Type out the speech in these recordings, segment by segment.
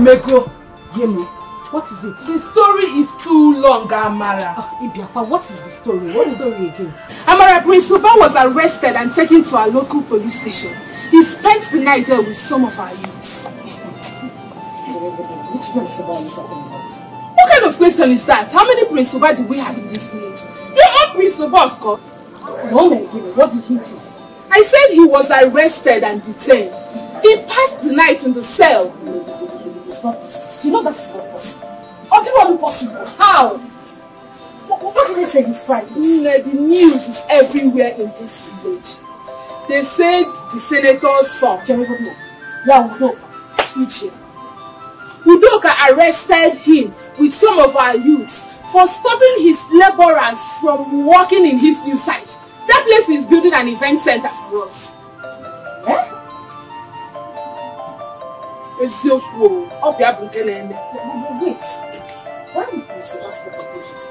Emeko. Yemi, what is it? The story is too long, Amara. Ibiapa, what is the story? What story again? Amara, Prince Uba was arrested and taken to our local police station. He spent the night there with some of our youths. Which Prince Uba are you talking about? What kind of question is that? How many Prince Uba do we have in this village? Your own Prince Uba, of course. No, Megumi, what did he do? I said he was arrested and detained. He passed the night in the cell. It's not this. You know that is not possible. How do you want it possible? How? What did they say this Friday? The news is everywhere in this village. They said the senator's son, Udoka arrested him with some of our youths for stopping his laborers from working in his new site. That place is building an event center for us. Eh? Wait. Why did you stop the patients?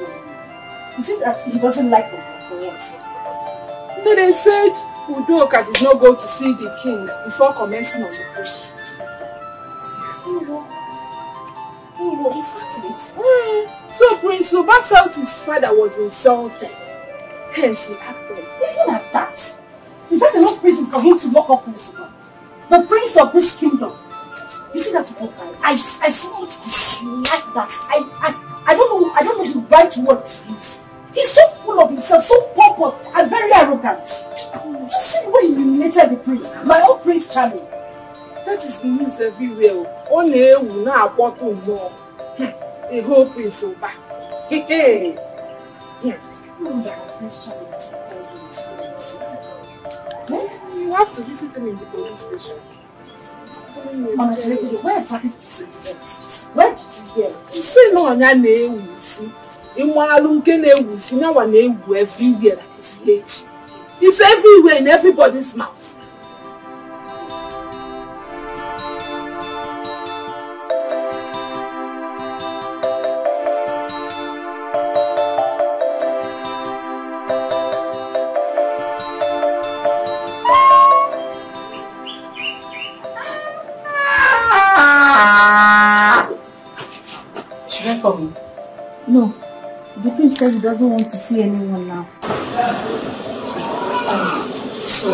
Is it that he doesn't like them for what? No, they said Udoka did not go to see the king before commencing on the project. He's starting it. So Prince Uba felt his father was insulted. Hence he acted. Even at that, is that enough reason for him to lock up Prince Uba? The prince of this kingdom. You see that Udoka? I so much dislike that. I don't know the right word to use. He's so full of himself, so pompous and very arrogant. Just see the way he humiliated the prince. My own Prince Charming. That is the news everywhere. Only will not want to know. A whole Prince Uba. Hey. You have to visit him in the police station. Where exactly did you see the Where did you hear it? You say no on your name. Everywhere in this village. It's everywhere in everybody's mouth. Should I call him? No. The prince said he doesn't want to see anyone now. So,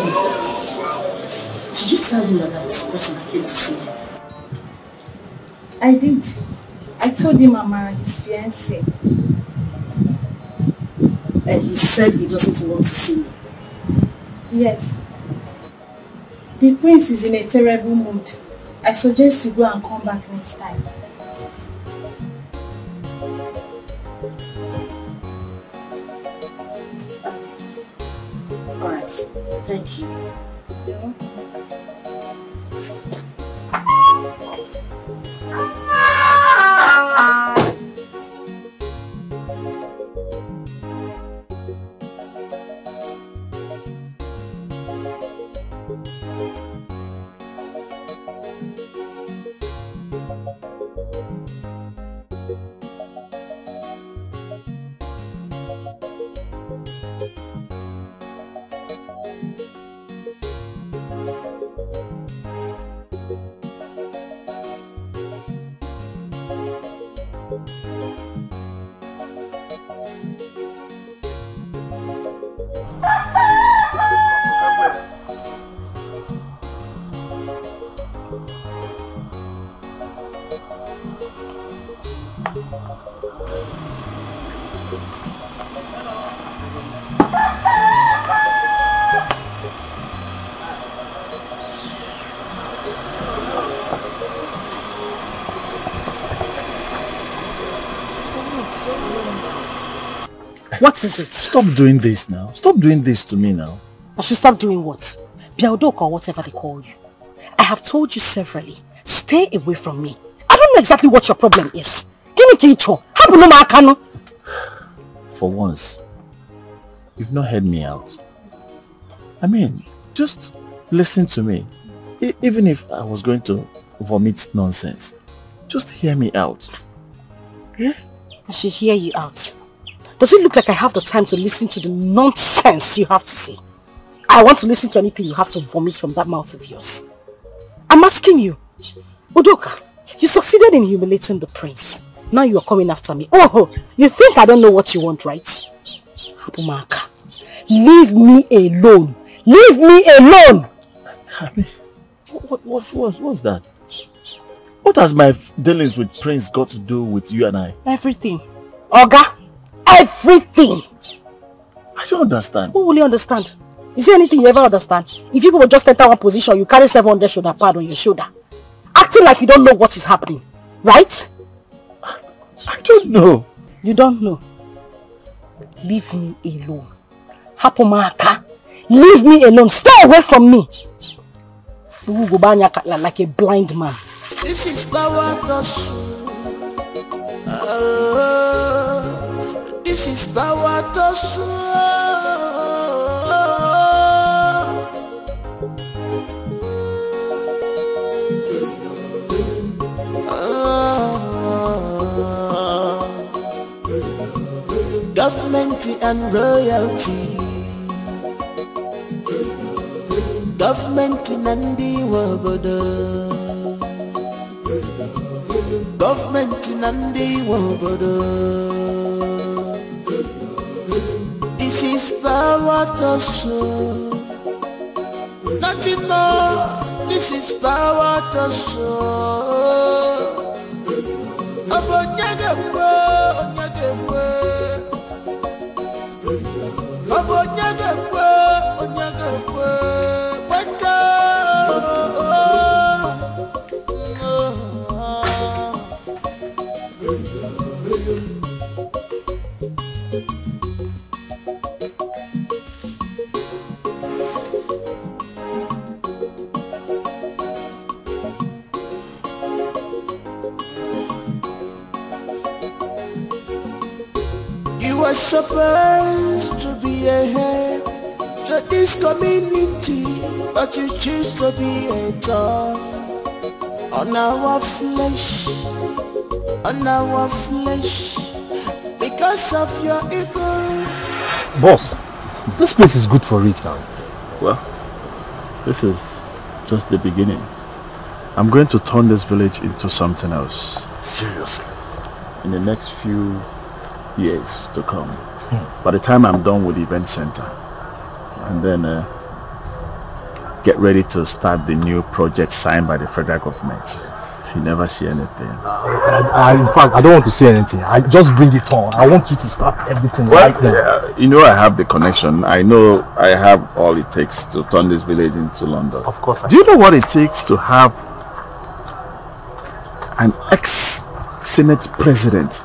did you tell him that I was the person that came to see him? I did. I told him Amara, his fiancée. And he said he doesn't want to see me? Yes. The prince is in a terrible mood. I suggest you go and come back next time. Alright, thank you. What is it? Stop doing this now. Stop doing this to me now. I should stop doing what? Udoka or whatever they call you. I have told you severally, stay away from me. I don't know exactly what your problem is. For once, you've not heard me out. I mean, just listen to me. Even if I was going to vomit nonsense, just hear me out. Yeah? I should hear you out. Does it look like I have the time to listen to the nonsense you have to say? I want to listen to anything you have to vomit from that mouth of yours. I'm asking you, Udoka, You succeeded in humiliating the prince. Now you are coming after me. Oh, you think I don't know what you want, right? Hapumaka, leave me alone. Leave me alone! What's that? What has my dealings with Prince got to do with you and I? Everything. Oga, everything. I don't understand. Who will you understand? Is there anything you ever understand? If people will just enter one position, you carry 700 shoulder pad on your shoulder. Acting like you don't know what is happening. Right? I don't know. You don't know. Leave me alone. Hapumaka. Leave me alone. Stay away from me. You will go like a blind man. This is power this is power government and royalty. Government nandi wabodo. Government nandi wabodo. This is power to show. Nothing more. This is power to show. Abonyagewe, onyagewe. Abonyagewe, onyagewe. You are supposed to be a head to this community, but you choose to be a dog on our flesh, because of your ego. Boss, this place is good for it now. Well, this is just the beginning. I'm going to turn this village into something else. Seriously? In the next few years to come. By the time I'm done with the event center, and then get ready to start the new project signed by the federal government. You never see anything. In fact, I don't want to say anything. I just bring it on. I want you to start everything right now. You know I have the connection. I know I have all it takes to turn this village into London. Of course. Do you know what it takes to have an ex-Senate president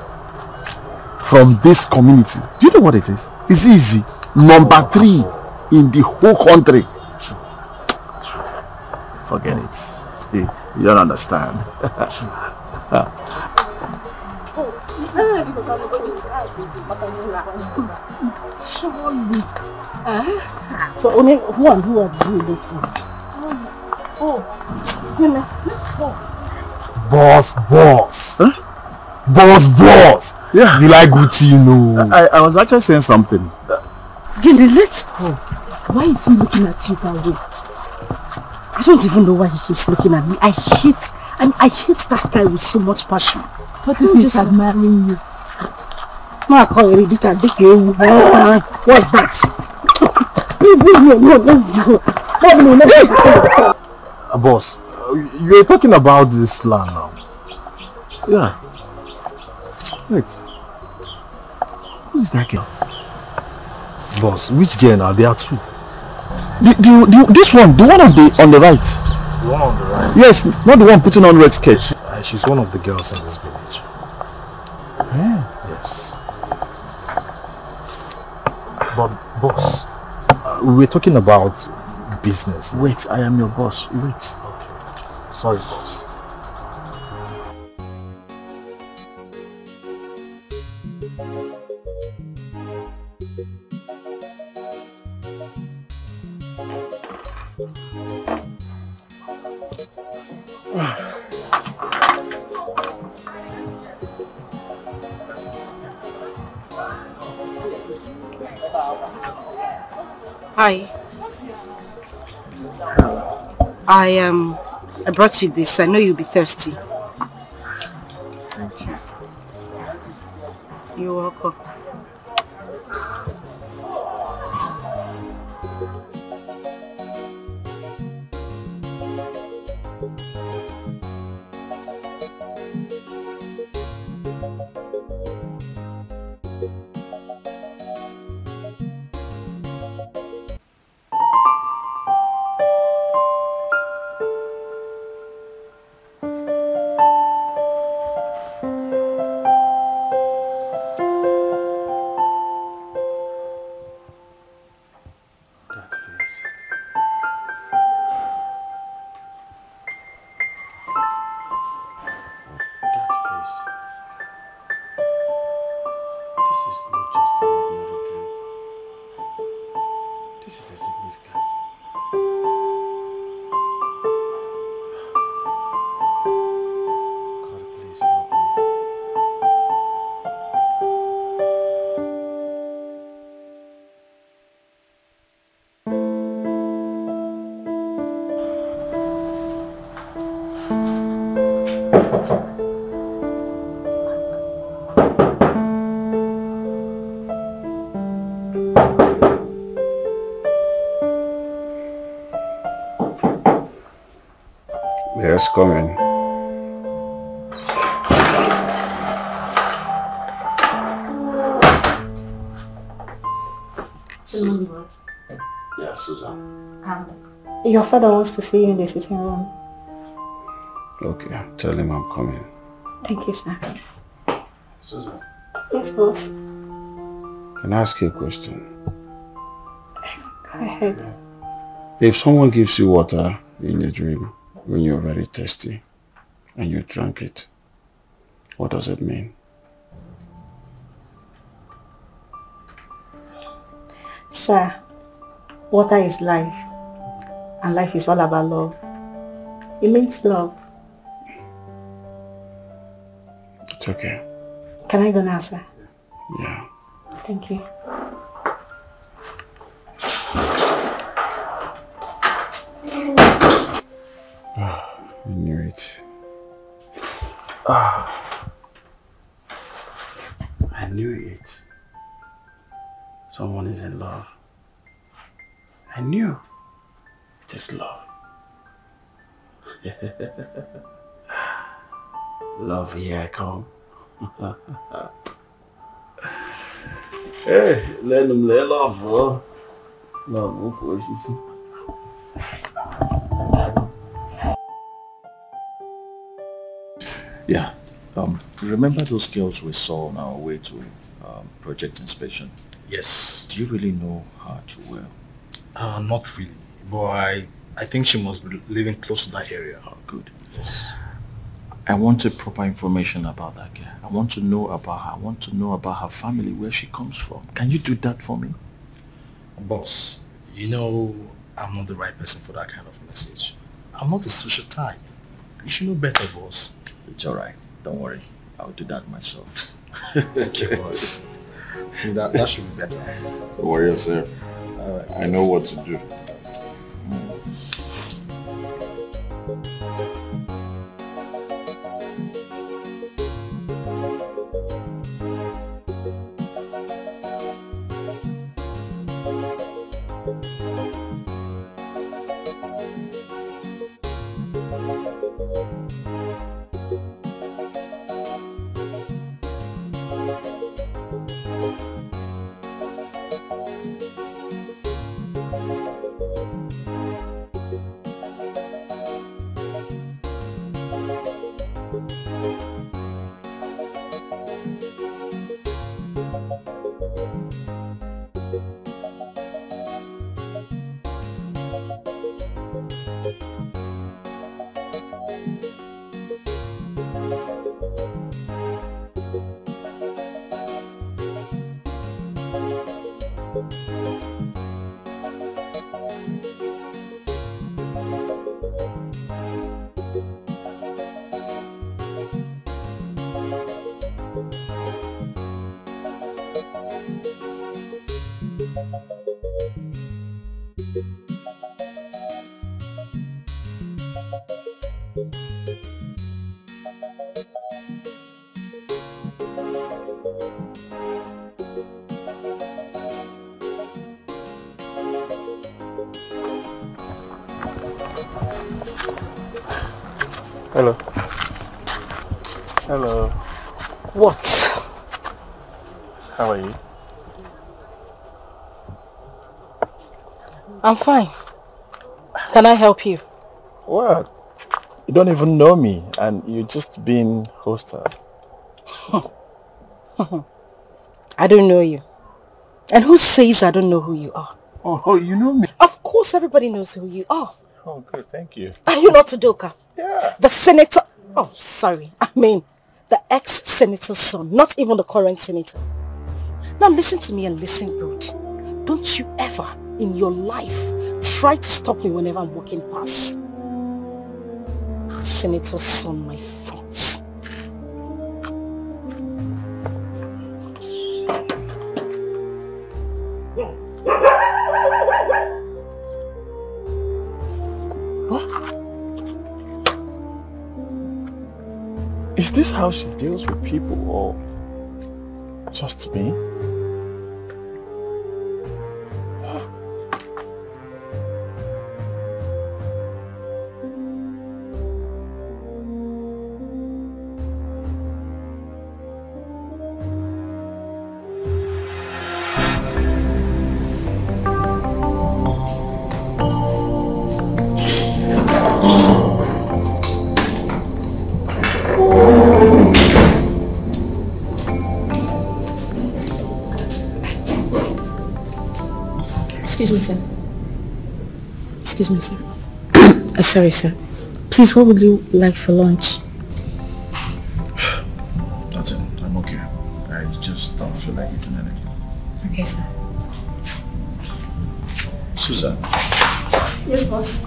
from this community? Do you know what it is? It's easy. Number 3 in the whole country. Forget it. You don't understand. So only who are doing this thing? Let's go. Boss. Huh? Boss. Yeah. You like Gucci, you know. I was actually saying something. Gini, let's go. Why is he looking at you that way? I don't even know why he keeps looking at me. I hate that guy with so much passion. What if he's admiring you? What's that? Please leave me alone. Let's go. Boss, you're talking about this land now. Yeah. Wait. Who is that girl? Boss, which girl now? There are 2. This one, the one on the right. The one on the right? Yes, not the one putting on red skirt. She's one of the girls in this village. Yeah. Yes. But boss, we're talking about business. Wait, I am your boss. Wait. Okay. Sorry, boss. Hi. I brought you this. I know you'll be thirsty. welcome. Yes, come in. Yeah, Susan. Your father wants to see you in the sitting room. Okay, tell him I'm coming. Thank you, sir. Susan. Yes, boss. Can I ask you a question? Go ahead. If someone gives you water in a dream when you're very thirsty and you drank it, what does it mean? Sir, water is life, and life is all about love. It means love. It's okay. Can I go now, sir? Yeah. Thank you. I knew it. I knew it. Someone is in love. I knew it is love. Love, here I come. Hey, let them let love, bro. Love, of course, you see. Yeah. Remember those girls we saw on our way to project inspection? Yes. Do you really know her too well? Not really, but I think she must be living close to that area. Oh, good. Yes. I wanted proper information about that girl. I want to know about her. I want to know about her family, where she comes from. Can you do that for me? Boss, you know I'm not the right person for that kind of message. I'm not a social type. You should know better, boss. It's alright. Don't worry. I'll do that myself. Thank you, boss. I think that should be better. Don't worry yourself. Alright. I know what to do. Hello. Hello. What? How are you? I'm fine. Can I help you? What? You don't even know me and you're just being hostile. I don't know you. And who says I don't know who you are? Oh, you know me? Of course everybody knows who you are. Oh, good, thank you. Are you not Udoka? Yeah. The senator... Oh, sorry. I mean, the ex-senator's son. Not even the current senator. Now listen to me and listen good. Don't you ever in your life try to stop me whenever I'm walking past. Senator's son, my thoughts. Is this how she deals with people or just me? Excuse me, sir. Excuse me, sir. Sorry, sir. Please, what would you like for lunch? Nothing. I'm okay. I just don't feel like eating anything. Okay, sir. Susan. Yes, boss.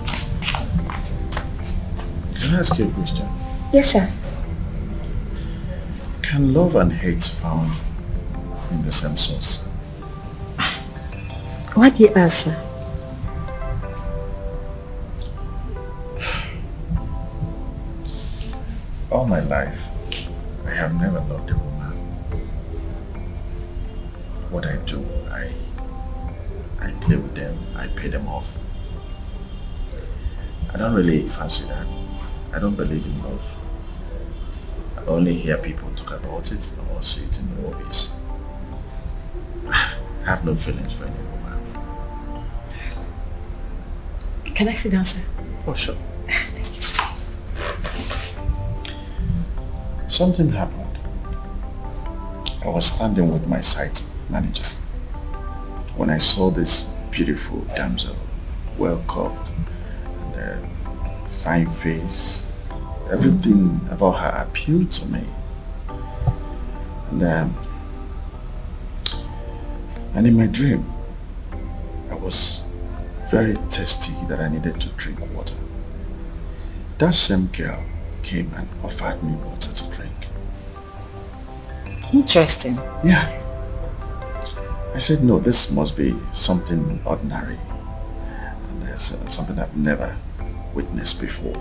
Can I ask you a question? Yes, sir. Can love and hate found in the same source? Why do you ask, sir? All my life, I have never loved a woman. What I do, I play with them, I pay them off. I don't really fancy that. I don't believe in love. I only hear people talk about it or see it in the movies. I have no feelings for any woman. Can I sit down, sir? Oh, sure. Thank you, sir. Something happened. I was standing with my site manager when I saw this beautiful damsel, well curved, and fine face. Everything about her appealed to me. And in my dream, I was very thirsty that I needed to drink water. That same girl came and offered me water to drink. Interesting. Yeah. I said, no, this must be something ordinary. And there's something I've never witnessed before.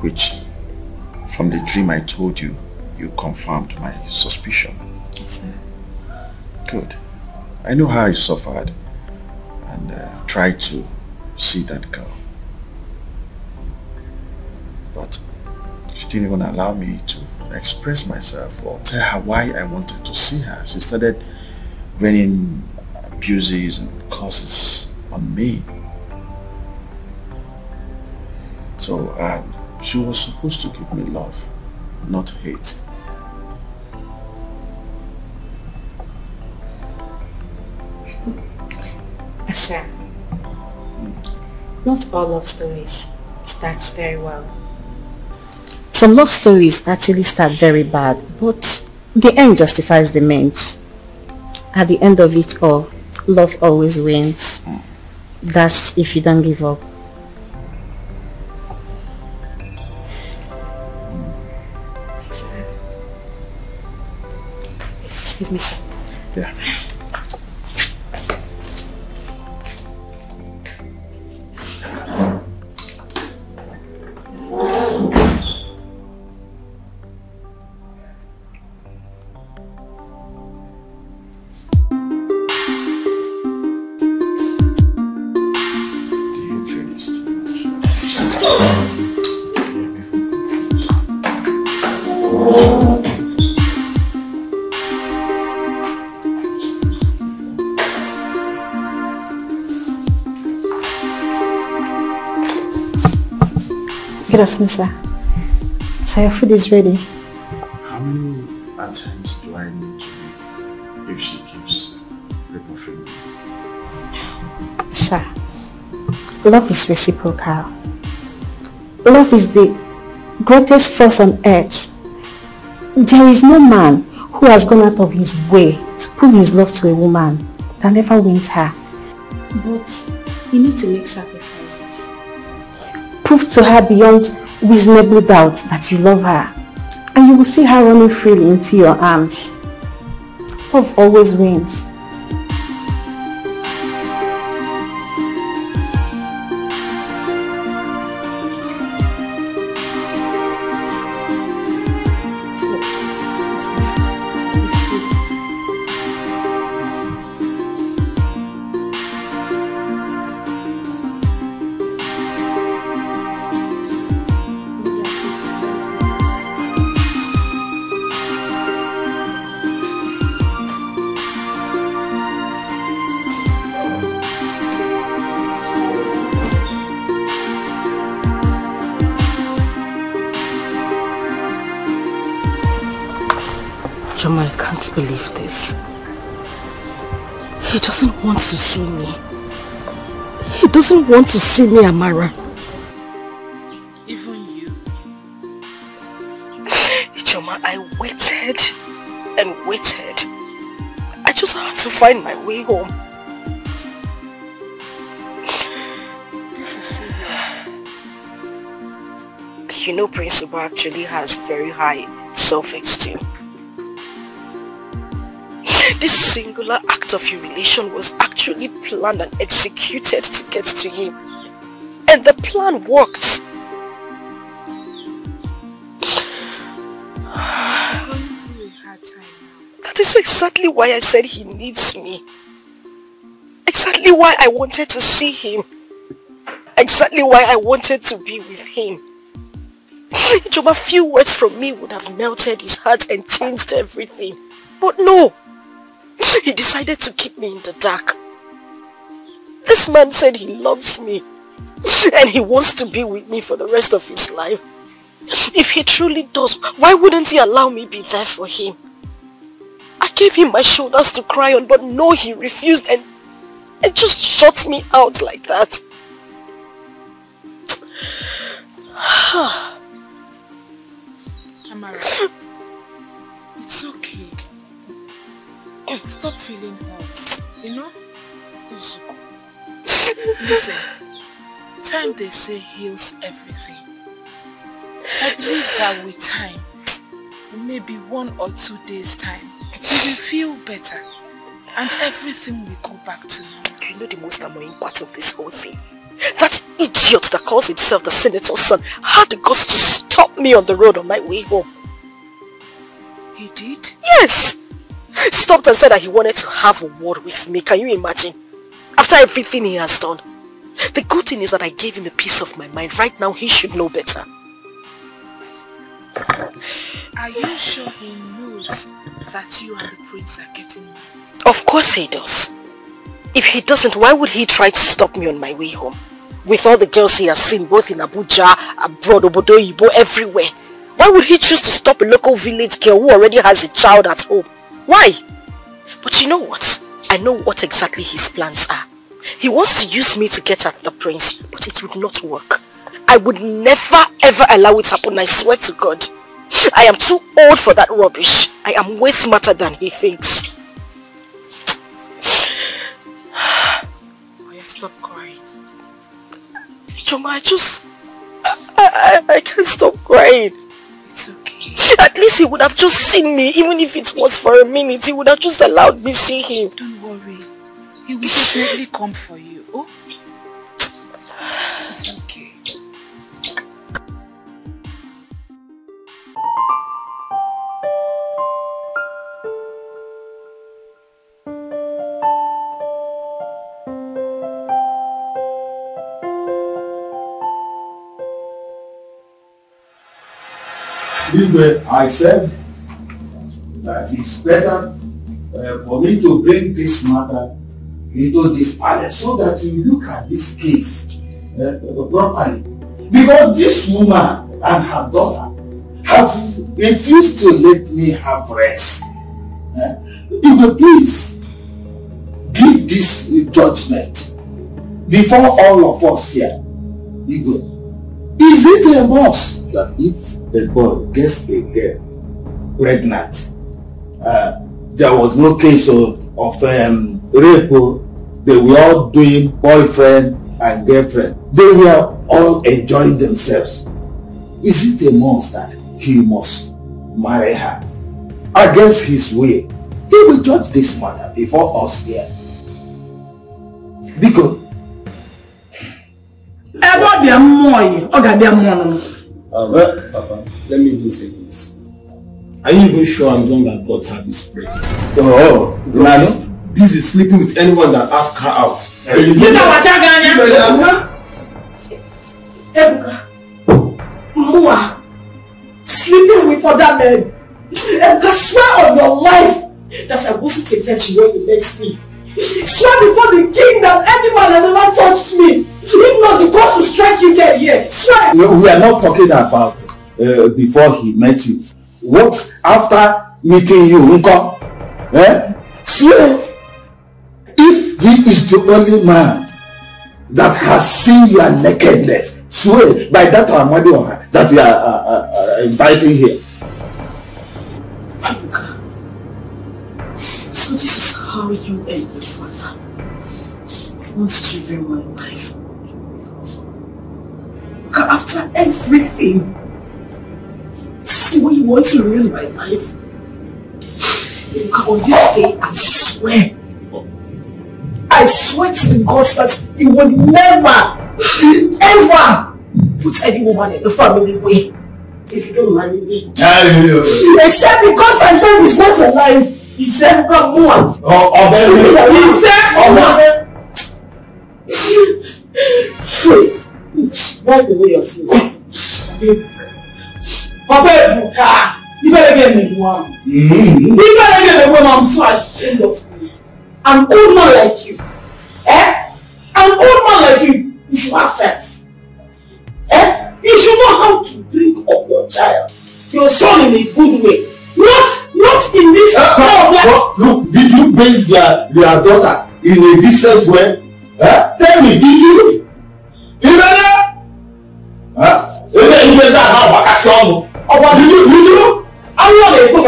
Which, from the dream I told you, you confirmed my suspicion. Yes, sir. Good. I know how I suffered and tried to see that girl. But she didn't even allow me to express myself or tell her why I wanted to see her. She started raining abuses and curses on me. So she was supposed to give me love, not hate. Sir, not all love stories starts very well. Some love stories actually start very bad, but the end justifies the means. At the end of it all, love always wins. That's if you don't give up. Sir. Excuse me, sir. Yeah. Good afternoon, sir. So your food is ready. How many attempts do I need to make if she keeps rebuffing me? Sir, love is reciprocal. Love is the greatest force on earth. There is no man who has gone out of his way to prove his love to a woman that never wins her. But you need to make sacrifices. Prove to her beyond reasonable doubt that you love her, and you will see her running freely into your arms. Love always wins. I can't believe this. He doesn't want to see me. He doesn't want to see me, Amara. Even you. Choma, I waited and waited. I just had to find my way home. This is serious. You know, Principal actually has very high self-esteem. This singular act of humiliation was actually planned and executed to get to him. And the plan worked. That is exactly why I said he needs me. Exactly why I wanted to see him. Exactly why I wanted to be with him. Just a few words from me would have melted his heart and changed everything. But no. He decided to keep me in the dark. This man said he loves me and he wants to be with me for the rest of his life. If he truly does, why wouldn't he allow me be there for him? I gave him my shoulders to cry on, but no, he refused and just shut me out like that. Amara, it's okay. Stop feeling hurt, you know? Listen, time they say heals everything. I believe that with time, maybe 1 or 2 days time, you will feel better and everything will go back to normal. You know the most annoying part of this whole thing? That idiot that calls himself the senator's son had the guts to stop me on the road on my way home. He did? Yes! Stopped and said that he wanted to have a word with me. Can you imagine? After everything he has done. The good thing is that I gave him a piece of my mind. Right now he should know better. Are you sure he knows that you and the prince are getting married? Of course he does. If he doesn't, why would he try to stop me on my way home? With all the girls he has seen both in Abuja, abroad, Obodo Yibo, everywhere. Why would he choose to stop a local village girl who already has a child at home? Why? But you know what? I know what exactly his plans are. He wants to use me to get at the prince, but it would not work. I would never ever allow it to happen, I swear to God. I am too old for that rubbish. I am way smarter than he thinks. Oh yeah, stop crying. Choma, I can't stop crying. It's okay. At least he would have just seen me, even if it was for a minute. He would have just allowed me see him. Don't worry. He will definitely come for you. Oh? It's okay. I said that it's better for me to bring this matter into this palace so that you look at this case properly Because this woman and her daughter have refused to let me have rest. Igwe, please give this judgment before all of us here. Igwe, is it a must that if a boy gets a girl pregnant, there was no case of rape, they were all doing boyfriend and girlfriend, they were all enjoying themselves, is it a must that he must marry her against his will? He will judge this matter before us here. Because Papa, let me even say this. Are you even sure I'm the one that got her this pregnant? oh, This is sleeping with anyone that asks her out. Mua, sleeping with other men. Ebuka, swear on your life that I wasn't a virgin when you met me. Swear before the king that any man has ever touched me. If not, the gods will strike you dead here. Swear. We are not talking about before he met you. What after meeting you, Unko? Swear. If he is the only man that has seen your nakedness, swear by that Amara that we are inviting here. So this is how you and your father wants to ruin my life. After everything, this is the way you want to ruin my life. On this day, I swear to the gods that you would never, ever put any woman in the family way if you don't marry me. Except because I said he's not alive. He said, come on. He said, why the way you're saying? Papa Ebuka, you better get me one. You better get me one. I'm so ashamed of me. An old man like you. An old man like you, you should have sense. You should know how to bring up your child, your son in a good way. Not in this kind of life. Look, did you bring your daughter in a decent way? Tell me, did you? You better? You better have a song. Did you? I'm not a book.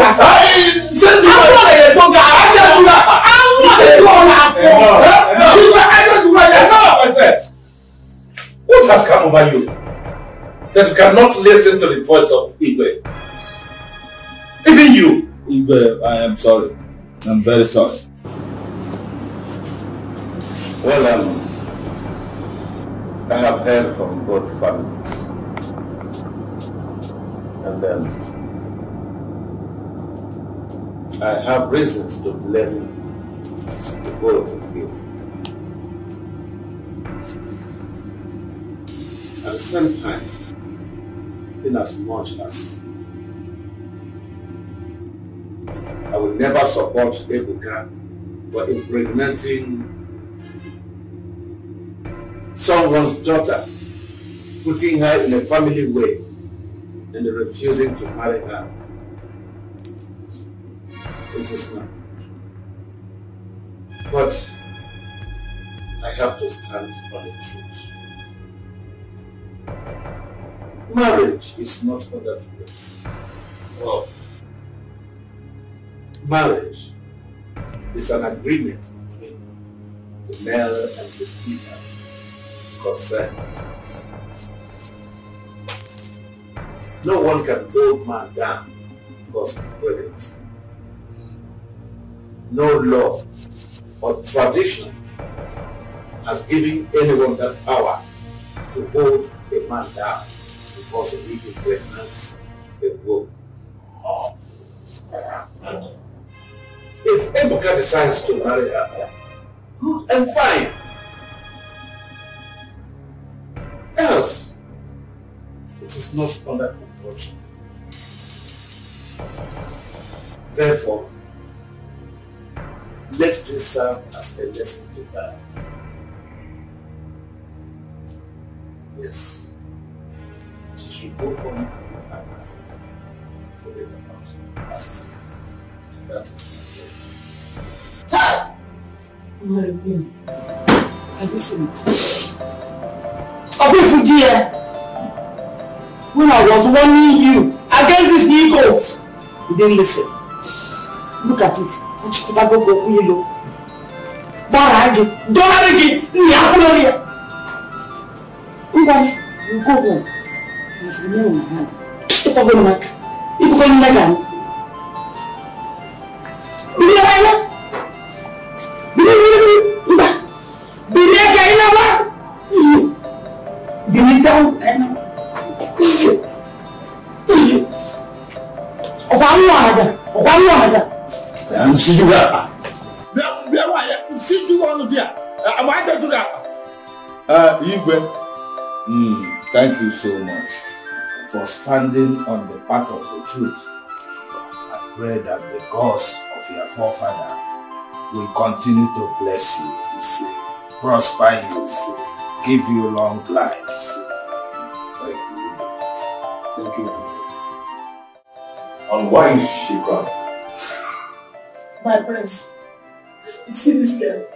What has come over you that you cannot listen to the voice of Igwe? Even you. Igwe, I am sorry. I'm very sorry. Well, I have heard from both families. And I have reasons to blame the both of you. At the same time, in as much as I will never support Ebuka for impregnating someone's daughter, putting her in a family way and refusing to marry her. It is not. But I have to stand on the truth. Marriage is not other things. Well, marriage is an agreement between the male and the female concerned. No one can hold man down because of pregnancy. No law or tradition has given anyone that power to hold a man down because of his pregnancy, a woman. If Ebuka decides to marry her, good and fine. Else, it is not under compulsion. Therefore, let this serve as a lesson to her. Yes, should go home and forget about the past. That is my judgment. Have you seen it? When I was warning you against this vehicle, you didn't listen. Look at it. You go home. You have remained on my hand. It's not going to work. It's going to work. See you there. See you on the beer. I'm going to do that. Igwe, thank you so much for standing on the path of the truth. I pray that the gods of your forefathers will continue to bless you, prosper you, give you long lives. Thank you. Thank you. And why is she crying? My prince, you see this girl?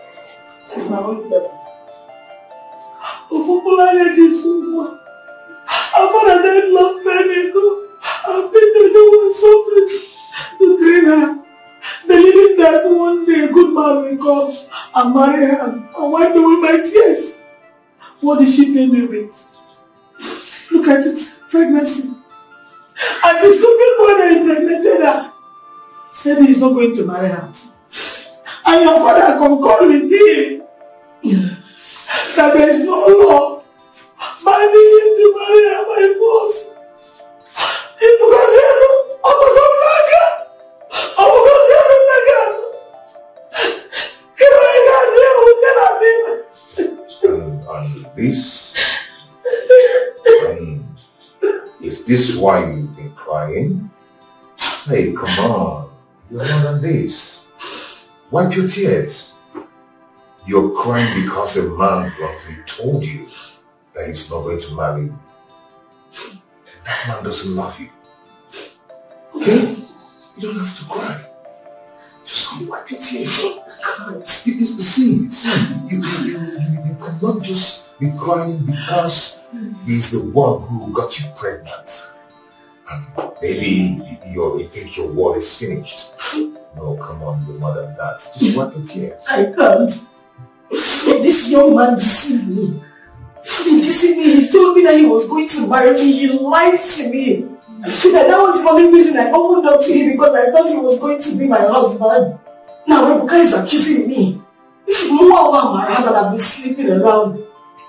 She's my only daughter. I've father died long time ago. I've been the one suffering to train her, believing that one day a good man will come and marry her and wipe away my tears. What did she pay me with? Look at it, pregnancy. And the stupid boy that impregnated her said he's not going to marry her. And your father concurred with him that there is no law binding him to marry her by force. Is this why you've been crying? Hey, come on. You're more than this. Wipe your tears. You're crying because a man wrongly told you that he's not going to marry you. That man doesn't love you. Okay? You don't have to cry. Just go wipe your tears. You can't. See, you cannot just be crying because he's the one who got you pregnant. And maybe you think your war is finished. No, come on, you're more than that. Just wipe your tears. I can't. This young man deceived me. He deceived me. He told me that he was going to marry me. He lied to me. So that was the only reason I opened up to him, because I thought he was going to be my husband. Now Ebuka is accusing me. More of Amara that I've been sleeping around.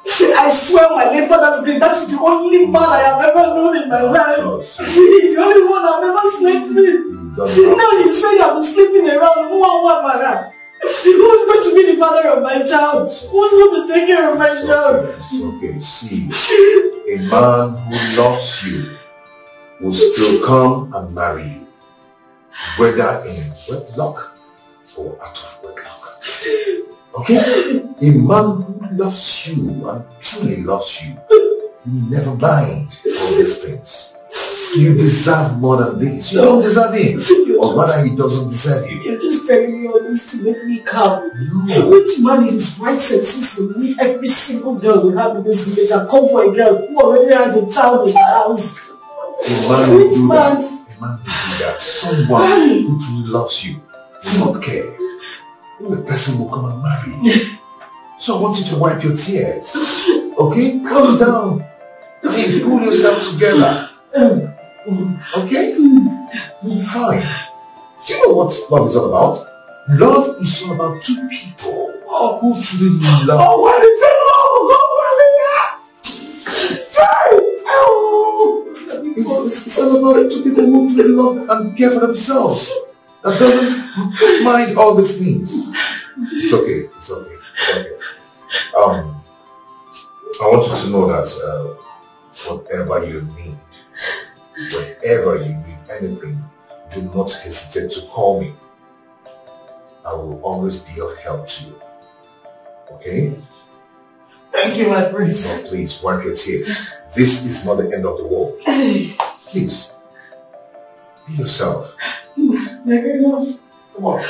I swear my late father's grave, that's the only man I have ever known in my life. He's the only one I've ever slept with. Now you say I've been sleeping around. More Amara. Who's going to be the father of my child? Who's going to take care of my child? It's okay. See, a man who loves you will still come and marry you, whether in wedlock or out of wedlock. Okay? A man who loves you and truly loves you will never mind all these things. You deserve more than this. You don't deserve him. Or rather, he doesn't deserve you. You're just telling me all this to make me calm. No. Which man in his right senses will leave every single girl we have in this village and come for a girl who already has a child in the house? A man will do that. A man will do that. Someone who truly loves you will not care. The person will come and marry you. So I want you to wipe your tears. Okay? Calm down. Hey, pull yourself together. Okay? Fine. You know what love is all about? Love is all about two people who truly love. Oh, what is it? It's all about two people who truly love and care for themselves. That doesn't mind all these things. It's okay. It's okay. It's okay. I want you to know that whatever you need, whenever you need anything, do not hesitate to call me. I will always be of help to you. Okay? Thank you, my prince. Oh, please, wipe your tears. This is not the end of the world. Please, be yourself. Come on.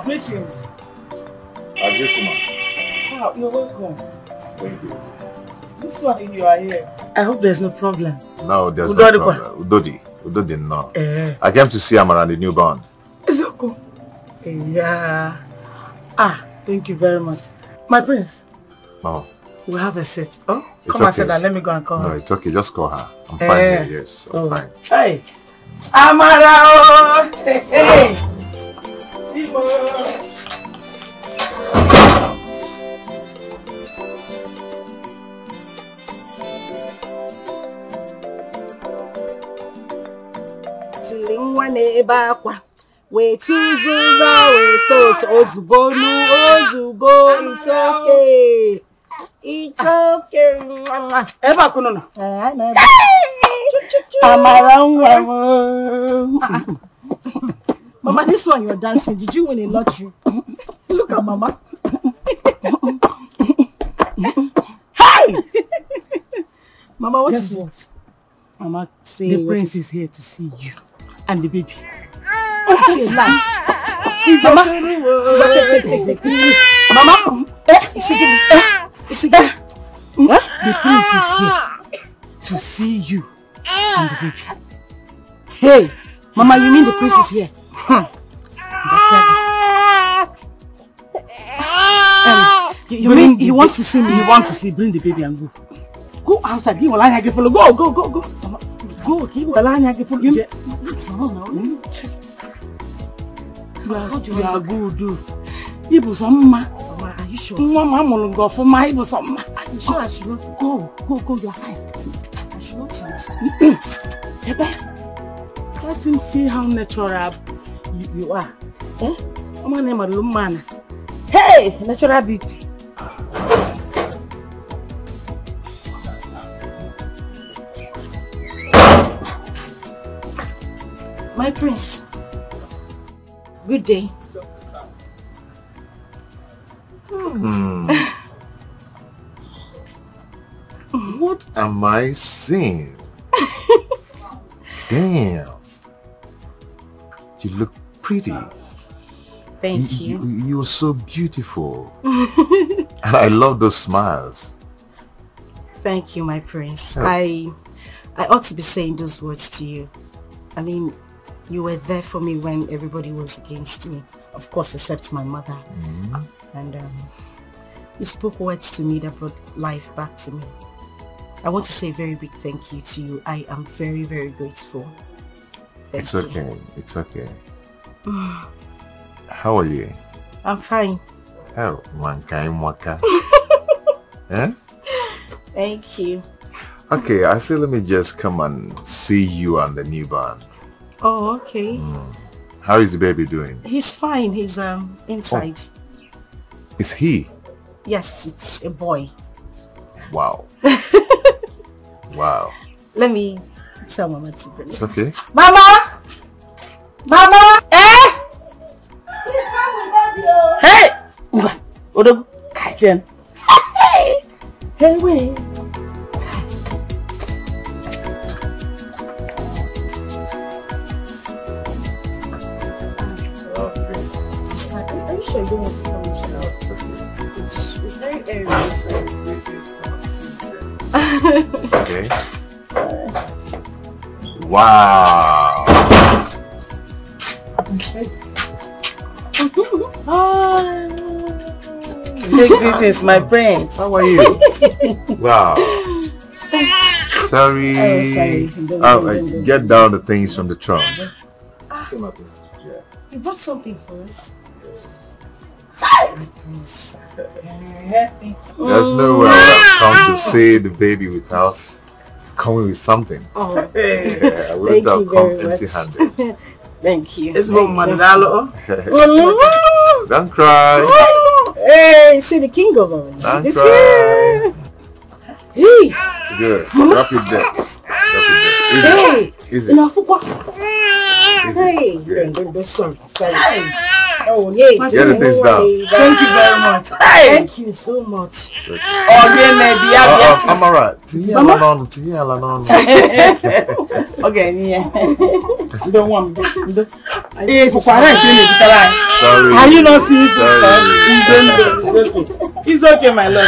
Greetings. Wow, you're welcome. Thank you. This one you are here. I hope there's no problem. No, there's no problem. Udodi, no. I came to see Amara and the newborn. It's okay. Yeah. Thank you very much. My prince. No. We have a seat. Oh, it's come and sit down. Let me go and call her. No, it's okay. Just call her. I'm fine here. Yes, I'm fine. Hey. Amara! Hey! Chimo! Wait to Ozugbo, it's okay. It's okay. Eba kunono. Mama, this one you're dancing. Did you win a lottery? Look at Mama. Hi! Mama, what is it? Mama, say the prince is here to see you and the baby. Say lie. Mama, the prince is here to see you and the baby. Hey, Mama, you mean the prince is here? You mean he wants to see me? He wants to see. Bring the baby and go. Go outside. He will line again. Follow. Go. Mama, go. He will line again. Follow. What's wrong now? You are good. Ibu Mama, are you sure? Mama, I'm go for my Ibu Mama. Are you sure I should not go? You are fine. I should not change. Let him see how natural you are. Eh? My name is Lumana. Hey, natural beauty. My prince. Good day. What am I seeing? Damn. You look pretty. Thank you. You're so beautiful. And I love those smiles. Thank you, my prince. I ought to be saying those words to you. I mean, you were there for me when everybody was against me. Of course, except my mother. And you spoke words to me that brought life back to me. I want to say a very big thank you to you. I am very, very grateful. It's okay. It's okay. How are you? I'm fine. Oh, Mwaka. Eh? Thank you. Okay, I say let me just come and see you and the newborn. Oh, okay. How is the baby doing? He's fine. He's inside. Oh. Is he? Yes, it's a boy. Wow. Wow. Let me tell Mama to bring it. It's okay. Mama! Mama! Eh? Please come with baby. Hey! Udoka, Kaiden. Hey, wait. Are you sure you don't want to come inside? It's very airy inside. Okay. Wow. Say greetings, my prince. How are you? Wow. Sorry. Oh, sorry. Don't. Get down the things from the trunk. Come up, yeah. You bought something for us? Yes. There's no way I would have come to see the baby without coming with something. Oh. Yeah, I wouldn't have come empty-handed. Thank you. It's Manalo. Don't cry. Hey, see the king over there. Don't This cry. here. Hey. Good. Drop it there. Hey. Easy. Enough. Hey. Don't sorry. Oh, yeah. Get the things down. Thank you very much. Thank you so much. Amara. Okay, yeah. Don't want me. Sorry. Are you not seeing it's okay, my love.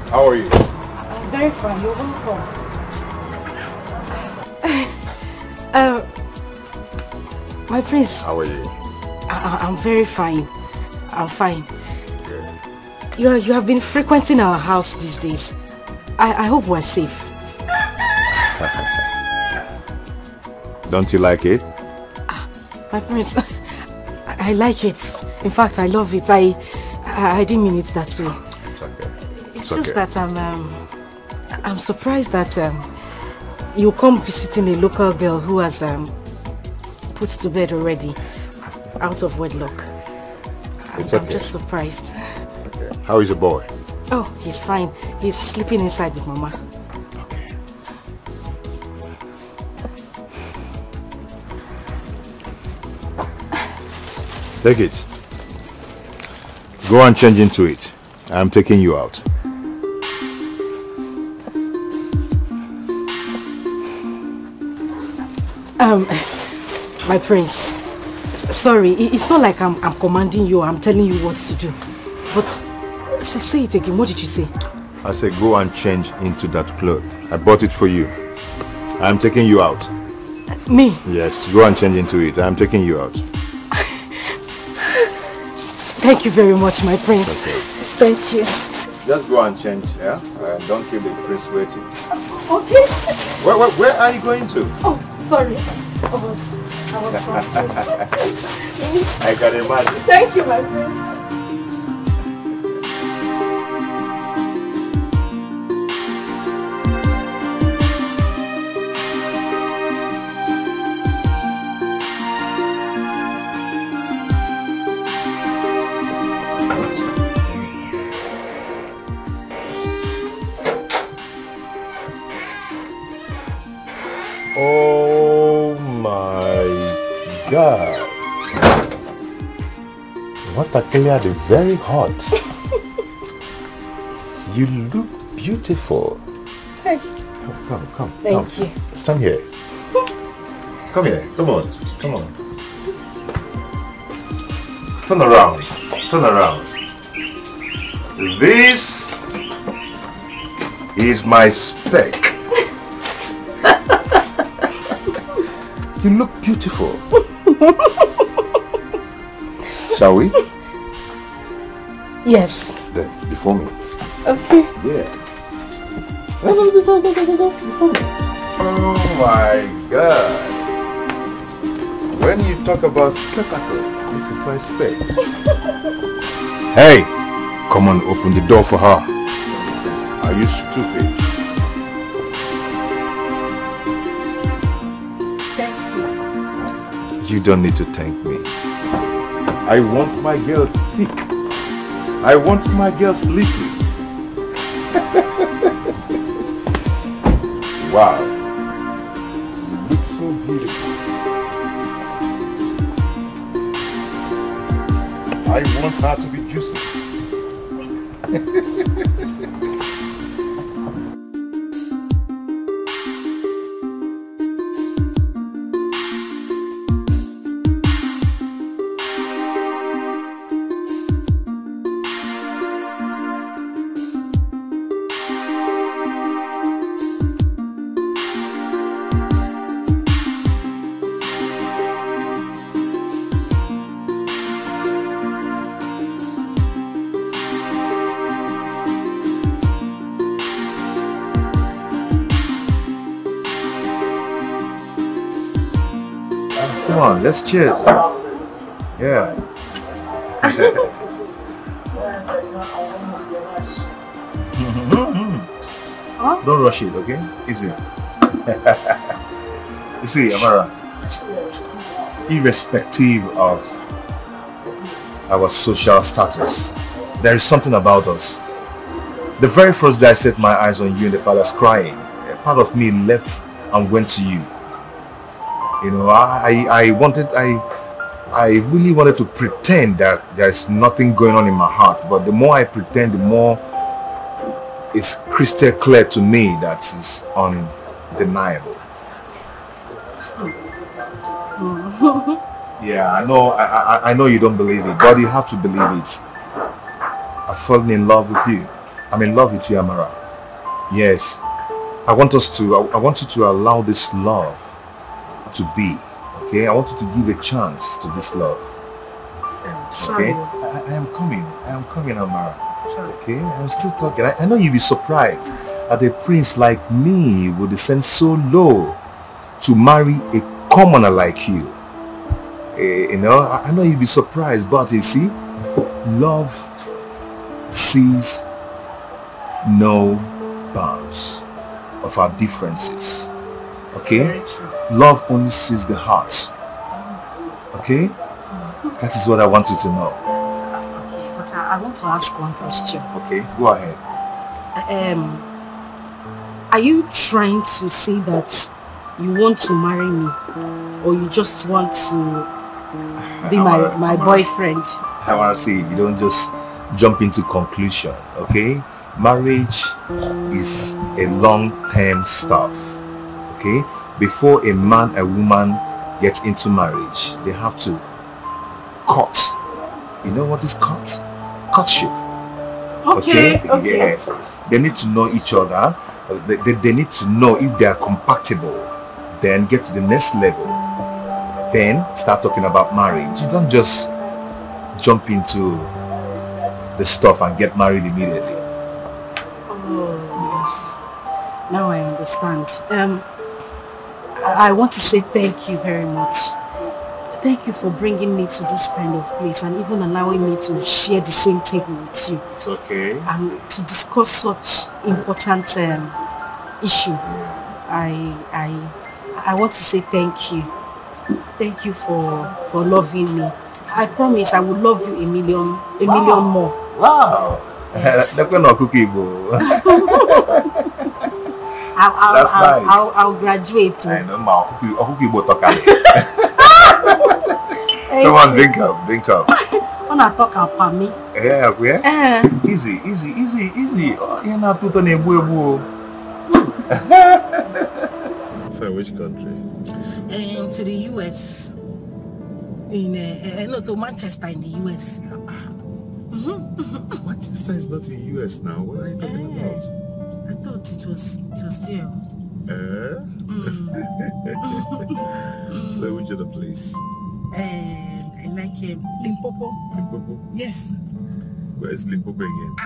How are you? I'm very fine. You're welcome. My prince. How are you? I'm very fine. I'm fine. You have been frequenting our house these days. I hope we're safe. Don't you like it? My prince, I like it. In fact, I love it. I didn't mean it that way. It's okay. It's just that I'm surprised that you come visiting a local girl who has put to bed already, out of wedlock. I'm just surprised. Okay. How is your boy? Oh, he's fine. He's sleeping inside with Mama. Okay. Take it. Go and change into it. I'm taking you out. My prince, sorry, it's not like I'm commanding you, I'm telling you what to do. But say it again, what did you say? I said go and change into that cloth. I bought it for you. I'm taking you out. Me? Yes, go and change into it. I'm taking you out. Thank you very much, my prince. Okay. Thank you. Just go and change, yeah? Don't keep the prince waiting. Okay. Where are you going to? Oh, sorry. I was confused. I can imagine. Thank you, my prince. Oh my God. What a clear, very hot. You look beautiful. Hey. Come. Thank you. Stand here. Come here. Come on. Turn around. This is my spec. You look beautiful. Shall we? Yes. Stand before me. Okay. Yeah. Go. Before me. Oh my God. When you talk about spectacle, this is my spec. Hey, come on, open the door for her. Are you stupid? You don't need to thank me. I want my girl thick. I want my girl sleepy. Wow. You look so beautiful. I I want her to be juicy. Come on, let's cheers. Yeah. Don't rush it, okay? Easy. You see, Amara, irrespective of our social status, there is something about us. The very first day I set my eyes on you in the palace crying, a part of me left and went to you. You know, I really wanted to pretend that there's nothing going on in my heart, but the more I pretend, the more it's crystal clear to me that it's undeniable. Yeah, I know you don't believe it, but you have to believe it. I've fallen in love with you. I'm in love with you, Amara. Yes, I want you to allow this love to be, okay? I want you to give a chance to this love. Okay? I am coming, Amara. Sorry. Okay? I'm still talking. I know you'll be surprised that a prince like me would descend so low to marry a commoner like you. You know, I know you'll be surprised, but you see, love sees no bounds of our differences. Okay? Love only sees the heart. Okay? That is what I want you to know. Okay, but I want to ask one question. Okay, go ahead. Are you trying to say that you want to marry me, or you just want to be my boyfriend? I want to see, you don't just jump into conclusion, okay? Marriage is a long-term stuff, okay? Before a man and woman get into marriage, they have to court. You know what is court? Courtship. Okay. Yes. They need to know each other. They need to know if they are compatible. Then get to the next level. Then start talking about marriage. You don't just jump into the stuff and get married immediately. Oh, yes. Now I understand. I want to say thank you very much. Thank you for bringing me to this kind of place and even allowing me to share the same table with you. It's okay. And to discuss such important issue. I want to say thank you. Thank you for loving me. I promise I will love you a million more. Wow. Yes. That's not cookie, bro. I'll graduate. I know, ma. Cookie botoka. Come on, drink up. When I talk about me. Yeah. Easy. Oh, you're not too ebu. So which country? To the US. To Manchester in the US. Manchester is not in US now. What are you talking about? I thought it was there. So which other place? I like Limpopo. Limpopo? Yes. Where is Limpopo again?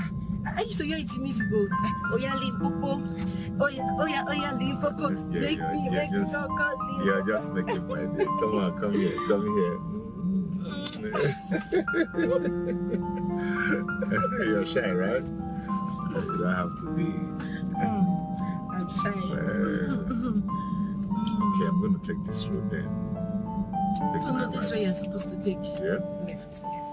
I used to hear it in music go. Oh yeah, Limpopo. Oh yeah, Limpopo. Make me talk. Yeah, just make it my day. Come on, come here. You're shy, right? You don't have to be. I'm shy. Okay, I'm going to take this road then. Not this way you're supposed to take. Yeah? Left, yes.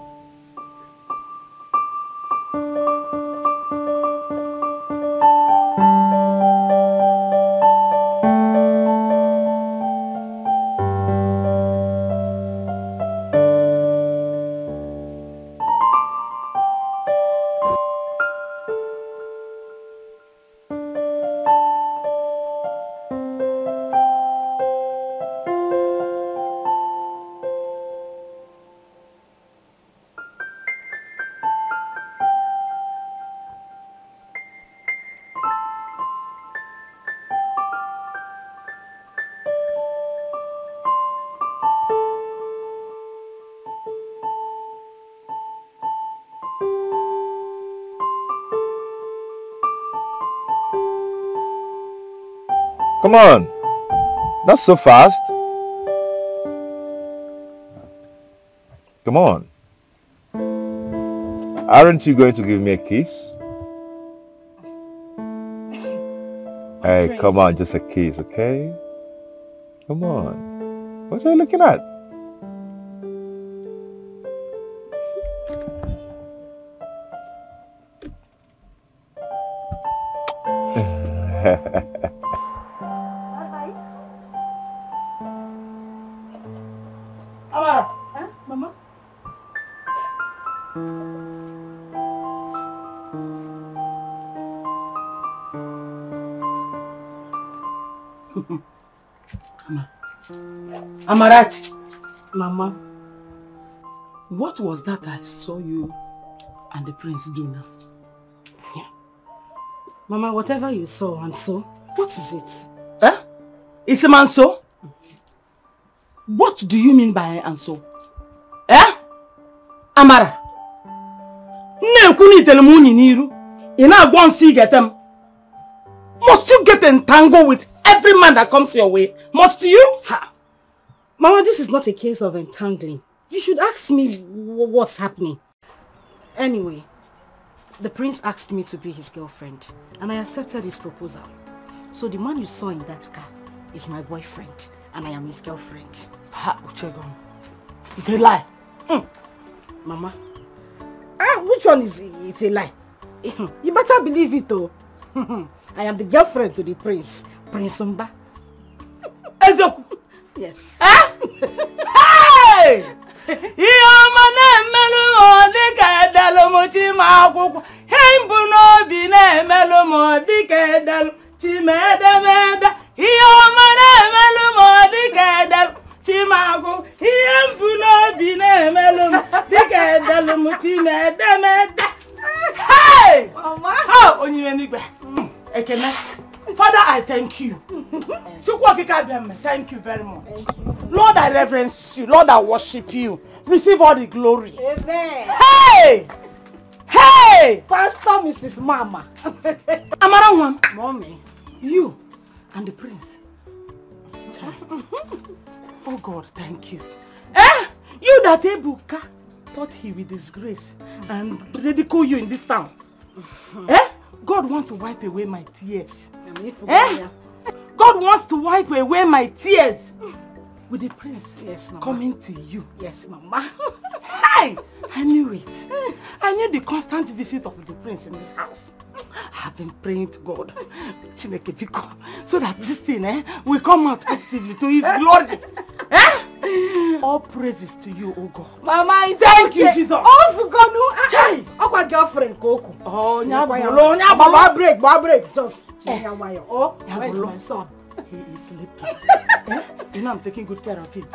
Come on. Not so fast. Come on. Aren't you going to give me a kiss? Hey, come on, just a kiss, okay? Come on. What are you looking at? Amara, huh? Mama? Amarachi. Mama, what was that I saw you and the prince do now? Yeah. Mama, whatever you saw and so, what is it? Huh? Is a man so? What do you mean by and so? Eh? Amara? Must you get entangled with every man that comes your way? Must you? Ha. Mama, this is not a case of entangling. You should ask me what's happening. Anyway, the prince asked me to be his girlfriend and I accepted his proposal. So the man you saw in that car is my boyfriend and I am his girlfriend. Ha, Uchegon. It's a lie. Mama. Which one is it's a lie? You better believe it though. I am the girlfriend to the prince. Prince Mba. Yes. Hey! Hey! Father, I thank you. Thank you very much. Lord, I reverence you. Lord, I worship you. Receive all the glory. Amen. Hey! Hey! Pastor Mrs. Mama. Amara one. Mommy. You and the prince. Oh God, thank you. You that Ebuka thought he will disgrace and ridicule you in this town. God wants to wipe away my tears. God wants to wipe away my tears. With the prince coming to you. Yes, Mama. Hey! I knew it. I knew the constant visit of the prince in this house. I have been praying to God, so that this thing will come out positively to his glory. All praises to you, oh God. Mama, it's thank you, Jesus. Also, God, our girlfriend, Coco. Oh, break. Just oh, where's my son? He is sleeping. You know, I'm taking good care of him.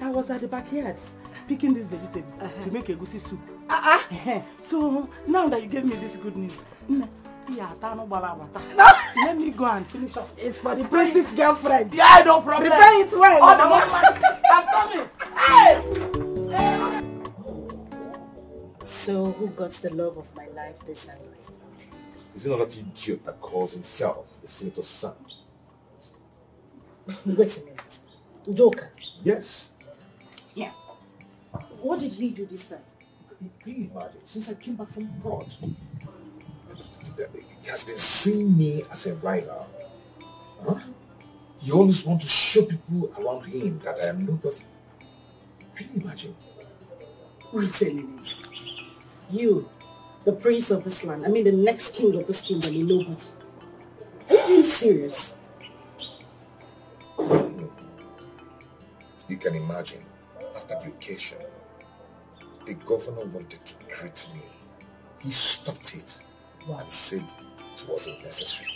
I was at the backyard picking this vegetable to make a goosey soup. So now that you gave me this good news, let me go and finish up. It's for the prince's girlfriend. Yeah, no problem. Prepare it well. I'm coming. Hey! So who got the love of my life this Sunday? Is it not that idiot that calls himself the senator's son? Wait a minute. Udoka? Yes. Yeah. What did he do this time? Can you imagine? Since I came back from abroad, he has been seeing me as a rival. Huh? You always want to show people around him that I am nobody. Can you imagine? Wait a minute. You, the prince of this land, I mean the next king of this kingdom, you nobody. Are you being serious? You can imagine, after the occasion, the governor wanted to greet me. He stopped it and said it wasn't necessary.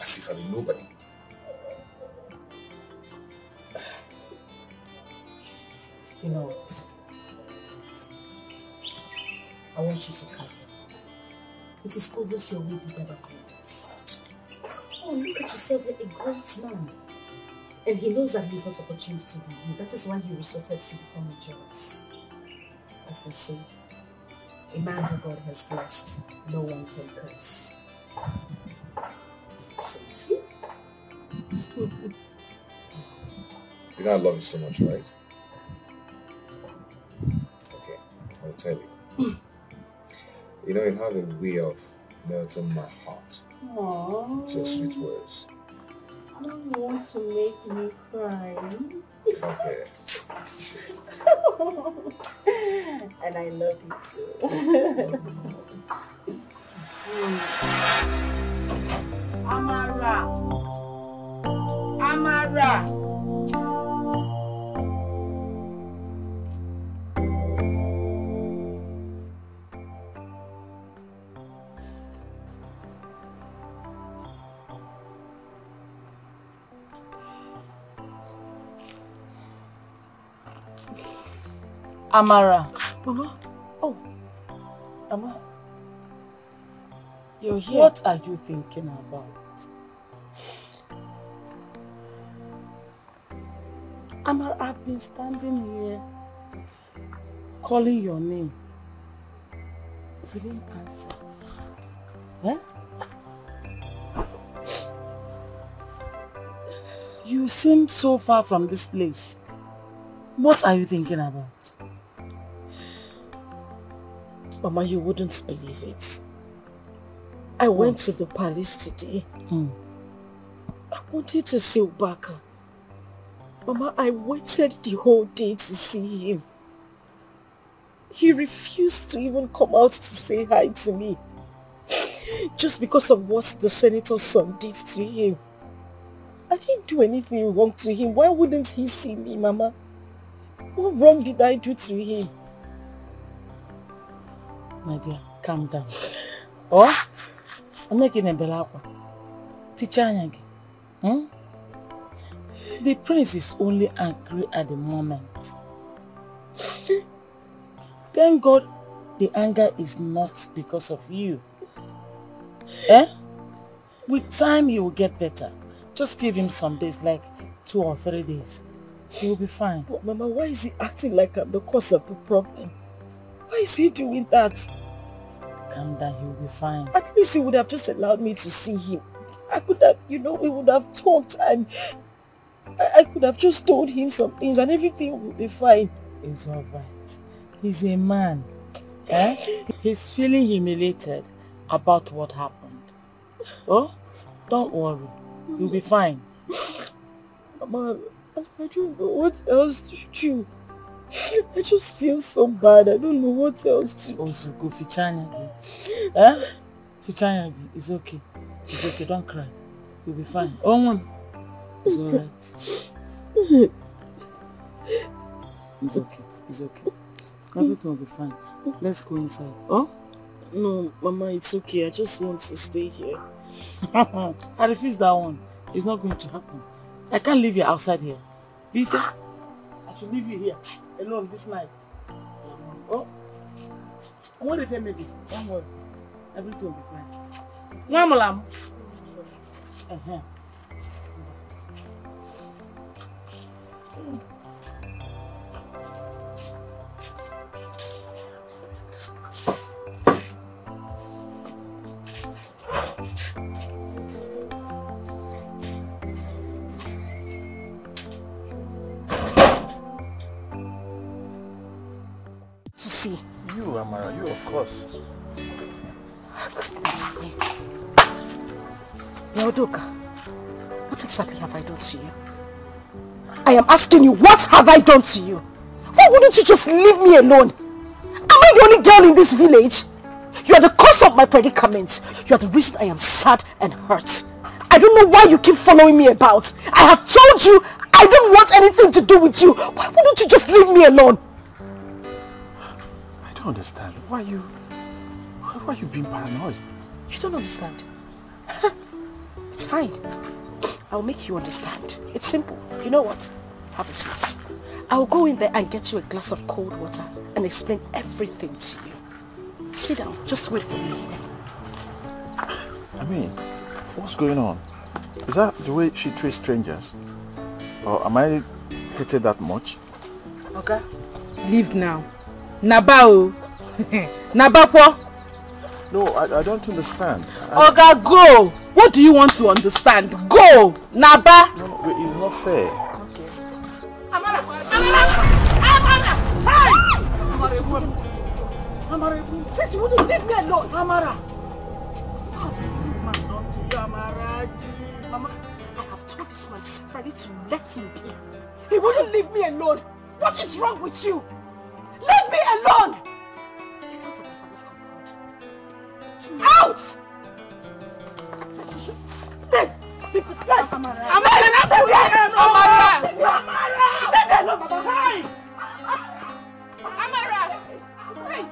As if I'm nobody. You know what? I want you to come. It is obvious your will be better than this. Oh, look at yourself, you're a great man. And he knows that he's not opportune to be you. That is why he resorted to become a judge. As they say, a man who God has blessed, no one can curse. So you see, You know I love you so much, right? Okay, I'll tell you. You know, you have a way of melting my heart. Aww. It's your sweet words. I don't want to make me cry. Okay. And I love you too. Amara. Amara. Amara. Mama? Oh. Amara. You're here. What are you thinking about? Amara, I've been standing here calling your name. You didn't answer. Huh? You seem so far from this place. What are you thinking about? Mama, you wouldn't believe it. I went to the palace today. I wanted to see Udoka. Mama, I waited the whole day to see him. He refused to even come out to say hi to me. Just because of what the senator's son did to him. I didn't do anything wrong to him. Why wouldn't he see me, Mama? What wrong did I do to him? My dear, calm down. Oh, I'm making a belakwa. Teacher, the prince is only angry at the moment. Thank God the anger is not because of you. With time he will get better. Just give him some days, like 2 or 3 days. He will be fine. But Mama, why is he acting like I'm the cause of the problem? Why is he doing that? Calm down, he will be fine. At least he would have just allowed me to see him. I could have, we would have talked and I could have just told him some things and everything would be fine. It's alright. He's a man. He's feeling humiliated about what happened. Oh, don't worry. You'll be fine. Mama, I don't know what else to do. I just feel so bad. I don't know what else to do. Also, go Fichanyagi. Fichanyagi, it's okay. It's okay, don't cry. You'll be fine. Oh, Mom. It's alright. It's okay. It's okay. Everything will be fine. Let's go inside. Oh? No, Mama, it's okay. I just want to stay here. I refuse that one. It's not going to happen. I can't leave you outside here. Peter, I should leave you here alone this night. Oh? What if I maybe? Don't worry. Everything will be fine. Namalam. You, Amara, you of course. Goodness me. Udoka, what exactly have I done to you? I am asking you, what have I done to you? Why wouldn't you just leave me alone? Am I the only girl in this village? You are the cause of my predicament. You are the reason I am sad and hurt. I don't know why you keep following me about. I have told you I don't want anything to do with you. Why wouldn't you just leave me alone? I don't understand. Why are you being paranoid? You don't understand. It's fine. I'll make you understand. It's simple. You know what? Have a seat. I'll go in there and get you a glass of cold water and explain everything to you. Sit down. Just wait for me. I mean, what's going on? Is that the way she treats strangers? Or am I hated that much? Okay. Leave now. Nabao. Nabapo. No, I don't understand. Oga, go! What do you want to understand? Go! Naba! No, it's not fair. Okay. Amara! Hey! Amara, since you wouldn't leave me alone. Amara! Mama, I have told this man severely to let me be. He wouldn't leave me alone. What is wrong with you? Leave me alone! Get out of my father's compound. Out! Leave this place! Amara! Amara! Leave me alone, Mama! Hey! Amara! Hey!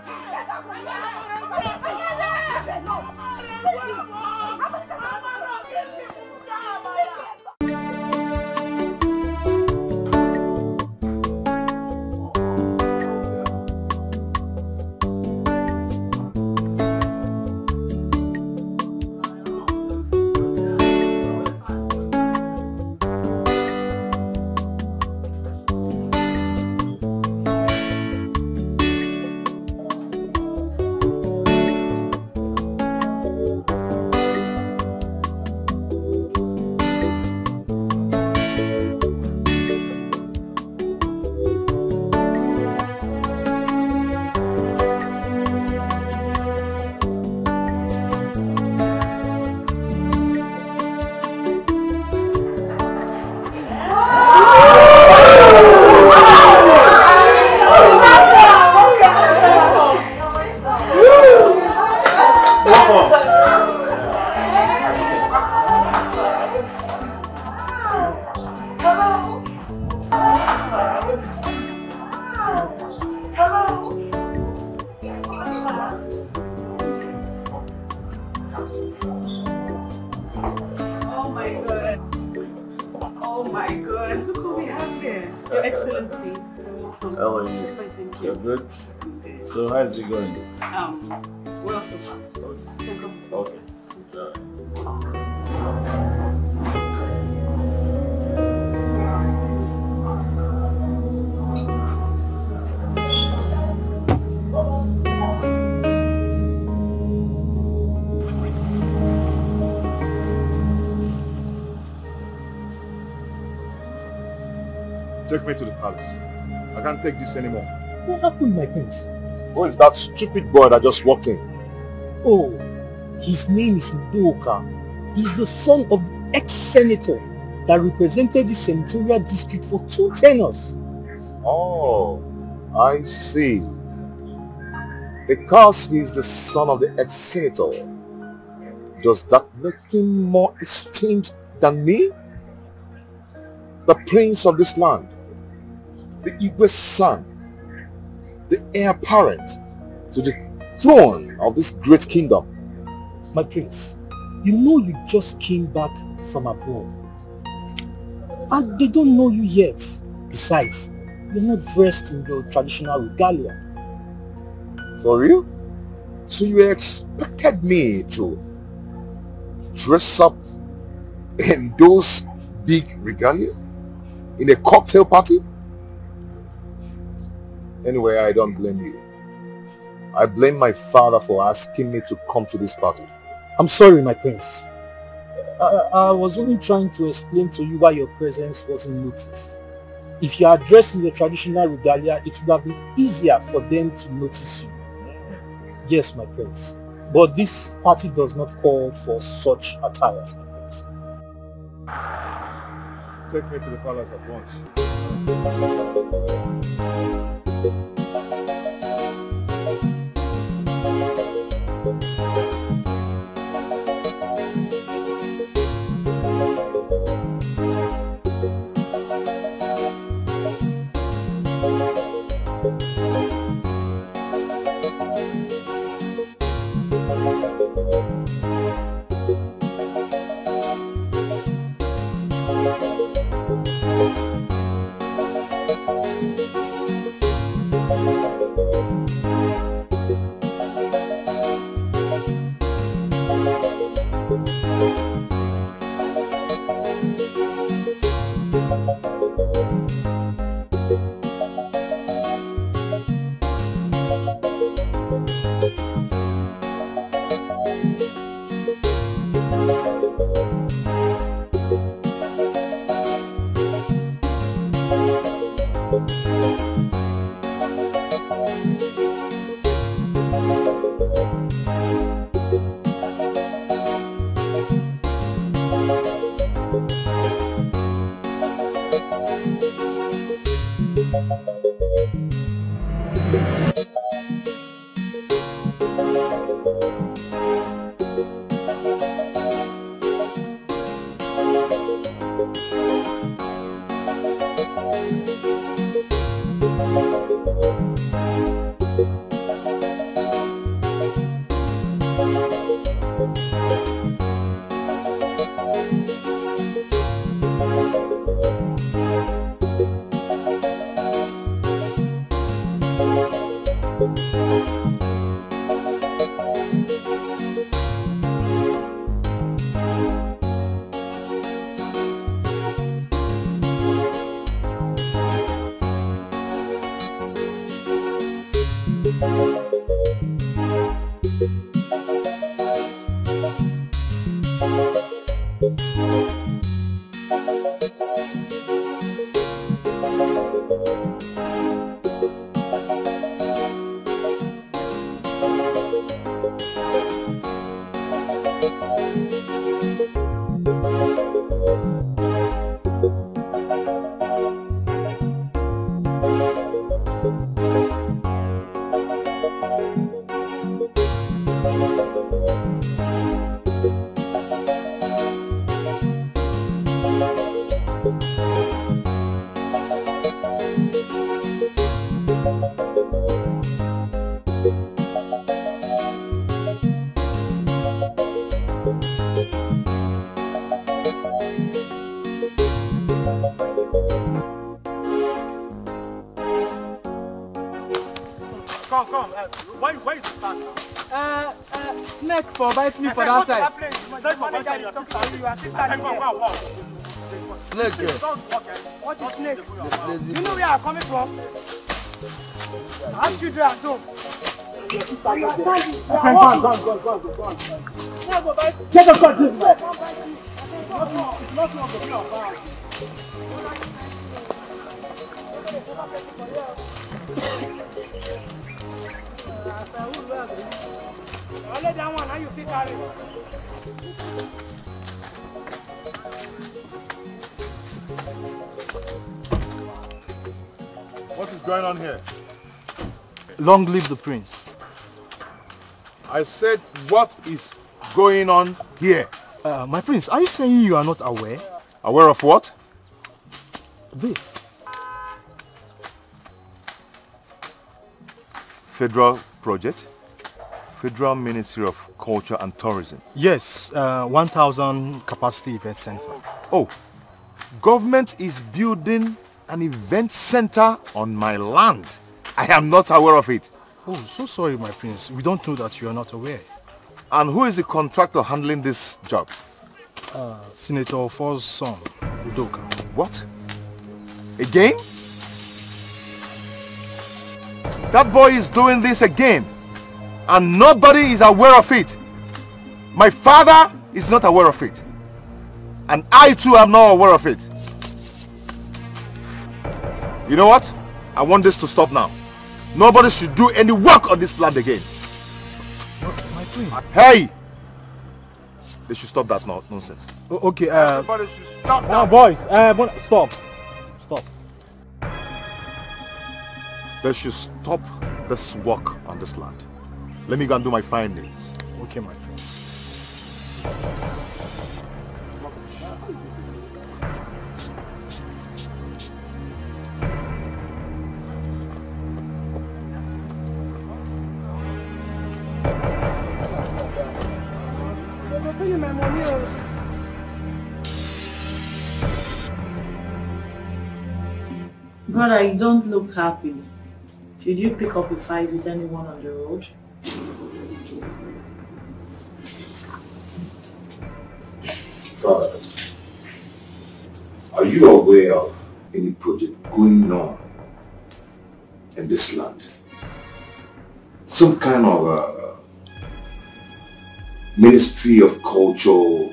How's it going? Well, so far. Okay. Take me to the palace. I can't take this anymore. What happened, my prince? Who is that stupid boy that just walked in? Oh, his name is Udoka. He's the son of the ex-senator that represented the senatorial district for 2 tenures. Oh, I see. Because he's the son of the ex-senator, does that make him more esteemed than me? The prince of this land, the Igwe's son, the heir apparent to the throne of this great kingdom. My prince, you know you just came back from abroad. And they don't know you yet. Besides, you're not dressed in your traditional regalia. For real? So you expected me to dress up in those big regalia? In a cocktail party? Anyway, I don't blame you. I blame my father for asking me to come to this party. I'm sorry, my prince. I was only trying to explain to you why your presence wasn't noticed. If you are dressed in the traditional regalia, it would have been easier for them to notice you. Yes, my prince. But this party does not call for such attire, my prince. Take me to the palace at once. Snake for biting me for that side. Snake. What is snake? You know where I'm coming from? Ask you at home. Get the cut this way. Only that one, how you fit carry? What is going on here? Long live the prince. I said, what is going on here? My prince, are you saying you are not aware? Aware of what? This. Federal project? Federal Ministry of Culture and Tourism. Yes, 1,000 capacity event center. Oh, government is building an event center on my land. I am not aware of it. Oh, so sorry, my prince. We don't know that you are not aware. And who is the contractor handling this job? Senator Ofor's son, Udoka. What? Again? That boy is doing this again. And nobody is aware of it. My father is not aware of it. And I too am not aware of it. You know what? I want this to stop now. Nobody should do any work on this land again. My prince. Hey! They should stop that nonsense. Okay, everybody should stop now. Boys, stop. Stop. They should stop this work on this land. Let me go and do my findings. Okay, my friend. Brother, you don't look happy. Did you pick up a fight with anyone on the road? Father, are you aware of any project going on in this land? Some kind of Ministry of Culture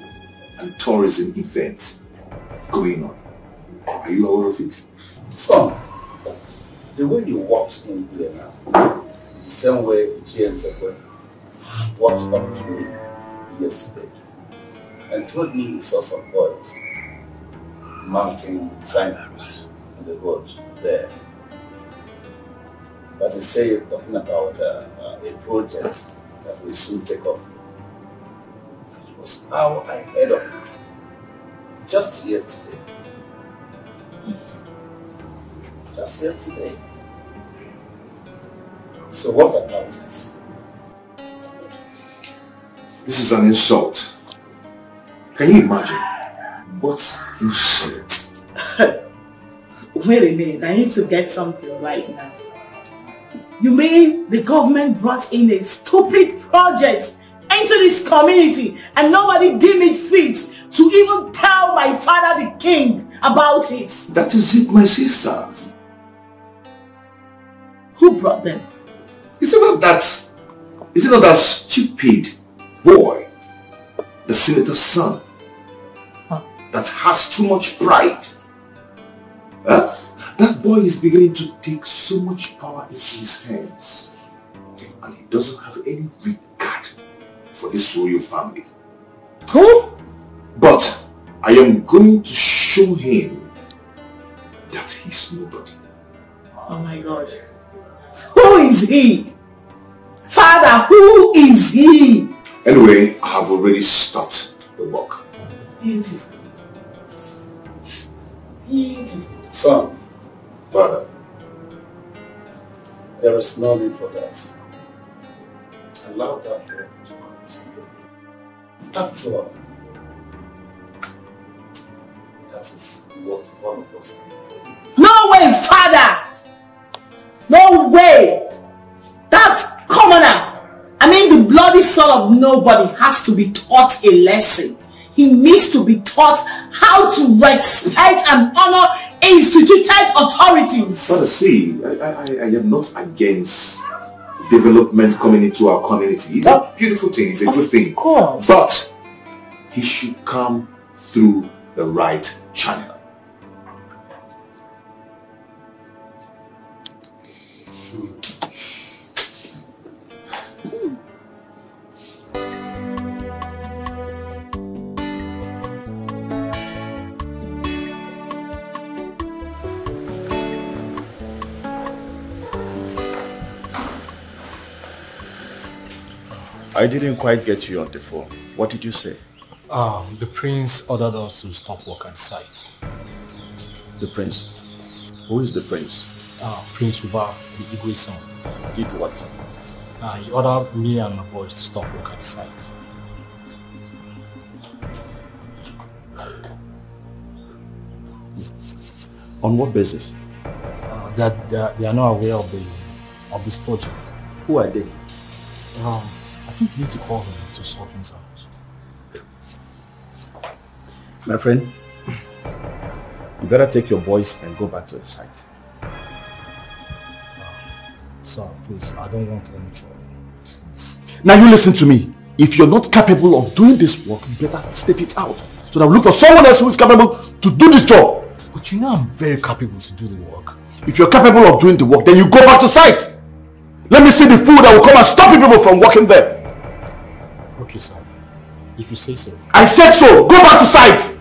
and Tourism event going on. Are you aware of it? Son, the way you walked in here now is the same way James walked up to me yesterday and told me he saw some boys mounting signposts on the road there. That is say, talking about a project that will soon take off. It was how I heard of it just yesterday. Just yesterday. So what about it? This is an insult. Can you imagine? What insult? Wait a minute, I need to get something right now. You mean the government brought in a stupid project into this community and nobody deemed it fit to even tell my father the king about it? That is it, my sister. Who brought them? Is it not that stupid boy, the senator's son, that has too much pride? That boy is beginning to take so much power into his hands, and he doesn't have any regard for this royal family. Who? But I am going to show him that he's nobody. Oh my God. Who is he? Father, who is he? Anyway, I have already stopped the work. Beautiful. Beautiful. Son. Father. There is no need for that. Allow that work to continue. After all, that is what one of us can. No way, Father! No way! That commoner, I mean the bloody son of nobody, has to be taught a lesson. He needs to be taught how to respect and honor instituted authorities. Father, see, I am not against development coming into our community. It's a beautiful thing, it's a good thing. Course. But he should come through the right channel. I didn't quite get you on the phone. What did you say? The prince ordered us to stop work at site. The prince? Who is the prince? Prince Uba, the Igwe son. Did what? He ordered me and my boys to stop work at site. On what basis? They are not aware of this project. Who are they? I think we need to call him to sort things out. My friend, you better take your boys and go back to the site. Sir, please, I don't want any trouble. Please. Now you listen to me. If you're not capable of doing this work, you better state it out. So that we look for someone else who is capable to do this job. But you know I'm very capable to do the work. If you're capable of doing the work, then you go back to site. Let me see the fool that will come and stop people from working there. Okay, sir. If you say so. I said so. Go back to site.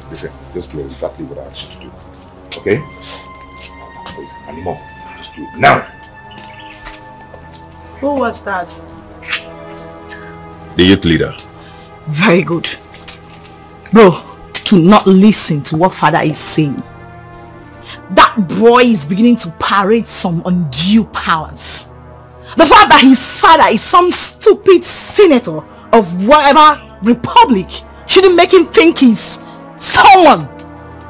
Listen. Just do exactly what I asked you to do. Okay? Please, anymore. Just do it now. Who was that? The youth leader. Very good. Bro, do not listen to what father is saying. That boy is beginning to parade some undue powers. The fact that his father is some stupid senator of whatever republic shouldn't make him think he's someone.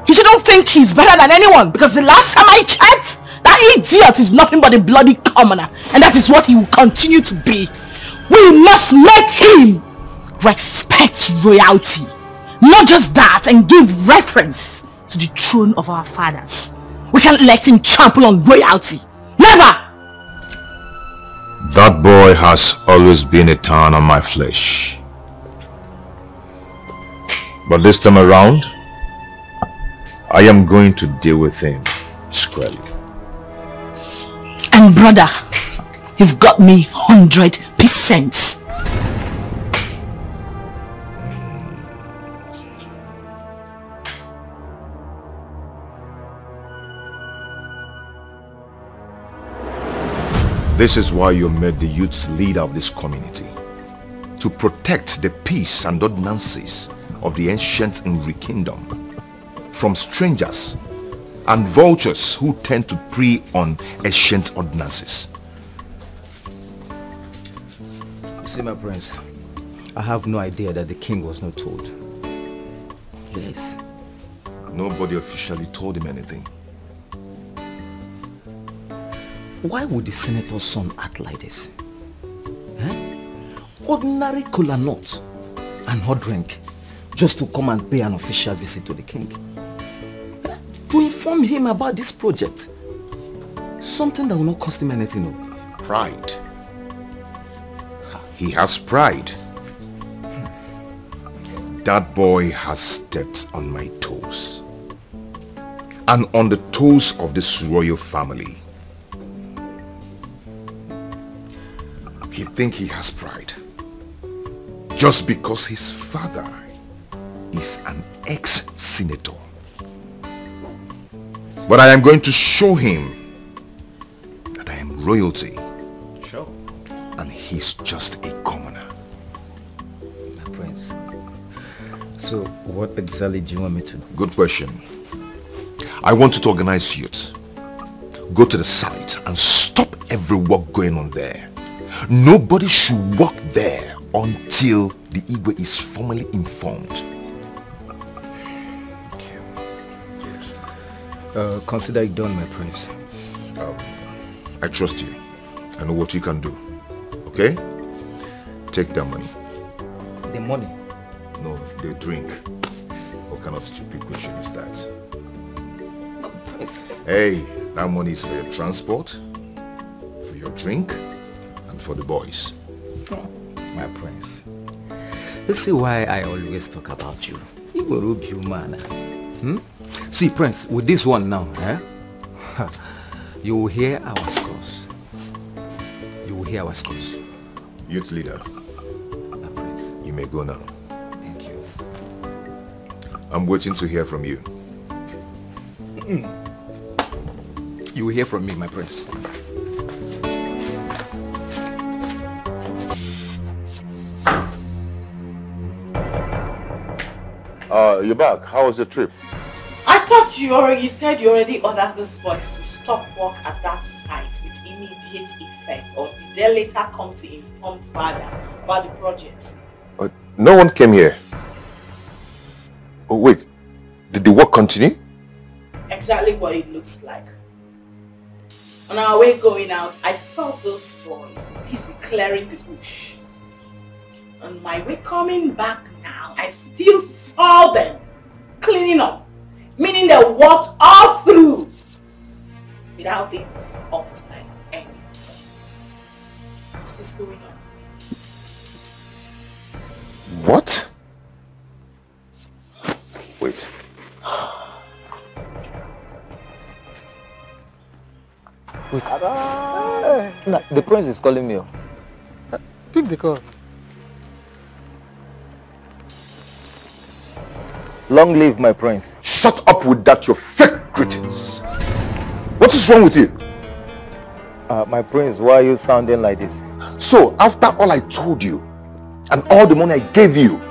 He shouldn't think he's better than anyone, because the last time I checked, that idiot is nothing but a bloody commoner, and that is what he will continue to be. We must make him respect royalty. Not just that, and give reference to the throne of our fathers. We can't let him trample on royalty. Never! That boy has always been a thorn on my flesh. But this time around, I am going to deal with him squarely. And brother, you've got me 100%. This is why you made the youth's leader of this community. To protect the peace and ordinances of the ancient Nri kingdom from strangers and vultures who tend to prey on ancient ordinances. You see, my prince, I have no idea that the king was not told. Yes. Nobody officially told him anything. Why would the senator's son act like this? Ordinary cola nut and hot drink just to come and pay an official visit to the king. To inform him about this project. Something that will not cost him anything. Pride. He has pride. That boy has stepped on my toes. And on the toes of this royal family. He thinks he has pride. Just because his father is an ex-senator. But I am going to show him that I am royalty. Sure. And he's just a commoner. My prince. So what exactly do you want me to do? Good question. I want you to organize youth. Go to the site and stop every work going on there. Nobody should walk there until the Igwe is formally informed. Consider it done, my prince. I trust you. I know what you can do. Okay? Take that money. The money? No, the drink. What kind of stupid question is that? Prince. Hey, that money is for your transport, for your drink, and for the boys. My prince. You see why I always talk about you. You will rub you, man. See, prince, with this one now, you will hear our scores. You will hear our scores. Youth leader. My prince. You may go now. Thank you. I'm waiting to hear from you. You will hear from me, my prince. You're back. How was the trip? I thought you said you already ordered those boys to stop work at that site with immediate effect, or did they later come to inform father about the project? No one came here. Oh wait, did the work continue? Exactly what it looks like. On our way going out, I saw those boys busy clearing the bush. On my way coming back now, I still saw them cleaning up, meaning they walked all through without it stopped by any. What is going on? What? Wait. Wait. No, the prince is calling me. Pick the call. Long live my prince. Shut up with that, your fake greetings. What is wrong with you? My prince, why are you sounding like this? So, after all I told you, and all the money I gave you,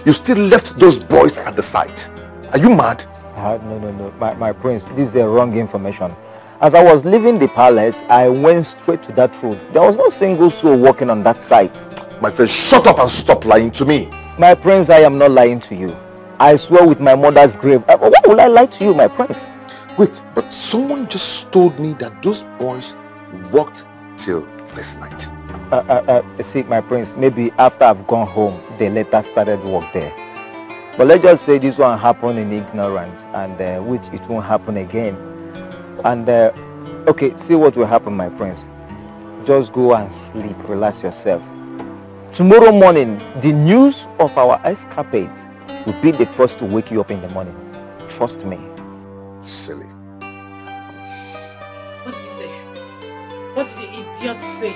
you still left those boys at the site. Are you mad? No. My prince, this is the wrong information. As I was leaving the palace, I went straight to that road. There was no single soul walking on that site. My friend, shut up and stop lying to me. My prince, I am not lying to you. I swear with my mother's grave. Why would I lie to you, my prince? Wait, but someone just told me that those boys walked till this night. See, my prince, maybe after I've gone home, they later started work there. But let's just say this one happened in ignorance, and which it won't happen again. And okay, see what will happen, my prince. Just go and sleep, relax yourself. Tomorrow morning, the news of our escapades will be the first to wake you up in the morning. Trust me. Silly. What did he say? What did the idiot say?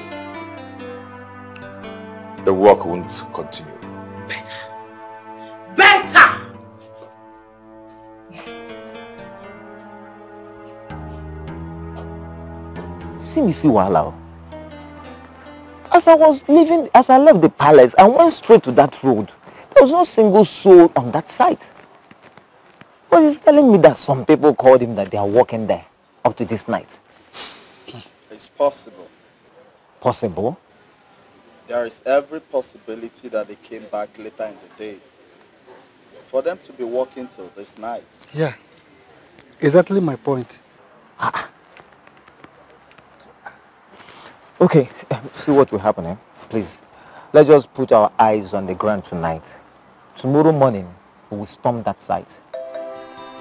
The work won't continue. Better! See me see wahala. As I left the palace, I went straight to that road. There was no single soul on that site. But he's telling me that some people called him that they are working there up to this night. It's possible. Possible? There is every possibility that they came back later in the day. For them to be working till this night. Yeah, exactly my point. Okay, see what will happen, eh? Please. Let's just put our eyes on the ground tonight. Tomorrow morning, we will storm that site.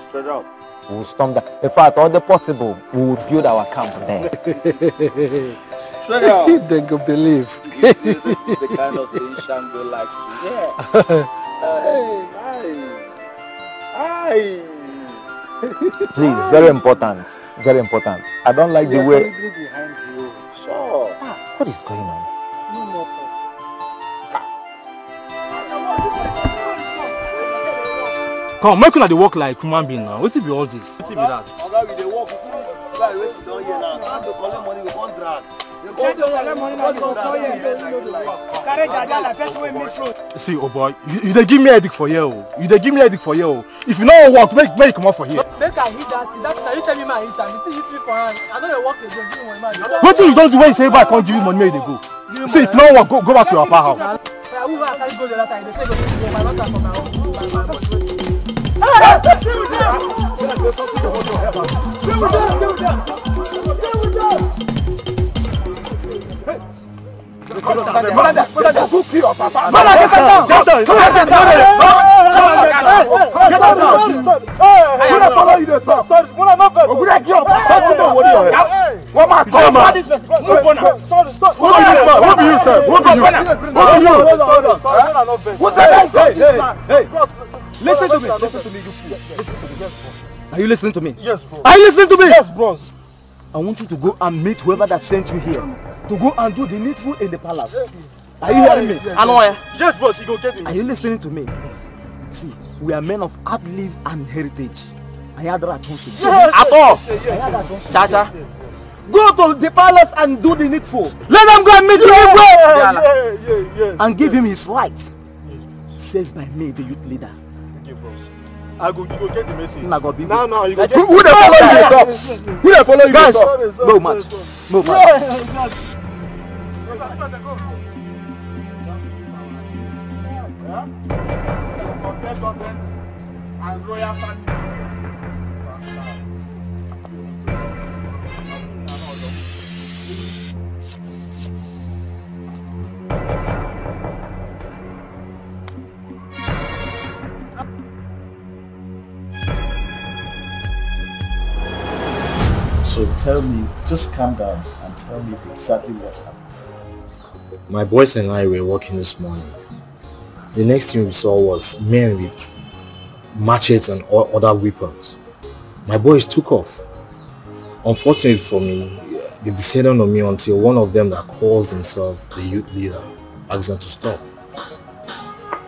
Straight up. We will storm that. In fact, all the possible, we will build our camp there. Straight up. They go believe. This is the kind of thing Shango likes to hear. Hey. Please, very important. Very important. I don't like the way... Behind you. Sure. What is going on? No more. Come, make una dey work like human being now. What be all this? What be that? Oga, we dey work. You see this guy wey sit down here now. Time to collect money, we wan drag. See, oh boy, you dey give me headache for here. You dey give me headache for here. If you no work, make you come out for here. Make I hit that. That you tell me my hit am. You hit me for hand. I don't work again. Give me money, man. What thing you don't do when you say, "If I can't give you money, make you dey go." See, if you no work, go back to your papa house. Listen to me, you fool. Are you listening to me? Yes, bro. Are you listening to me? Yes, bros. I want you to go and meet whoever that sent you here. To go and do the needful in the palace. Are you hearing me? Yes, boss, you go get him. Are you listening to me? See, we are men of hard life and heritage. I had that attention. At all. Chacha, go to the palace and do the needful. Let them go and meet you. And give him his right. Says by me, the youth leader. You go get the message. Now you go get who they follow you stop? Who they follow you guys, stop? No match. No match. And royal family. So tell me, just calm down and tell me exactly what happened. My boys and I were walking this morning. The next thing we saw was men with machetes and other weapons. My boys took off. Unfortunately for me, they descended on me until one of them that calls himself the youth leader asked them to stop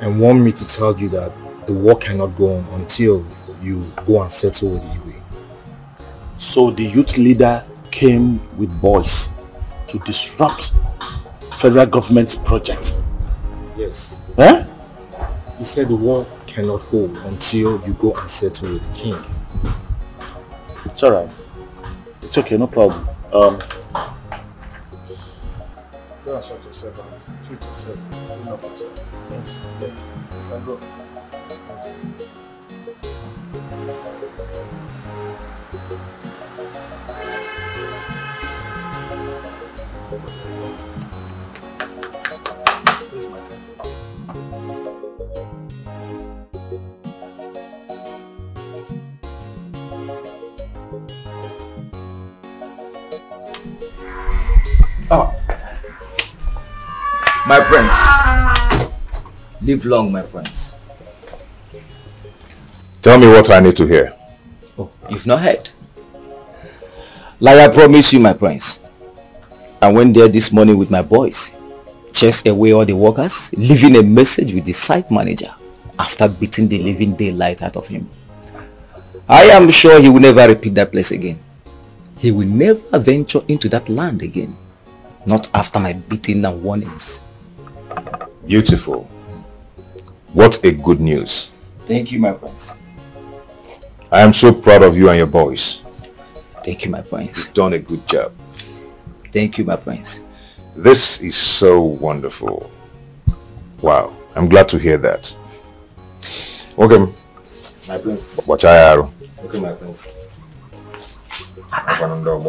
and warned me to tell you that the war cannot go on until you go and settle with Igwe. So the youth leader came with boys to disrupt federal government's project. Yes. Eh? He said the war cannot hold until you go and settle with the king. It's alright. It's okay, no problem. Go and sort yourself out. Treat yourself. Go. Oh. My prince. Live long, my prince. Tell me what I need to hear. Oh, you've not heard. Like I promised you, my prince. I went there this morning with my boys. Chased away all the workers, leaving a message with the site manager after beating the living daylight out of him. I am sure he will never repeat that place again. He will never venture into that land again. Not after my beating and warnings. Beautiful. What a good news. Thank you, my prince. I am so proud of you and your boys. Thank you, my prince. You've done a good job. Thank you, my prince. This is so wonderful. Wow, I'm glad to hear that. Okay. My prince. Watch out. Okay, my prince.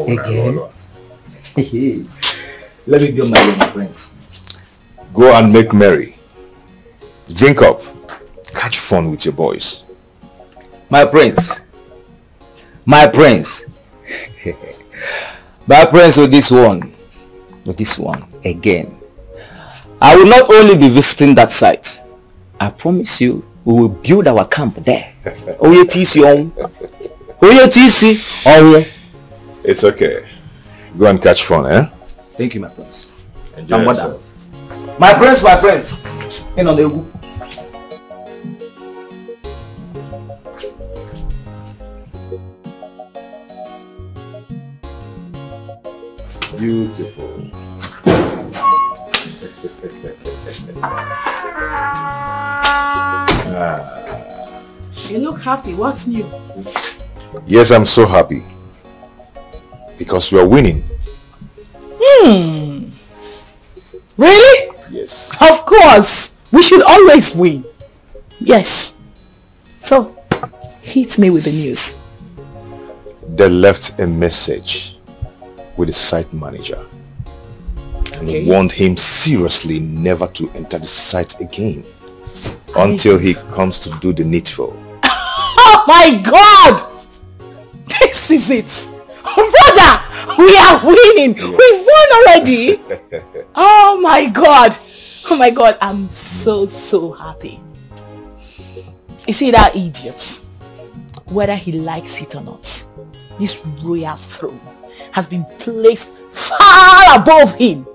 Again? Let me be on my prince. Go and make merry. Drink up. Catch fun with your boys. My prince. My prince. My prince with this one. With this one. Again. I will not only be visiting that site. I promise you, we will build our camp there. Oye TC on. Oye TC. Oh, it's okay. Go and catch fun, eh? Thank you, my prince. Enjoy yourself. My prince, my prince. In on the woo. Beautiful. You look happy. What's new? Yes, I'm so happy. Because you are winning. Really? Yes. Of course. We should always win. Yes. So, hit me with the news. They left a message with the site manager and warned him seriously never to enter the site again until he comes to do the needful. Oh my God! This is it. Brother, we are winning. Yes. We've won already. Oh my God. Oh my God, I'm so happy. You see that idiot? Whether he likes it or not, this royal throne has been placed far above him.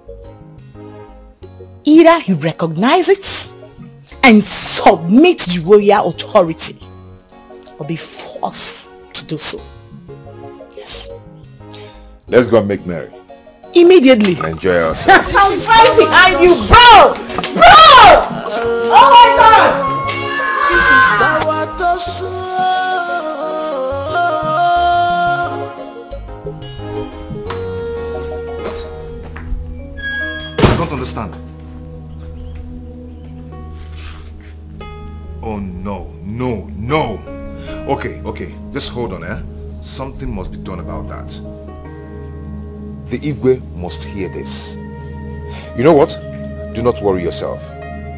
Either he recognizes it and submits to the royal authority, or be forced to do so. Yes. Let's go and make merry. Immediately. Enjoy ourselves. I'm right behind you, bro! Bro! Oh my God! This is power to I don't understand. Oh no. Okay, just hold on, eh? Something must be done about that. The Igwe must hear this. You know what? Do not worry yourself.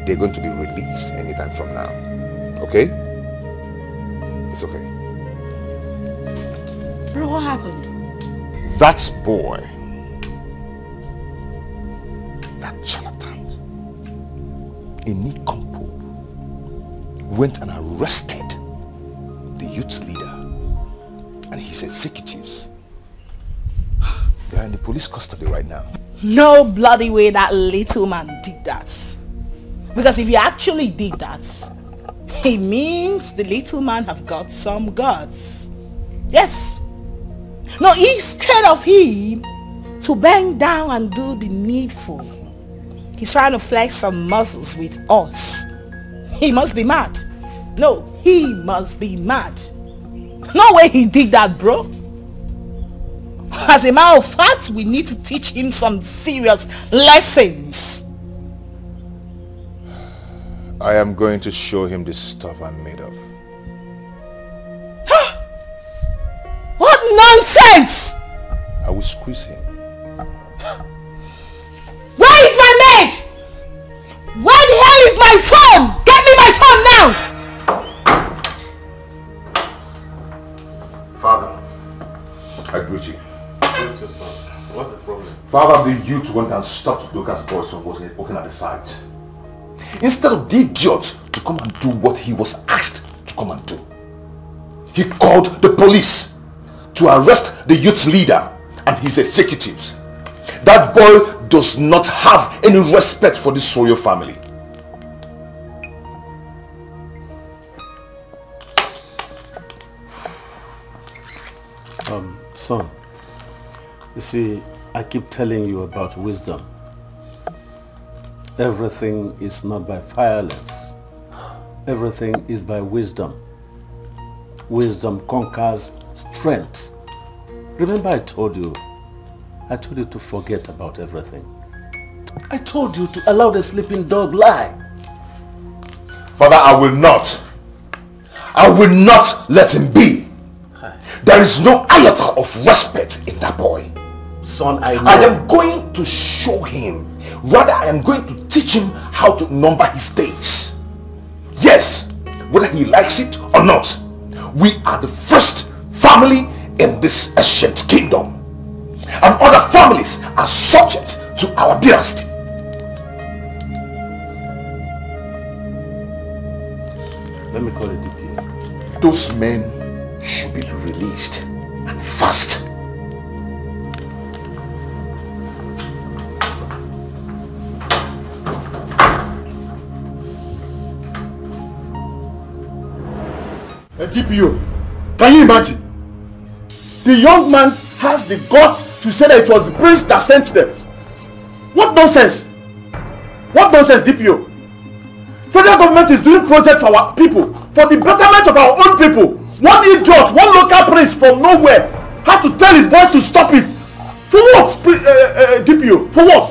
They're going to be released anytime from now. Okay? It's okay. Bro, what happened? That boy, that charlatan, a nincompoop, went and arrested the youth leader and his executives. They are in the police custody right now. No bloody way that little man did that. Because if he actually did that, it means the little man have got some guts. Yes. No, instead of him to bend down and do the needful, he's trying to flex some muscles with us. He must be mad. No, he must be mad. No way he did that, bro. As a matter of fact, we need to teach him some serious lessons. I am going to show him the stuff I'm made of. What nonsense! I will squeeze him. Where is my maid? Where the hell is my phone? Get me my phone now! Father, I greet you. What's your son? What's the problem? Father, the youth went and stopped Udoka's boys from working at the site. Instead of the idiot to come and do what he was asked to come and do. He called the police to arrest the youth leader and his executives. That boy does not have any respect for this royal family. Son, you see, I keep telling you about wisdom. Everything is not by violence. Everything is by wisdom. Wisdom conquers strength. Remember I told you to forget about everything. I told you to allow the sleeping dog lie. Father, I will not let him be. There is no iota of respect in that boy. Son, I know. I am going to show him. Rather, I am going to teach him how to number his days. Yes, whether he likes it or not. We are the first family in this ancient kingdom. And other families are subject to our dynasty. Let me call it DP. Those men should be released and fast. DPO, can you imagine? The young man has the guts to say that it was the prince that sent them. What nonsense! What nonsense, DPO? Federal government is doing projects for our people, for the betterment of our own people. One idiot, one local prince from nowhere had to tell his boys to stop it. For what, DPO? For what?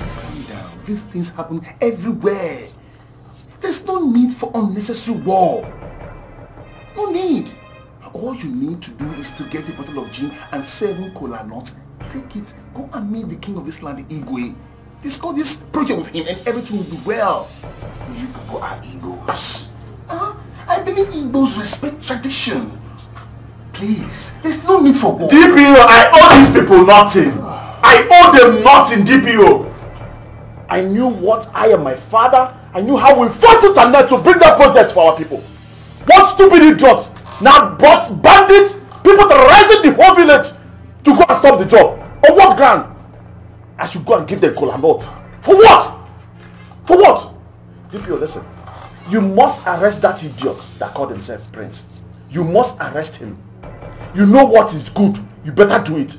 Calm down. These things happen everywhere. There's no need for unnecessary war. No need. All you need to do is to get a bottle of gin and 7 cola nuts. Take it, go and meet the king of this land, Igwe. Discuss this project with him and everything will be well. You people are Igbos. I believe Igbos respect tradition. Please, there's no need for war. DPO, I owe these people nothing. I owe them nothing, DPO. I knew what I and my father, I knew how we fought to net to bring that project for our people. What stupid idiots now brought bandits, people terrorizing the whole village to go and stop the job. On what ground? I should go and give them cola nut. For what? For what? DPO, listen. You must arrest that idiot that called himself Prince. You must arrest him. You know what is good. You better do it.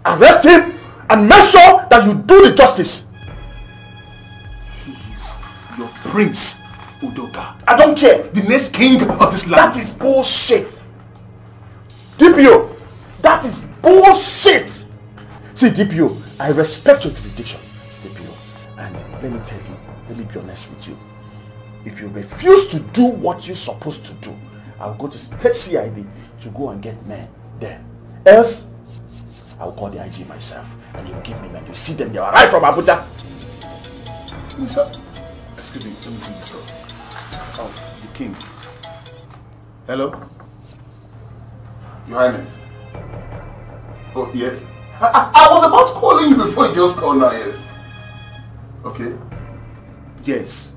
Arrest him and make sure that you do the justice. He is your prince, Udoka. I don't care. The next king of this land. That is bullshit. DPO, that is bullshit. See, DPO, I respect your jurisdiction, DPO. And let me tell you, let me be honest with you. If you refuse to do what you're supposed to do, I'll go to state CID to go and get men there. Else, I'll call the IG myself and he'll give me men. You see them, they are right from Abuja. Excuse me, let me think this door. Oh, the king. Hello? Your Highness. Oh, yes. I was about calling you before you just called now, yes. Okay. Yes.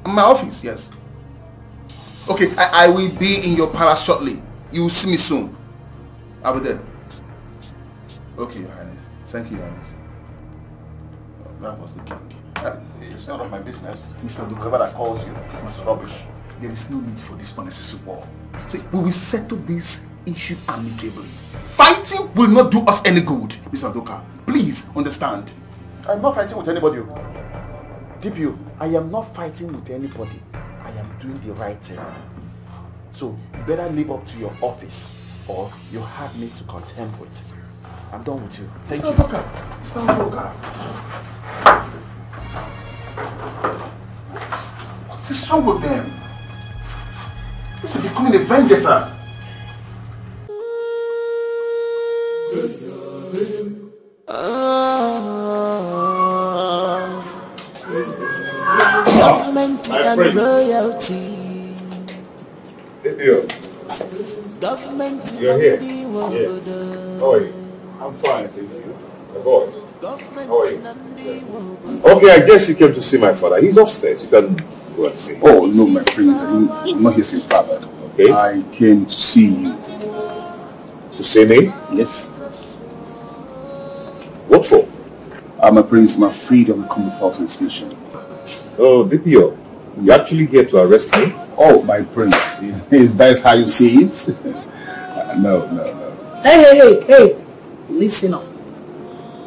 My office, yes. Okay, I will be in your palace shortly. You will see me soon. I'll be there. Okay, Your Highness. Thank you, Your Highness. That was the king. It's none of my business. Mr. Udoka, Whoever that calls you, it's rubbish. There is no need for this unnecessary war. See, we will settle this issue amicably. Fighting will not do us any good, Mr. Udoka. Please understand. I'm not fighting with anybody. DPO, I am not fighting with anybody. I am doing the right thing. So you better live up to your office or you have me to contend with. I'm done with you. Thank you. Mr. Udoka. Mr. Udoka. What is wrong with them? This is becoming a vendetta. Government and royalty. Government You're here. and the world. Yes. How are you? I'm fine, thank you. My boy. How are you? Okay, I guess you came to see my father. He's upstairs. You can go and see him. Oh, no, my friend. I'm not his father. Okay. I came to see you. To see me? Yes. What for? I'm a prince. I'm afraid of the Confronting station. Oh, DPO. You're actually here to arrest me? Oh, my prince. That's how you see it? No. Hey. Listen up.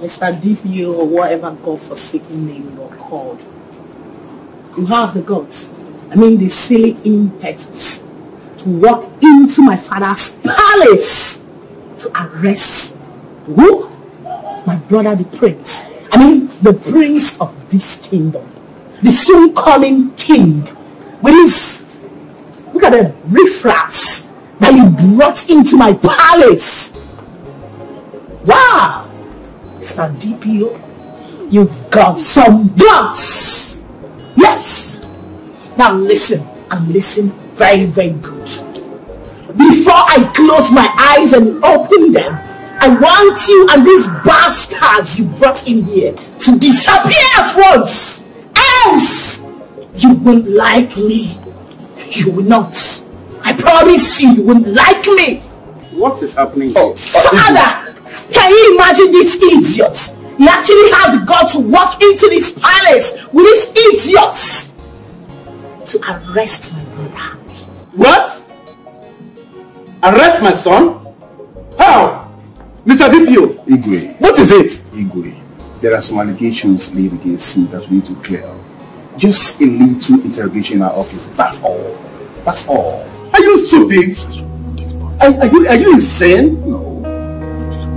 Mr. DPO or whatever God-forsaken name you're called. You have the guts, the silly impetus to walk into my father's palace to arrest who? My brother the prince. The prince of this kingdom. The soon coming king. With his, look at the riffraffs that you brought into my palace. Wow! Mr. DPO, you've got some guts. Yes. Now listen, and listen very, very good. Before I close my eyes and open them, I want you and these bastards you brought in here to disappear at once. Else, you won't like me. You will not. I promise you won't like me. What is happening here? Father, can you imagine this idiot? He actually had the guts to walk into this palace with these idiots to arrest my brother. What? Arrest my son? How? Mr. DPO! Igwe. What is it? Igwe. There are some allegations laid against him that we need to clear up. Just a little interrogation in our office. That's all. That's all. Are you stupid? Are you insane? No.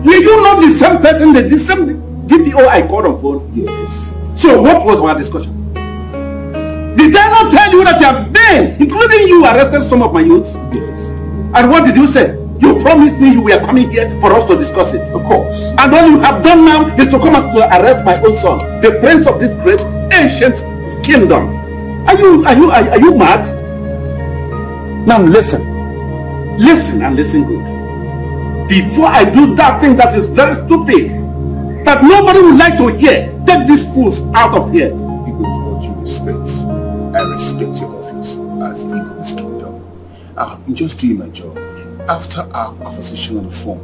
Were you not the same person, the same DPO I called on phone? Yes. So what was our discussion? Did I not tell you that you have been, including you, arrested some of my youths? Yes. And what did you say? You promised me you were coming here for us to discuss it. Of course. And all you have done now is to come up to arrest my own son, the prince of this great ancient kingdom. Are you mad? Now listen and listen good. Before I do that thing that is very stupid, that nobody would like to hear, take these fools out of here. Even with all due respect, I respect your office as equal in this kingdom. I'm just doing my job. After our conversation on the phone,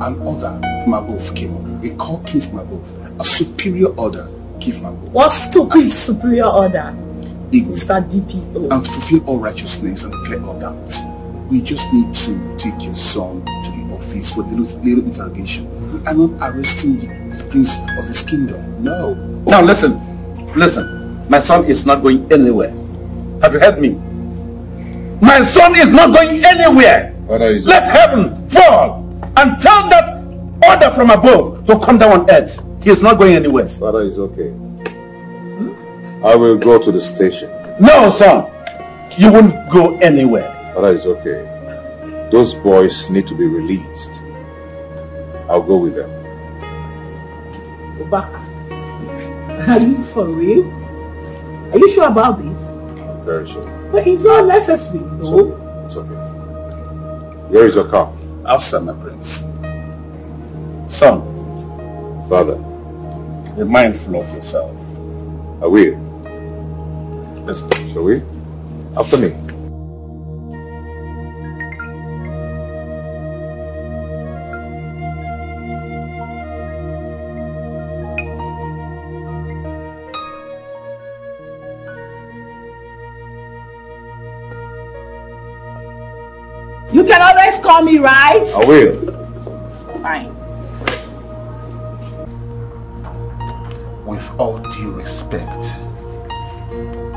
an order from above came up. A call came from above. A superior order came from above. What stupid superior order? Mr. DPO. And to fulfill all righteousness and clear all doubt, we just need to take your son to the office for the little interrogation. We are not arresting the prince of this kingdom. No. Now listen. My son is not going anywhere. Have you heard me? My son is not going anywhere. Let heaven fall and tell that order from above to come down on earth. He is not going anywhere. Father is okay. I will go to the station. No, son. You won't go anywhere. Father is okay. Those boys need to be released. I'll go with them. Udoka, are you for real? Are you sure about this? I'm very sure. But it's not necessary, no? It's okay. Where is your car? Outside, my prince. Son. Father. Be mindful of yourself. I will. Let's go. Shall we? After me. You can always call me, right? I will. Fine. With all due respect,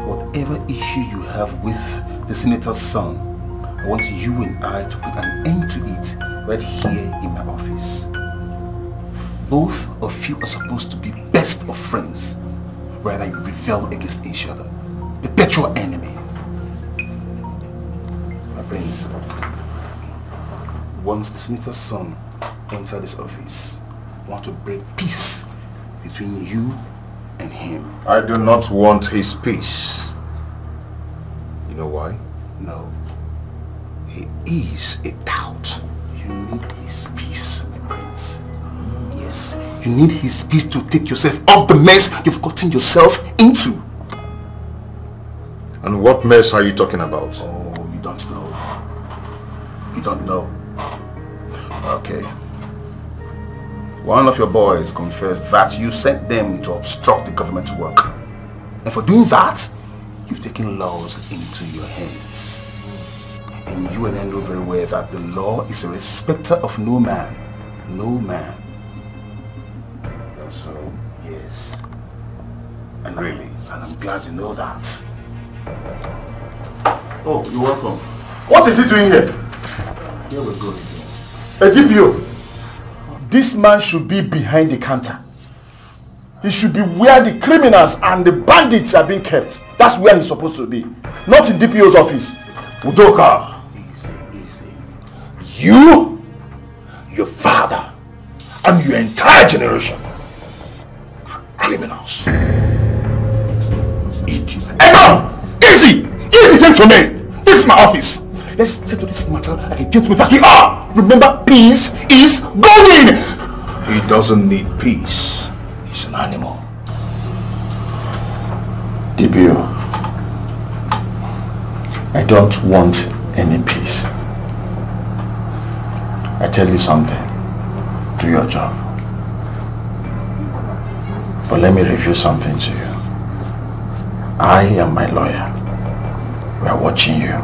whatever issue you have with the senator's son, I want you and I to put an end to it right here in my office. Both of you are supposed to be best of friends, rather you rebel against each other, perpetual enemies. My prince, once the senator's son enters this office, I want to break peace between you and him. I do not want his peace. You know why? No. He is a doubt. You need his peace, my prince. Yes. You need his peace to take yourself off the mess you've gotten yourself into. And what mess are you talking about? Oh, you don't know. don't know. Okay. One of your boys confessed that you sent them to obstruct the government work. And for doing that, you've taken laws into your hands. And you and I know very well that the law is a respecter of no man. No man. So, yes. And really? And I'm glad you know that. Oh, you're welcome. What is he doing here? Here we go again. DPO, this man should be behind the counter. He should be where the criminals and the bandits are being kept. That's where he's supposed to be. Not in DPO's office. Udoka. Easy, easy. You, your father, and your entire generation are criminals. Idiot. Enough! Easy! Easy, gentlemen! This is my office. Let's settle this matter like a gentleman that we are. Remember, peace is golden. He doesn't need peace. He's an animal. DPO, I don't want any peace. I tell you something. Do your job. But let me review something to you. I am my lawyer. We are watching you.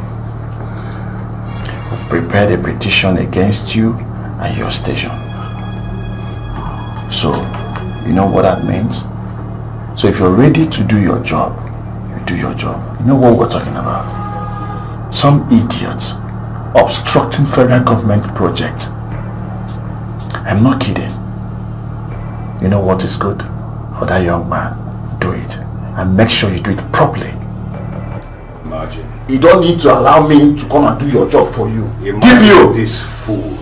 We've prepared a petition against you and your station. So, you know what that means? So if you're ready to do your job, you do your job. You know what we're talking about? Some idiots obstructing federal government project. I'm not kidding. You know what is good for that young man? Do it. And make sure you do it properly. Imagine. You don't need to allow me to come and do your job for you. Imagine this fool.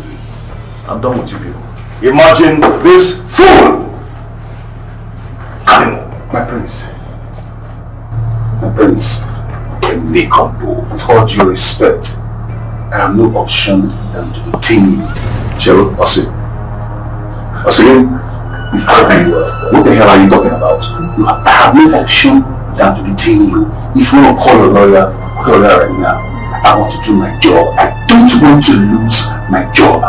I'm done with you people. Imagine this fool! Animal. My prince. My prince. Amicable. With all due respect, I have no option than to detain you. Cheryl, Ossie. Ossie, you've heard me well. What the hell are you talking about? I have no option than to detain you. If you want to call your lawyer, call your lawyer right now. I want to do my job. I don't want to lose my job.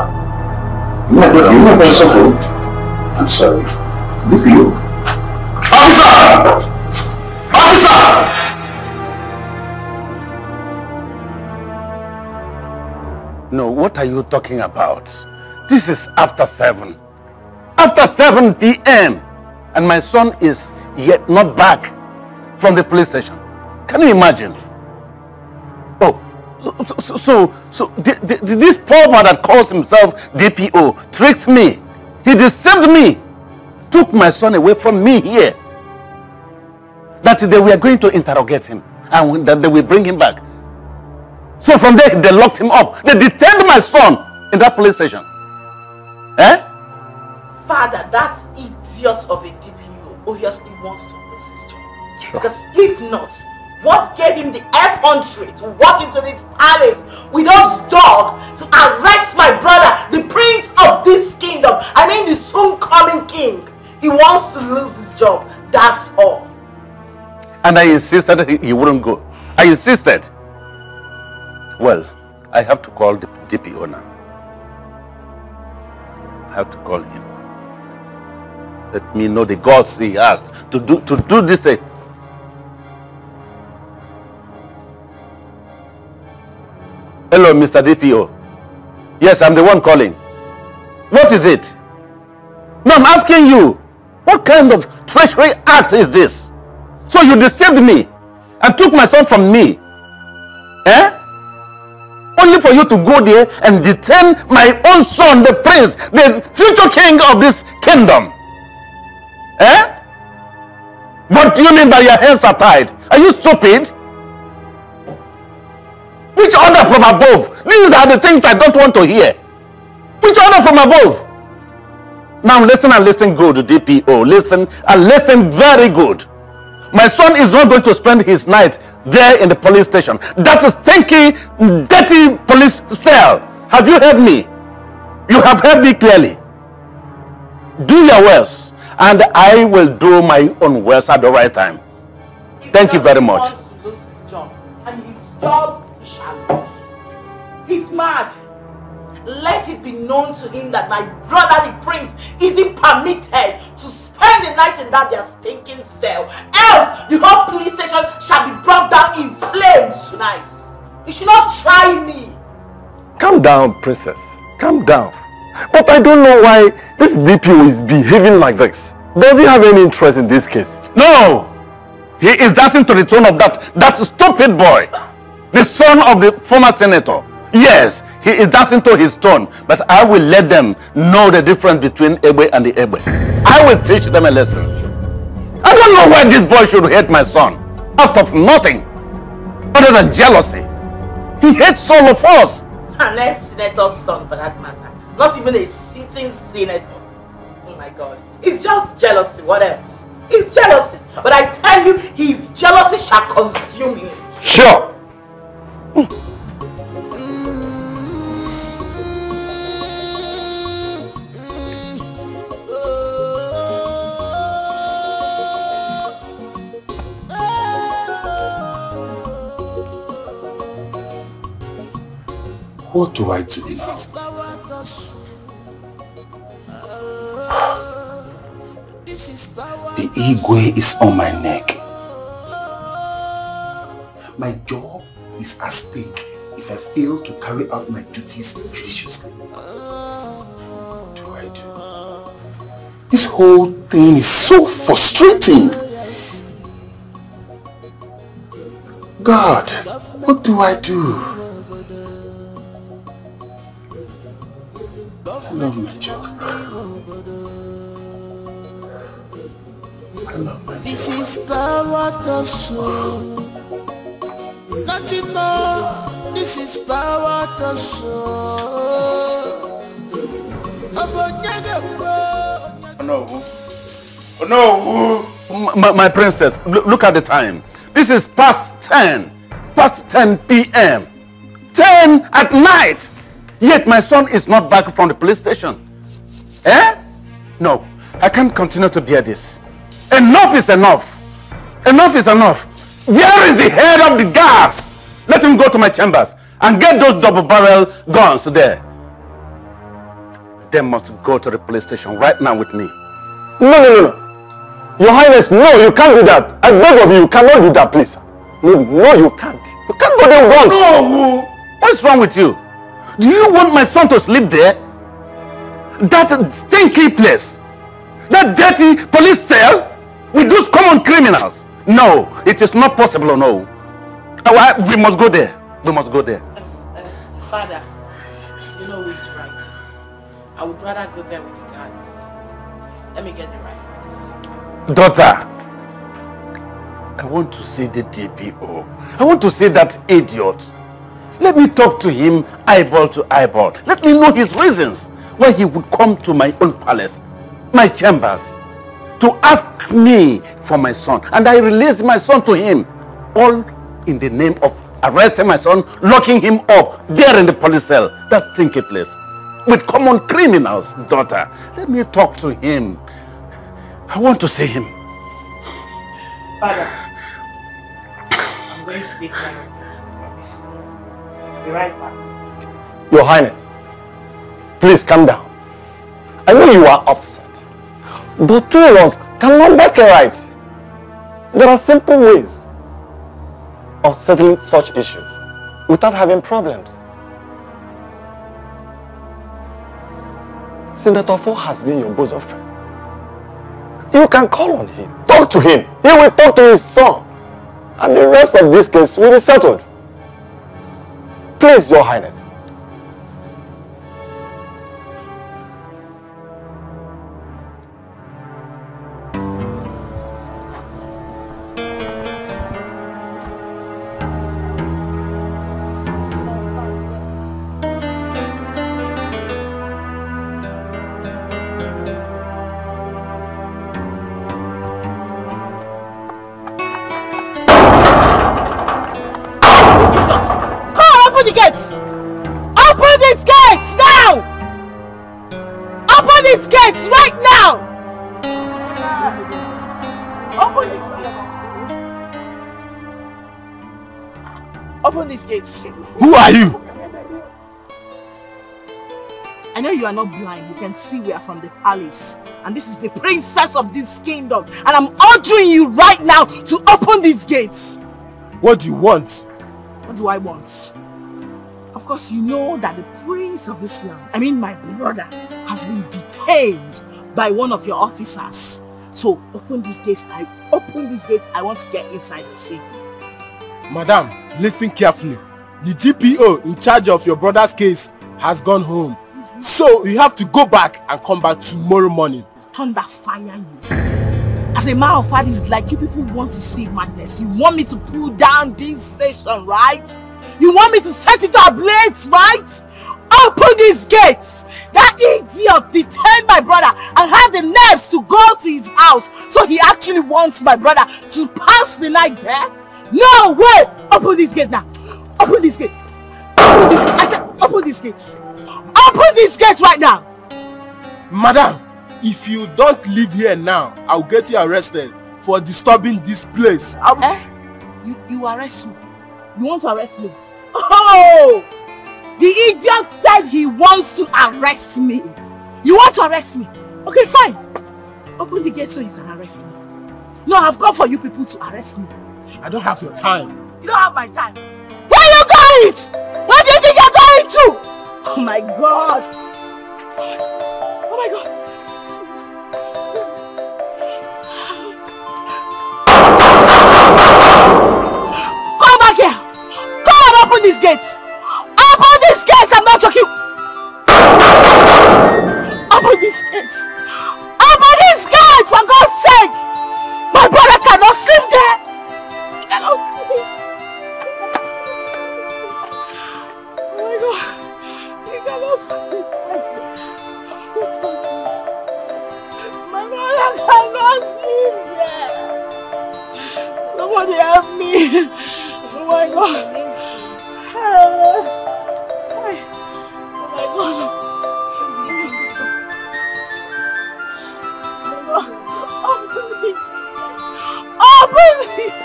You want to suffer? I'm sorry. DPO. Officer! Officer! No, what are you talking about? This is after 7. After 7 p.m. and my son is yet not back from the police station. Can you imagine? Oh, so this poor man that calls himself DPO tricked me. He deceived me. Took my son away from me here. That they were going to interrogate him and that they will bring him back. So from there they locked him up. They detained my son in that police station. Eh? Father, that idiot of a DPO obviously wants to lose his job. Sure. Because if not, what gave him the effrontery to walk into this palace with those dogs to arrest my brother, the prince of this kingdom? I mean the soon-coming king. He wants to lose his job, that's all. And I insisted he wouldn't go. I insisted. Well, I have to call the DPO now. I have to call him. Let me know the gods he has to do this thing. Hello, Mr. DPO. Yes, I'm the one calling. What is it? No, I'm asking you. What kind of treachery act is this? So you deceived me and took my son from me. Eh? Only for you to go there and detain my own son, the prince, the future king of this kingdom. Eh? What do you mean by your hands are tied? Are you stupid? Which order from above? These are the things I don't want to hear. Which order from above? Now listen and listen good, DPO. Listen and listen very good. My son is not going to spend his night there in the police station. That is stinky, dirty police cell. Have you heard me? You have heard me clearly. Do your worst, and I will do my own worst at the right time. Thank you very much. He wants to lose his job, and his job he shall lose. He's mad. let it be known to him that my brother the prince isn't permitted to spend the night in that their stinking cell. Else, the whole police station shall be brought down in flames tonight. You should not try me. Calm down, princess. Calm down. But I don't know why this DPO is behaving like this. Does he have any interest in this case? No! He is dancing to the tune of that stupid boy. The son of the former senator. Yes, he is dancing to his tone. But I will let them know the difference between Egbe and the Egbe. I will teach them a lesson. I don't know why this boy should hate my son. Out of nothing. Other than jealousy. He hates all of us. An ex-senator's son for that matter. Not even a sitting senator. Oh my God. It's just jealousy. What else? It's jealousy. But I tell you, his jealousy shall consume him. Sure. What do I do now? The Igwe is on my neck. My job is at stake if I fail to carry out my duties judiciously. What do I do? This whole thing is so frustrating. God, what do I do? I love my job. I love my job. This is power to show. Nothing more. This is power to show. Oh no. My princess, look at the time. This is past 10. Past 10 p.m. 10 at night. Yet my son is not back from the police station. Eh? No, I can't continue to bear this. Enough is enough. Enough is enough. Where is the head of the gas? Let him go to my chambers and get those double-barrel guns there. They must go to the police station right now with me. No. Your Highness, no, you can't do that. I beg of you, you cannot do that, please. No, you can't. You can't go there once. No! What's wrong with you? Do you want my son to sleep there? That stinky place? That dirty police cell? With those common criminals? No, it is not possible, no. We must go there. We must go there. Father, you know who's right. I would rather go there with the guards. Let me get the right. Daughter, I want to see the DPO. I want to see that idiot. Let me talk to him eyeball to eyeball. Let me know his reasons why he would come to my own palace, my chambers, to ask me for my son. And I released my son to him, all in the name of arresting my son, locking him up there in the police cell, that stinky place, with common criminals, daughter. Let me talk to him. I want to see him. Father, I'm going to take care of this, I promise. Be right back. Your Highness, please calm down. I know you are upset, but two wrongs cannot make a right. There are simple ways of settling such issues without having problems. Senator Fo has been your bosom friend. You can call on him, talk to him. He will talk to his son, and the rest of this case will be settled. Please, Your Highness. Open these gates. Who are you? I know you are not blind. You can see we are from the palace. And this is the princess of this kingdom. And I'm ordering you right now to open these gates. What do you want? What do I want? Of course, you know that the prince of this land, I mean my brother, has been detained by one of your officers. So open these gates. I want to get inside and see. Madam, listen carefully. The DPO in charge of your brother's case has gone home. So you have to go back and come back tomorrow morning. Thunder fire you. As a matter of fact, it's like you people want to see madness. You want me to pull down this station, right? You want me to set it ablaze, right? Open these gates. That idiot detained my brother and had the nerves to go to his house. So he actually wants my brother to pass the night there? No way! Open this gate now. Open this gate. I said open these gates. Open these gates right now. Madam, if you don't leave here now, I'll get you arrested for disturbing this place. You arrest me? You want to arrest me? Oh! The idiot said he wants to arrest me. You want to arrest me? Okay, fine. Open the gate so you can arrest me. No, I've come for you people to arrest me. I don't have your time. You don't have my time. Where are you going? Where do you think you're going to? Oh my God. Oh my God. Come back here. Come and open these gates. Open these gates. I'm not joking. Open these gates. Open these gates for God's sake. My brother cannot sleep there. He cannot sleep. Oh my God. He cannot sleep. My brother cannot sleep there. Somebody help me. Oh my God. Oh my God. Open it. Open it.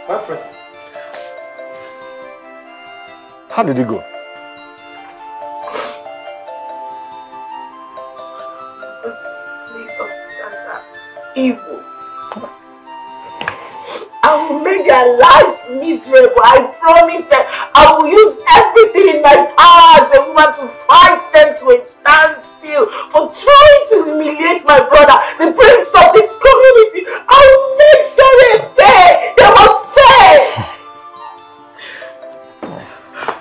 My present. How did it go? These officers are evil. I will make their lives miserable. I promise them. I will use everything in my power as a woman to fight them to a standstill for trying to humiliate my brother, the prince of this community. I will make sure they pay. They must pay.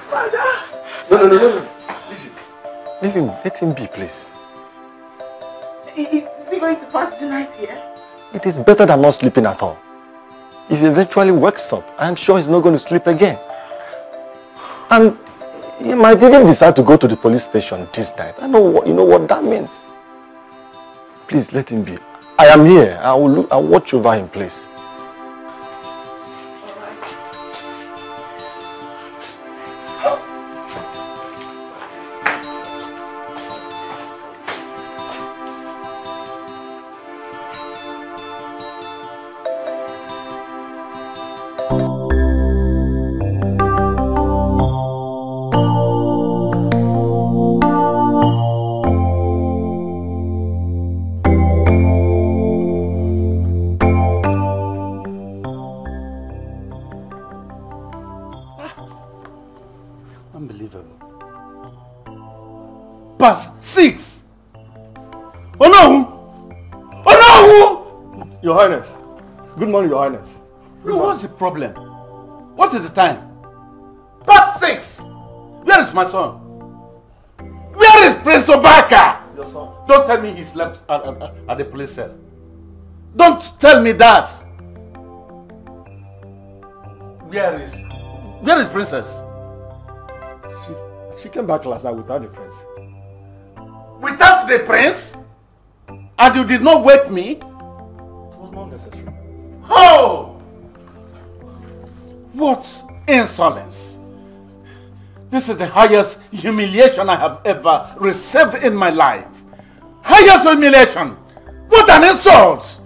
Father. No. Leave him. Let him be, please. Is he going to pass the night here? It is better than not sleeping at all. If he eventually wakes up, I am sure he's not going to sleep again. And he might even decide to go to the police station this night. You know what that means. Please let him be. I am here. I'll watch over him, please. Past 6. Oh no! Oh no! Your Highness. Good morning, Your Highness. What's the problem? What is the time? Past 6. Where is my son? Where is Prince Udoka? Your son. Don't tell me he slept at the police cell. Don't tell me that. Where is Princess? She came back last night without the prince. Without the prince? And you did not wake me? It was not necessary. Oh! What insolence! This is the highest humiliation I have ever received in my life. highest humiliation. What an insult!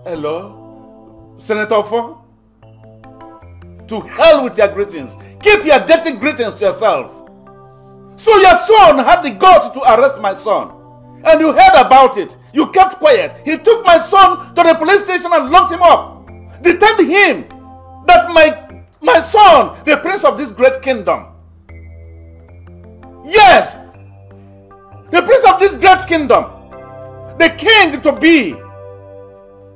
Hello, Senator Fo? To hell with your greetings. Keep your dirty greetings to yourself. So your son had the guts to arrest my son. And you heard about it. You kept quiet. He took my son to the police station and locked him up. Detained him that my son, the prince of this great kingdom. Yes, the prince of this great kingdom, the king to be,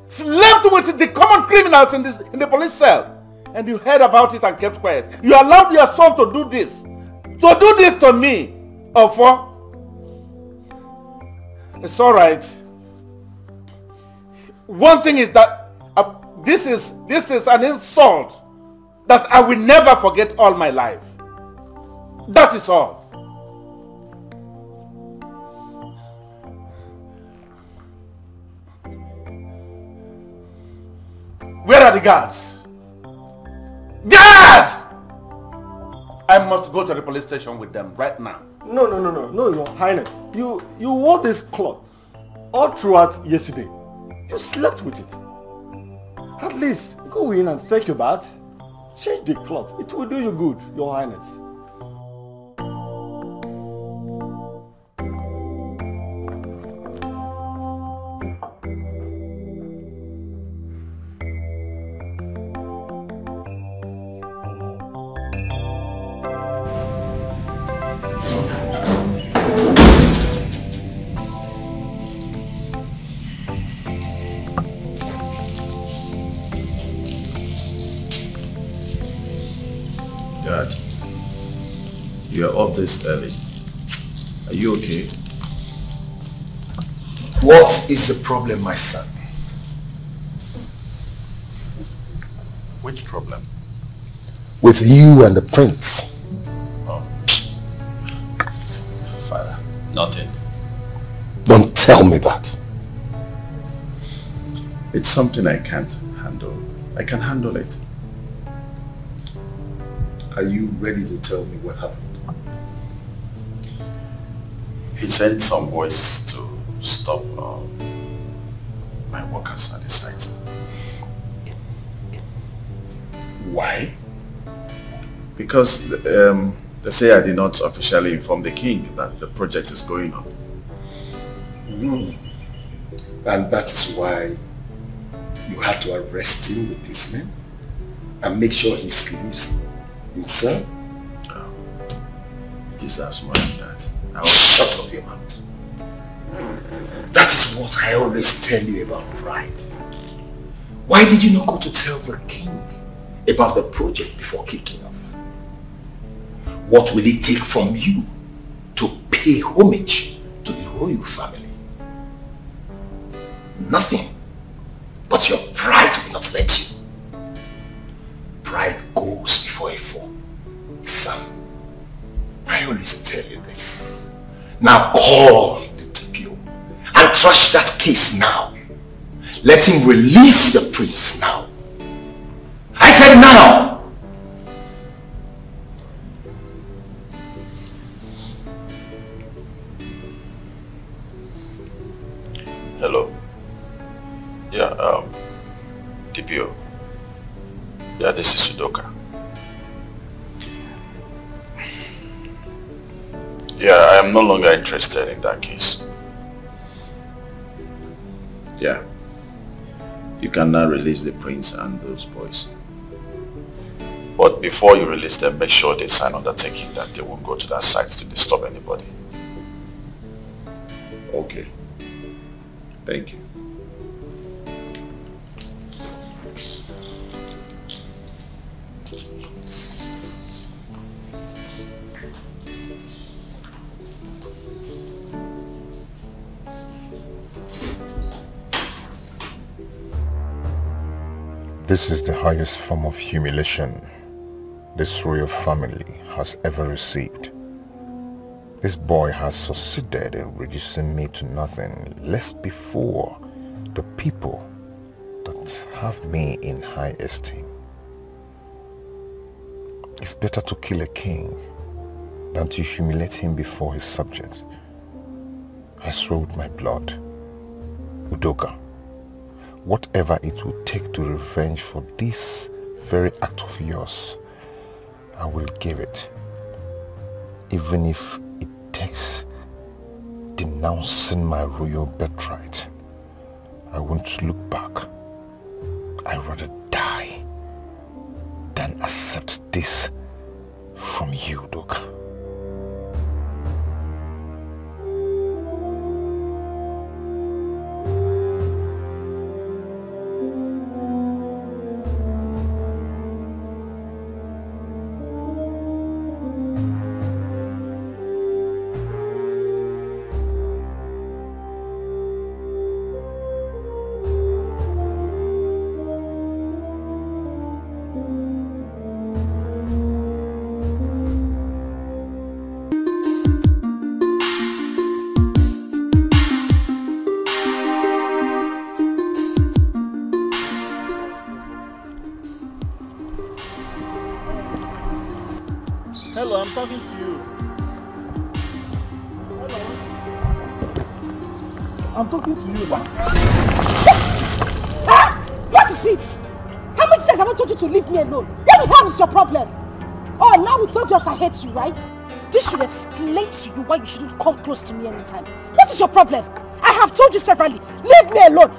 slept with the common criminals in the police cell. And you heard about it and kept quiet. You allowed your son to do this. To do this to me. Ofo. It's alright. One thing is that this is an insult that I will never forget all my life. That is all. Where are the guards? Guards! I must go to the police station with them right now. No, Your Highness. You wore this cloth all throughout yesterday. You slept with it. At least go in and take your bath. Change the cloth. It will do you good, Your Highness. You're up this early. Are you okay? What is the problem, my son? Which problem? With you and the prince. Oh. Father, nothing. Don't tell me that. It's something I can't handle. I can handle it. Are you ready to tell me what happened? He sent some boys to stop my workers at the site. Why? Because they say I did not officially inform the king that the project is going on. And that is why you had to arrest him with this man and make sure he sleeps in cell? He deserves more than that. Shut up your mouth. That is what I always tell you about pride. Why did you not go to tell the king about the project before kicking off? What will it take from you to pay homage to the royal family? Nothing. But your pride will not let you. Pride goes before a fall. Son, I always tell you this. Now call the TPO and trash that case now. Let him release the prince now. I said now! Hello. Yeah, TPO. Yeah, this is Udoka. Yeah, I am no longer interested in that case. Yeah. You can now release the prince and those boys. But before you release them, make sure they sign undertaking that they won't go to that site to disturb anybody. Okay. Thank you. This is the highest form of humiliation this royal family has ever received. This boy has succeeded in reducing me to nothing, less before the people that have me in high esteem. It's better to kill a king than to humiliate him before his subjects. I swear with my blood, Udoka, whatever it will take to revenge for this very act of yours, I will give it, even if it takes denouncing my royal birthright. I won't look back. I'd rather die than accept this from you, Udoka. Hello, I'm talking to you. Hello. I'm talking to you now. What is it? How many times have I told you to leave me alone? What the hell is your problem? Oh, now it's obvious I hate you, right? This should explain to you why you shouldn't come close to me anytime. What is your problem? I have told you severally, leave me alone.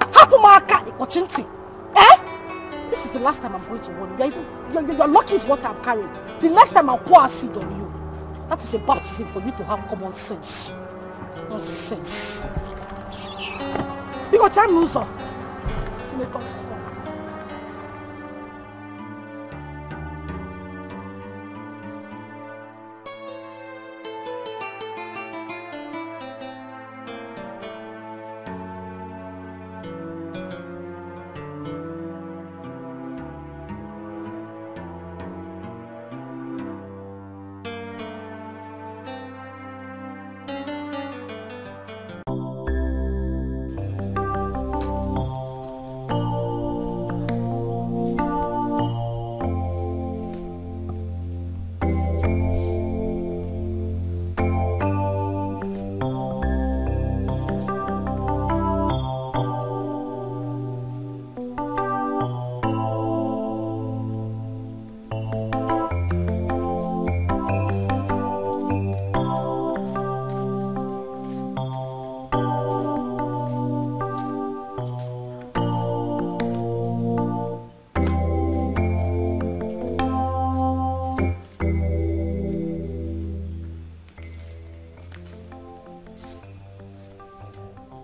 Eh? This is the last time I'm going to warn you. Your lucky is what I'm carrying. The next time I'll pour acid on you. That is a baptism for you to have common sense. Nonsense. You got time, loser.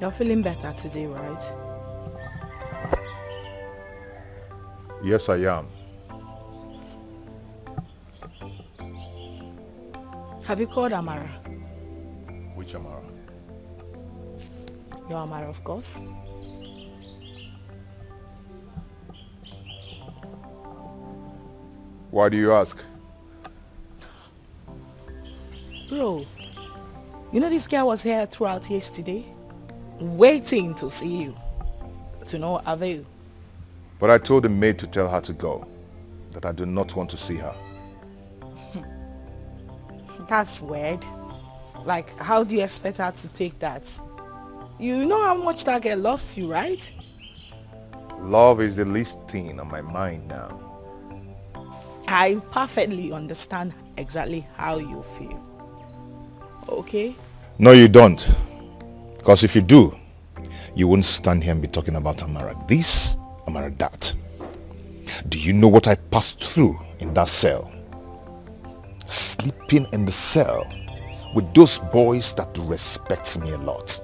You're feeling better today, right? Yes, I am. Have you called Amara? Which Amara? Your Amara, of course. Why do you ask? Bro, you know this girl was here throughout yesterday? Waiting to see you. To no avail. But I told the maid to tell her to go. That I do not want to see her. That's weird. Like, how do you expect her to take that? You know how much that girl loves you, right? Love is the least thing on my mind now. I perfectly understand exactly how you feel. Okay? No, you don't. Because if you do, you won't stand here and be talking about Amara this, Amara that. Do you know what I passed through in that cell? Sleeping in the cell with those boys that respect me a lot.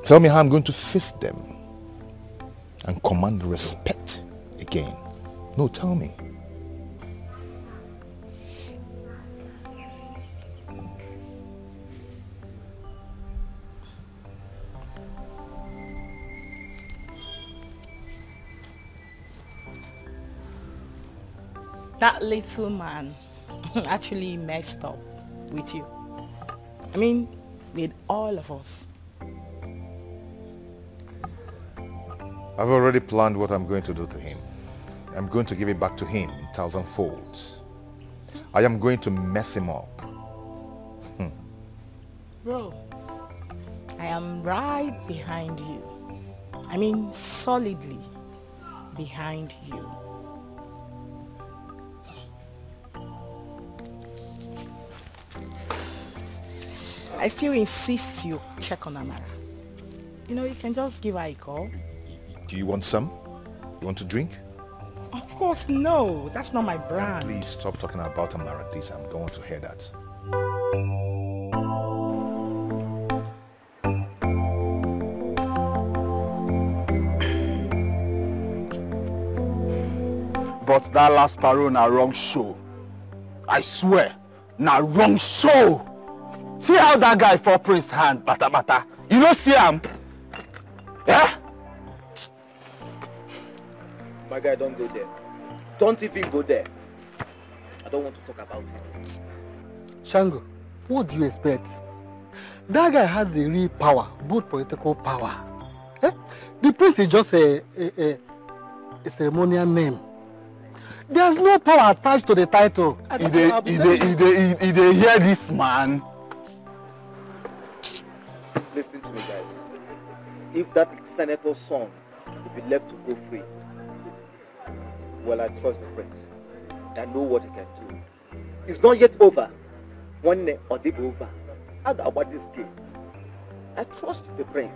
Tell me how I'm going to face them and command respect again. No, tell me. That little man actually messed up with you. I mean, with all of us. I've already planned what I'm going to do to him. I'm going to give it back to him 1,000 folds. I am going to mess him up. Bro, I am right behind you. I mean, solidly behind you. I still insist you check on Amara. You know, you can just give her a call. Do you want some? You want to drink? Of course, no. That's not my brand. Please stop talking about Amara, please. I don't want to hear that. But that last parole na wrong show. I swear, na wrong show. See how that guy fall Prince hand, bata bata. You don't see him? Yeah? My guy, don't go there. Don't even go there. I don't want to talk about it. Shango, what do you expect? That guy has the real power, both political power. Eh? The prince is just a ceremonial name. There's no power attached to the title. He dey hear this man. Listen to me, guys. If that senator's son will be left to go free, well, I trust the prince. I know what he can do. It's not yet over. One day or the over. How about this game? I trust the prince.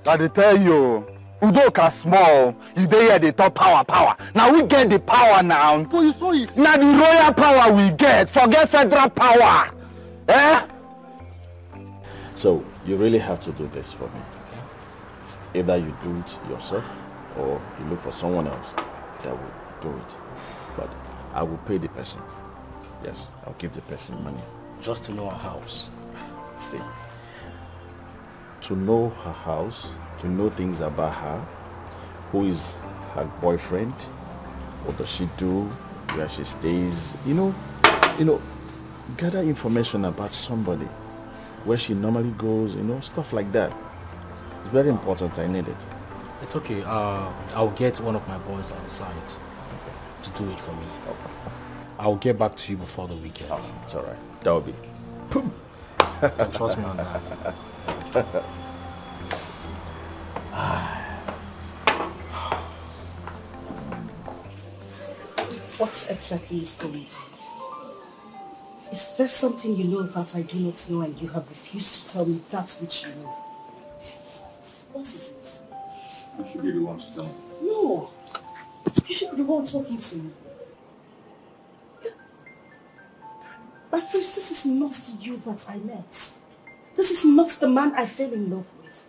I dey tell you, Udoka small. You dey hear the top power. Now we get the power now. Oh, you saw it. Now the royal power we get. Forget federal power. Eh? So you really have to do this for me. Either you do it yourself or you look for someone else that will do it. But I will pay the person. Yes, I'll give the person money. Just to know her house. See, to know her house, to know things about her, who is her boyfriend, what does she do, where she stays, you know, gather information about somebody, where she normally goes, stuff like that. It's very important. I need it. It's okay. I'll get one of my boys on the site to do it for me. Okay. I'll get back to you before the weekend. Oh, it's all right. That will be. Trust me on that. What exactly is going on? Is there something you know that I do not know and you have refused to tell me that which you know? What is it? You should be the one to tell me. No. You should be the one talking to me. My prince, this is not the you that I met. This is not the man I fell in love with.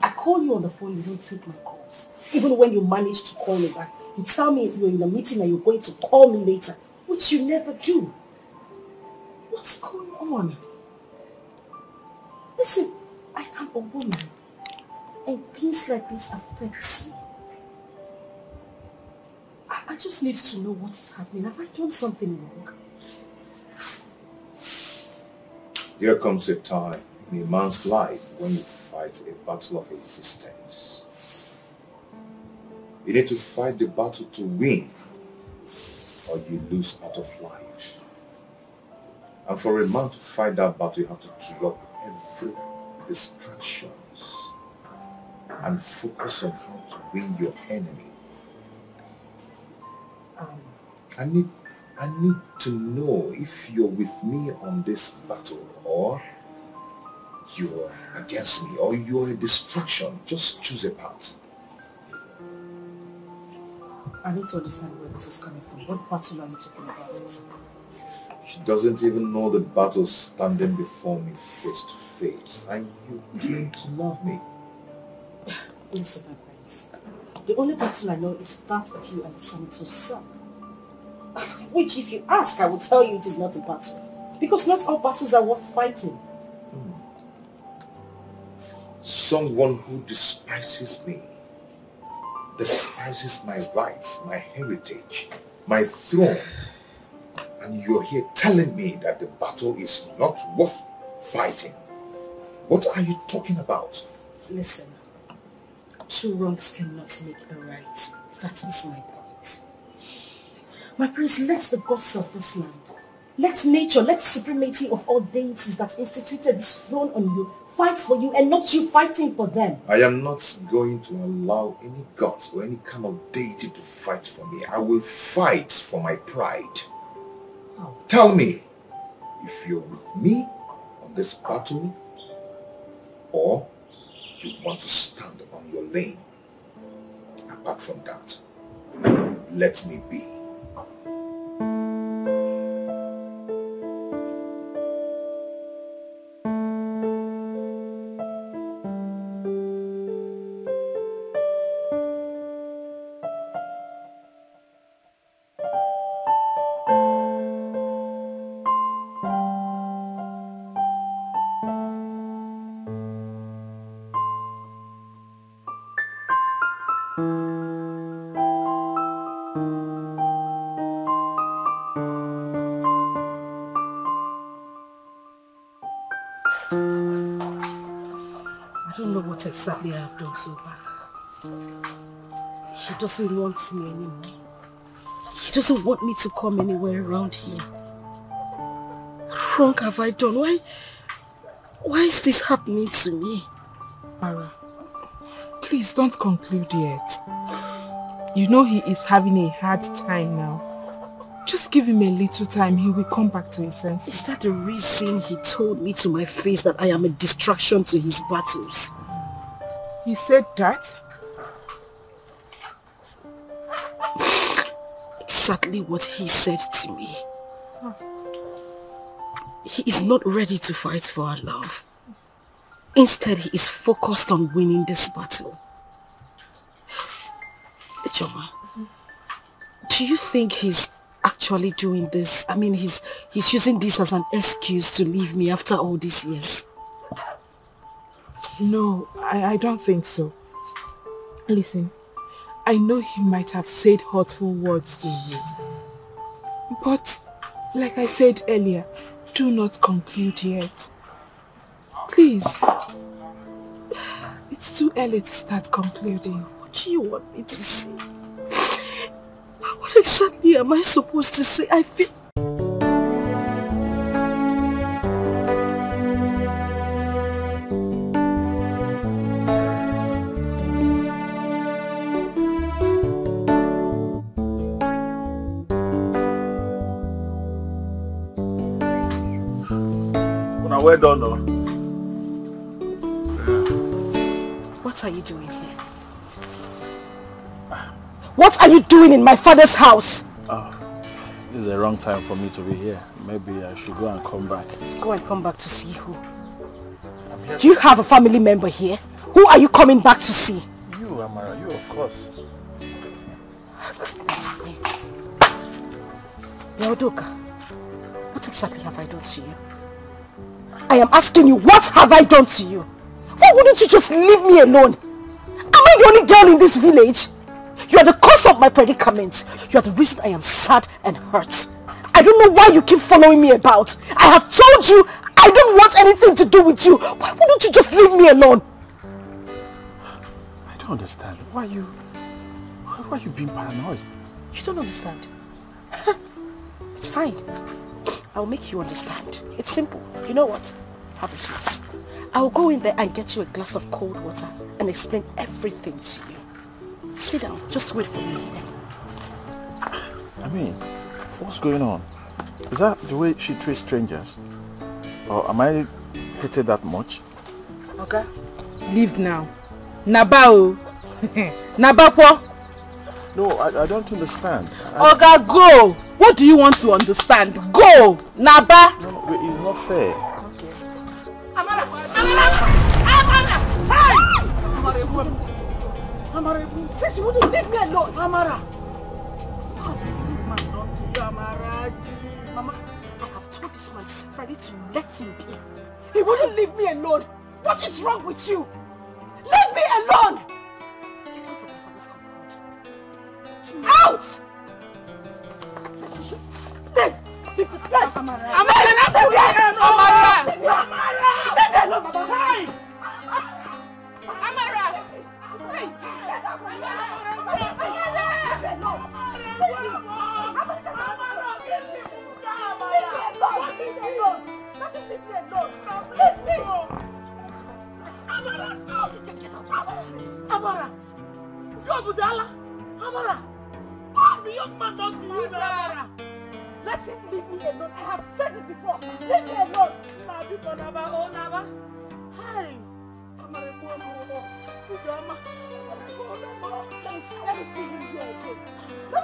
I call you on the phone, you don't take my calls. Even when you manage to call me back, you tell me you're in a meeting and you're going to call me later, which you never do. What's going on? Listen, I am a woman, and things like this affect me. I just need to know what is happening. Have I done something wrong? There comes a time in a man's life when you fight a battle of existence. You need to fight the battle to win, or you lose out of life. And for a man to fight that battle, you have to drop every distractions and focus on how to win your enemy. I need to know if you're with me on this battle or you're against me or you're a distraction. Just choose a path. I need to understand where this is coming from. What battle are you talking about? She doesn't even know the battle standing before me face to face. And you claim to love me. Listen, my friends. The only battle I know is that of you and the senator's son. Which, if you ask, I will tell you it is not a battle. Because not all battles are worth fighting. Someone who despises me, despises my rights, my heritage, my throne, And you're here telling me that the battle is not worth fighting. What are you talking about? Listen, two wrongs cannot make a right. That is my point. My prince, let the gods of this land, let nature, let the supremacy of all deities that instituted this throne on you fight for you and not you fighting for them. I am not going to allow any god or any kind of deity to fight for me. I will fight for my pride. Oh. Tell me if you're with me on this battle or you want to stand on your lane. Apart from that, let me be. Exactly I have done so bad. He doesn't want me anymore. He doesn't want me to come anywhere around him. What wrong have I done? Why is this happening to me? Amara, please don't conclude yet. You know he is having a hard time now. Just give him a little time, he will come back to his senses. Is that the reason he told me to my face that I am a distraction to his battles? He said that? Exactly what he said to me. He is not ready to fight for our love. Instead, he is focused on winning this battle. Choma, do you think he's actually doing this? I mean, he's using this as an excuse to leave me after all these years. No, I don't think so. Listen, I know he might have said hurtful words to you. But, like I said earlier, do not conclude yet. Please. It's too early to start concluding. What do you want me to say? What exactly am I supposed to say? I feel... Well done, though. What are you doing here? What are you doing in my father's house? This is the wrong time for me to be here. Maybe I should go and come back. Go and come back to see who? Do you have a family member here? Who are you coming back to see? You, Amara, you of course. Goodness me. Udoka, what exactly have I done to you? I am asking you, what have I done to you? Why wouldn't you just leave me alone? Am I the only girl in this village? You are the cause of my predicament. You are the reason I am sad and hurt. I don't know why you keep following me about. I have told you I don't want anything to do with you. Why wouldn't you just leave me alone? I don't understand. Why are you being paranoid? You don't understand. It's fine. I'll make you understand. It's simple. You know what? Have a seat. I'll go in there and get you a glass of cold water and explain everything to you. Sit down. Just wait for me. I mean, what's going on? Is that the way she treats strangers? Or am I hated that much? Okay. Leave now. Nabao. Nabapo. No, I don't understand. Oga, go! What do you want to understand? Go! Naba! No, it's not fair. Okay. Amara! Amara! Hey! Amara, since you wouldn't leave me alone, Amara! Mama, I have told this man separately to let him be. He wouldn't leave me alone. What is wrong with you? Leave me alone! Get out of my father's compound. Out! Leave! Leave this place! Amara! Amara! God was Allah! Amara! What's the young man done to you, Amara? Let him leave me alone. I have said it before. Leave me alone. Hi. Let me see him here again. Let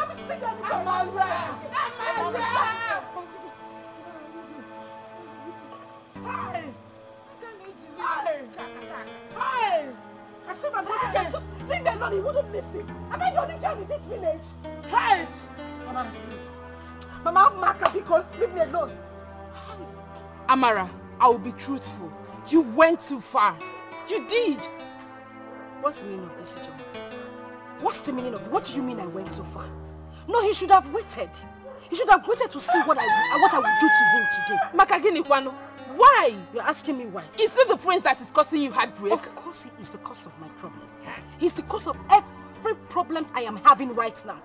me see him again. Amara! Hi. Hi. I said my mother can just leave me alone. He wouldn't listen. Am I the only girl in this village? Hey! Mama, please. Mama, Maka, because leave me alone. Amara, I will be truthful. You went too far. You did. What's the meaning of this, John? What's the meaning of it? What do you mean I went too far? No, he should have waited. He should have waited to see what I would do to him today. Makagini Kwano, why? You're asking me why? Is it the prince that is causing you heartbreak? Of course he is the cause of my problem. He's the cause of every problem I am having right now.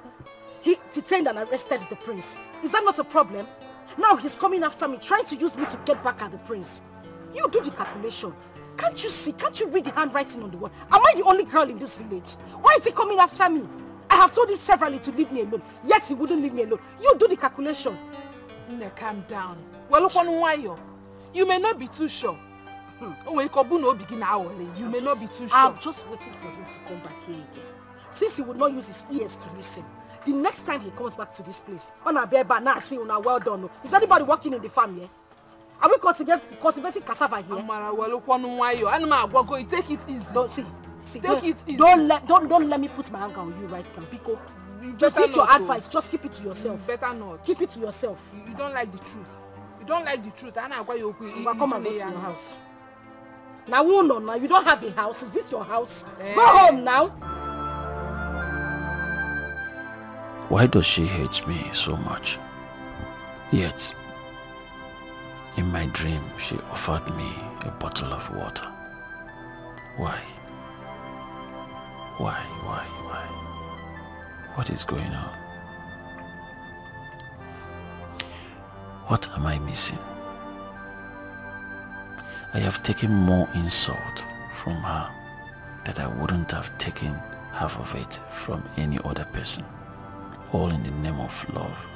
He detained and arrested the prince. Is that not a problem? Now he's coming after me, trying to use me to get back at the prince. You do the calculation. Can't you see? Can't you read the handwriting on the wall? Am I the only girl in this village? Why is he coming after me? I have told him severally to leave me alone, yet he wouldn't leave me alone. You do the calculation. Calm down. Well, you may not be too sure. You may not be too sure. I'm just waiting for him to come back here again. Since he would not use his ears to listen, the next time he comes back to this place, well done. Is anybody working in the farm here? Are we cultivating cassava here? Take it easy. Take it easy. Don't let me put my anger on you right now, because just this your advice. Just keep it to yourself. Better not. Keep it to yourself. You don't like the truth. You don't like the truth. Come and go to your house. Now, now you don't have a house. Is this your house? Go home now. Why does she hate me so much? Yet, in my dream, she offered me a bottle of water. Why? Why? What is going on? What am I missing? I have taken more insult from her that I wouldn't have taken half of it from any other person, all in the name of love.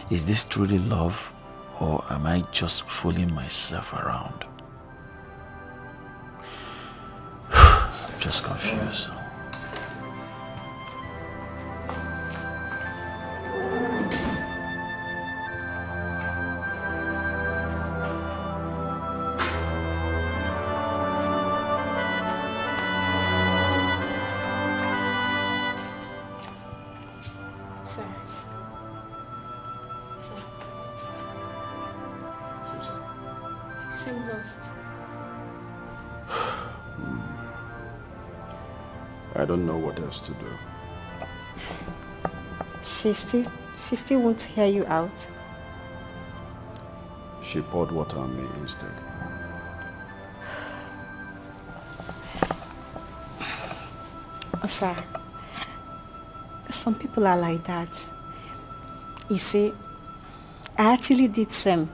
Is this truly love, or am I just fooling myself around? I'm just confused. I don't know what else to do. She still won't hear you out. She poured water on me instead. Sir, some people are like that. You see, I actually did same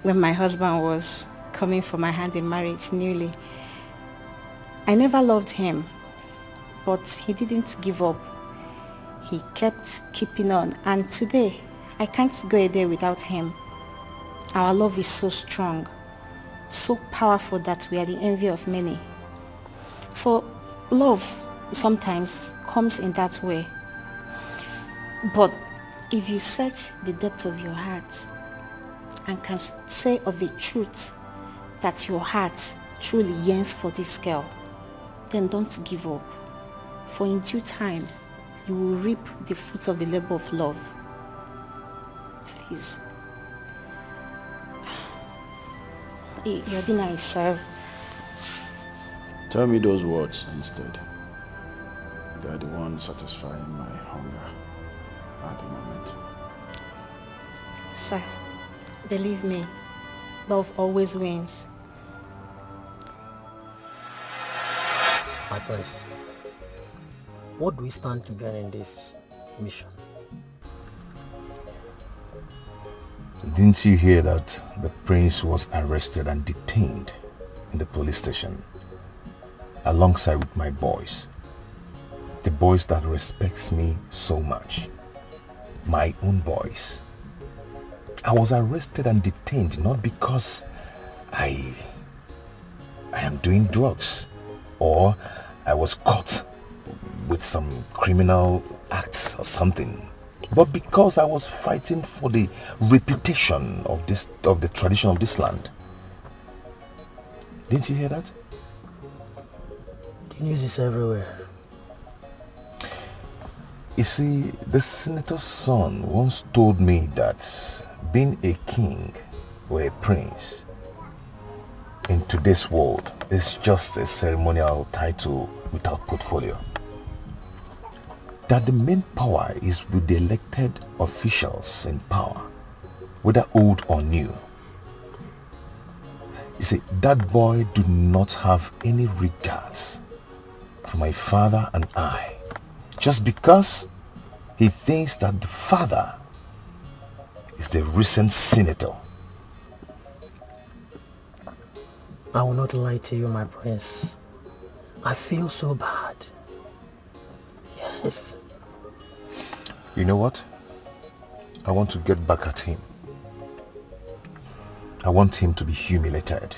when my husband was coming for my hand in marriage newly. I never loved him, but he didn't give up. He kept keeping on, and today I can't go a day without him. Our love is so strong, so powerful that we are the envy of many. So love sometimes comes in that way. But if you search the depth of your heart and can say of a truth that your heart truly yearns for this girl, then don't give up. For in due time, you will reap the fruits of the labor of love. Please. Your dinner is served. Tell me those words instead. They are the ones satisfying my hunger at the moment. Asa, believe me, love always wins. My prince, what do we stand to gain in this mission? Didn't you hear that the prince was arrested and detained in the police station alongside with my boys? The boys that respects me so much. My own boys. I was arrested and detained not because I am doing drugs or I was caught with some criminal acts or something, but because I was fighting for the reputation of the tradition of this land. Didn't you hear that? The news is everywhere. You see, the senator's son once told me that being a king or a prince in today's world is just a ceremonial title without portfolio. That the main power is with the elected officials in power, whether old or new. You see, that boy do not have any regards for my father and I, just because he thinks that the father is the recent senator. I will not lie to you, my prince. I feel so bad. Yes. You know what? I want to get back at him. I want him to be humiliated.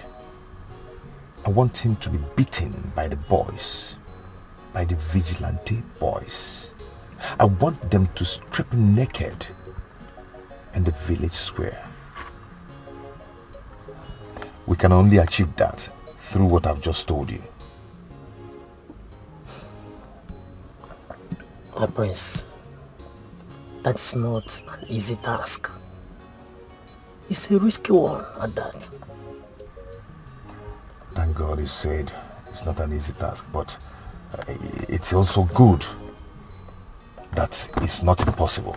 I want him to be beaten by the boys, by the vigilante boys. I want them to strip him naked in the village square. We can only achieve that through what I've just told you. My prince, that's not an easy task. It's a risky one at that. Thank God you said it's not an easy task, but it's also good that it's not impossible.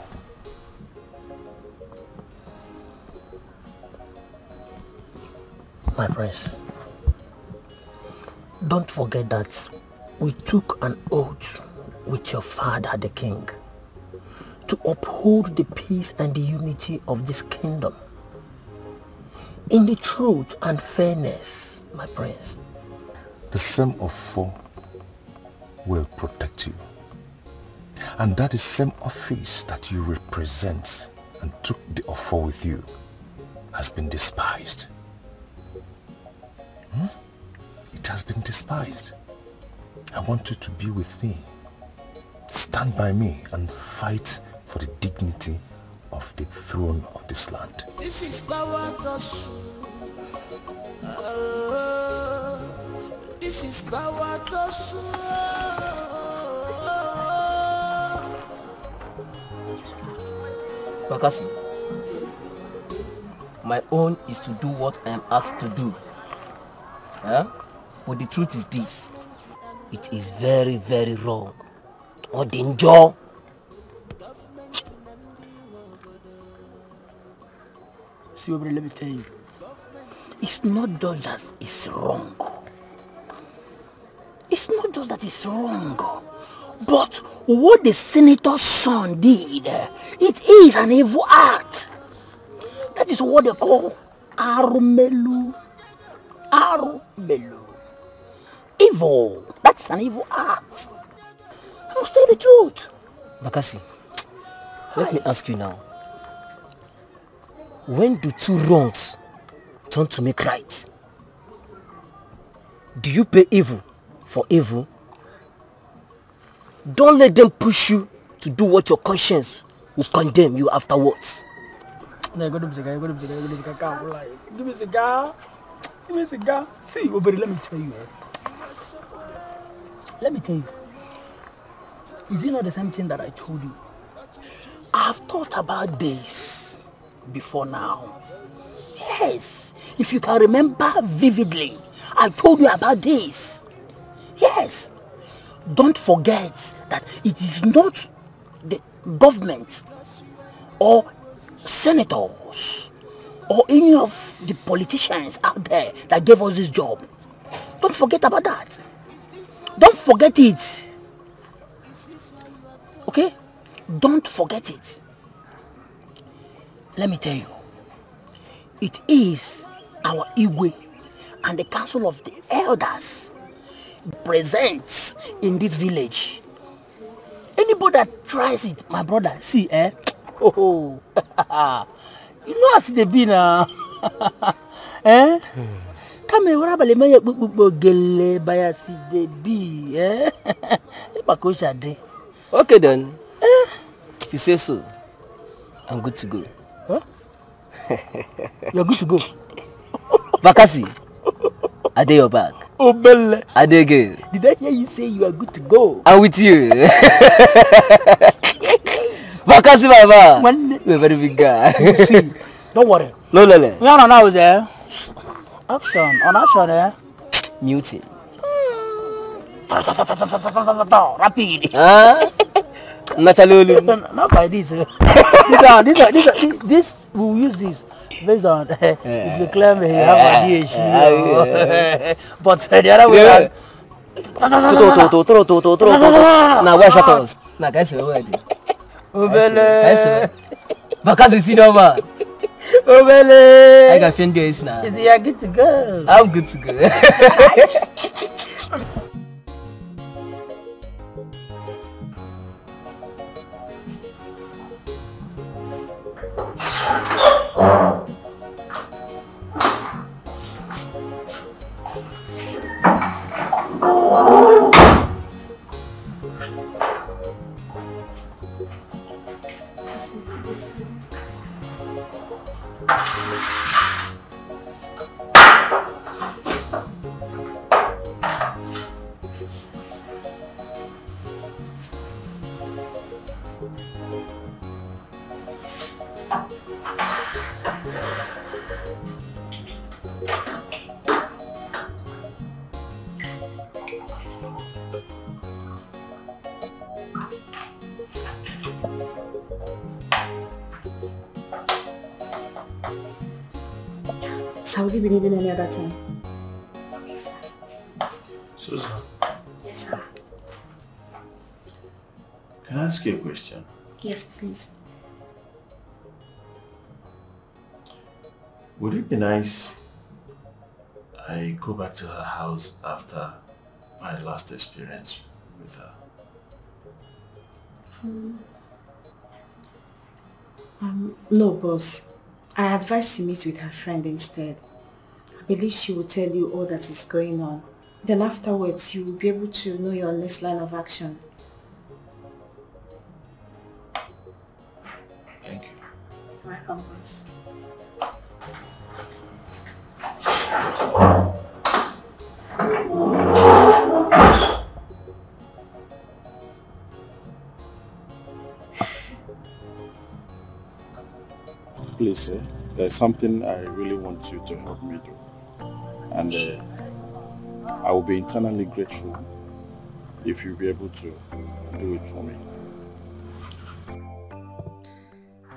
My prince, don't forget that we took an oath with your father, the king, to uphold the peace and the unity of this kingdom in the truth and fairness, my prince. The same of four will protect you. And that is same office that you represent and took the offer with you has been despised. It has been despised. I want you to be with me. Stand by me and fight for the dignity of the throne of this land. This is power to this is power to Bakasi, my own is to do what I am asked to do. But the truth is this. It is very, very wrong. Or danger. See, let me tell you. It's not just that it's wrong. It's not just that it's wrong. But what the senator's son did, it is an evil act. That is what they call arumelu. Arumelu. Evil. That's an evil act. I must tell the truth. Bakasi, let me ask you now. When do two wrongs turn to make right? Do you pay evil for evil? Don't let them push you to do what your conscience will condemn you afterwards. Give me a cigar. Give me a cigar. See, Oberi, let me tell you. Let me tell you. Is it not the same thing that I told you? I've thought about this before now. Yes. If you can remember vividly, I told you about this. Yes. Don't forget that it is not the government or senators or any of the politicians out there that gave us this job. Don't forget about that. Don't forget it. Okay? Don't forget it. Let me tell you, it is our Igwe and the council of the elders present in this village. Anybody that tries it, my brother, see, oh, you know as they be now. Come here, what about the gele by as they be, Okay then. If you say so, I'm good to go. Huh? You're good to go. Bakasi, I dare your back. Oh, Belle. I dare go. Did I hear you say you are good to go? I'm with you. Bakasi, Baba. You're a very big guy. See, don't worry. No, Lele. No, now is there. Action, on action, Muting. Rapid. Naturally. Not by this. This we'll use this based on if they claim they have a DHD. But the other way now where shut us? Now guys we ready. Obele. Bakasi see no man. Obele. I got friend days now. You are good to go. I'm good to go. So will you be needing any other time? Susan. Yes, sir. Can I ask you a question? Yes, please. Would it be nice I go back to her house after my last experience with her? No, boss. I advise you meet with her friend instead. I believe she will tell you all that is going on. Then afterwards, you will be able to know your next line of action. Thank you. Welcome, boss. Please, there's something I really want you to help me do. And I will be eternally grateful if you'll be able to do it for me.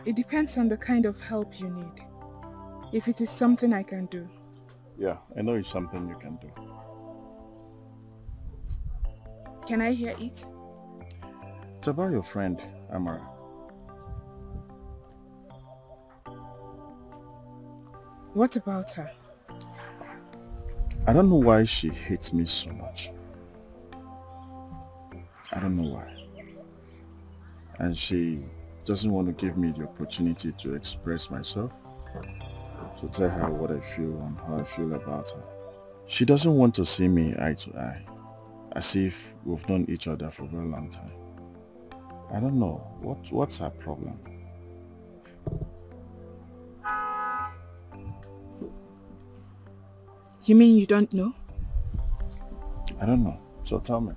It depends on the kind of help you need. If it is something I can do. Yeah, I know it's something you can do. Can I hear it? It's about your friend, Amara. What about her? I don't know why she hates me so much. I don't know why. And she doesn't want to give me the opportunity to express myself, to tell her what I feel and how I feel about her. She doesn't want to see me eye to eye, as if we've known each other for a very long time. I don't know. What's her problem? You mean you don't know? I don't know. So tell me.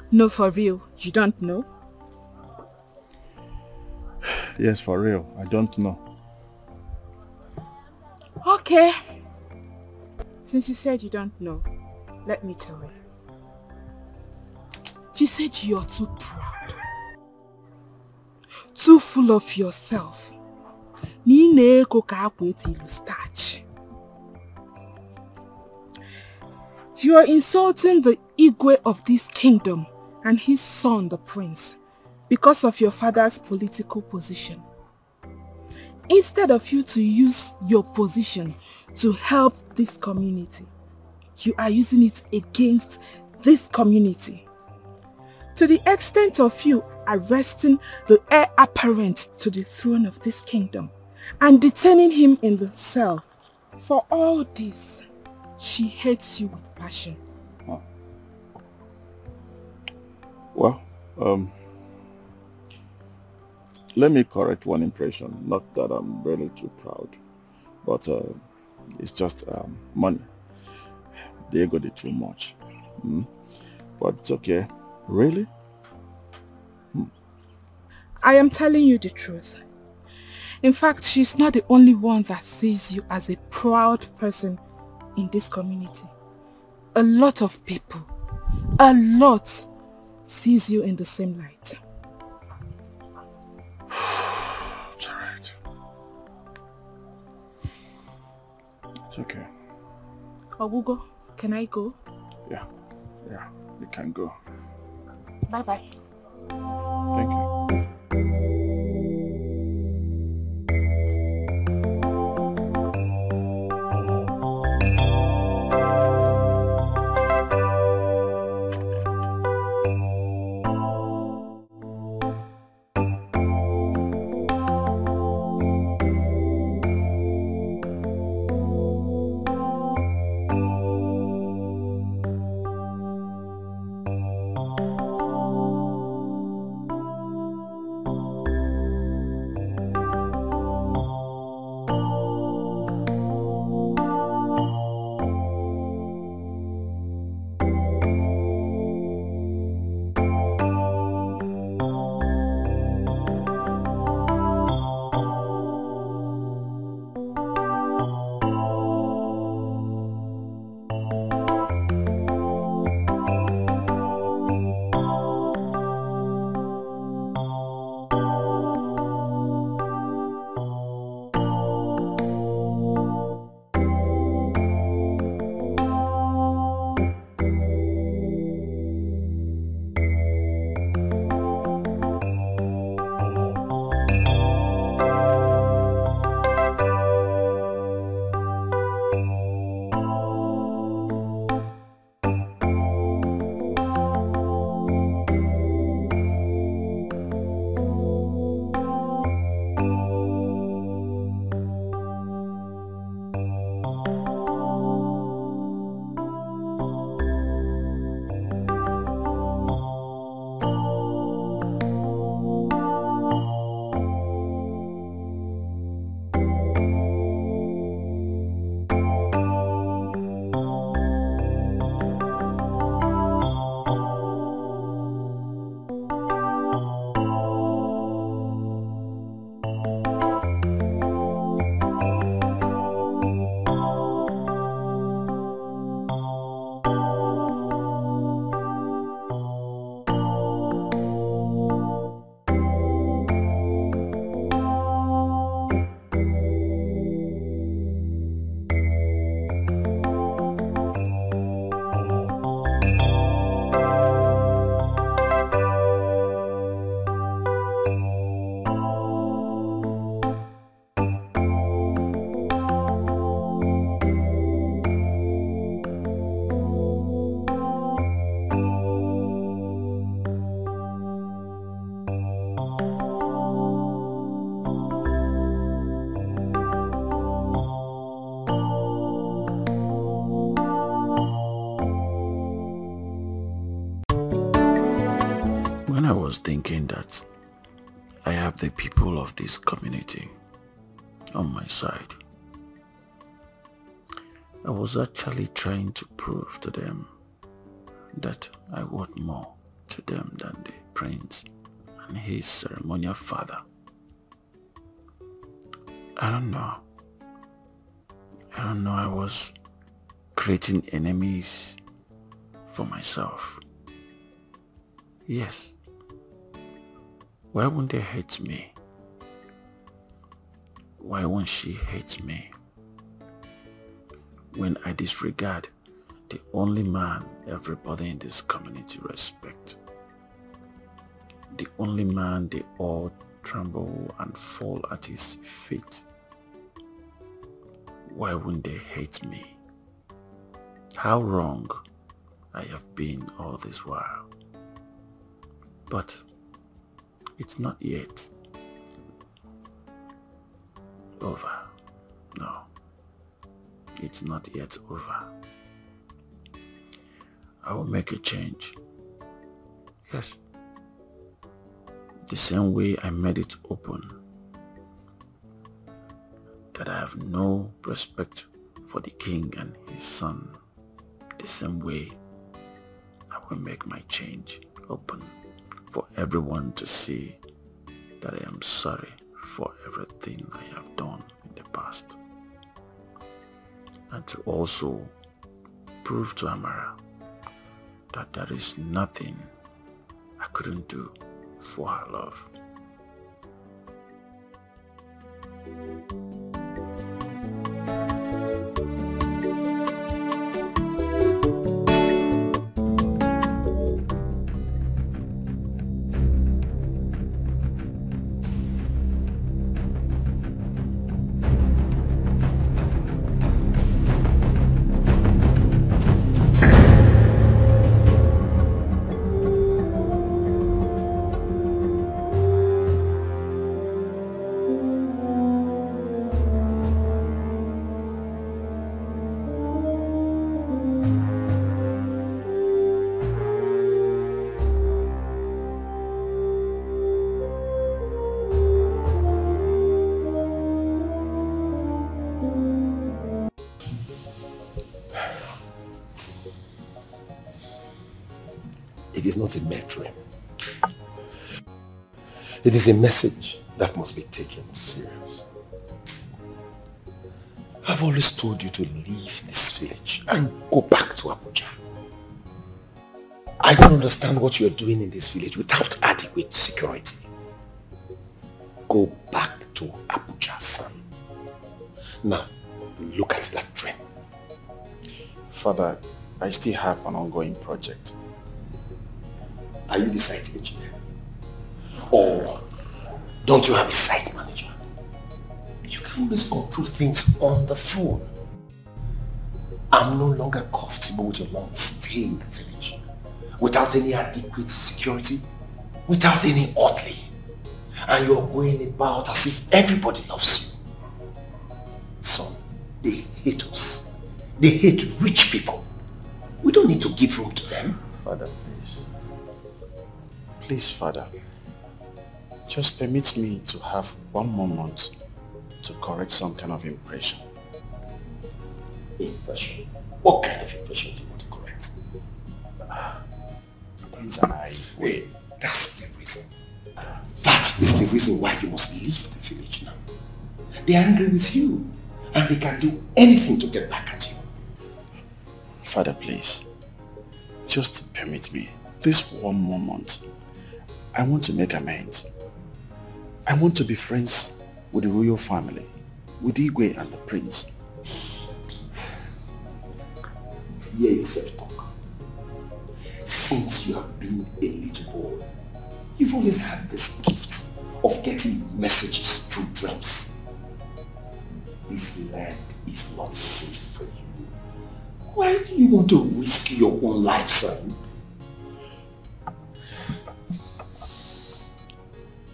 No, for real. You don't know? Yes, for real. I don't know. Okay. Since you said you don't know, let me tell you. She said you're too proud. Too full of yourself. starch. You are insulting the Igwe of this kingdom and his son, the prince, because of your father's political position. Instead of you to use your position to help this community, you are using it against this community. To the extent of you arresting the heir apparent to the throne of this kingdom and detaining him in the cell. For all this, she hates you with passion. Well, let me correct one impression. Not that I'm really too proud, but it's just money. They got it too much. But it's okay. Really? I am telling you the truth. In fact, she's not the only one that sees you as a proud person in this community. A lot of people, a lot, sees you in the same light. It's alright. It's okay. Ogugo, can I go? Yeah, you can go. Bye-bye. Thank you. I was thinking that I have the people of this community on my side, I was actually trying to prove to them that I want more to them than the prince and his ceremonial father. I don't know, I was creating enemies for myself. Yes. Why wouldn't they hate me? Why won't she hate me? When I disregard the only man everybody in this community respects. The only man they all tremble and fall at his feet. Why wouldn't they hate me? How wrong I have been all this while. But it's not yet over. No, it's not yet over. I will make a change. Yes. The same way I made it open that I have no respect for the king and his son. The same way I will make my change open for everyone to see that I am sorry for everything I have done in the past. And to also prove to Amara that there is nothing I couldn't do for her love. It is not a mere dream. It is a message that must be taken serious. I've always told you to leave this village and go back to Abuja. I don't understand what you're doing in this village without adequate security. Go back to Abuja, son. Now, look at that dream. Father, I still have an ongoing project. Are you the site engineer? Or don't you have a site manager? You can always control things on the phone. I'm no longer comfortable with your long stay in the village. Without any adequate security, without any outlay. And you're going about as if everybody loves you. Son, they hate us. They hate rich people. We don't need to give room to them. Father, please. Please, Father. Just permit me to have 1 more month to correct some kind of impression. Impression? What kind of impression do you want to correct? Prince and I... Wait, that's the reason. That is the reason why you must leave the village now. They are angry with you and they can do anything to get back at you. Father, please. Just permit me. This 1 more month. I want to make amends. I want to be friends with the royal family, with Igwe and the prince. Hear yourself talk. Since you have been a little boy, you've always had this gift of getting messages through dreams. This land is not safe for you. Why do you want to risk your own life, son?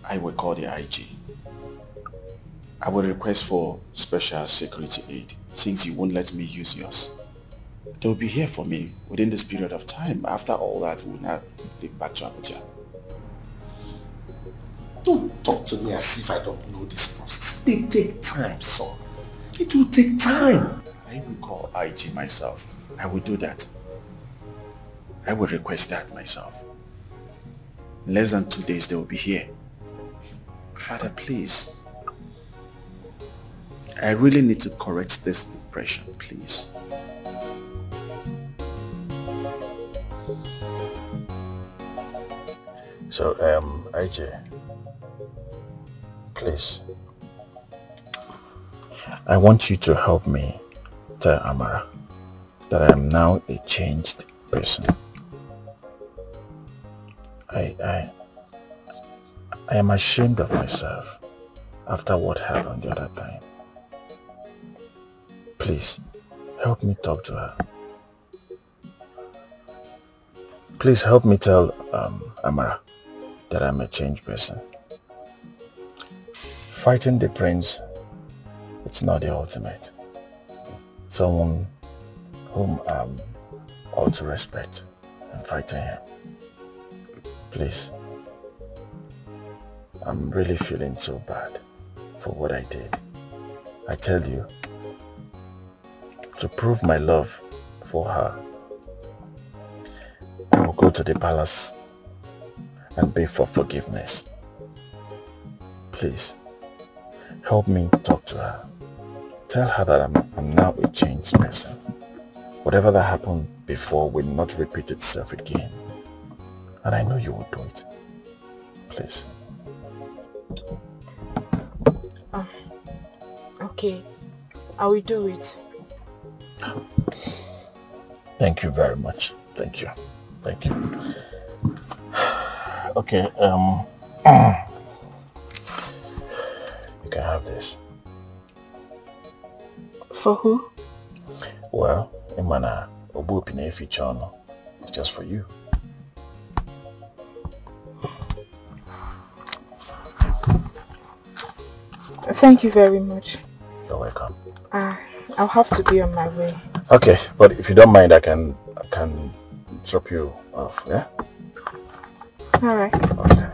I will call the IG. I will request for special security aid since you won't let me use yours. They will be here for me within this period of time. After all that, we will not leave back to Abuja. Don't talk to me as if I don't know this process. They take time, son. It will take time. I will call IG myself. I will do that. I will request that myself. In less than 2 days, they will be here. Father, please. I really need to correct this impression, please. So, IJ, please, I want you to help me tell Amara that I am now a changed person. I am ashamed of myself after what happened the other time. Please, help me talk to her. Please help me tell Amara that I'm a changed person. Fighting the prince, it's not the ultimate. Someone whom I ought to respect and fighting him. Please. I'm really feeling so bad for what I did. I tell you, to prove my love for her, I will go to the palace and beg for forgiveness. Please, help me talk to her. Tell her that I'm now a changed person. Whatever that happened before will not repeat itself again. And I know you will do it. Please. Okay, I will do it. Thank you very much. Thank you. Thank you. Okay, you can have this. For who? Well, Imana, it's just for you. Thank you very much. You're welcome. I'll have to be on my way. Okay, but if you don't mind, I can drop you off, yeah? All right. Okay.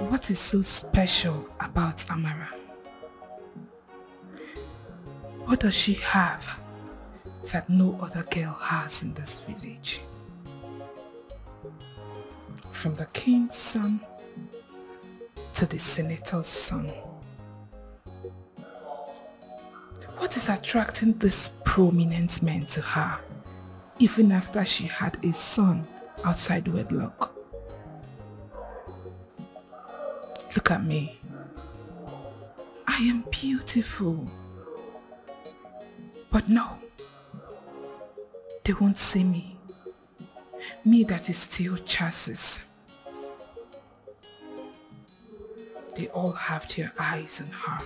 What is so special about Amara? What does she have that no other girl has in this village? From the king's son to the senator's son. What is attracting this prominent man to her, even after she had a son outside wedlock? Look at me. I am beautiful. But no, they won't see me. Me that is still chassis. They all have their eyes on her.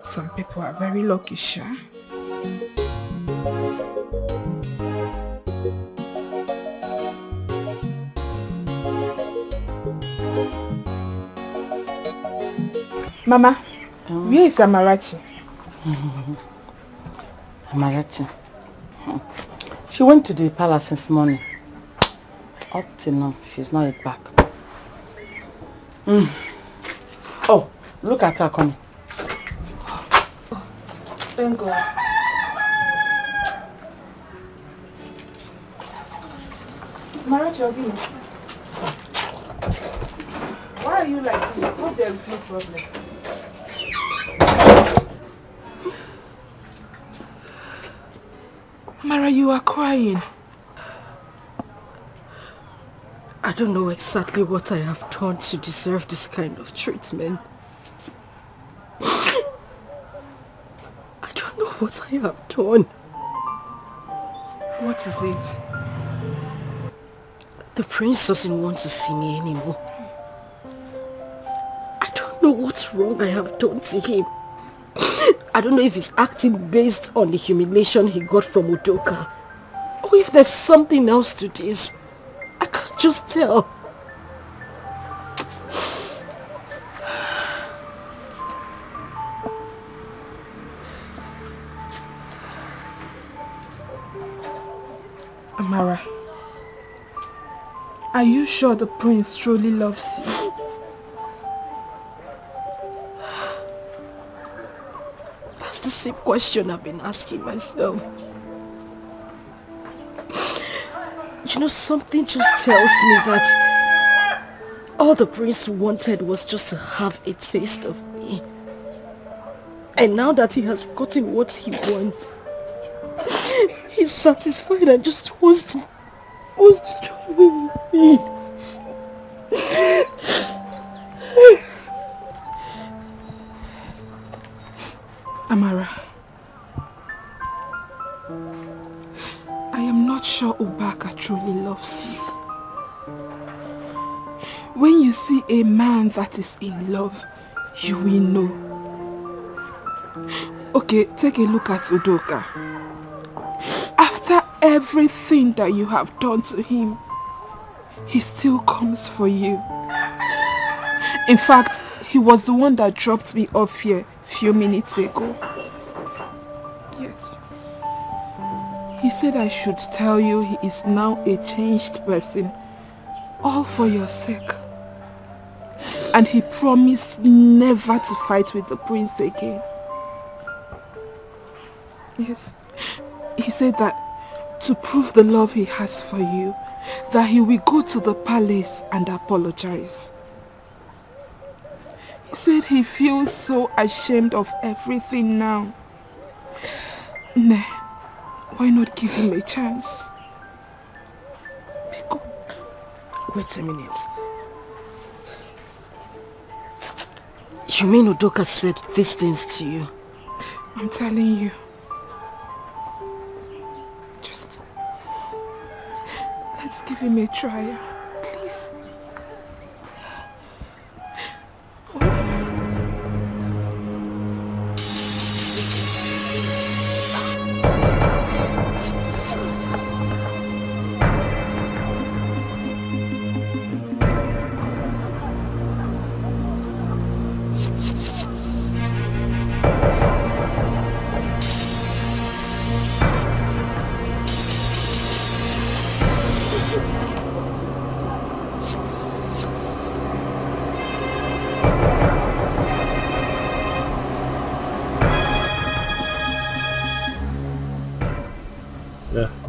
Some people are very lucky, sure. Mama, where is Amarachi? Amarachi? She went to the palace this morning. Up till now, she's not yet back. Oh, look at her coming. Thank God. Amarachi, I'll give you. you like this? Hope there is no problem. Amara, you are crying. I don't know exactly what I have done to deserve this kind of treatment. I don't know what I have done. What is it? The prince doesn't want to see me anymore. I don't know what's wrong I have done to him. I don't know if he's acting based on the humiliation he got from Udoka, or if there's something else to this. I can't just tell. Amara, are you sure the prince truly loves you? That's the same question I've been asking myself. You know, something just tells me that all the prince wanted was just to have a taste of me. And now that he has gotten what he wants, he's satisfied and just wants to join with me. Amara, I am not sure Udoka truly loves you. When you see a man that is in love, you will know. Okay, take a look at Udoka. After everything that you have done to him, he still comes for you. In fact, he was the one that dropped me off here a few minutes ago. Yes. He said I should tell you he is now a changed person, all for your sake. And he promised never to fight with the prince again. Yes. He said that to prove the love he has for you, that he will go to the palace and apologize. He said he feels so ashamed of everything now. Nah, why not give him a chance? Biko, wait a minute. You mean Udoka said these things to you? I'm telling you. Let's give him a try, please.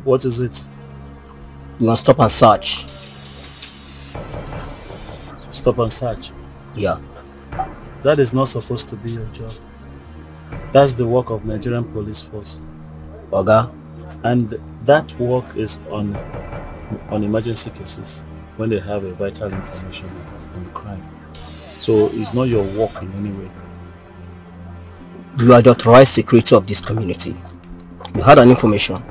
What is it? You want to stop and search? Stop and search? Yeah. That is not supposed to be your job. That's the work of Nigerian police force. Oga? And that work is on emergency cases when they have a vital information on the crime. So it's not your work in any way. You are the authorized secretary of this community. You had an information.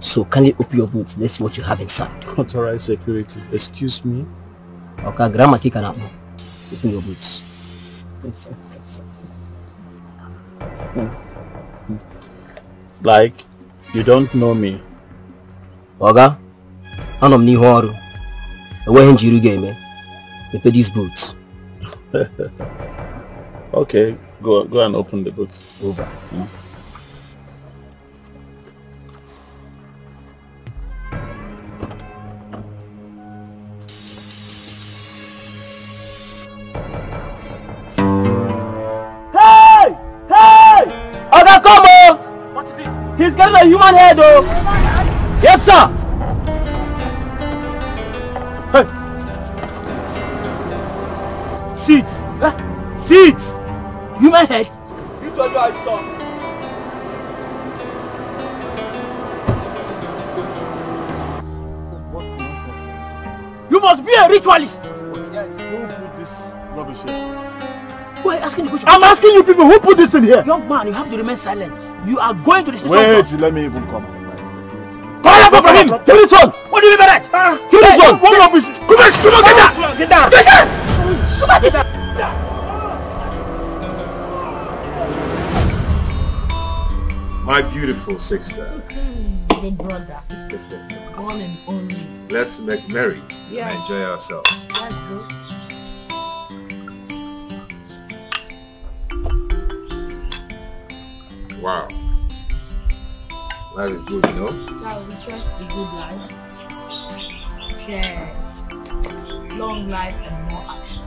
So can you open your boots? Let's see what you have inside. Authorized security. Excuse me? Okay, grandma kick an apple. Open your boots. Like, you don't know me. Oga, I'm new horror. Where in Jiru game? We pay these boots. Okay, go and open the boots. Over. Oga, come on! What is it? He's getting a human head, though! Yes, sir! Hey. Sit! Sit! Human head! You told me I saw. You must be a ritualist! Yes, who put this rubbish here? Who are you asking the question? I'm asking you people, who put this in here? Young man, you have to remain silent. You are going to the station. Wait, let me even come. Call out for him! Kill this one! What do you mean by that? Kill this one! What rubbish? Come on, get down! Get down! Get down! Come on, get down! My beautiful sister. The brother. One and only. Let's make merry Yes. and enjoy ourselves. That's good. Wow. Life is good, you know? Now we trust a good life. Cheers. Long life and more action.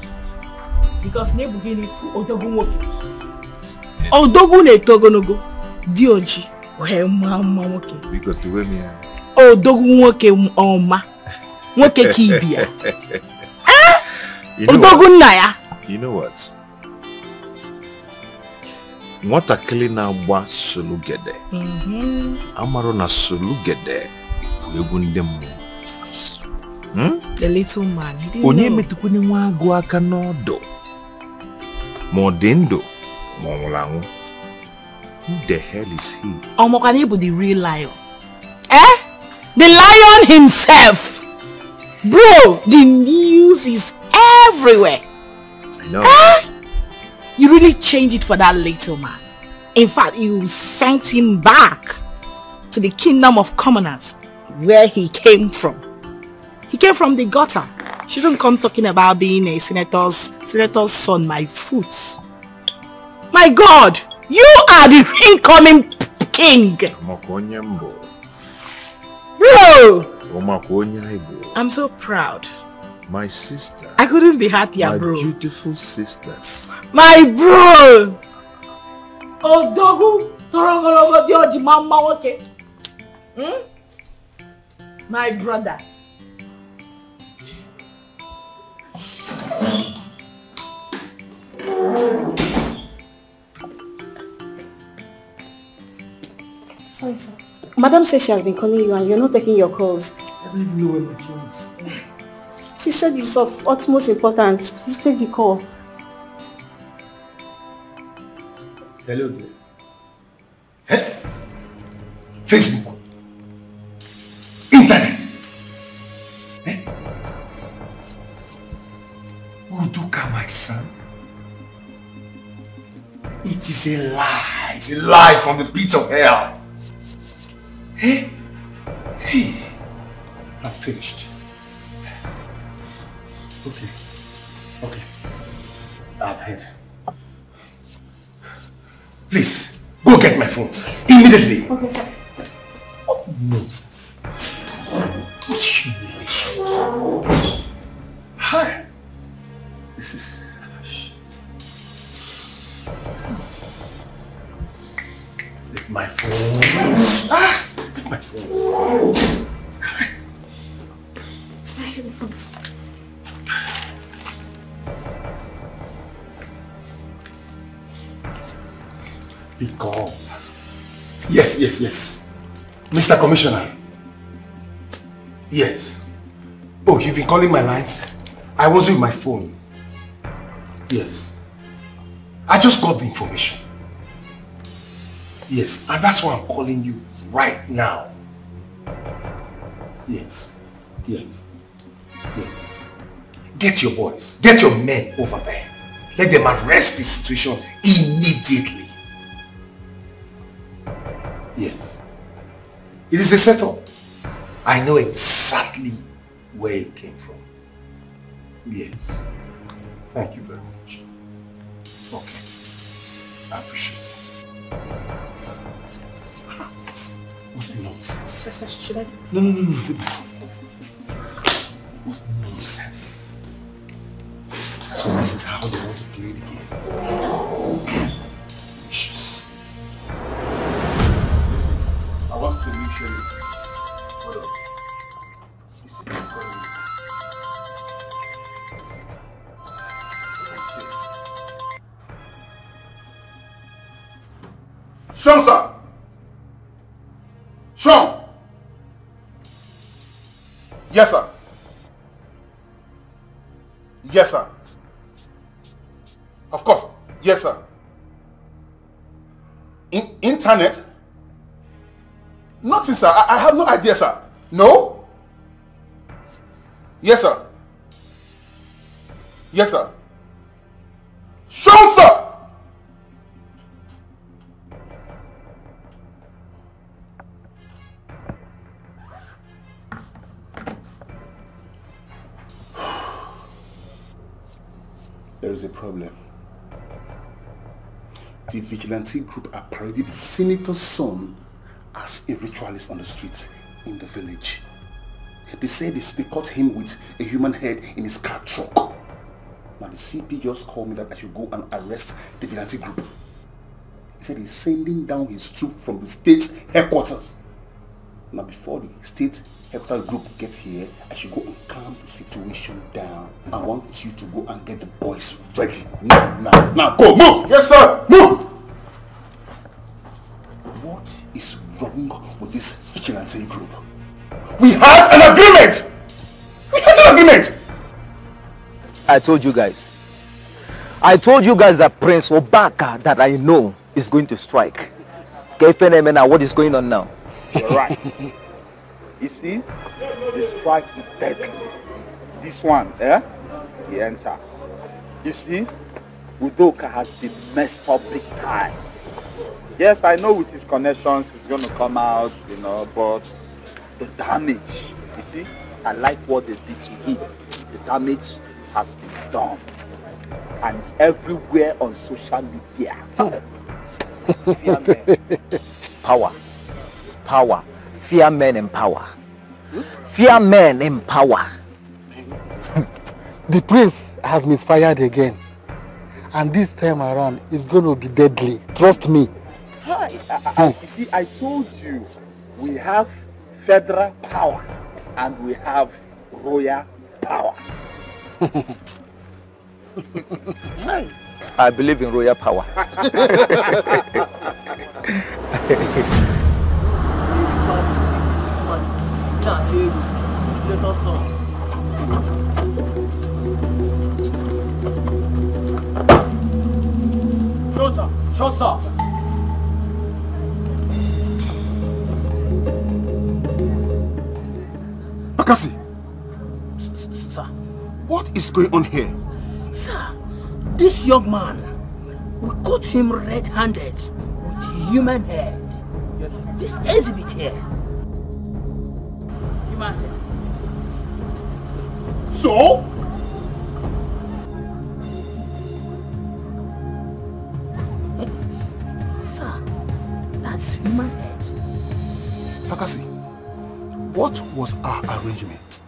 Because Nebugini Odogun woke. Odogun e togonogo. Dioji. Mama woke. We got to win here. Odogun woke oma. Woke kibia. Odogun naya. You know what? Nwatakịrị na-agba solugede. Amara na solugede bụ egwu ndị mmụọ. The little man. Onye metukwene nwa agụ aka n'ọdụ. Ma ọ dị ndụ ma ọ nwụrụ anwụ. Who the hell is he? Omokani bụ the real lion. The lion himself. Bro, the news is everywhere. I know. You really changed it for that little man. In fact, you sent him back to the kingdom of commoners where he came from. He came from the gutter. Shouldn't come talking about being a senator's son, my foot. My God, you are the incoming king. Bro, I'm so proud. My sister. I couldn't be happier, bro. My beautiful sister. My bro. Odogu torongologo dioji mama woke. My brother. Sorry, sir. Madam says she has been calling you and you're not taking your calls. I don't even know where my phone is. She said it's of utmost importance. Please take the call. Hello there. Hey? Facebook. Internet. Hey? Udoka, my son. It is a lie. It's a lie from the pit of hell. Hey? Hey. I'm finished. Okay. I've heard. Please, go get my phones. Immediately. Okay, sir. What nonsense. What humiliation. Hi. This is... shit. Get my phones. Get my phones. Sir, get the phones. Be calm. Yes. Mr. Commissioner. Yes. Oh, you've been calling my lines? I was with my phone. Yes. I just got the information. Yes, and that's why I'm calling you right now. Yes. Get your boys, get your men over there. Let them arrest this situation immediately. Yes. It is a setup. I know exactly where it came from. Yes. Thank you very much. Okay. I appreciate it. What nonsense. Should I? No. What nonsense. So this is how they want to play the game. Vicious. I want to make sure. Hold on. You see this calling me. Sean, sir. Sean. Yes, sir. Yes, sir. Of course. Yes, sir. Internet? Nothing, sir. I have no idea, sir. No? Yes, sir. Yes, sir. Sean, sir! There is a problem. The vigilante group are parading the senator's son as a ritualist on the streets in the village. They said they caught him with a human head in his car truck. Now the CP just called me that I should go and arrest the vigilante group. He said he's sending down his troop from the state headquarters. Now before the state headquarters group gets here, I should go and calm the situation down. I want you to go and get the boys ready. Now, go, move! Yes, sir! Move! What is wrong with this vigilante group? We had an agreement! We had an agreement! I told you guys that Prince Obaka that I know is going to strike. What is going on now? You're right. You see, the strike is deadly. This one, he enter. You see, Udoka has been messed up big time. Yes, I know with his connections he's going to come out, but the damage, you see, I like what they did to him. The damage has been done. And it's everywhere on social media. Power. Power. Fear men in power. Fear men in power. The prince has misfired again. And this time around, it's going to be deadly. Trust me. You see, I told you, we have federal power and we have royal power. I believe in royal power. Show, sir. Bakasi! Sir. What is going on here? Sir, this young man, we caught him red-handed with human head. Yes, sir. This exhibit here. Human head. So? Sir, that's human head. Bakasi, what was our arrangement?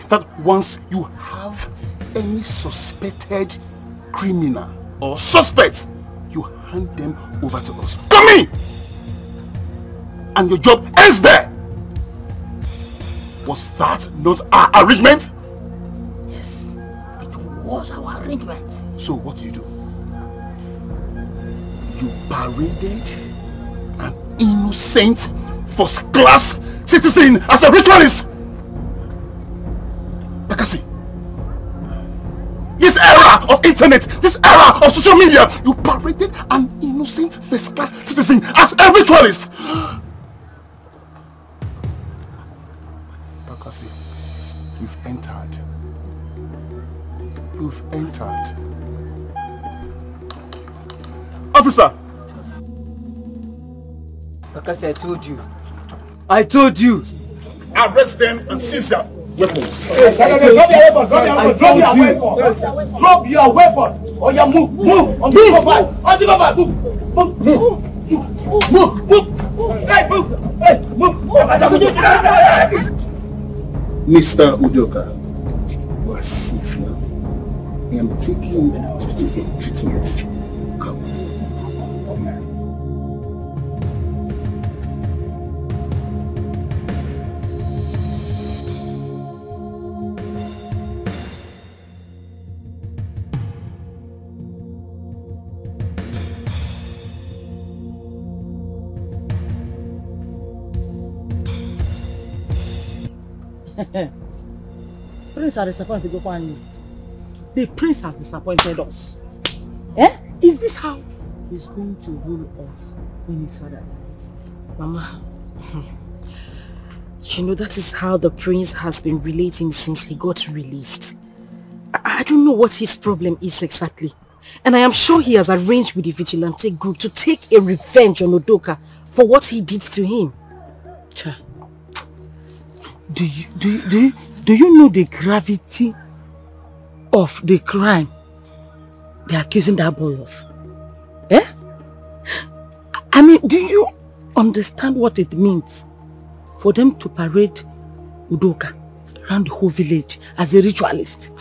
That once you have any suspected criminal or suspect, you hand them over to us. Come in! And your job ends there! Was that not our arrangement? Yes, it was our arrangement. So what do? You paraded an innocent first-class citizen as a ritualist! Bakasi, this era of internet, this era of social media, you paraded an innocent first-class citizen as a ritualist! Bakasi, you've entered. You've entered. Officer! Bakasi, I told you. Arrest them and seize their weapons. Drop your weapon. Or you move. On the go move. Hey, move. Mr. Udoka, you are safe now. I am taking you to the hospital for treatment. Come. Prince are disappointed. The prince has disappointed us. Eh? Is this how he's going to rule us when his father dies? Mama, you know that is how the prince has been relating since he got released. I don't know what his problem is exactly. And I am sure he has arranged with the vigilante group to take a revenge on Udoka for what he did to him. Cha. Do you know the gravity of the crime they're accusing that boy of? Eh? I mean, do you understand what it means for them to parade Udoka around the whole village as a ritualist?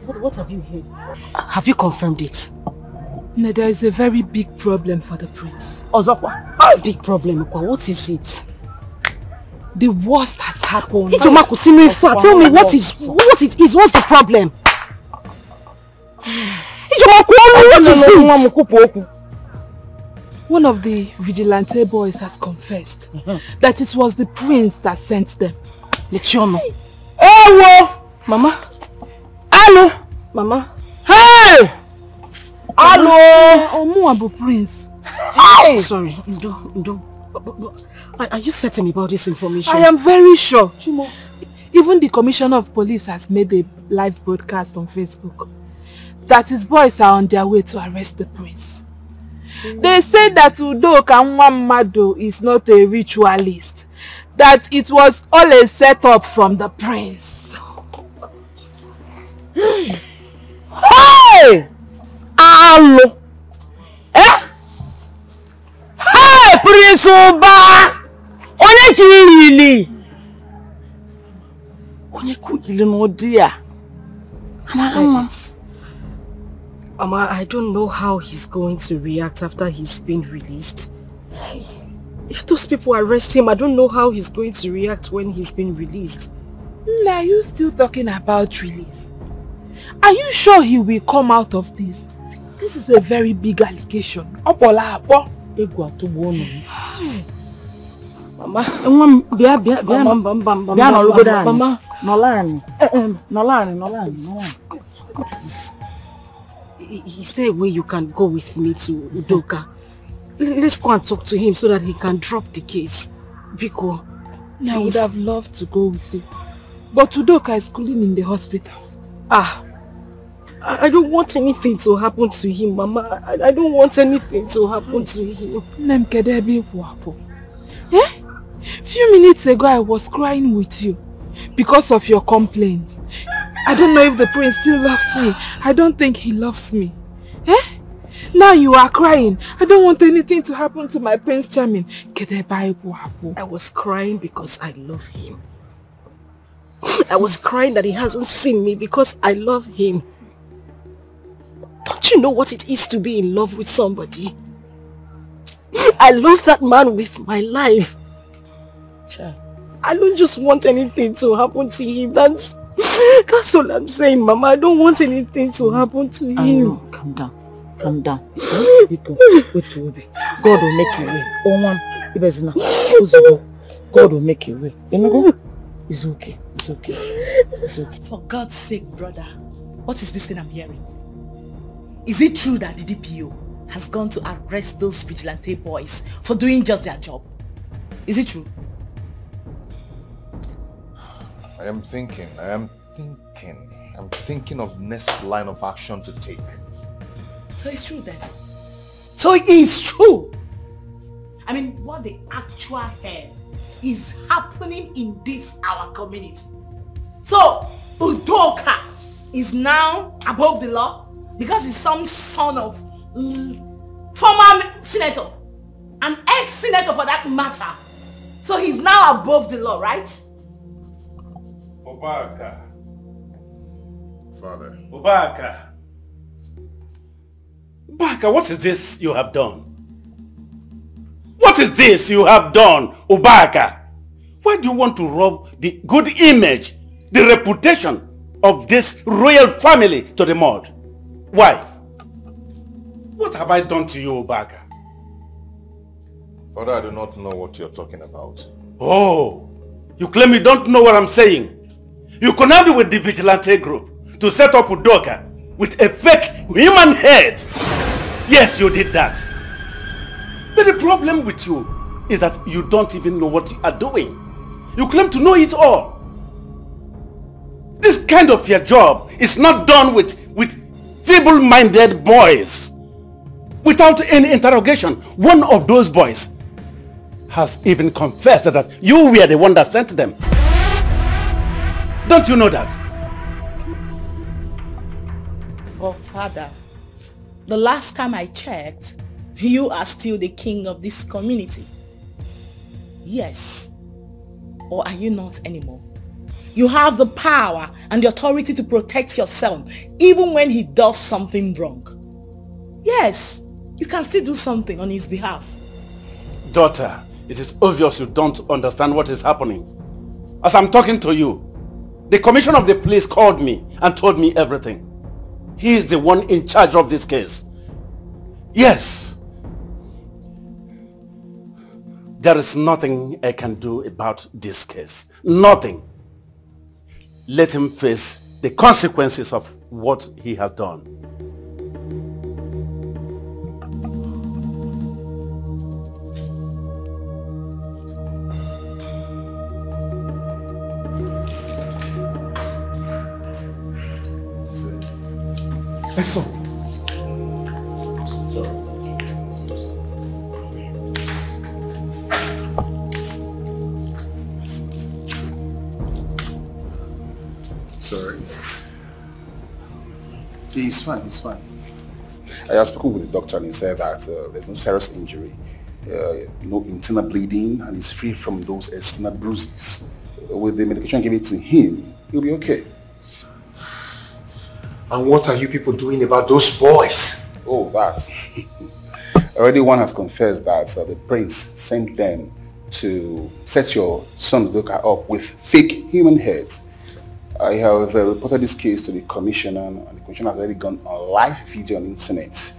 What have you heard? Have you confirmed it? No, there is a very big problem for the prince. Ozokwa, how big problem? What is it? The worst has happened. Tell me what it is. What's the problem? What is it? One of the vigilante boys has confessed that it was the prince that sent them. Oh, Mama. Hello, Mama. Hey! Hello! Omuabu prince. Hey! Sorry, Ndo. Are you certain about this information? I am very sure. Even the commissioner of police has made a live broadcast on Facebook that his boys are on their way to arrest the prince. They say that Udoka Nwamado is not a ritualist, that it was all a setup from the prince. Hey! Hello! Eh? Hey, Prince Oba! Onye kirili! Onye kugili no dear. Mama, I don't know how he's going to react after he's been released. If those people arrest him, I don't know how he's going to react when he's been released. Are you still talking about release? Are you sure he will come out of this? This is a very big allegation. Mama, Is there a way you can go with me to Udoka? Let's go and talk to him so that he can drop the case. Biko, I would have loved to go with you. But Udoka is cooling in the hospital. I don't want anything to happen to him, Mama. I don't want anything to happen to him. Few minutes ago I was crying with you because of your complaints. I don't know if the prince still loves me. I don't think he loves me. Now you are crying. I don't want anything to happen to my Prince Charming. I was crying because I love him. I was crying that he hasn't seen me because I love him. Don't you know what it is to be in love with somebody? I love that man with my life. I don't just want anything to happen to him. That's all I'm saying, Mama. I don't want anything to happen to him. Calm down. God will make a way. God will make a way. It's okay. For God's sake, brother, what is this thing I'm hearing? Is it true that the DPO has gone to arrest those vigilante boys for doing just their job? Is it true? I am thinking of next line of action to take. So it's true then. So it is true. I mean, what the actual hell is happening in this our community? So Udoka is now above the law because he's some son of former senator, an ex-senator for that matter. So he's now above the law, right? Ubaka. Father. Ubaka, what is this you have done? What is this you have done, Ubaka? Why do you want to rob the good image, the reputation of this royal family to the mud? Why? What have I done to you, Ubaka? Father, I do not know what you're talking about. Oh, you claim you don't know what I'm saying. You connived with the vigilante group to set up Udoka with a fake human head. Yes, you did that. But the problem with you is that you don't even know what you are doing. You claim to know it all. This kind of your job is not done with feeble-minded boys. Without any interrogation, one of those boys has even confessed that you were the one that sent them. Don't you know that? Oh, Father, the last time I checked, you are still the king of this community. Yes. Or are you not anymore? You have the power and the authority to protect your son, even when he does something wrong. Yes, you can still do something on his behalf. Daughter, it is obvious you don't understand what is happening. As I'm talking to you, the commissioner of the police called me and told me everything. He is the one in charge of this case. Yes. There is nothing I can do about this case. Nothing. Let him face the consequences of what he has done. Eso. Sorry. He's fine, he's fine. I have spoken with the doctor and he said that there's no serious injury, no internal bleeding, and he's free from those external bruises. With the medication given to him, he'll be okay. And what are you people doing about those boys? Oh, that. Already one has confessed that the prince sent them to set your son Udoka up with fake human heads. I have reported this case to the commissioner, and the commissioner has already gone on live video on the internet.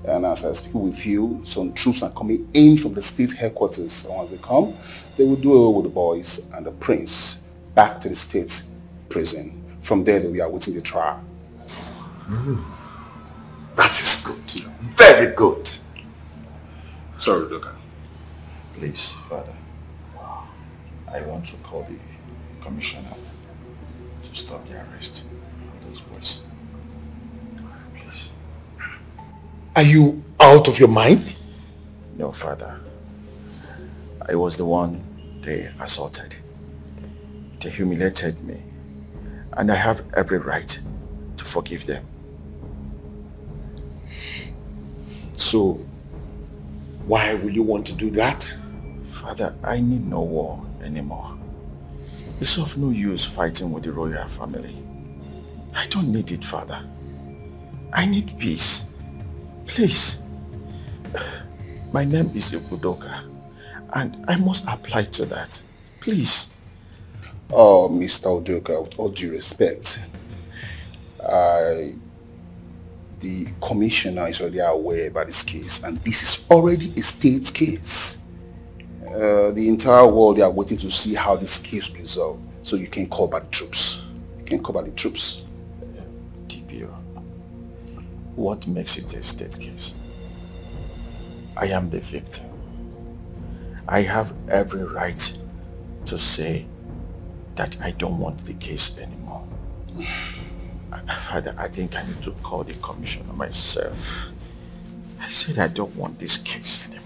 And as I speak with you, some troops are coming in from the state headquarters. And once they come, they will do away with the boys and the prince back to the state prison. From there, we are waiting the trial. That is good. Very good. Sorry, Udoka. Please, Father. I want to call the commissioner to stop the arrest of those boys. Please. Are you out of your mind? No, Father. I was the one they assaulted. They humiliated me. And I have every right to forgive them. So, why will you want to do that? Father, I need no war anymore. It's of no use fighting with the royal family. I don't need it, Father. I need peace. Please. My name is Udoka, and I must apply to that. Please. Oh, Mr. Udoka, with all due respect, the commissioner is already aware about this case, and this is already a state case. The entire world, they are waiting to see how this case will resolve. So you can call back the troops. You can call back the troops. DPO, what makes it a state case? I am the victim. I have every right to say that I don't want the case anymore. Father, I think I need to call the commissioner myself. I said I don't want this case anymore.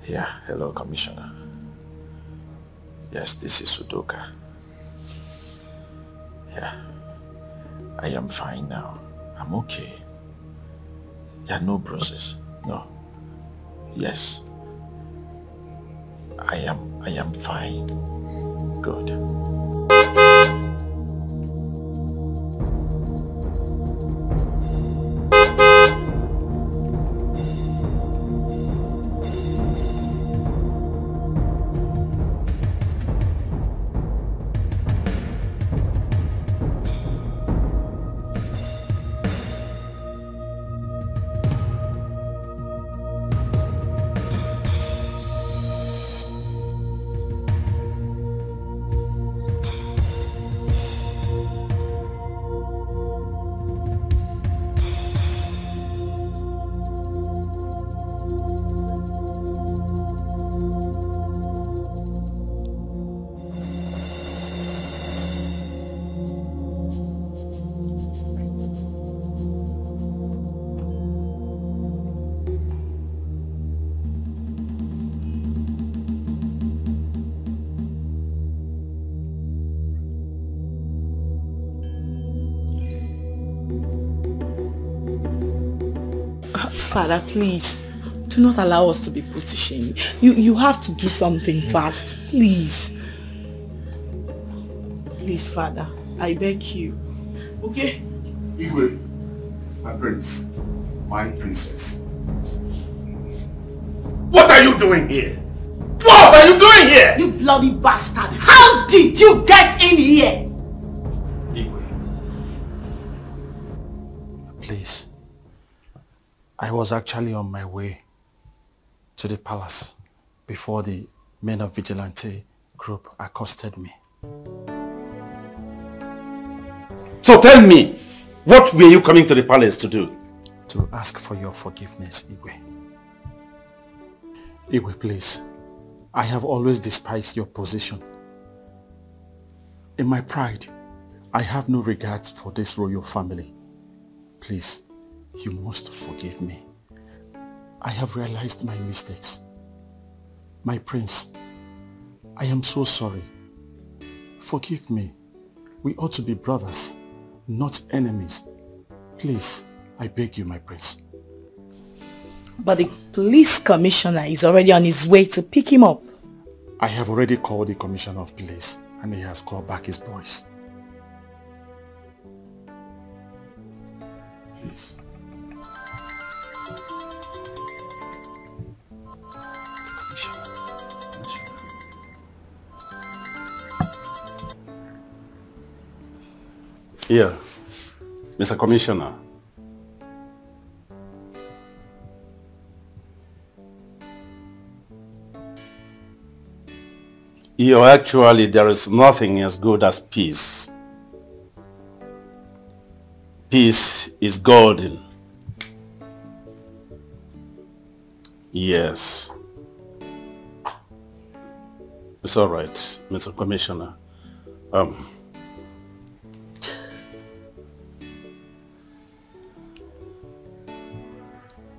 Yeah, hello, Commissioner. Yes, this is Udoka. Yeah, I am fine now. I'm okay. Yeah, no bruises. No. Yes. I am fine. Good. Father, please, do not allow us to be put to shame. You have to do something fast, please. Please, Father, I beg you. Okay? Igwe, my prince, my princess. What are you doing here? What are you doing here? You bloody bastard! How did you get in here? Please. I was actually on my way to the palace before the men of vigilante group accosted me. So tell me, what were you coming to the palace to do? To ask for your forgiveness, Igwe. Igwe, please. I have always despised your position. In my pride, I have no regard for this royal family. Please, you must forgive me. I have realized my mistakes. My prince, I am so sorry. Forgive me. We ought to be brothers, not enemies. Please, I beg you, my prince. But the police commissioner is already on his way to pick him up. I have already called the commissioner of police and he has called back his boys. Please. Here, Mr. Commissioner. Actually, there is nothing as good as peace. Peace is golden. Yes. It's all right, Mr. Commissioner.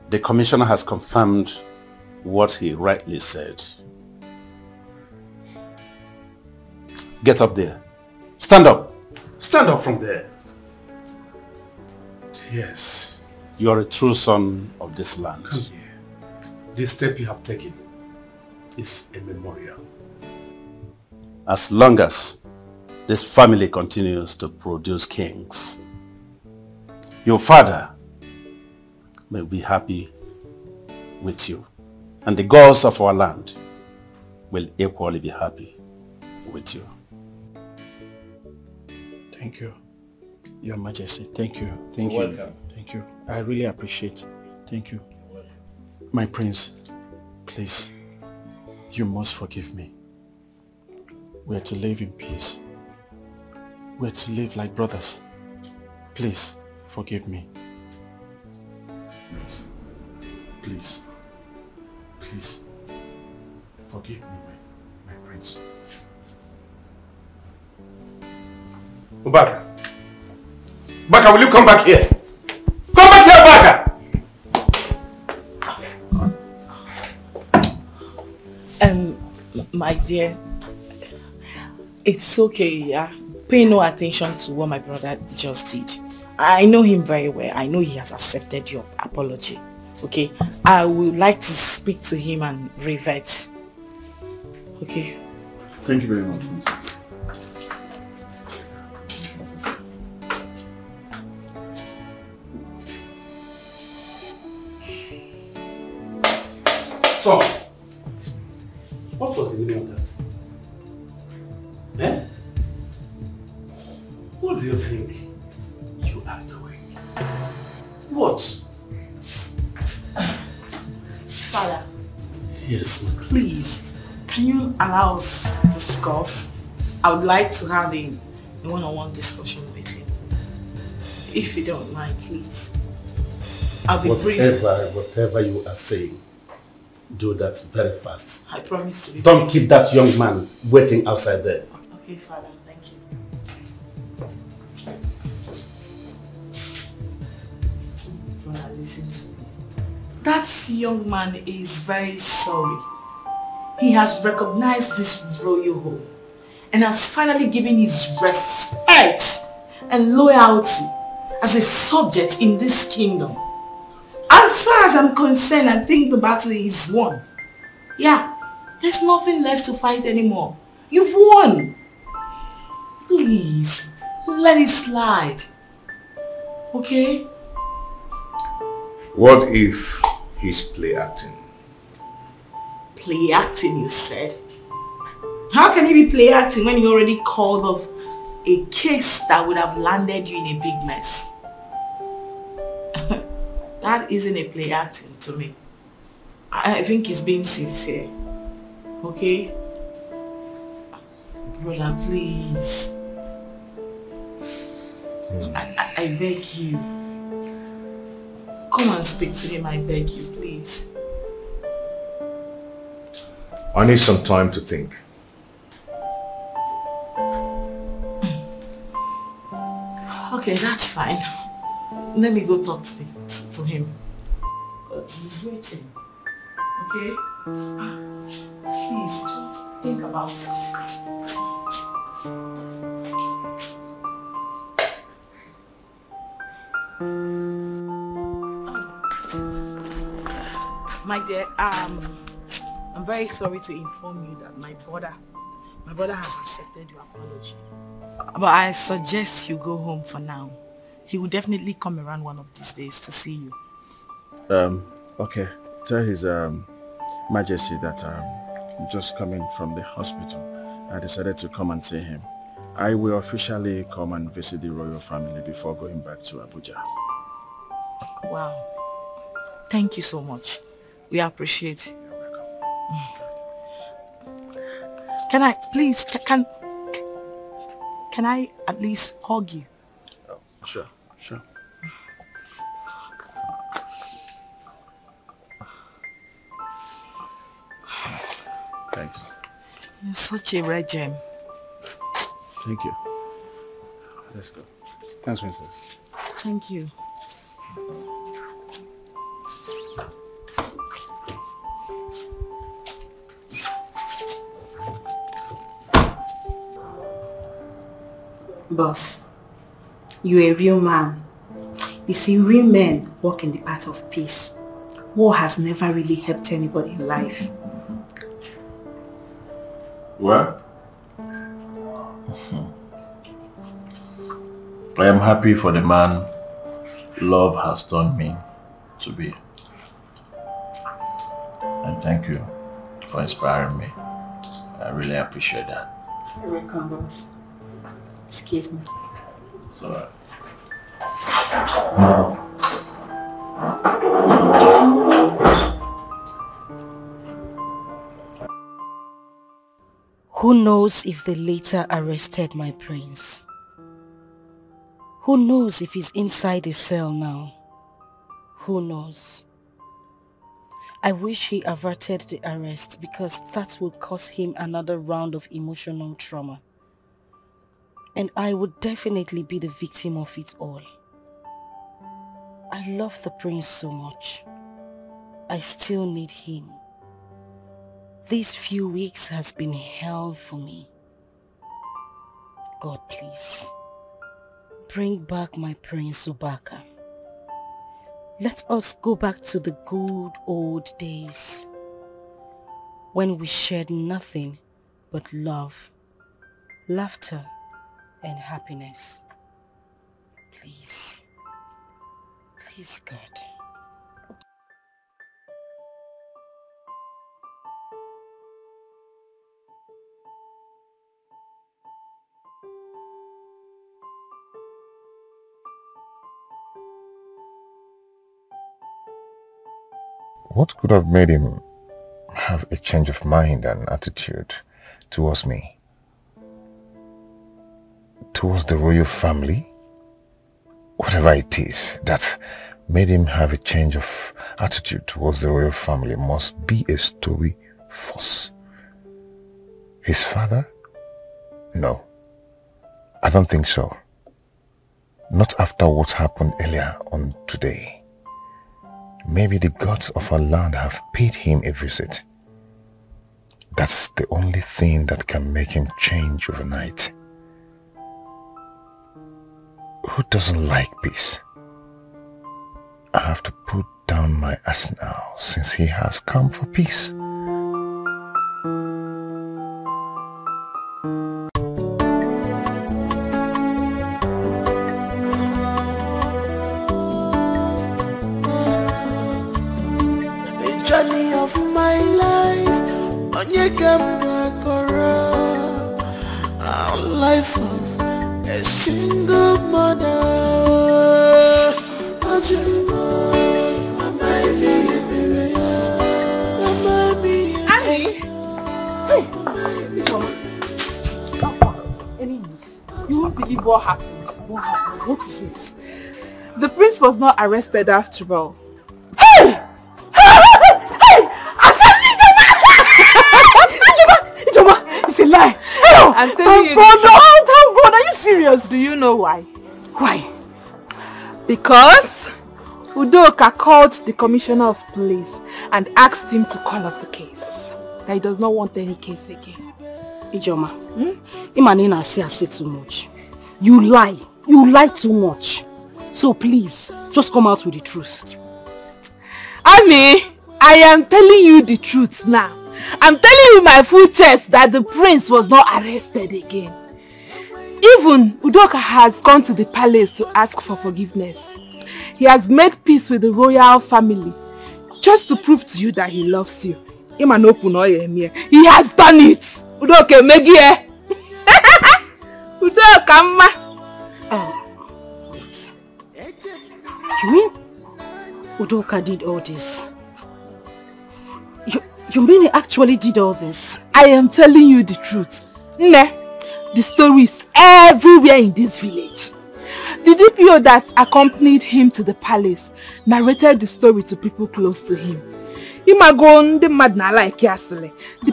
The commissioner has confirmed what he rightly said. Get up there. Stand up. Stand up from there. Yes, you are a true son of this land. Come here. This step you have taken is a memorial. As long as this family continues to produce kings, your father may be happy with you, and the gods of our land will equally be happy with you. Thank you, Your Majesty. Thank you. Thank You're you. welcome. Thank you. I really appreciate it. Thank you. My prince, please, you must forgive me. We are to live in peace. We are to live like brothers. Please, forgive me. Please. Please. Please. Forgive me, my prince. Udoka. Baka, will you come back here? Come back here, Baka! My dear, it's okay, yeah? Pay no attention to what my brother just did. I know him very well. I know he has accepted your apology. Okay? I would like to speak to him and revert. Okay? Thank you very much, Miss. So, what was the meaning of that? Eh? What do you think you are doing? What? Father. Yes, ma'am. Please, can you allow us to discuss? I would like to have a one-on-one discussion with him. If you don't mind, please. I'll be brief. Whatever you are saying, do that very fast. I promise to be. Don't keep that young man waiting outside there. Okay, Father, thank you. Father, listen to me. That young man is very sorry. He has recognized this royal home and has finally given his respect and loyalty as a subject in this kingdom. As far as I'm concerned, I think the battle is won. Yeah, there's nothing left to fight anymore. You've won. Please, let it slide. Okay? What if he's play acting? Play acting, you said? How can he be play acting when he already called off a case that would have landed you in a big mess? That isn't a play acting to me. I think he's being sincere. Okay? Brother, please. I beg you. Come and speak to him, I beg you, please. I need some time to think. Okay, that's fine. Let me go talk to him. Because he's waiting. Okay? Please, just think about it. My dear, I'm very sorry to inform you that my brother has accepted your apology. But I suggest you go home for now. He will definitely come around one of these days to see you. Okay. Tell His Majesty that I'm just coming from the hospital. I decided to come and see him. I will officially come and visit the royal family before going back to Abuja. Wow. Thank you so much. We appreciate it. Can I, please, can I at least hug you? Oh, sure. Thanks. You're such a rare gem. Thank you. Let's go. Thanks, Princess. Thank you. Boss, you're a real man. You see, real men walk in the path of peace. War has never really helped anybody in life. Well, I am happy for the man love has turned me to be. And thank you for inspiring me. I really appreciate that. You're welcome, boss. Excuse me. It's alright. Who knows if they later arrested my prince? Who knows if he's inside a cell now? Who knows? I wish he averted the arrest because that would cause him another round of emotional trauma. And I would definitely be the victim of it all. I love the prince so much. I still need him. These few weeks has been hell for me. God, please, bring back my Prince Udoka. Let us go back to the good old days when we shared nothing but love, laughter, and happiness. Please, please, God. What could have made him have a change of mind and attitude towards me? Towards the royal family? Whatever it is that made him have a change of attitude towards the royal family must be a story false. His father? No, I don't think so. Not after what happened earlier on today. Maybe the gods of our land have paid him a visit. That's the only thing that can make him change overnight. Who doesn't like peace? I have to put down my arsenal since he has come for peace. The journey of my life, our life of a single mother. Any news? You won't believe what happened. What happened? What is it? The prince was not arrested after all. Hey! It's a lie. I'm telling you. Thank God. Are you serious? Do you know why? Why? Because Udoka called the commissioner of police and asked him to call off the case. That he does not want any case again. Ijoma, Imanina say too much. You lie too much. So please, just come out with the truth. Ami, I am telling you the truth now. I'm telling you my full chest that the prince was not arrested again. Even Udoka has gone to the palace to ask for forgiveness. He has made peace with the royal family just to prove to you that he loves you. He has done it. Udoka Megie. Udoka ma. Wait. You mean Udoka did all this? You mean he actually did all this? I am telling you the truth. Ne, the story is everywhere in this village. The DPO that accompanied him to the palace narrated the story to people close to him. The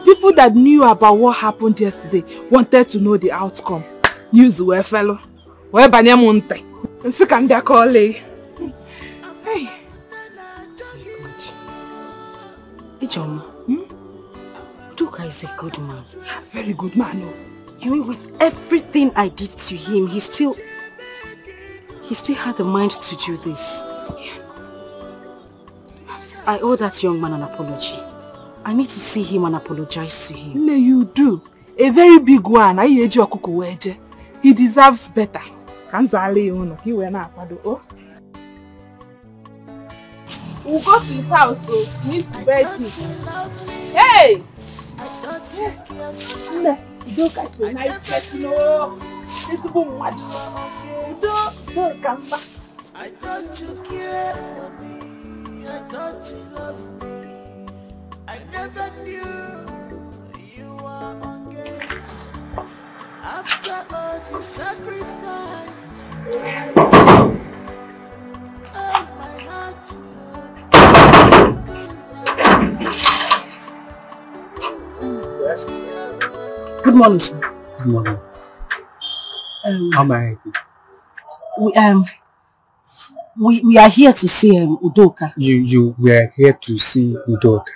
people that knew about what happened yesterday wanted to know the outcome. News were fellow. Hey. Ijoma, Udoka is a good man. Very good man. Oh. You mean with everything I did to him, he still had the mind to do this. I owe that young man an apology. I need to see him and apologize to him. No, you do. A very big one. He deserves better. We'll go to his house, so we need to beg him. Hey! Udoka is a nice person. This woman. Don't come back. I thought you cared for me. I thought you loved me. I never knew you were on games. After all the sacrifices, of my heart. Yes. Good morning, sir. Good morning. How may I help you? We are here to see Udoka. You were here to see Udoka?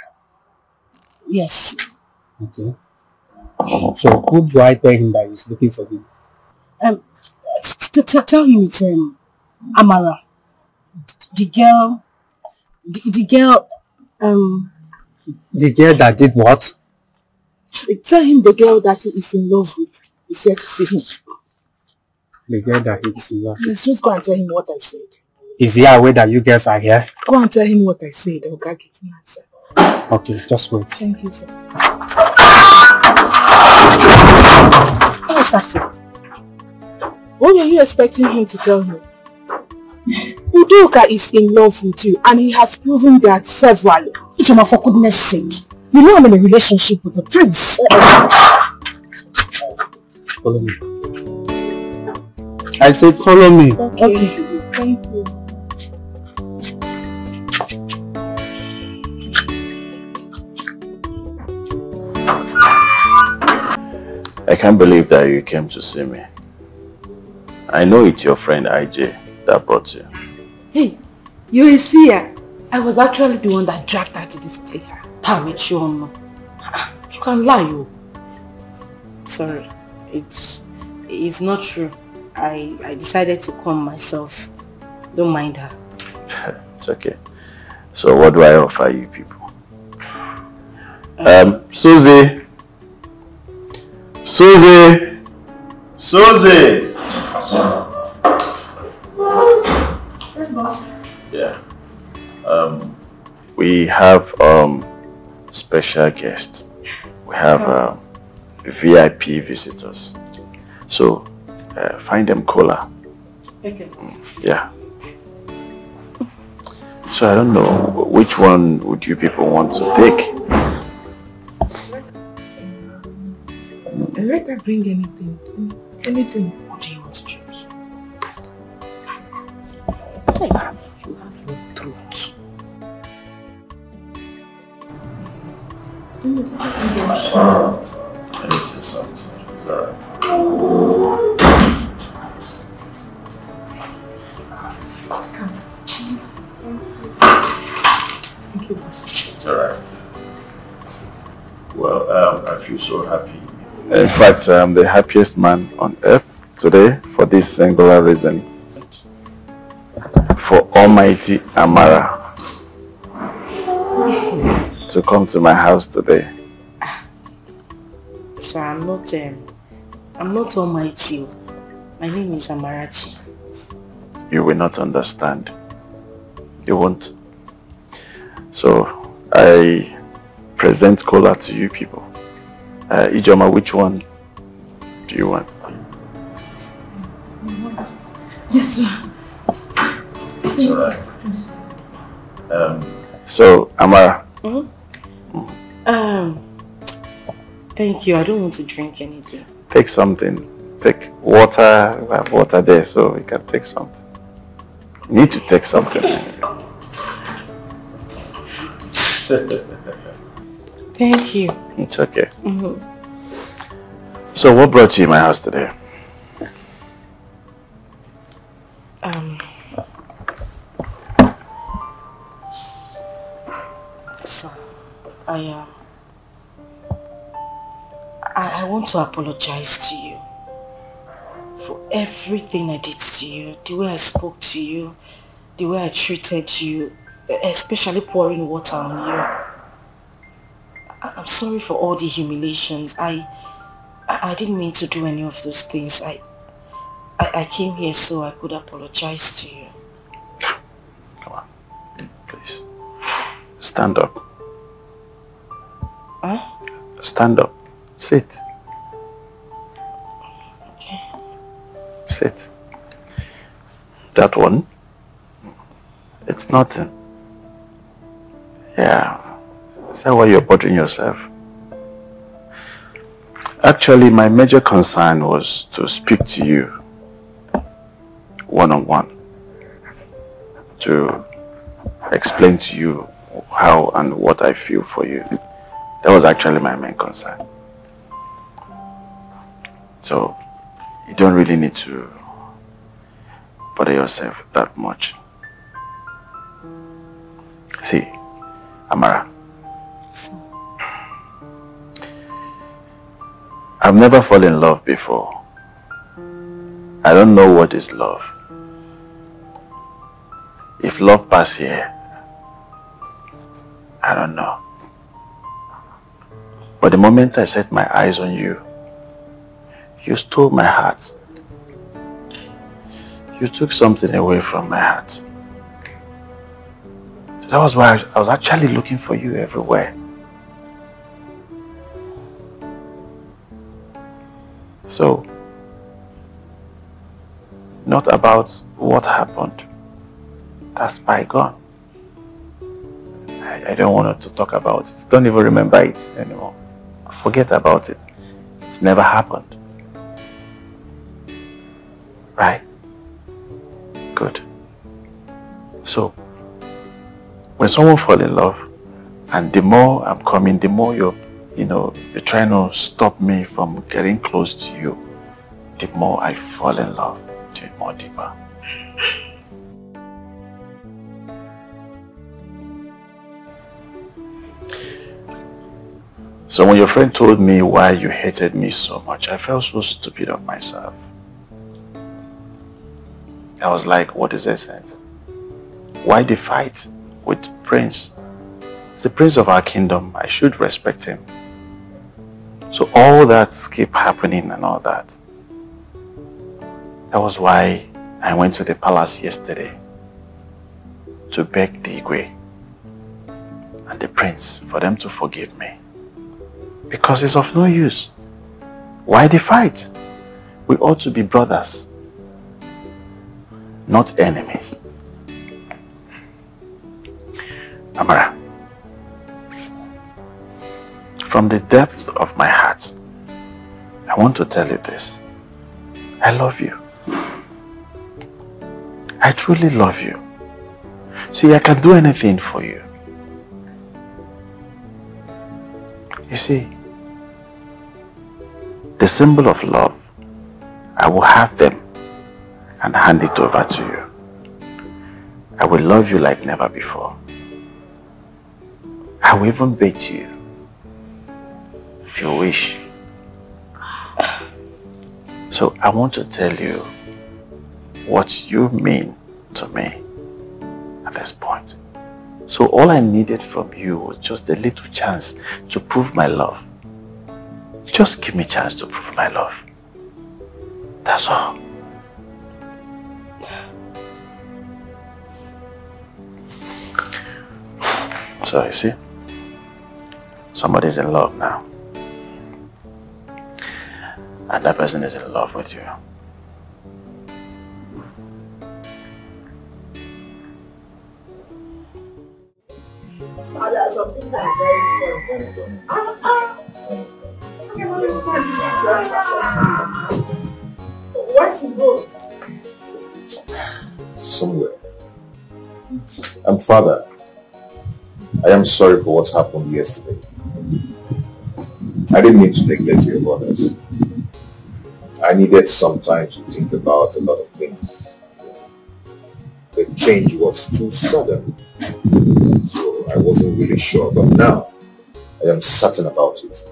Yes. Okay. So who do I tell him that he's looking for him? Tell him it's Amara. The girl. The girl that did what? Tell him the girl that he is in love with is here to see him. The girl that he is in love with? Let's just go and tell him what I said. Is he aware that you guys are here? Go and tell him what I said. I'll get an answer. Okay, just wait. Thank you, sir. What is that for? What were you expecting him to tell him? Udoka is in love with you and he has proven that several. Ijoma, for goodness sake. You know I'm in a relationship with the prince. Follow me. I said follow me. Okay. Thank you. I can't believe that you came to see me. I know it's your friend IJ that brought you. Hey, you see her. I was actually the one that dragged her to this place. You can lie, you. Sorry, it's not true. I decided to come myself. Don't mind her. It's okay. So what do I offer you people? Susie! Susie! Susie! Yes, boss. Yeah. We have special guests. We have VIP visitors. So find them cola. Okay. Yeah. So I don't know, which one would you people want to take? Let her bring anything. Anything. What do you want to drink? Hey, you have no throat. It's soft. It's alright. Well, I feel so happy. In fact, I'm the happiest man on earth today for this singular reason. For Almighty Amara to come to my house today. Sir, I'm not almighty. My name is Amarachi. You will not understand. You won't. So, I present cola to you people. Ijoma, which one do you want? This one. It's alright. So, Amara. Thank you. I don't want to drink anything. Take something. Take water. We have water there, so you can take something. You need to take something. Thank you. It's okay. So what brought you in my house today? Sir, I want to apologize to you for everything I did to you, the way I spoke to you, the way I treated you, especially pouring water on you. I'm sorry for all the humiliations. I didn't mean to do any of those things. I came here so I could apologize to you. Come on, please. Stand up. Huh? Stand up. Sit. Okay. Sit. That one? It's nothing. Yeah. Is that why you're bothering yourself? Actually, my major concern was to speak to you one-on-one. To explain to you how and what I feel for you. That was actually my main concern. So, you don't really need to bother yourself that much. See, Amara. I've never fallen in love before. I don't know what is love. If love pass here, I don't know. But the moment I set my eyes on you, you stole my heart. You took something away from my heart. So that was why I was actually looking for you everywhere. So, not about what happened. That's bygone. I don't want to talk about it. Don't even remember it anymore. Forget about it. It's never happened. Right? Good. So, when someone falls in love, and the more I'm coming, the more you're trying to stop me from getting close to you, the more I fall in love, the more deeper. So when your friend told me why you hated me so much, I felt so stupid of myself. I was like, what is the sense? Why the fight with prince. He's the prince of our kingdom. I should respect him. So all that keep happening and all that. That was why I went to the palace yesterday to beg the Igwe and the prince for them to forgive me. Because it's of no use. Why the fight? We ought to be brothers, not enemies. Amara, from the depth of my heart, I want to tell you this. I love you. I truly love you. See, I can do anything for you. You see, the symbol of love, I will have them and hand it over to you. I will love you like never before. I will even bait you if you wish. So I want to tell you what you mean to me at this point. So all I needed from you was just a little chance to prove my love. Just give me a chance to prove my love. That's all. So you see, somebody's in love now. And that person is in love with you. Father, something that is very important. Where to go? Somewhere. Father, I am sorry for what happened yesterday. I didn't mean to neglect your brothers. I needed some time to think about a lot of things. The change was too sudden, so I wasn't really sure, but now I am certain about it.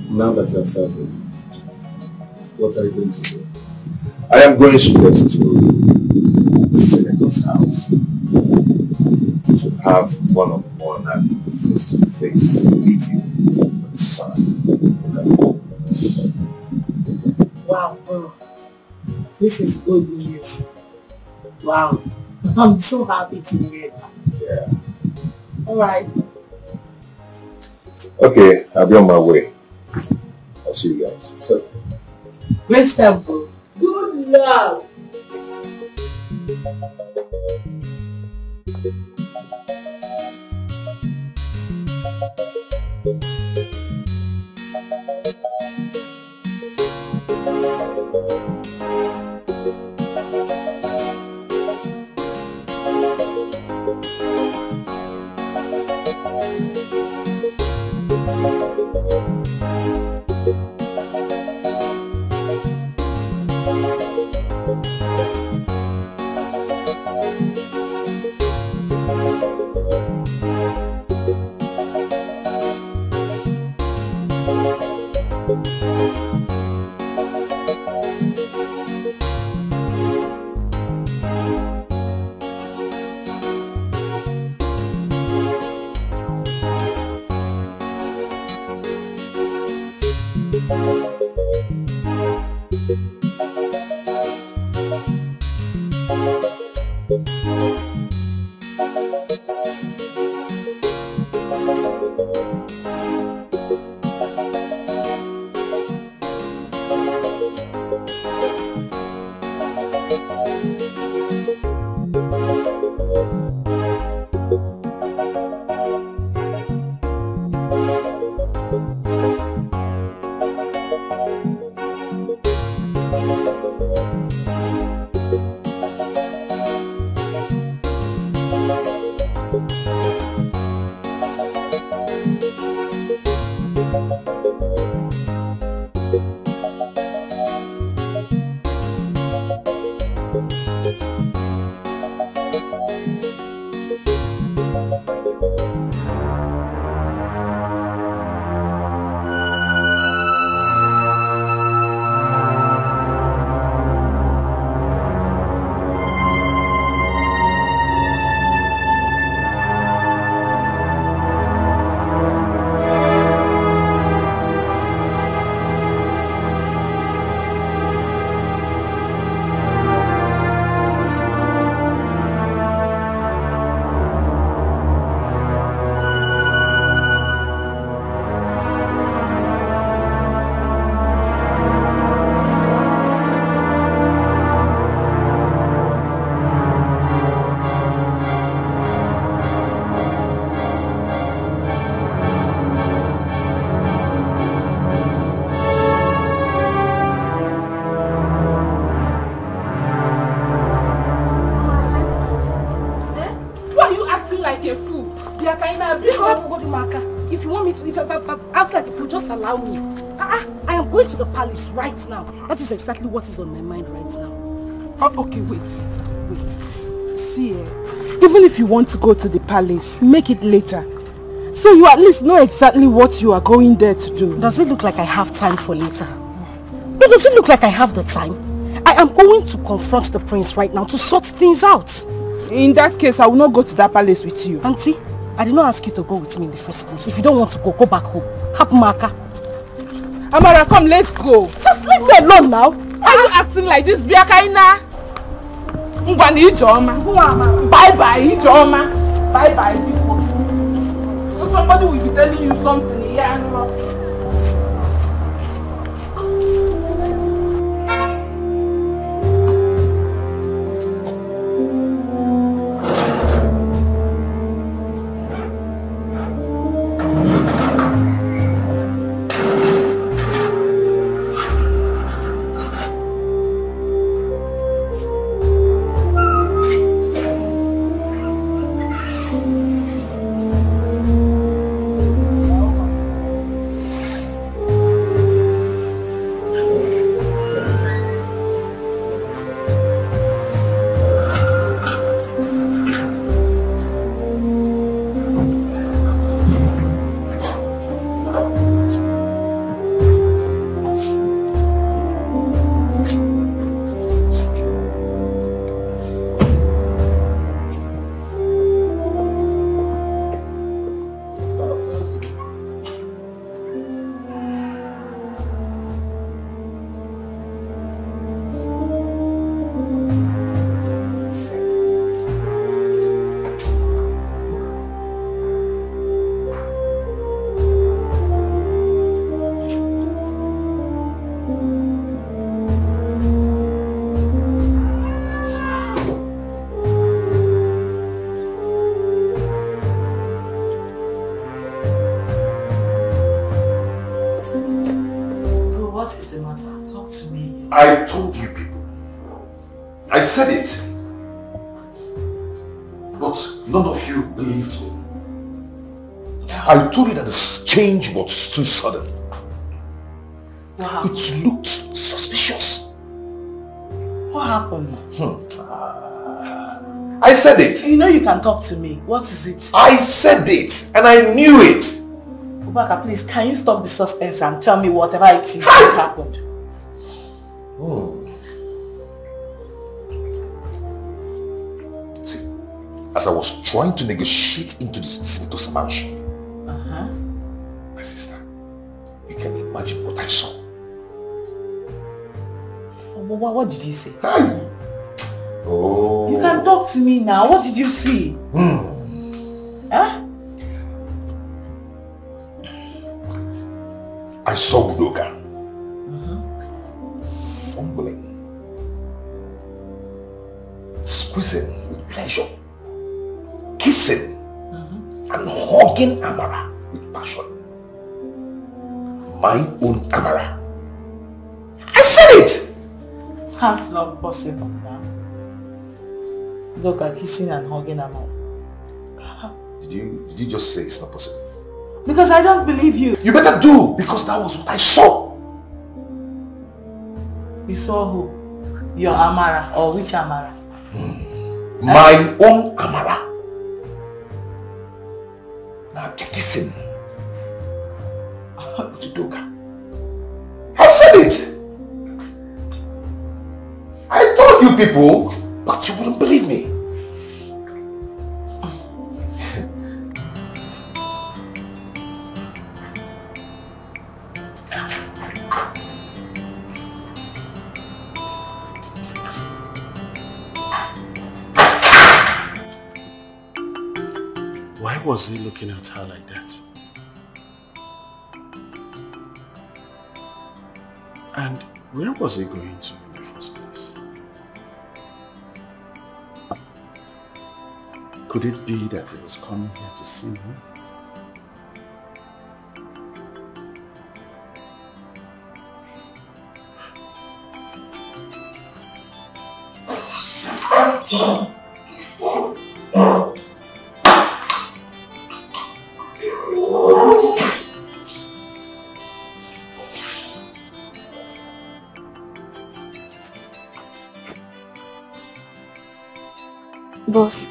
Now that you're settled, what are you going to do? I am going straight to the senator's house to have one-on-one and face-to-face meeting with his son. Wow, bro. This is good news. Wow. I'm so happy to hear that. Yeah. Alright. Okay, I'll be on my way. I'll see you guys. So, great step, bro. Good luck. Just allow me. I am going to the palace right now. That is exactly what is on my mind right now. Oh, okay, wait. See, even if you want to go to the palace, make it later. So you at least know exactly what you are going there to do. Does it look like I have time for later? No, does it look like I have the time? I am going to confront the prince right now to sort things out. In that case, I will not go to that palace with you. Auntie, I did not ask you to go with me in the first place. If you don't want to go, go back home. Hapumaka. Amara, come, let's go. Just leave me alone now. Why are you acting like this, Biakaina? Ngwani Ijoma. Bye-bye, Ijoma. Bye-bye, people. So somebody will be telling you something here. I told you people. I said it. But none of you believed me. I told you that the change was too sudden. Wow. It looked suspicious. What happened? I said it. You know you can talk to me. What is it? I said it and I knew it. Udoka, please, can you stop the suspense and tell me whatever it is that happened? See, as I was trying to negotiate into the senator's mansion, my sister, you can imagine what I saw. What did you say? Oh. You can talk to me now. What did you see? Huh? I saw Udoka fumbling, squeezing with pleasure, kissing and hugging Amara with passion. My own Amara. I said it! That's not possible now. Udoka kissing and hugging Amara. Did you just say it's not possible? Because I don't believe you. You better do, because that was what I saw. You saw who? Your Amara, or which Amara? My own Amara. Now they're kissing with Udoka. I said it. I told you people, but you wouldn't believe me. Why was he looking at her like that? And where was he going to in the first place? Could it be that he was coming here to see me? Boss,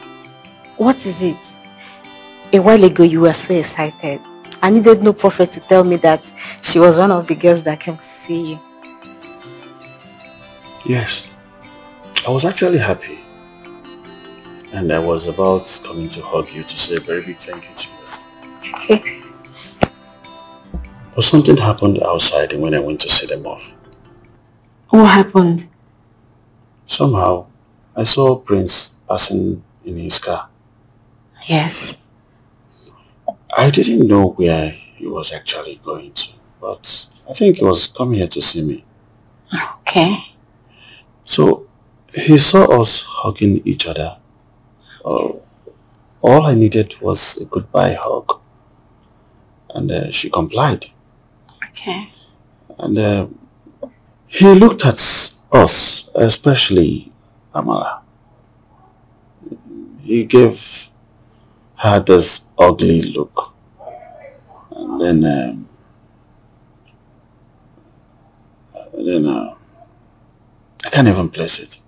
what is it? A while ago you were so excited. I needed no prophet to tell me that she was one of the girls that came to see you. Yes, I was actually happy. And I was about coming to hug you to say a very big thank you to you. Okay. But something happened outside when I went to see them off. What happened? Somehow, I saw Prince passing in his car. Yes. I didn't know where he was actually going to, but I think he was coming here to see me. Okay. So, he saw us hugging each other. All I needed was a goodbye hug. And she complied. Okay. And he looked at us, especially Amara. He gave her this ugly look. And then I can't even place it.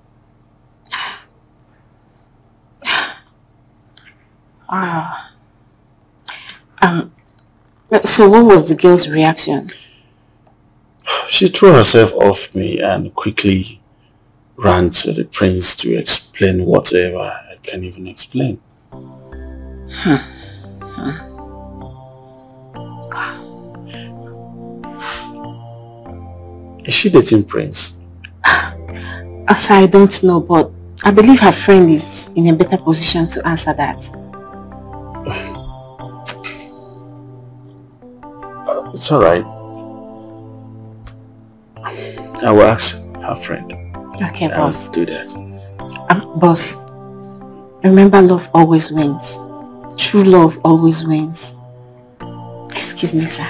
So what was the girl's reaction? She threw herself off me and quickly ran to the prince to explain whatever I can't even explain. Is she dating Prince? I don't know, but I believe her friend is in a better position to answer that. It's alright. I will ask her friend. Okay, boss. I'll do that. Boss, remember love always wins. True love always wins. Excuse me, sir.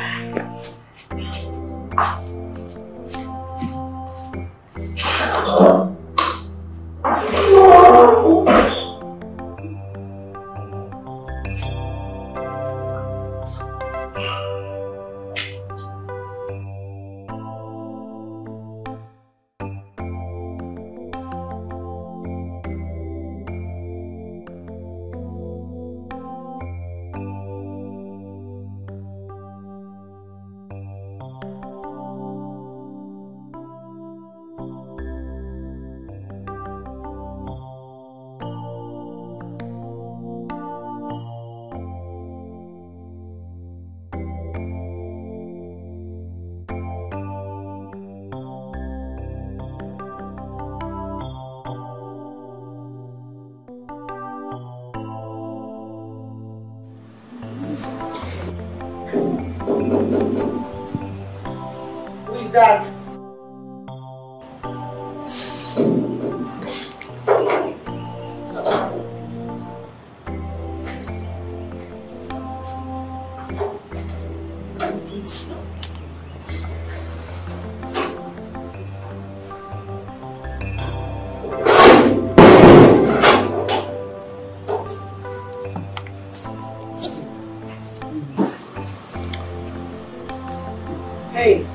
Hey,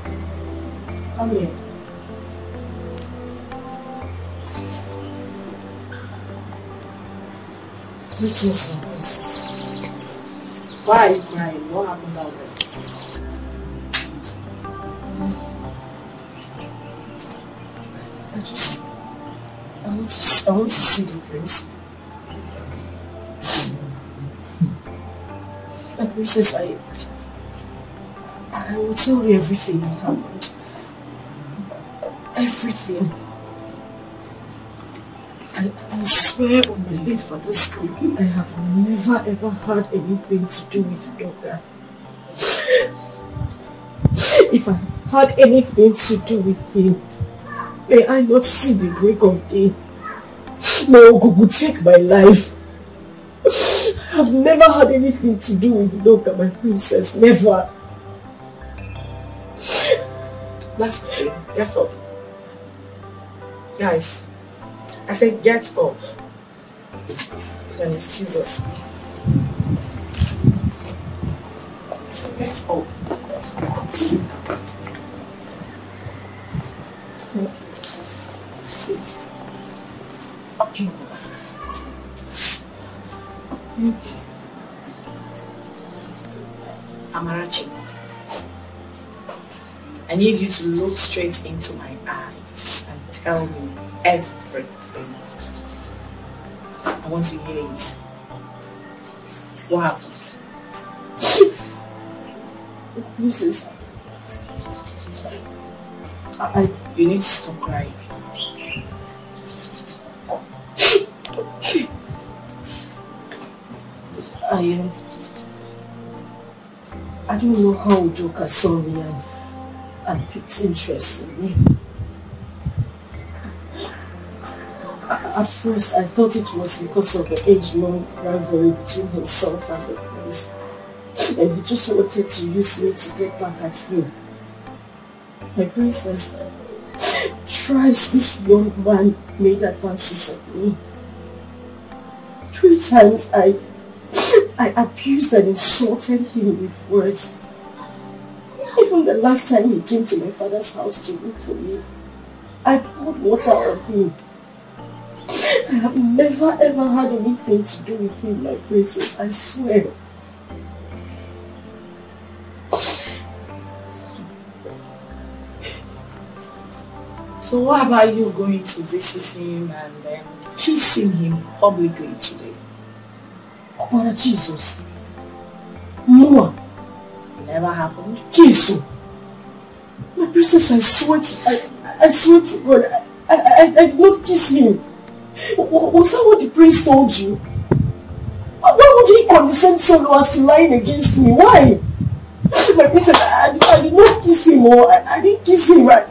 come here. Greetings, my princess. Why are you crying? What happened out there? I want to see the prince. The princess, I will tell you everything that happened. Everything. I swear on my late father's grave, I have never ever had anything to do with Udoka. If I had anything to do with him, may I not see the break of day. May Ogugu take my life. I have never had anything to do with Udoka, my princess. Never. That's okay. Get up. Guys, I said get up. You can excuse us. So get up. Thank you. Sit. Okay. I need you to look straight into my eyes and tell me everything. I want to hear it. What happened? Mrs. You need to stop crying. I don't know how Udoka saw me and picked interest in me. At first, I thought it was because of the age-long rivalry between himself and the prince, and he just wanted to use me to get back at him. My princess, thrice this young man made advances at me. 3 times I abused and insulted him with words. Even the last time he came to my father's house to look for me, I poured water on him. I have never ever had anything to do with him, my princess, I swear. So what about you going to visit him and then kissing him publicly today? Amara, Jesus. No. Never happened? Kiss. My princess, I swear to God, I did not kiss him. Was that what the priest told you? Why would he condescend so low as to lying against me? Why? My princess, I did not kiss him, or I didn't kiss him. I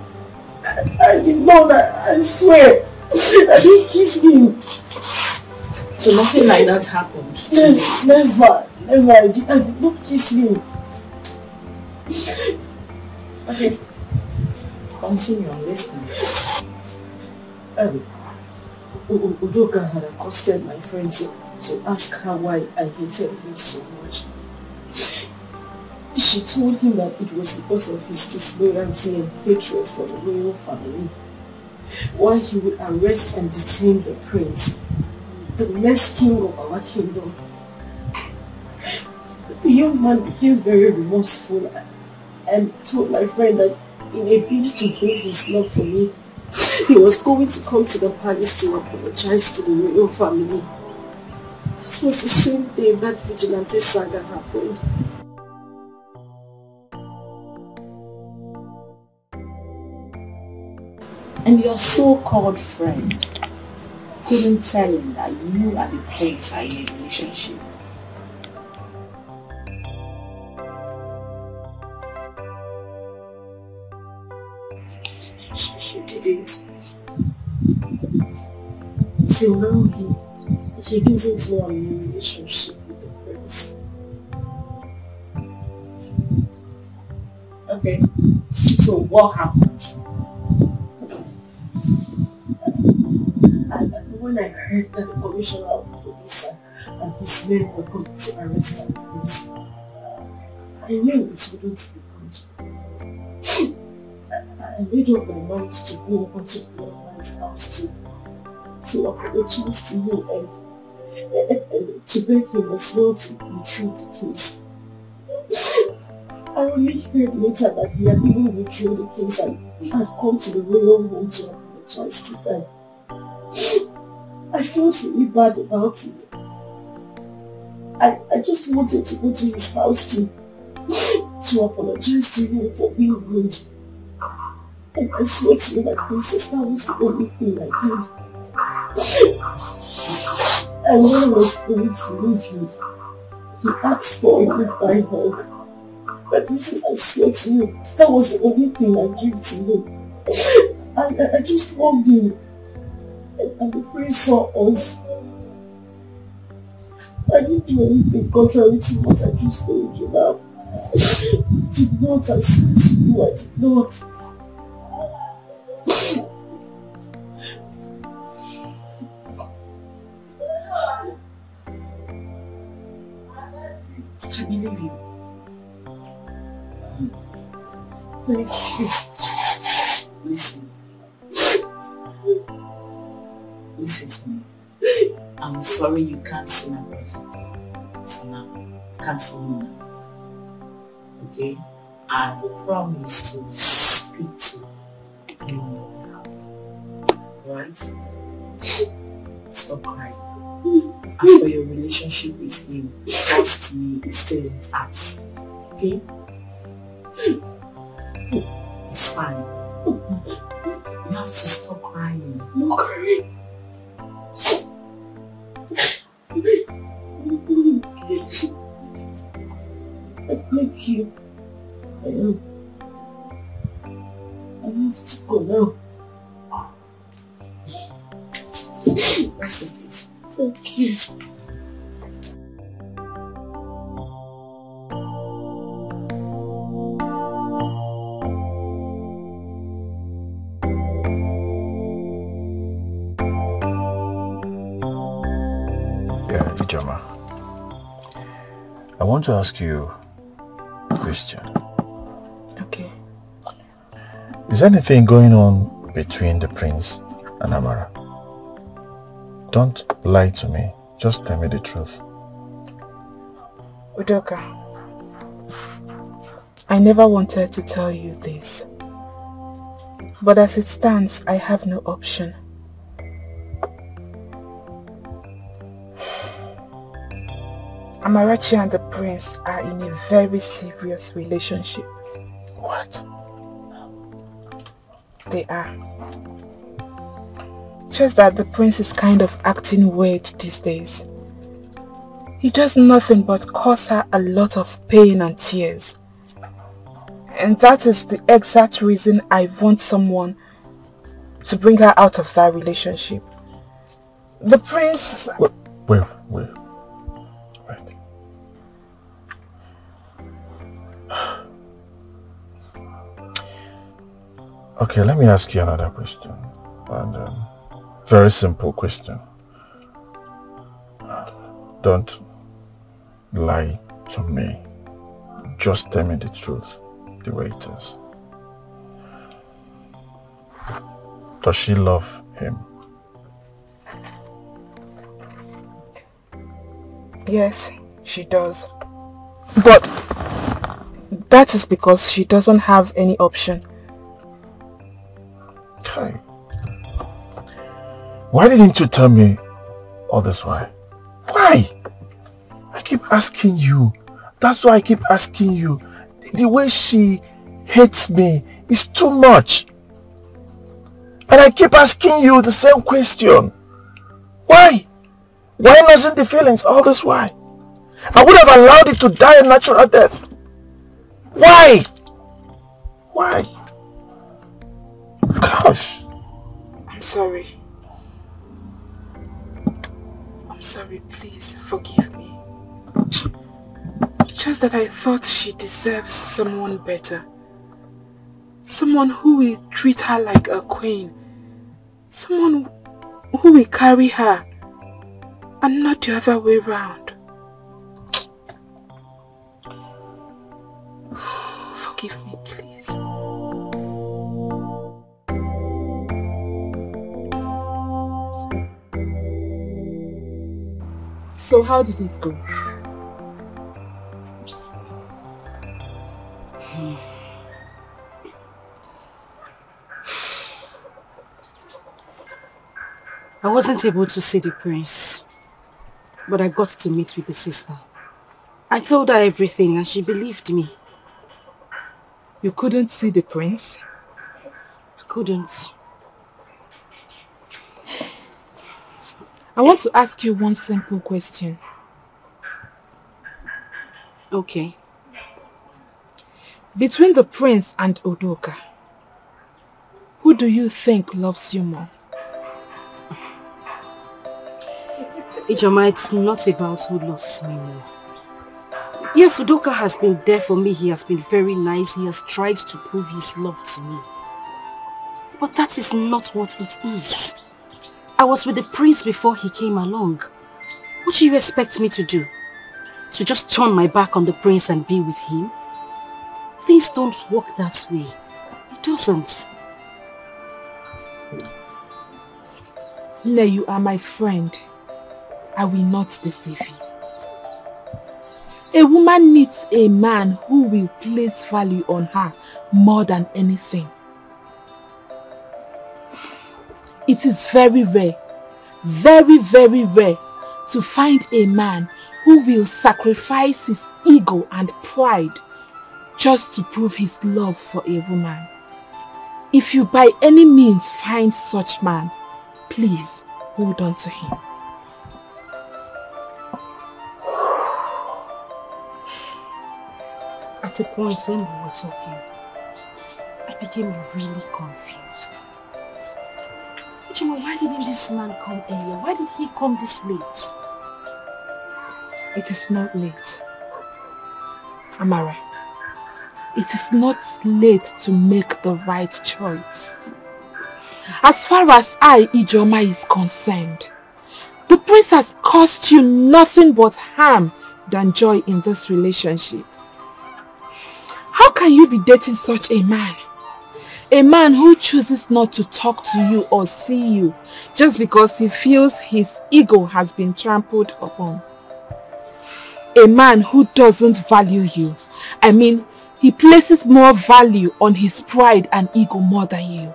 did not, I swear. I didn't kiss him. So nothing like that happened? Never. I did not kiss him. Okay. Continue, I'm listening. Udoka had accosted my friend to ask her why I hated him so much. She told him that it was because of his disloyalty and hatred for the royal family. Why he would arrest and detain the prince, the next king of our kingdom. The young man became very remorseful and told my friend that in a bid to prove his love for me, he was going to come to the palace to apologize to the royal family. That was the same day that vigilante saga happened. And your so-called friend couldn't tell him that you and the prince are in a relationship. She didn't. Till now, he doesn't know I'm in a relationship with the prince. Okay. So what happened? When I heard that the commissioner of police and his men were going to arrest the prince, I knew it wouldn't be good. I made up my mind to go onto the young man's house to apologize to him and to beg him as well to withdraw the case. I only heard later that he had even withdrawn the case and had come to the royal home to apologize to them. I felt really bad about it. I just wanted to go to his house to apologize to him for being rude. And I swear to you, my princess, that was the only thing I did. And when I was going to leave him, he asked for a goodbye hug. My princess, I swear to you, that was the only thing I gave to him. I just hugged him. And the prince saw us. I didn't do anything contrary to what I just told you now. I did not, I swear to you, I did not. I believe you. Thank you. Listen. Listen to me. I'm sorry you can't see my wife for now. Can't see me now. Okay? I promise to speak to anyone. Right? Stop crying. As for your relationship with him, trust me, it's still intact. Okay? It's fine. You have to stop crying. No crying. Thank you. I have to go now. That's it. Thank you. Yeah, Ijoma. I want to ask you a question. Okay. Is anything going on between the prince and Amara? Don't lie to me. Just tell me the truth. Udoka, I never wanted to tell you this. But as it stands, I have no option. Amarachi and the prince are in a very serious relationship. What? They are. Just that the prince is kind of acting weird these days. He does nothing but cause her a lot of pain and tears. And that is the exact reason I want someone to bring her out of that relationship. The prince... Wait. Okay, let me ask you another question. And very simple question. Don't lie to me. Just tell me the truth, the way it is. Does she love him? Yes, she does. But that is because she doesn't have any option. Okay. Why didn't you tell me all this while? Why? I keep asking you. That's why I keep asking you. The way she hates me is too much. And I keep asking you the same question. Why? Why nursing the feelings all this while? I would have allowed it to die a natural death. Why? Why? Gosh. I'm sorry. I'm sorry, please forgive me. Just that I thought she deserves someone better. Someone who will treat her like a queen. Someone who will carry her and not the other way round. Forgive me, please. So how did it go? I wasn't able to see the prince, but I got to meet with the sister. I told her everything and she believed me. You couldn't see the prince? I couldn't. I want to ask you one simple question. Okay. Between the prince and Udoka, who do you think loves you more? Ijoma, it's not about who loves me more. Yes, Udoka has been there for me. He has been very nice. He has tried to prove his love to me. But that is not what it is. I was with the prince before he came along. What do you expect me to do? To just turn my back on the prince and be with him? Things don't work that way. It doesn't. Nne, you are my friend. I will not deceive you. A woman needs a man who will place value on her more than anything. It is very rare, very, very rare to find a man who will sacrifice his ego and pride just to prove his love for a woman. If you by any means find such man, please hold on to him. At a point when we were talking, I became really confused. But you know, why didn't this man come earlier? Why did he come this late? It is not late. Amara, it is not late to make the right choice. As far as I, Ijoma, is concerned, the prince has caused you nothing but harm than joy in this relationship. How can you be dating such a man? A man who chooses not to talk to you or see you just because he feels his ego has been trampled upon. A man who doesn't value you. I mean, he places more value on his pride and ego more than you.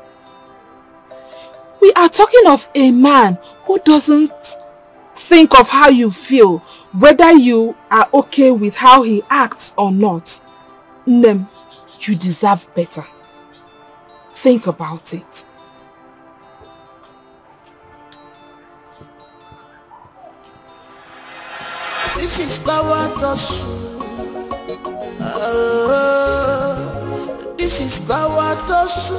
We are talking of a man who doesn't think of how you feel, whether you are okay with how he acts or not. Nem, you deserve better. Think about it. This is power Tosu. This is power Tosu.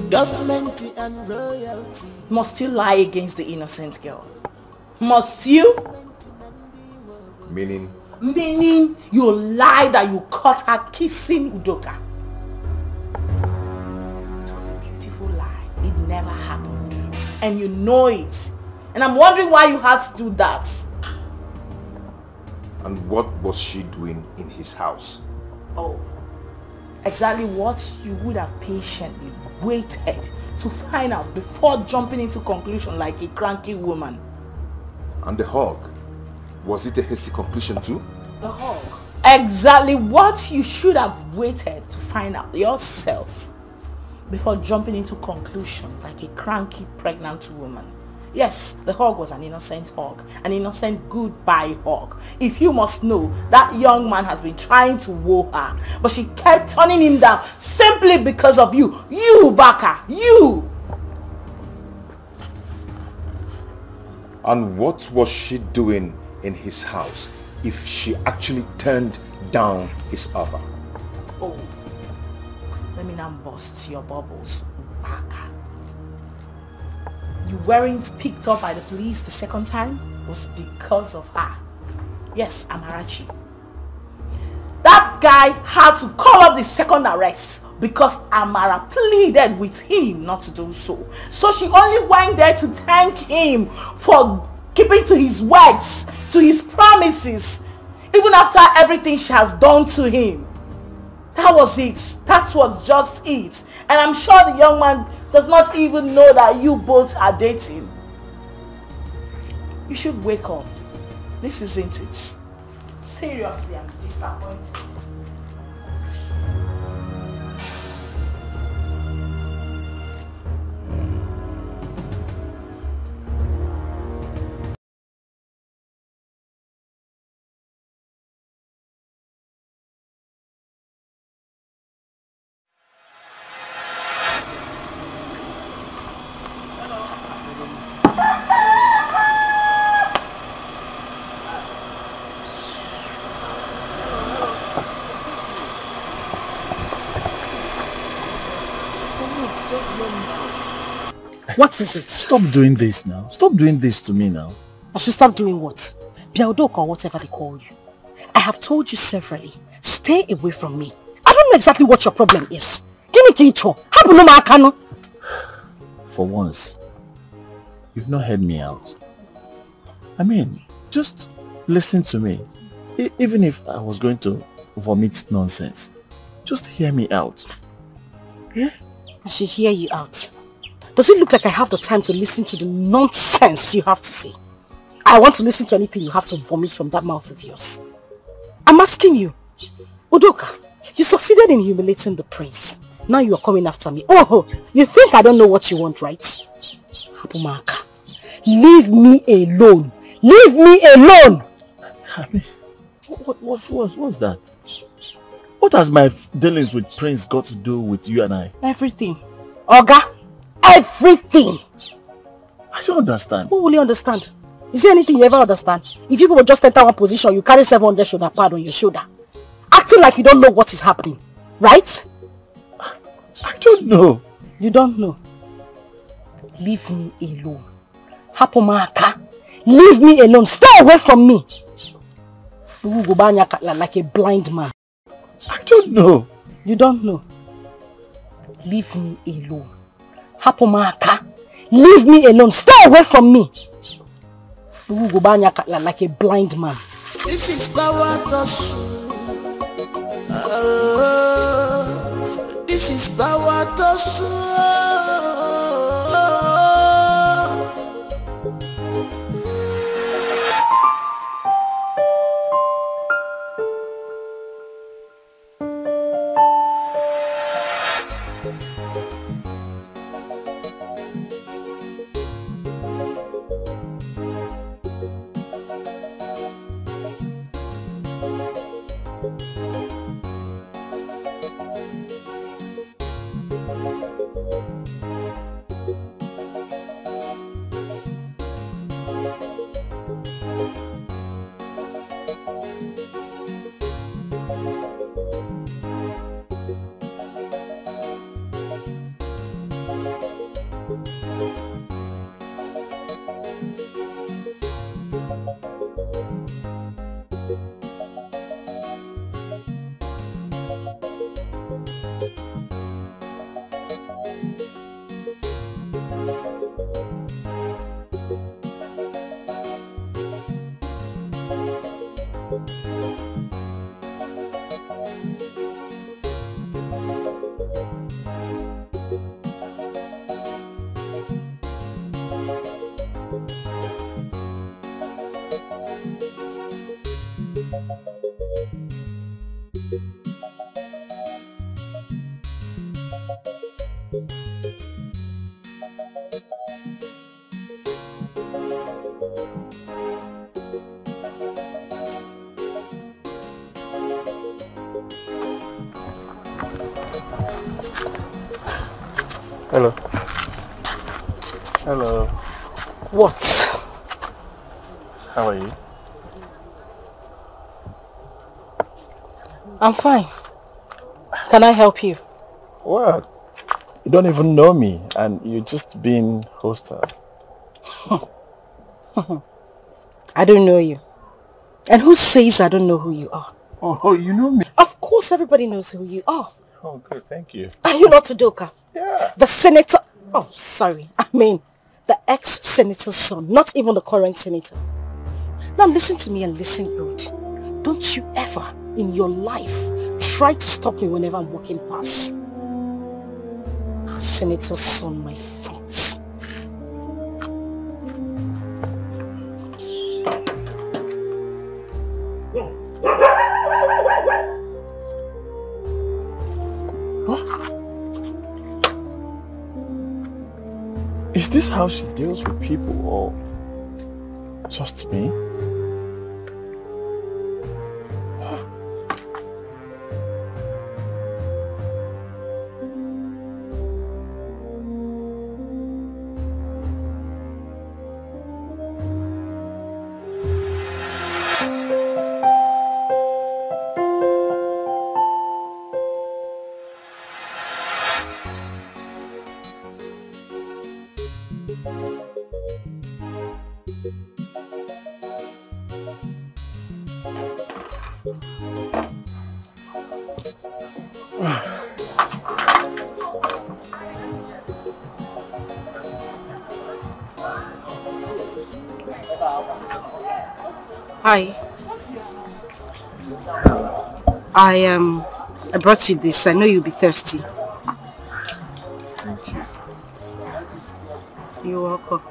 Government and royalty. Must you lie against the innocent girl? Must you? Meaning? Meaning you lied that you caught her kissing Udoka. It was a beautiful lie. It never happened. And you know it. And I'm wondering why you had to do that. And what was she doing in his house? Oh, exactly what you would have patiently waited to find out before jumping into conclusion like a cranky woman. And the hug? Was it a hasty conclusion too? The hug. Exactly what you should have waited to find out yourself before jumping into conclusion like a cranky pregnant woman. Yes, the hug was an innocent hug, an innocent goodbye hug. If you must know, that young man has been trying to woo her, but she kept turning him down simply because of you. You, Baka, you! And what was she doing in his house if she actually turned down his offer? Oh, let me now bust your bubbles, Baka. You weren't picked up by the police the second time was because of her. Yes, Amarachi. That guy had to call off the second arrest because Amara pleaded with him not to do so. So she only went there to thank him for keeping to his words, to his promises, even after everything she has done to him. That was it. That was just it. And I'm sure the young man does not even know that you both are dating. You should wake up. This isn't it. Seriously, I'm disappointed. What is it? Stop doing this now. Stop doing this to me now. I should stop doing what? Udoka or whatever they call you. I have told you severally, stay away from me. I don't know exactly what your problem is. Give me Kincho. For once, you've not heard me out. I mean, just listen to me. Even if I was going to vomit nonsense, just hear me out. Yeah? I should hear you out. Does it look like I have the time to listen to the nonsense you have to say? I want to listen to anything you have to vomit from that mouth of yours. I'm asking you, Udoka, you succeeded in humiliating the prince. Now you are coming after me. Oh, you think I don't know what you want, right? Hapumaka, leave me alone. Leave me alone! I mean, what's that? What has my dealings with Prince got to do with you and I? Everything. Oga, everything! I don't understand. Who will you understand? Is there anything you ever understand? If you people just enter one position, you carry 700 shoulder pad on your shoulder. Acting like you don't know what is happening. Right? I don't know. You don't know? Leave me alone. Hapumaka, leave me alone. Stay away from me. You go like a blind man. I don't know. You don't know? Leave me alone. Hapumaka, leave me alone. Stay away from me. You go like a blind man. This is power to this is power to Hello. Hello. What? How are you? I'm fine. Can I help you? Well, you don't even know me and you're just being hostile. I don't know you. And who says I don't know who you are? Oh, you know me? Of course everybody knows who you are. Oh, good, thank you. Are you not Udoka? Yeah. The senator... Oh, sorry. I mean, the ex-senator's son. Not even the current senator. Now listen to me and listen good. Don't you ever in your life try to stop me whenever I'm walking past. Senator's son, my friends. Is this how she deals with people or just me? Hi. I brought you this. I know you'll be thirsty. Thank you. You're welcome.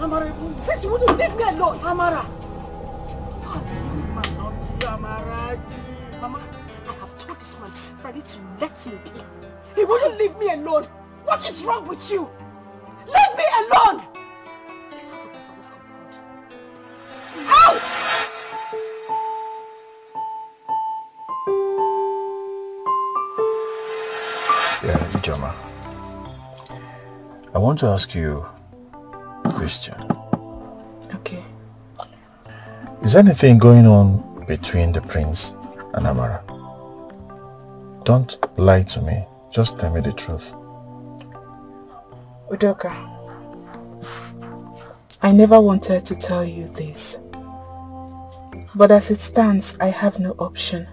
Amara, since you wouldn't leave me alone. Amara. Mama, I have told this man separately to let him be. He wouldn't leave me alone. What is wrong with you? Leave me alone! Get out of my father's compound. Out! Yeah, Ijoma. I want to ask you a question. Okay. Is anything going on between the prince and Amara? Don't lie to me. Just tell me the truth. Udoka, I never wanted to tell you this. But as it stands, I have no option.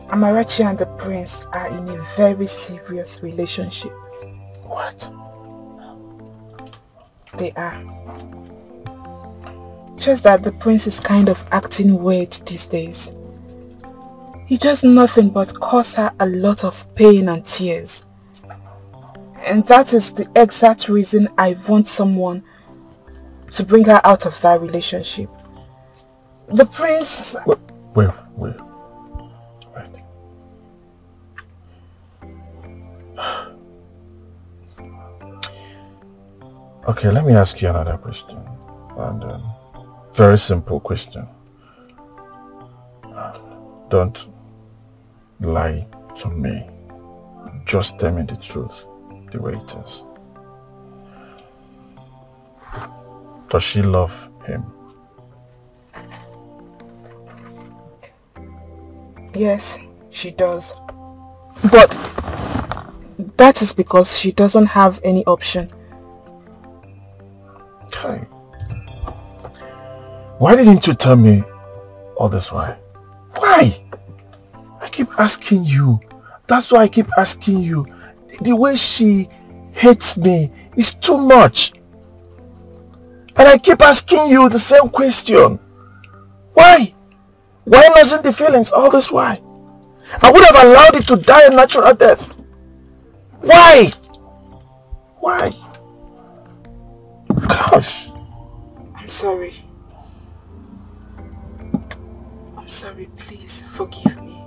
Amarachi and the prince are in a very serious relationship. What? They are. Just that the prince is kind of acting weird these days. He does nothing but cause her a lot of pain and tears. And that is the exact reason I want someone to bring her out of that relationship. The prince... Wait. Okay, let me ask you another question. And very simple question. Don't lie to me. Just tell me the truth, the way it is. Does she love him? Yes, she does. But that is because she doesn't have any option. Okay. Why didn't you tell me all this while? Why? I keep asking you. That's why I keep asking you. The way she hates me is too much. And I keep asking you the same question. Why? Why losing the feelings all this while? I would have allowed it to die a natural death. Why? Why? Gosh. I'm sorry. I'm sorry, please forgive me.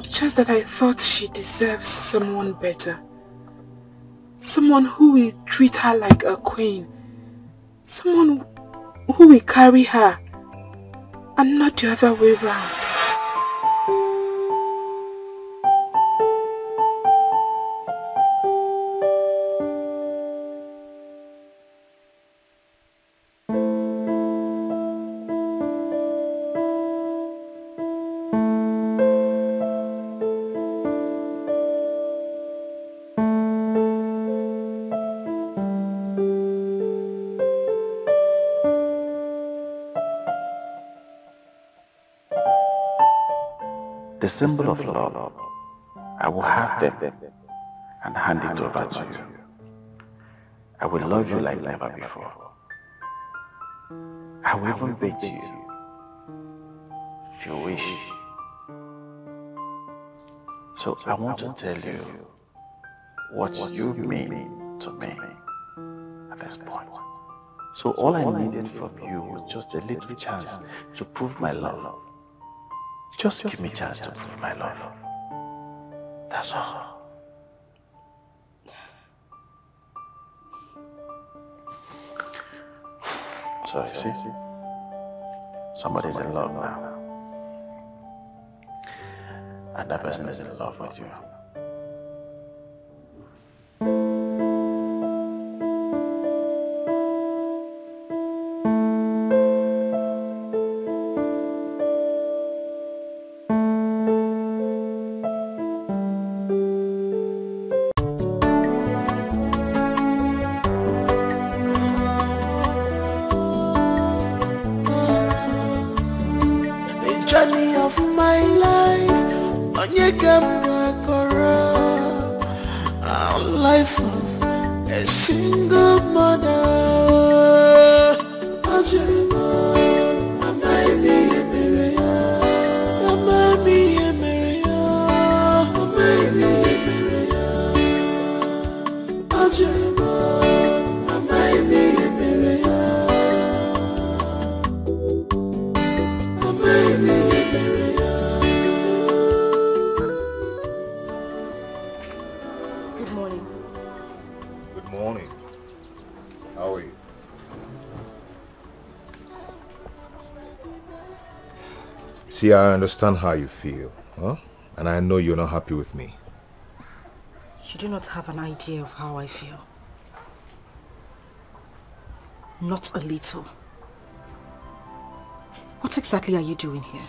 Just that I thought she deserves someone better. Someone who will treat her like a queen. Someone who will carry her and not the other way around. The symbol of love, I will have them and hand it over to you. I will love you like never before. I will even beg you, if you wish. So I want to tell you what you mean to me at this point. So all I needed from you was just a little chance to prove my love. Just give me a chance to prove my love. That's all. So you see, somebody's in love now. And that person is in love with you. of my life, our life of a single mother. See, I understand how you feel, huh? And I know you're not happy with me. You do not have an idea of how I feel. Not a little. What exactly are you doing here?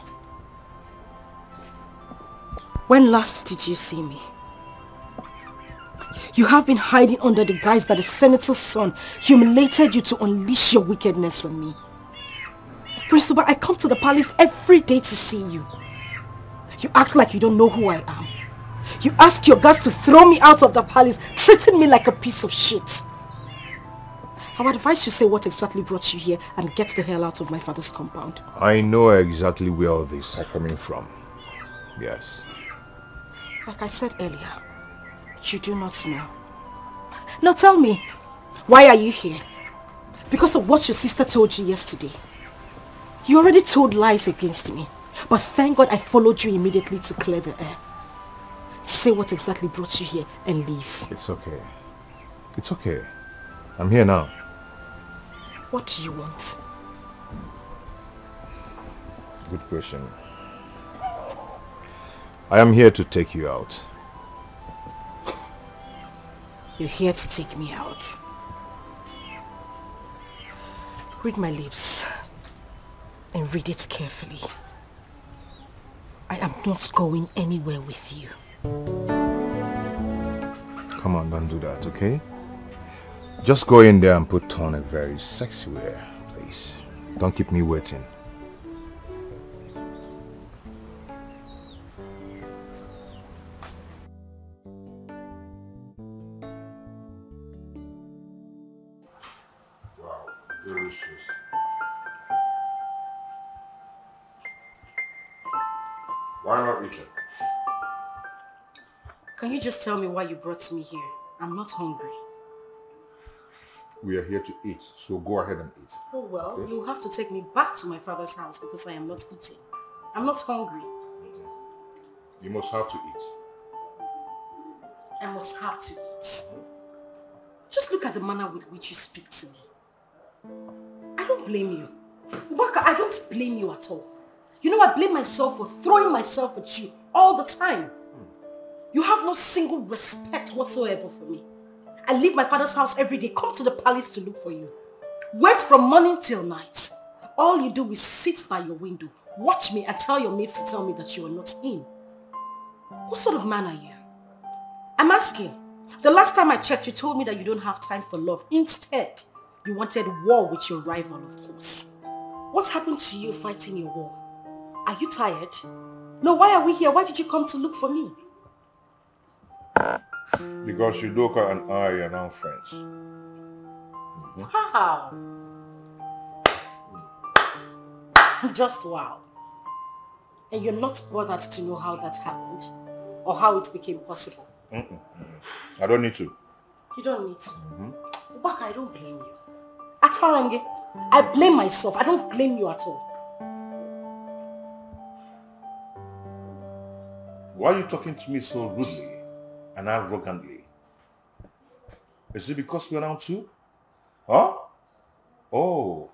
When last did you see me? You have been hiding under the guise that the senator's son humiliated you to unleash your wickedness on me. Prince Uba, I come to the palace every day to see you. You act like you don't know who I am. You ask your guards to throw me out of the palace, treating me like a piece of shit. I would advise you say what exactly brought you here and get the hell out of my father's compound. I know exactly where all this are coming from. Yes. Like I said earlier, you do not know. Now tell me, why are you here? Because of what your sister told you yesterday. You already told lies against me, but thank God I followed you immediately to clear the air. Say what exactly brought you here and leave. It's okay. It's okay. I'm here now. What do you want? Good question. I am here to take you out. You're here to take me out. Read my lips. And read it carefully. I am not going anywhere with you. Come on, don't do that, okay? Just go in there and put on a very sexy wear, please. Don't keep me waiting. Wow, delicious. Why not eat it? Can you just tell me why you brought me here? I'm not hungry. We are here to eat, so go ahead and eat. Oh well, okay? You'll have to take me back to my father's house because I am not eating. I'm not hungry. You must have to eat. I must have to eat. Just look at the manner with which you speak to me. I don't blame you. Udoka, I don't blame you at all. You know, I blame myself for throwing myself at you all the time. You have no single respect whatsoever for me. I leave my father's house every day, come to the palace to look for you. Wait from morning till night. All you do is sit by your window, watch me and tell your mates to tell me that you are not in. What sort of man are you? I'm asking. The last time I checked, you told me that you don't have time for love. Instead, you wanted war with your rival, of course. What's happened to you fighting your war? Are you tired? No, why are we here? Why did you come to look for me? Because Udoka and I are now friends. Wow. Just wow. And you're not bothered to know how that happened? Or how it became possible? I don't need to. You don't need to. Ubaka, I don't blame you. Atarange, I blame myself. I don't blame you at all. Why are you talking to me so rudely and arrogantly? Is it because we're now two? Huh? Oh.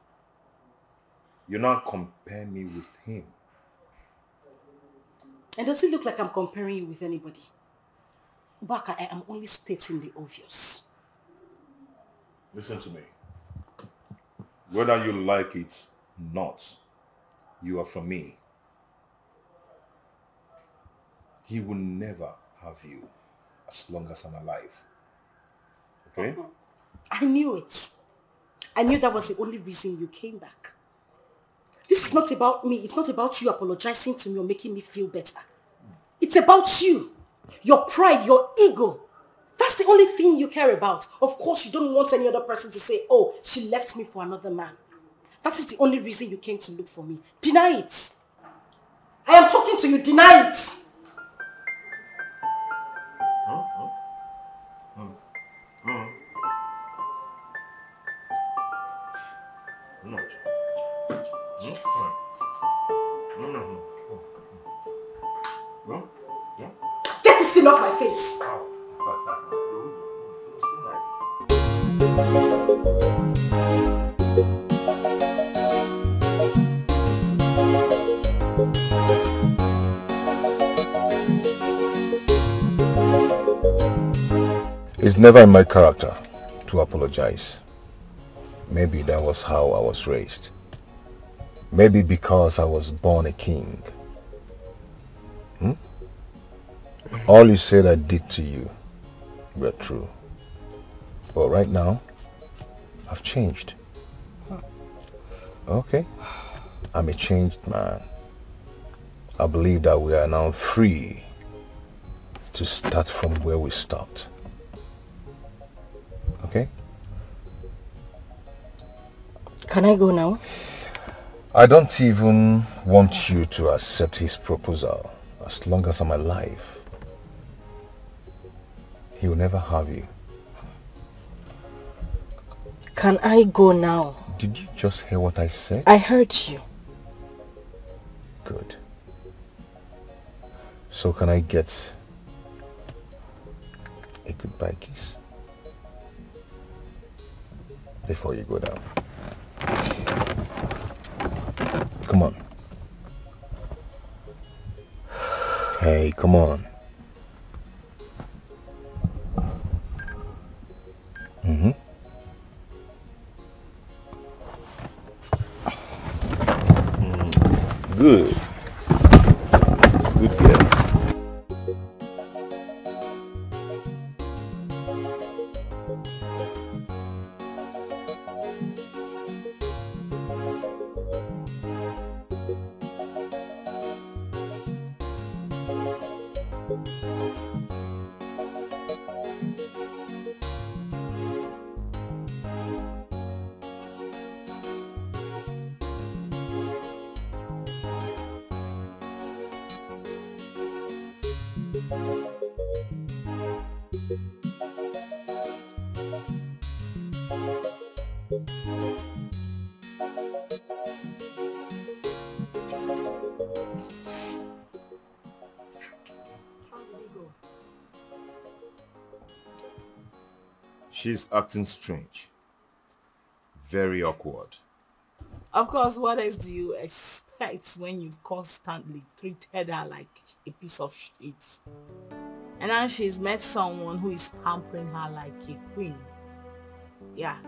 You're not comparing me with him. And does it look like I'm comparing you with anybody? Ubaka, I am only stating the obvious. Listen to me. Whether you like it or not, you are from me. He will never have you as long as I'm alive. Okay? I knew it. I knew that was the only reason you came back. This is It's not about me. It's not about you apologizing to me or making me feel better. It's about you. Your pride, your ego. That's the only thing you care about. Of course, you don't want any other person to say, oh, she left me for another man. That is the only reason you came to look for me. Deny it. I am talking to you. Deny it. Get this thing off my face. It's never in my character to apologize. Maybe that was how I was raised. Maybe because I was born a king. All you said I did to you were true. But right now, I've changed. Okay? I'm a changed man. I believe that we are now free to start from where we stopped. Okay? Can I go now? I don't even want you to accept his proposal. As long as I'm alive, he will never have you. Can I go now? Did you just hear what I said? I heard you. Good. So can I get a goodbye kiss before you go down? Come on. Hey, come on. Good. Good girl. She's acting strange. Very awkward. Of course, what else do you expect when you've constantly treated her like a piece of shit? And now she's met someone who is pampering her like a queen. Yeah,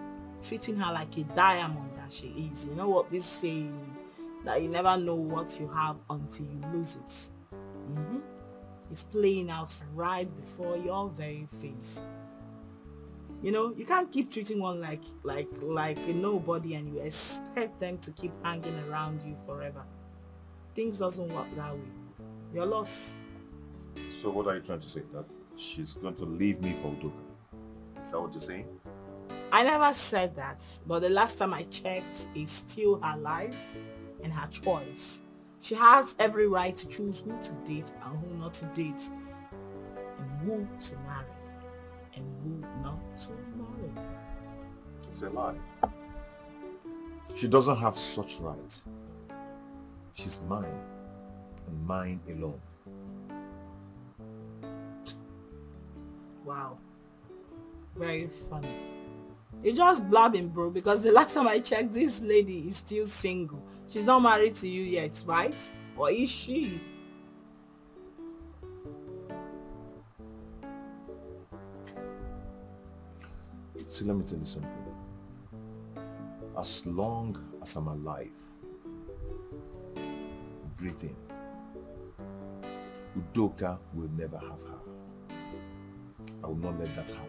treating her like a diamond that she is. You know what this saying? That you never know what you have until you lose it. It's playing out right before your very face. You know, you can't keep treating one like a nobody and you expect them to keep hanging around you forever. Things doesn't work that way. You're lost. So what are you trying to say? That she's going to leave me for Udoka? Is that what you're saying? I never said that, but the last time I checked, it's still her life and her choice. She has every right to choose who to date and who not to date, and who to marry and who not to marry. It's a lie. She doesn't have such right. She's mine, and mine alone. Wow. Very funny. You're just blabbing, bro, because the last time I checked, this lady is still single. She's not married to you yet, right? Or is she? See, let me tell you something. As long as I'm alive, breathing, Udoka will never have her. I will not let that happen.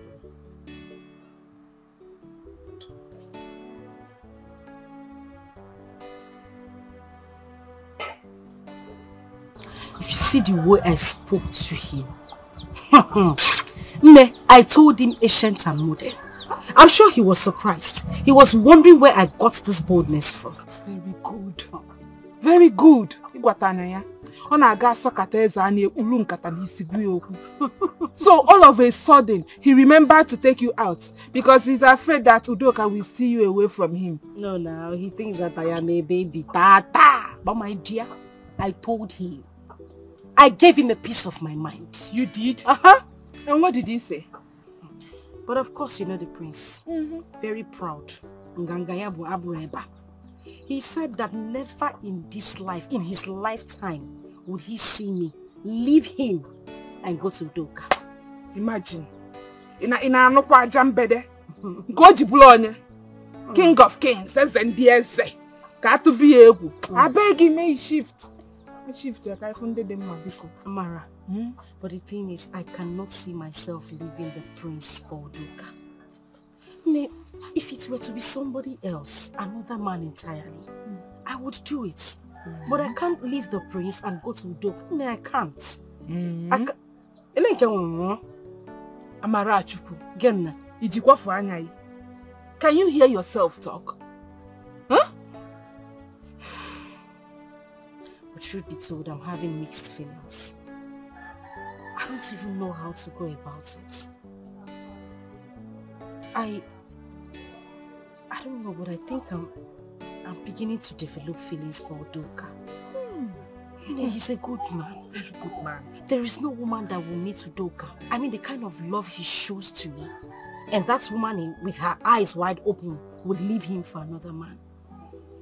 If you see the way I spoke to him. I told him ancient and modern. I'm sure he was surprised. He was wondering where I got this boldness from. Very good. Very good. So all of a sudden, he remembered to take you out because he's afraid that Udoka will see you away from him. No, he thinks that I am a baby. But my dear, I told him. I gave him a piece of my mind. You did? Uh-huh. And what did he say? But of course, you know the prince. Very proud. He said that never in this life, in his lifetime, would he see me leave him and go to Udoka. Imagine. King of kings says and say. Got to be able. I beg him, may shift. Amara, but the thing is, I cannot see myself leaving the prince for Udoka. If it were to be somebody else, another man entirely, I would do it. But I can't leave the prince and go to Udoka. No, I can't. Amara Chukwu, can you hear yourself talk? Huh? But truth be told, I'm having mixed feelings. I don't even know how to go about it. I don't know, but I think I'm beginning to develop feelings for Udoka. He's a good man, very good man. There is no woman that will meet Udoka. I mean, the kind of love he shows to me. And that woman with her eyes wide open would leave him for another man.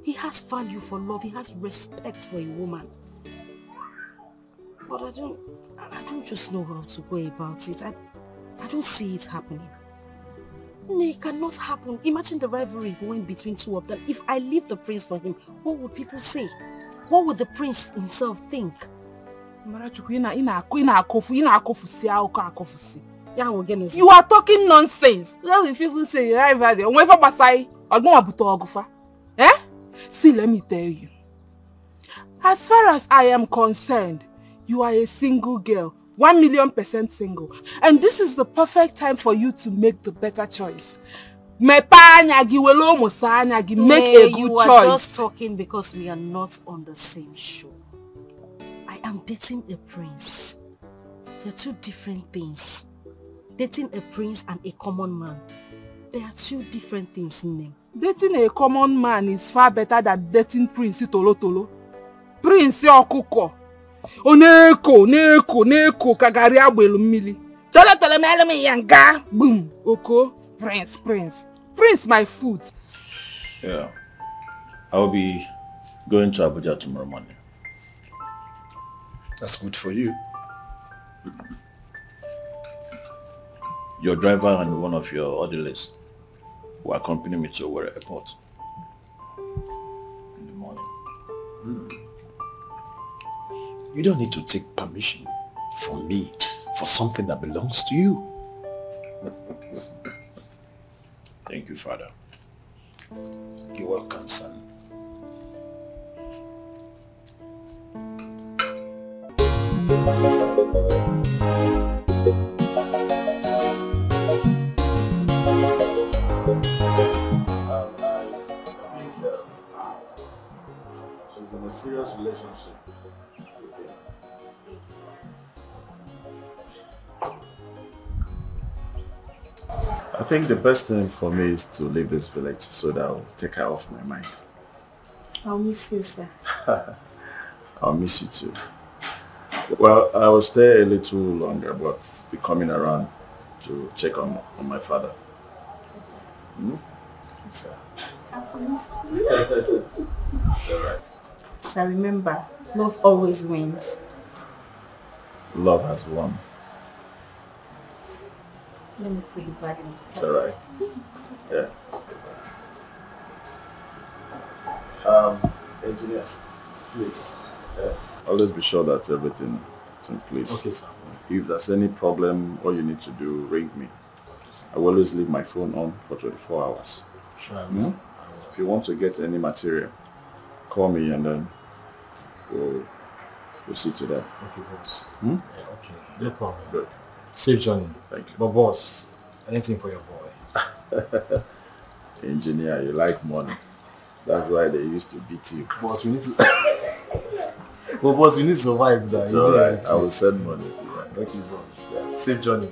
He has value for love. He has respect for a woman. But I don't just know how to go about it. I don't see it happening. No, it cannot happen. Imagine the rivalry going between two of them. If I leave the prince for him, what would people say? What would the prince himself think? You are talking nonsense. If people say rivalry, see, let me tell you. As far as I am concerned, you are a single girl, 1,000,000% single. And this is the perfect time for you to make the better choice. Make a good choice. You are just talking because we are not on the same show. I am dating a prince. They're two different things. Dating a prince and a common man. There are two different things in them. Dating a common man is far better than dating Prince Tolo Tolo. Prince Okuko. Neko kagari abuelu mmili. Tolo me yanga. Boom. Oko. Prince my food. Yeah. I'll be going to Abuja tomorrow morning. That's good for you. Your driver and one of your orderlies will accompany me to Owerri Airport in the morning. You don't need to take permission from me for something that belongs to you. Thank you, Father. You're welcome, son. She's in a serious relationship. I think the best thing for me is to leave this village so that I'll take her off my mind. I'll miss you, sir. I'll miss you too. Well, I will stay a little longer, but be coming around to check on my father. I've missed you. Alright. So remember, love always wins. Love has won. Let me put it back in. It's alright. Yeah. Engineer, please. Always be sure that everything is in place. Okay, sir. If there's any problem, all you need to do, ring me. I will always leave my phone on for 24 hours. Sure, I will. If you want to get any material, call me and then we'll We'll see to that. Okay, boss. Hmm? Yeah, okay, no problem. Good. Safe journey. Thank you. But boss, anything for your boy. Engineer, you like money. That's why they used to beat you. Boss, we need to... But boss, we need to survive that. It's alright. I will send money to you. Okay, boss. Yeah. Safe journey.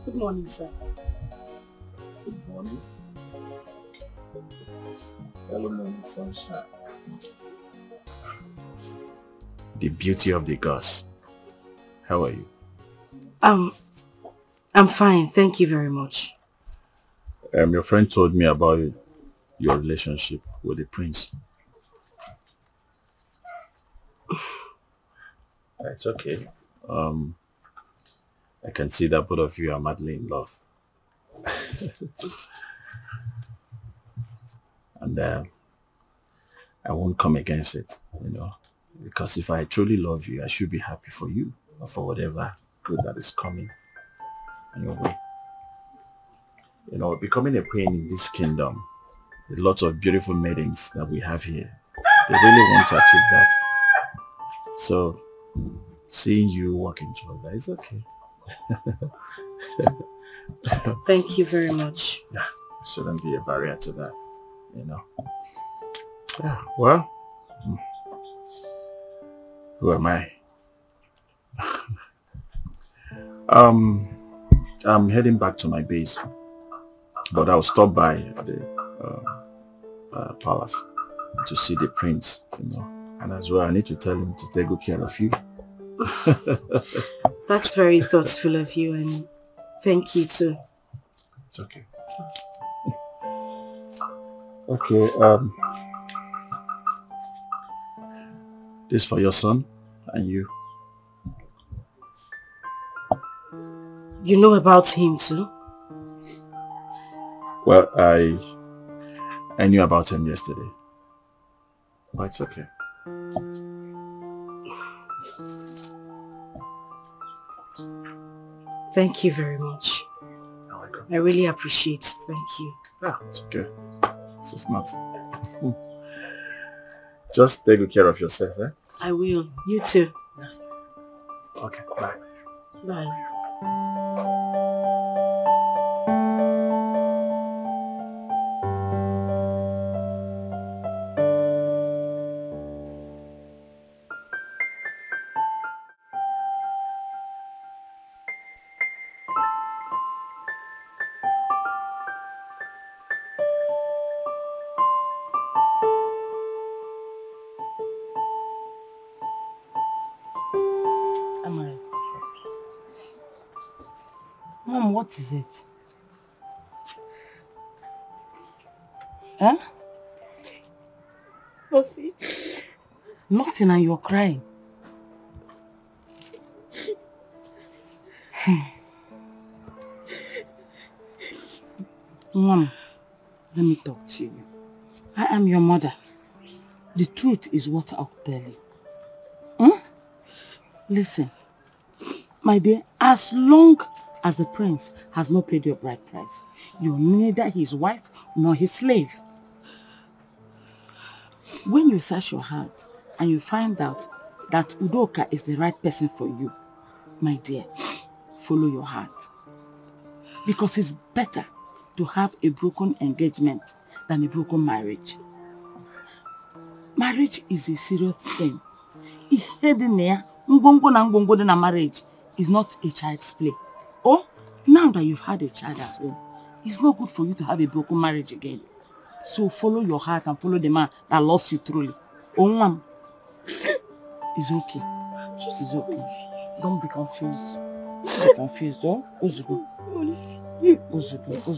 Good morning, sir. Good morning. Hello, morning, sunshine. The beauty of the gods. How are you? I'm fine. Thank you very much. Your friend told me about your relationship with the prince. It's okay. I can see that both of you are madly in love. And I won't come against it, you know. Because if I truly love you, I should be happy for you or for whatever good that is coming in your way. You know, becoming a queen in this kingdom, with lots of beautiful maidens that we have here, they really want to achieve that. So, seeing you walking towards that is okay. Thank you very much. Yeah, shouldn't be a barrier to that, you know. Yeah, well, who am I? I'm heading back to my base, but I'll stop by the palace to see the prince, you know. And as well, I need to tell him to take good care of you. That's very thoughtful of you, and thank you too. It's okay. Okay, this for your son and you. You know about him too? Well, I knew about him yesterday. But it's okay. Thank you very much. I really appreciate it. Thank you. Yeah, it's okay. This is not. Just take good care of yourself, eh? I will. You too. Okay, bye. Bye. Amara. Mom, what is it? Huh? Nothing. Nothing, and you're crying. Mom, let me talk to you. I am your mother. The truth is what I'll tell you. Listen, my dear, as long as the prince has not paid your bride price, you're neither his wife nor his slave. When you search your heart and you find out that Udoka is the right person for you, my dear, follow your heart. Because it's better to have a broken engagement than a broken marriage. Marriage is a serious thing. Marriage is not a child's play. Oh, now that you've had a child at home, it's not good for you to have a broken marriage again. So follow your heart and follow the man that loves you truly. Oh, mom, it's okay. It's okay. Don't be confused. Don't be confused, oh? Ozugo. Ozugo. Ozugo.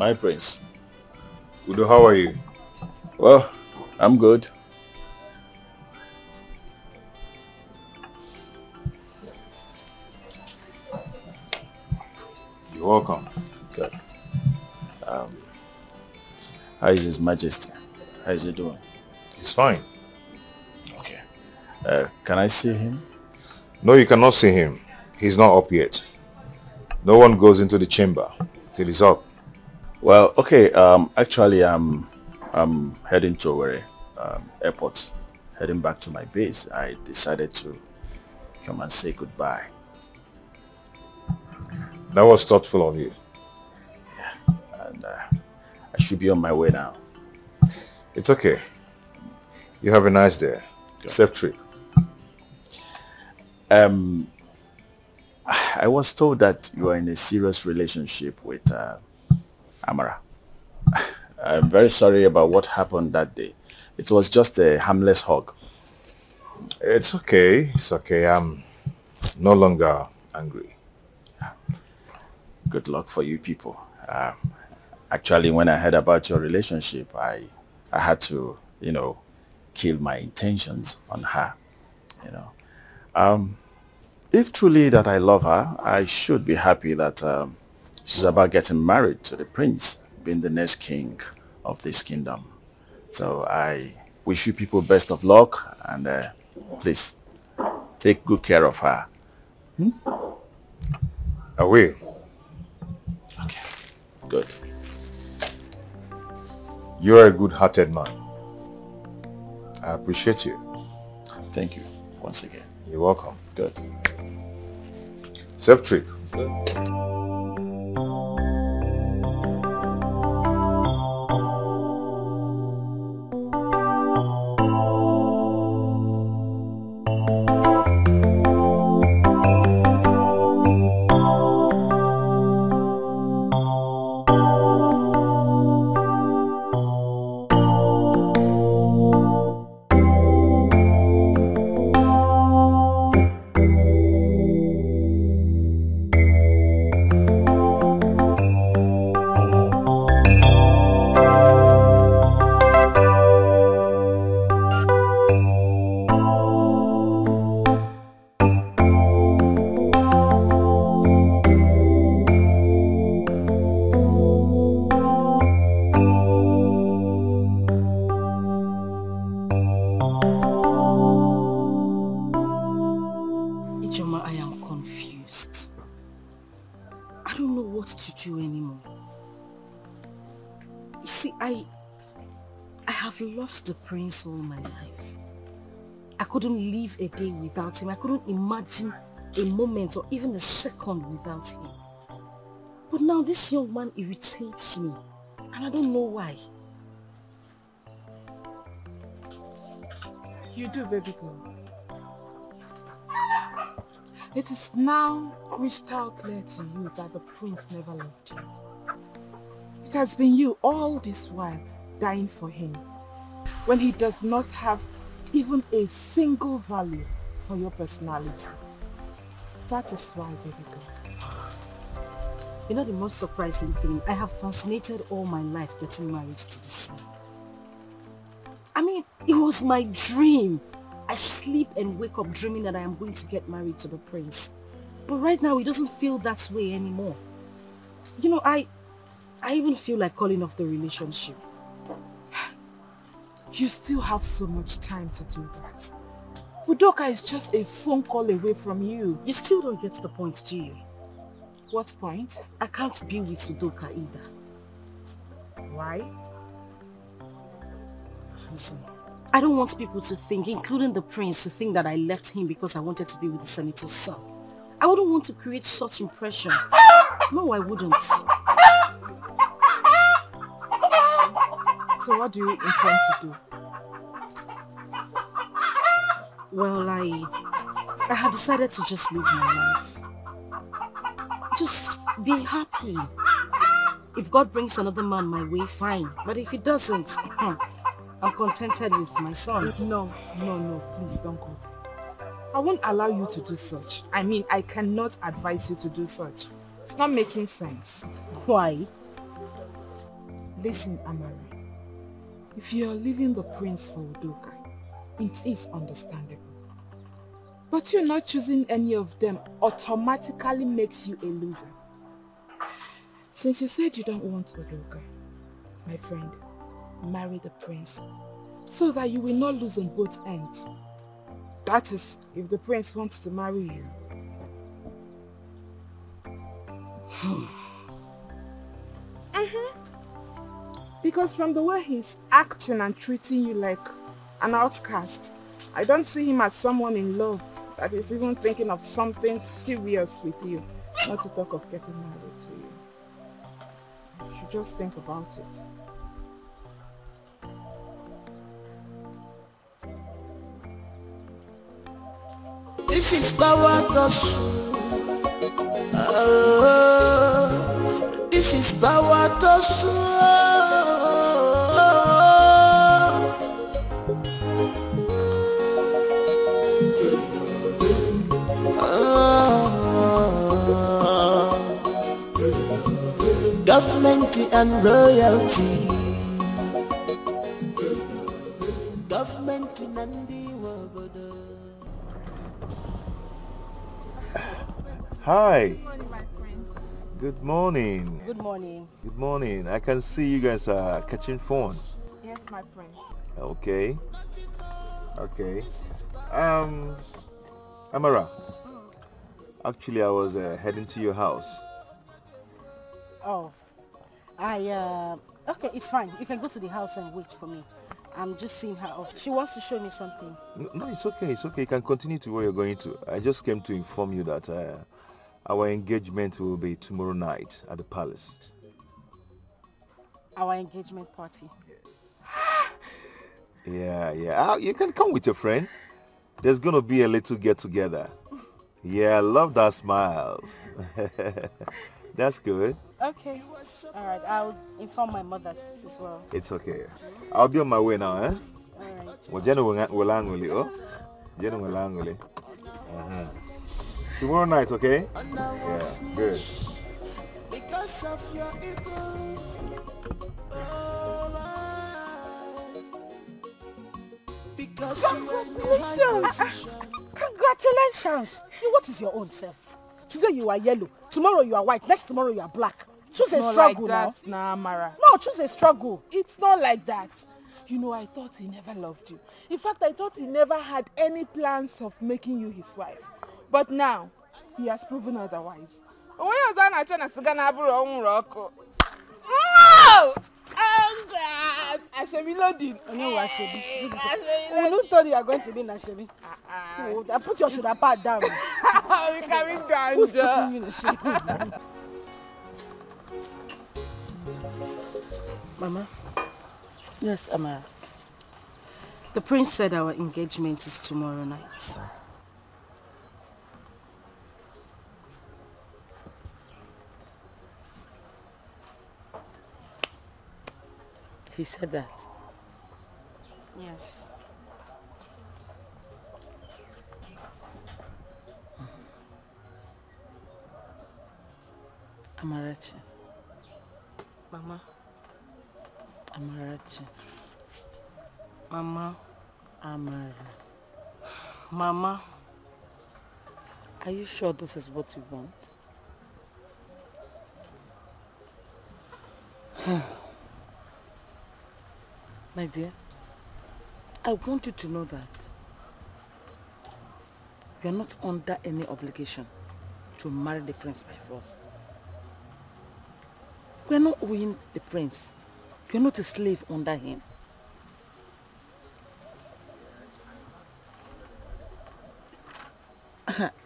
My prince. Udo, how are you? Well, I'm good. You're welcome. Good. How is His Majesty? How is he doing? He's fine. Okay. Can I see him? No, you cannot see him. He's not up yet. No one goes into the chamber till he's up. Well, okay. Actually, I'm heading to Owerri airport, heading back to my base. I decided to come and say goodbye. That was thoughtful of you. Yeah, and I should be on my way now. It's okay. You have a nice day. Good. Safe trip. I was told that you are in a serious relationship with Amara. I'm very sorry about what happened that day. It was just a harmless hug. It's okay. It's okay. I'm no longer angry. Good luck for you people. Actually, when I heard about your relationship, I had to, kill my intentions on her. If truly that I love her, I should be happy that she's about getting married to the prince, being the next king of this kingdom. So I wish you people best of luck, and please take good care of her. I will. Okay, good. You're a good-hearted man. I appreciate you. Thank you once again. You're welcome. Good. Safe trip. Good. The prince all my life. I couldn't live a day without him. I couldn't imagine a moment or even a second without him. But now this young man irritates me, and I don't know why. You do, baby girl. It is now crystal clear to you that the prince never left you. It has been you all this while dying for him, when he does not have even a single value for your personality. That is why, baby girl. You know the most surprising thing? I have fascinated all my life getting married to this man. I mean, it was my dream. I sleep and wake up dreaming that I am going to get married to the prince. But right now, it doesn't feel that way anymore. I even feel like calling off the relationship. You still have so much time to do that. Udoka is just a phone call away from you. You still don't get the point, do you? What point? I can't be with Udoka either. Why? Listen, I don't want people to think, including the prince, to think that I left him because I wanted to be with the senator's son. I wouldn't want to create such impression. No, I wouldn't. So what do you intend to do? Well, I have decided to just live my life. Just be happy. If God brings another man my way, fine. But if he doesn't, I'm contented with my son. No, please don't go there. I won't allow you to do such. I mean, I cannot advise you to do such. It's not making sense. Why? Listen, Amara. If you're leaving the prince for Udoka, it is understandable. But you not choosing any of them automatically makes you a loser. Since you said you don't want Udoka, my friend, marry the prince so that you will not lose on both ends. That is, if the prince wants to marry you. Because from the way he's acting and treating you like an outcast, I don't see him as someone in love that is even thinking of something serious with you, not to talk of getting married to you. You should just think about it. This is power toss. This is power toss. Government and royalty. Government and the world. Hi. Good morning, my friend. Good morning. Good morning. Good morning. I can see you guys are catching phone. Yes, my prince. Okay. Okay. Amara. Actually, I was heading to your house. Oh, okay, it's fine. You can go to the house and wait for me. I'm just seeing her off. She wants to show me something. No, it's okay. It's okay. You can continue to where you're going to. I just came to inform you that our engagement will be tomorrow night at the palace. Our engagement party. Yeah. You can come with your friend. There's going to be a little get-together. Yeah, I love that smiles. That's good. Okay. All right. I'll inform my mother as well. It's okay. I'll be on my way now, eh? All right. Well, Jenny will angole, oh? Jenny will angole. Tomorrow night, okay? Yeah, good. Because of your ego. Because Congratulations! Congratulations! What is your own self? Today you are yellow, tomorrow you are white, next tomorrow you are black. Choose a struggle now. Nah, Amara. No, choose a struggle. It's not like that. You know, I thought he never loved you. In fact, I thought he never had any plans of making you his wife. But now, he has proven otherwise. Congrats! Ashemi loading. No, Ashemi. Who told you are going to be in Ashemi? I put your shoulder pad down. We're coming down. Who's putting you in the shade? Mama? Yes, Amara. The prince said our engagement is tomorrow night. He said that? Yes. Amarachi. Mama. Amarachi. Mama. Amara. Mama. Are you sure this is what you want? My dear, I want you to know that you are not under any obligation to marry the prince by force. We are not owing the prince. You are not a slave under him.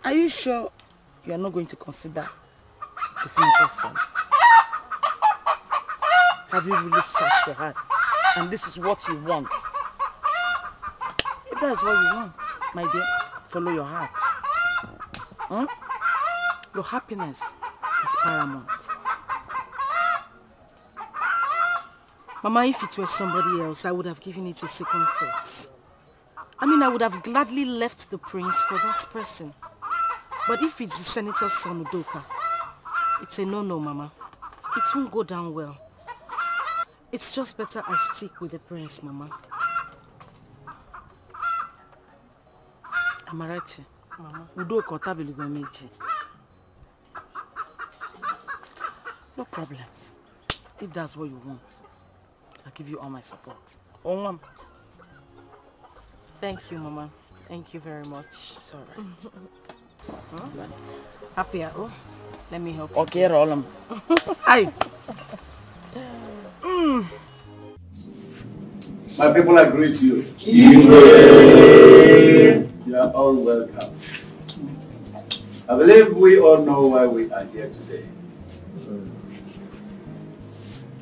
Are you sure you are not going to consider the senator's son? Have you really searched your heart? And this is what you want? If that is what you want, my dear, follow your heart. Your happiness is paramount. Mama, if it were somebody else, I would have given it a second thought. I mean, I would have gladly left the prince for that person. But if it's the senator's son, Udoka, it's a no-no, Mama. It won't go down well. It's just better I stick with the prince, Mama. Amarachi, Mama. Udoka Tabiligomeji. No problems. If that's what you want, I'll give you all my support. Oh, Mom. Thank you, Mama. Thank you very much. It's all right. Huh? Happy, oh? Let me help you. Okay, Roland. Hi. My people, I greet you. You are all welcome. I believe we all know why we are here today.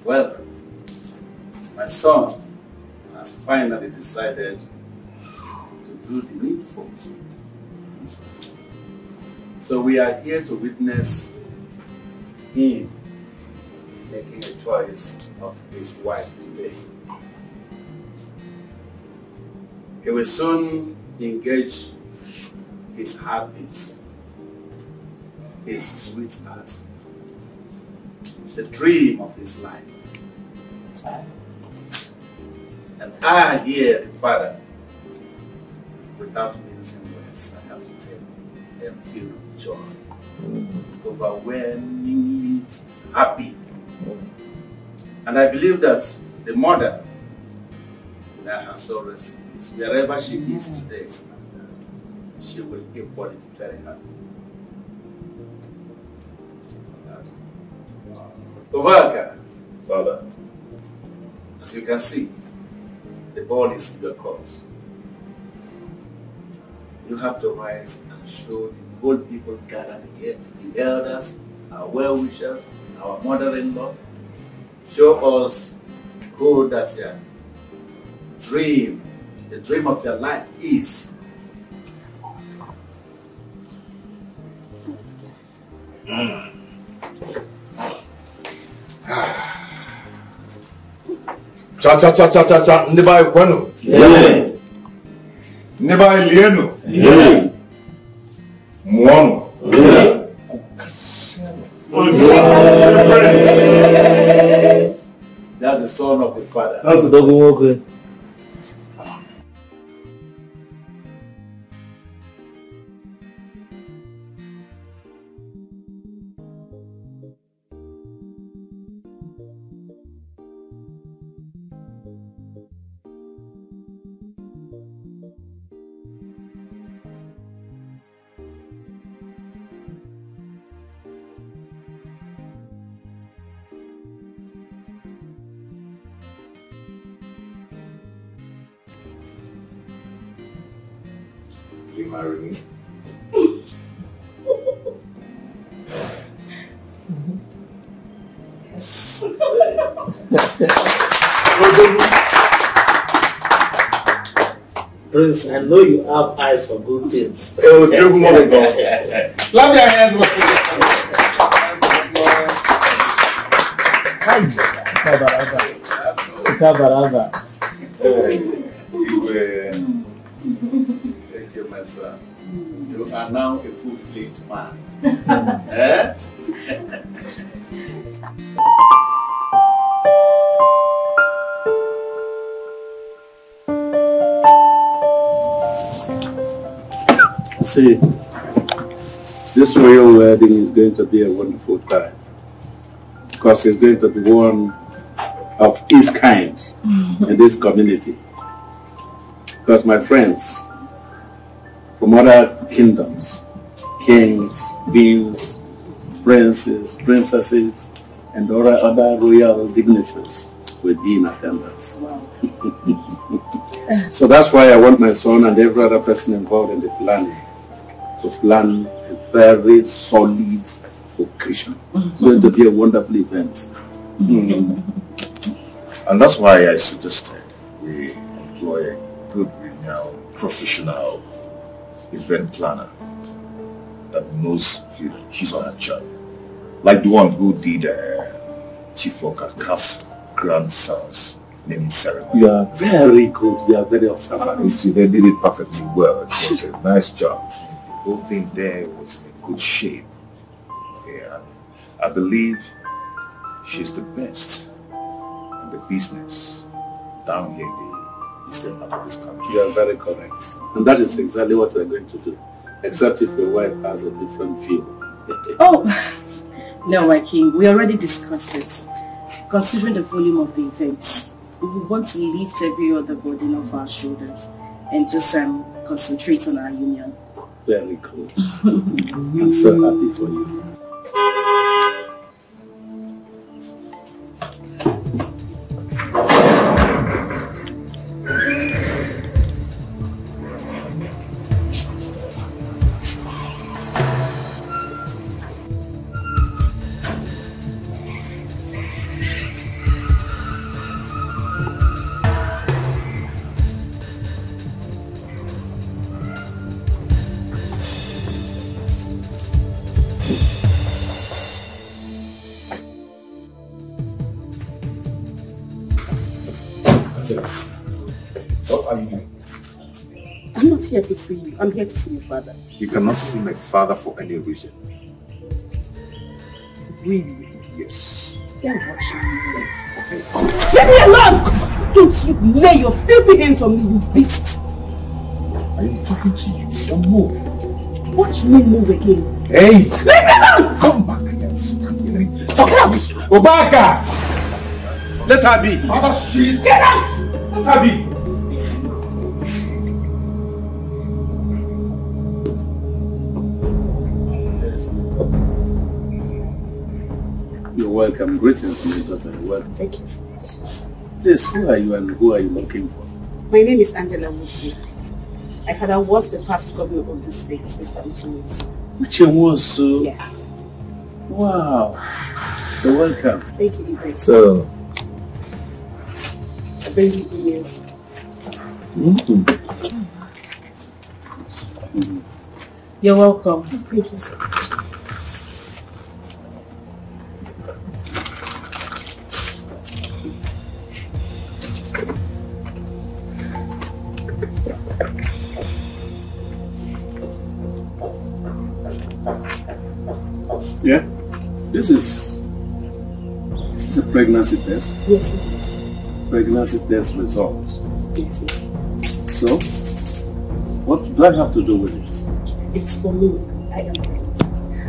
Well, my son has finally decided to do the needful. So we are here to witness him making a choice of his wife today. He will soon engage his heartbeat, his sweetheart, the dream of his life. And I here, the father, without mincing words, I have to tell you, I am filled with joy, overwhelmingly happy. And I believe that the mother, that her soul rests in peace, wherever she is today, she will equally be very happy. Udoka, Father, as you can see, the ball is in your court. You have to rise and show the whole people gathered here, the elders, our well-wishers, our mother-in-law, show us who that your dream, the dream of your life is. Cha cha cha cha cha cha, ndibai kwenu. Ndibai lienu. Muono. That's the son of the father. That's the dog walker. You marry me? Yes. Prince, I know you have eyes for good things. Clap your hands. Thank you, my son. You are now a full-fledged man. Eh? See, this royal wedding is going to be a wonderful time because it's going to be one of its kind in this community. Because my friends from other kingdoms, kings, queens, princes, princesses, and other royal dignitaries will be in attendance. So that's why I want my son and every other person involved in the planning to plan a very solid occasion. It's going to be a wonderful event. And that's why I suggested we employ a good, renowned, professional event planner that knows his or her job. Like the one who did Chief Oka's grandson's naming ceremony. You are very good. You are very observant. You see, they did it perfectly well. It was a nice job. The whole thing there was in good shape. Yeah, I believe she's the best. and the business down here in the eastern part of this country. You are very correct. And that is exactly what we're going to do. Except if your wife has a different view. Oh, no, my king. We already discussed it. Considering the volume of the events, we want to lift every other burden off our shoulders and just concentrate on our union. Very good. I'm so happy for you. What are you doing? I'm not here to see you. I'm here to see your father. You cannot see my father for any reason. Really? Yes. Then watch me. Leave me alone! Don't you lay your filthy hands on me, you beast! I am talking to you. Don't move. Watch me move again. Hey! Leave me alone! Come back here. Stop out! Udoka! Let her be. Mother, she's... Get out! Let her be. You're welcome. Greetings, my daughter. You're welcome. Thank you so much. Please, who are you and who are you looking for? My name is Angela Musi. My father was the past governor of the state, Mr. Udoka. Udoka? Yeah. Wow. You're welcome. Thank you, Ibrahim. So, I bring you good news. You're welcome. Thank you so much. yeah, this is a pregnancy test. Yes, sir. Pregnancy test results. Yes, sir. So, what do I have to do with it? It's for me. I am pregnant.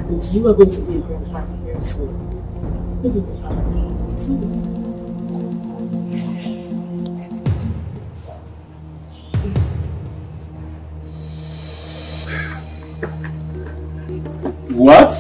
And you are going to be a grandfather very soon. This is the family. What?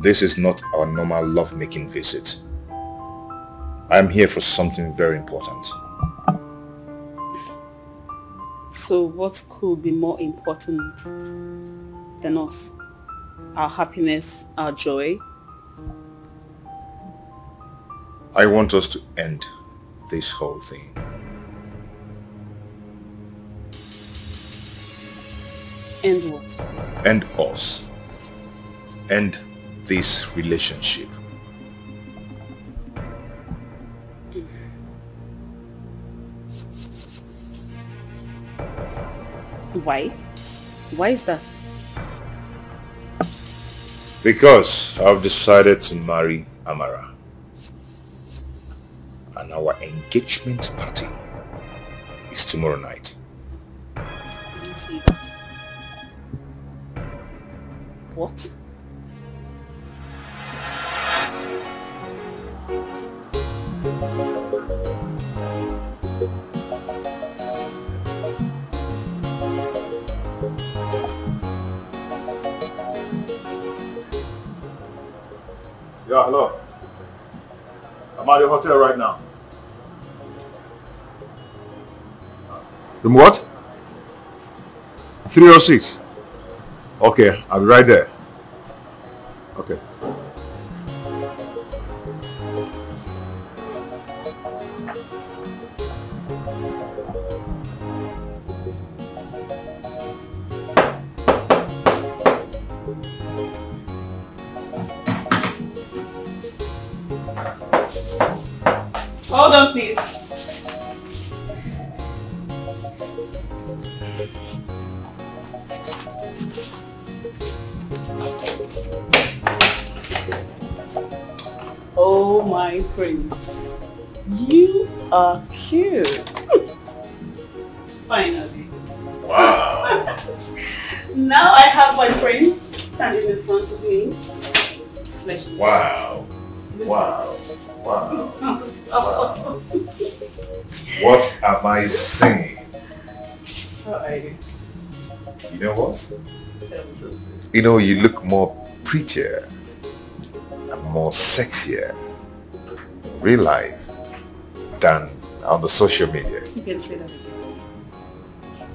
This is not our normal love-making visit. I'm here for something very important. So what could be more important than us? Our happiness, our joy? I want us to end this whole thing. End what? End us. End this relationship. Why? Why is that? Because I've decided to marry Amara. and our engagement party is tomorrow night. I didn't see that. What? Yeah, hello. I'm at the hotel right now. Room what? 306. Okay, I'll be right there. Okay. Hold on, please. Oh my prince, you are cute. Finally. Wow. Now I have my prince standing in front of me. Wow. Wow. Wow. Wow. What am I saying? You know what? You know, you look more prettier and more sexier in real life than on the social media. You can say that again.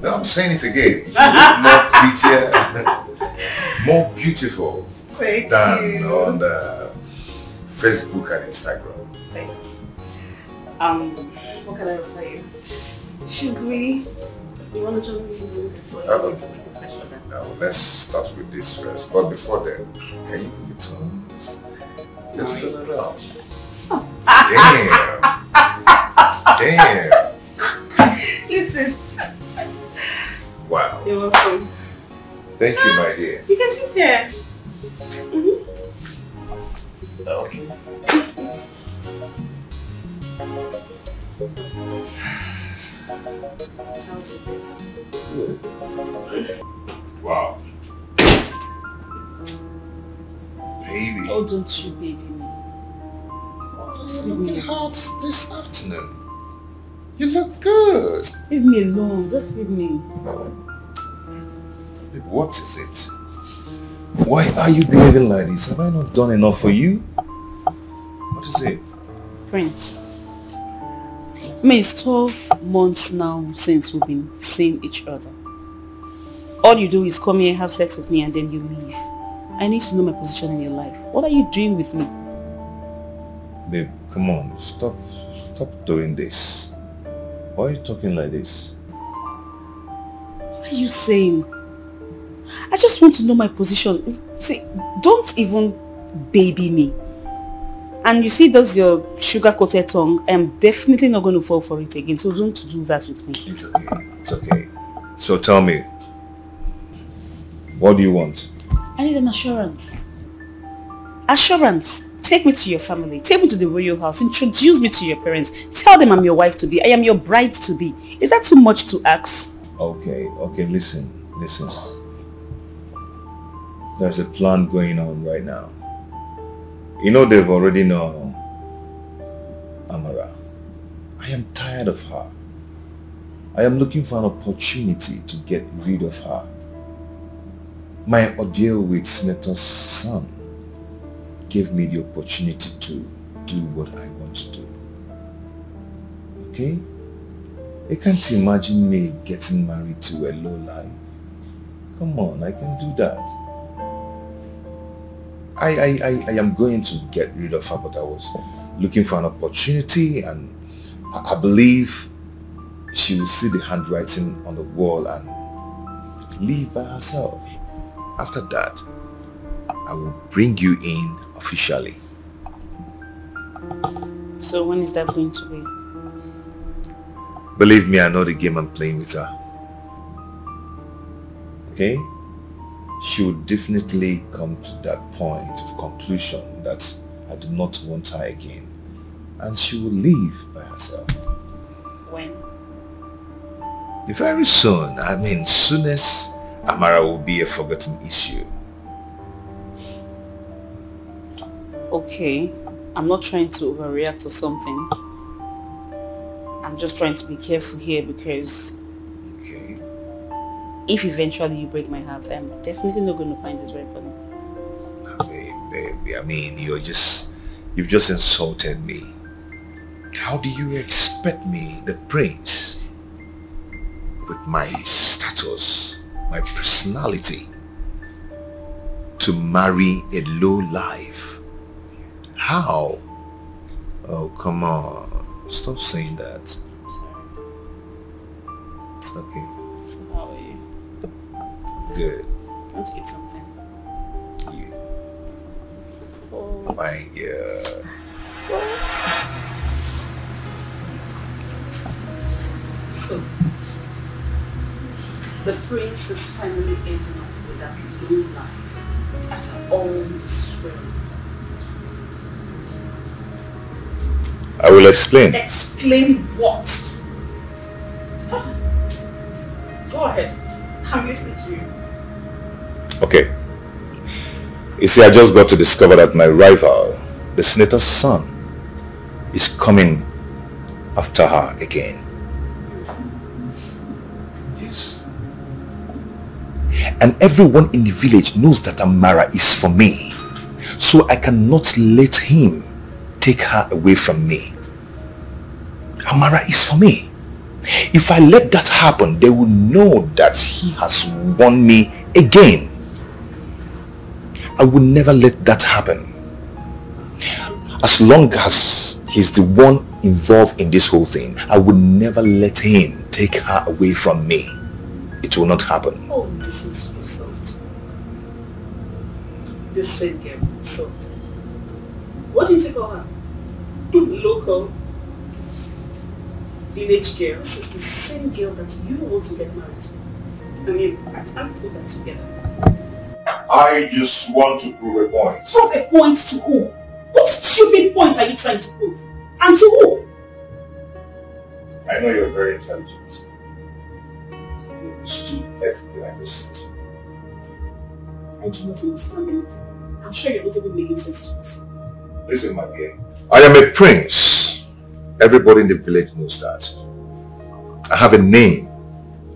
No, I'm saying it again. You look more prettier, more beautiful than on Facebook and Instagram. Thanks. What can I offer you? Should we? You want to join me in the Now, let's start with this first. But before that, can you move the tongues? Just turn it around. Damn. Damn. Listen. Wow. You're welcome. Thank you, my dear. You can sit here. Okay. Wow. Baby. Oh, don't you baby me. Just leave me alone. This afternoon. You look good. Leave me alone. Just leave me. What is it? Why are you behaving like this? Have I not done enough for you? What is it? Prince. I mean, it's 12 months now since we've been seeing each other. All you do is come here, have sex with me, and then you leave. I need to know my position in your life. What are you doing with me? Babe, come on. Stop doing this. Why are you talking like this? What are you saying? I just want to know my position. See, don't even baby me. And you see those your sugar-coated tongue, I'm definitely not going to fall for it again. So don't do that with me. It's okay. It's okay. So tell me, what do you want? I need an assurance. Assurance. Take me to your family. Take me to the royal house. Introduce me to your parents. Tell them I'm your wife to be. I am your bride to be. Is that too much to ask? Okay, listen. There's a plan going on right now. You know they've already known Amara. I am tired of her. I am looking for an opportunity to get rid of her. My ordeal with Senator's son gave me the opportunity to do what I want to do. Okay? I can't imagine me getting married to a lowlife. Come on, I can do that. I am going to get rid of her, but I was looking for an opportunity, and I believe she will see the handwriting on the wall and leave by herself. After that, I will bring you in officially. So when is that going to be? Believe me, I know the game I'm playing with her. Okay? She will definitely come to that point of conclusion that I do not want her again. and she will live by herself. When? Very soon. I mean, soon as Amara will be a forgotten issue. Okay, I'm not trying to overreact or something. I'm just trying to be careful here because if eventually you break my heart, I'm definitely not going to find this very funny. Baby, I mean, you've just insulted me. How do you expect me, the prince, with my status, my personality, to marry a low life? How? Oh, come on. Stop saying that. I'm sorry. It's okay. So how are you? Good. Want to eat something? You. Oh. My God. So, the prince is finally ending up with that low life after all the swearing. I will explain. Explain what? Go ahead. I'm listening to you. Okay. You see, I just got to discover that my rival, the senator's son, is coming after her again. Yes. And everyone in the village knows that Amara is for me. So I cannot let him take her away from me. Amara is for me. If I let that happen, they will know that he has won me again. I will never let that happen. As long as he's the one involved in this whole thing, I will never let him take her away from me. It will not happen. Oh, this is so soft. This same girl, soft. What did you call her? Local village girl. This is the same girl that you want to get married to. I mean, I can't put that together. I just want to prove a point. Prove a point to who? What stupid point are you trying to prove? And to who? I know you're very intelligent. You understood everything I just said. I do not understand anything. I'm sure you're not even making sense to us. Listen, my dear. I am a prince. Everybody in the village knows that. I have a name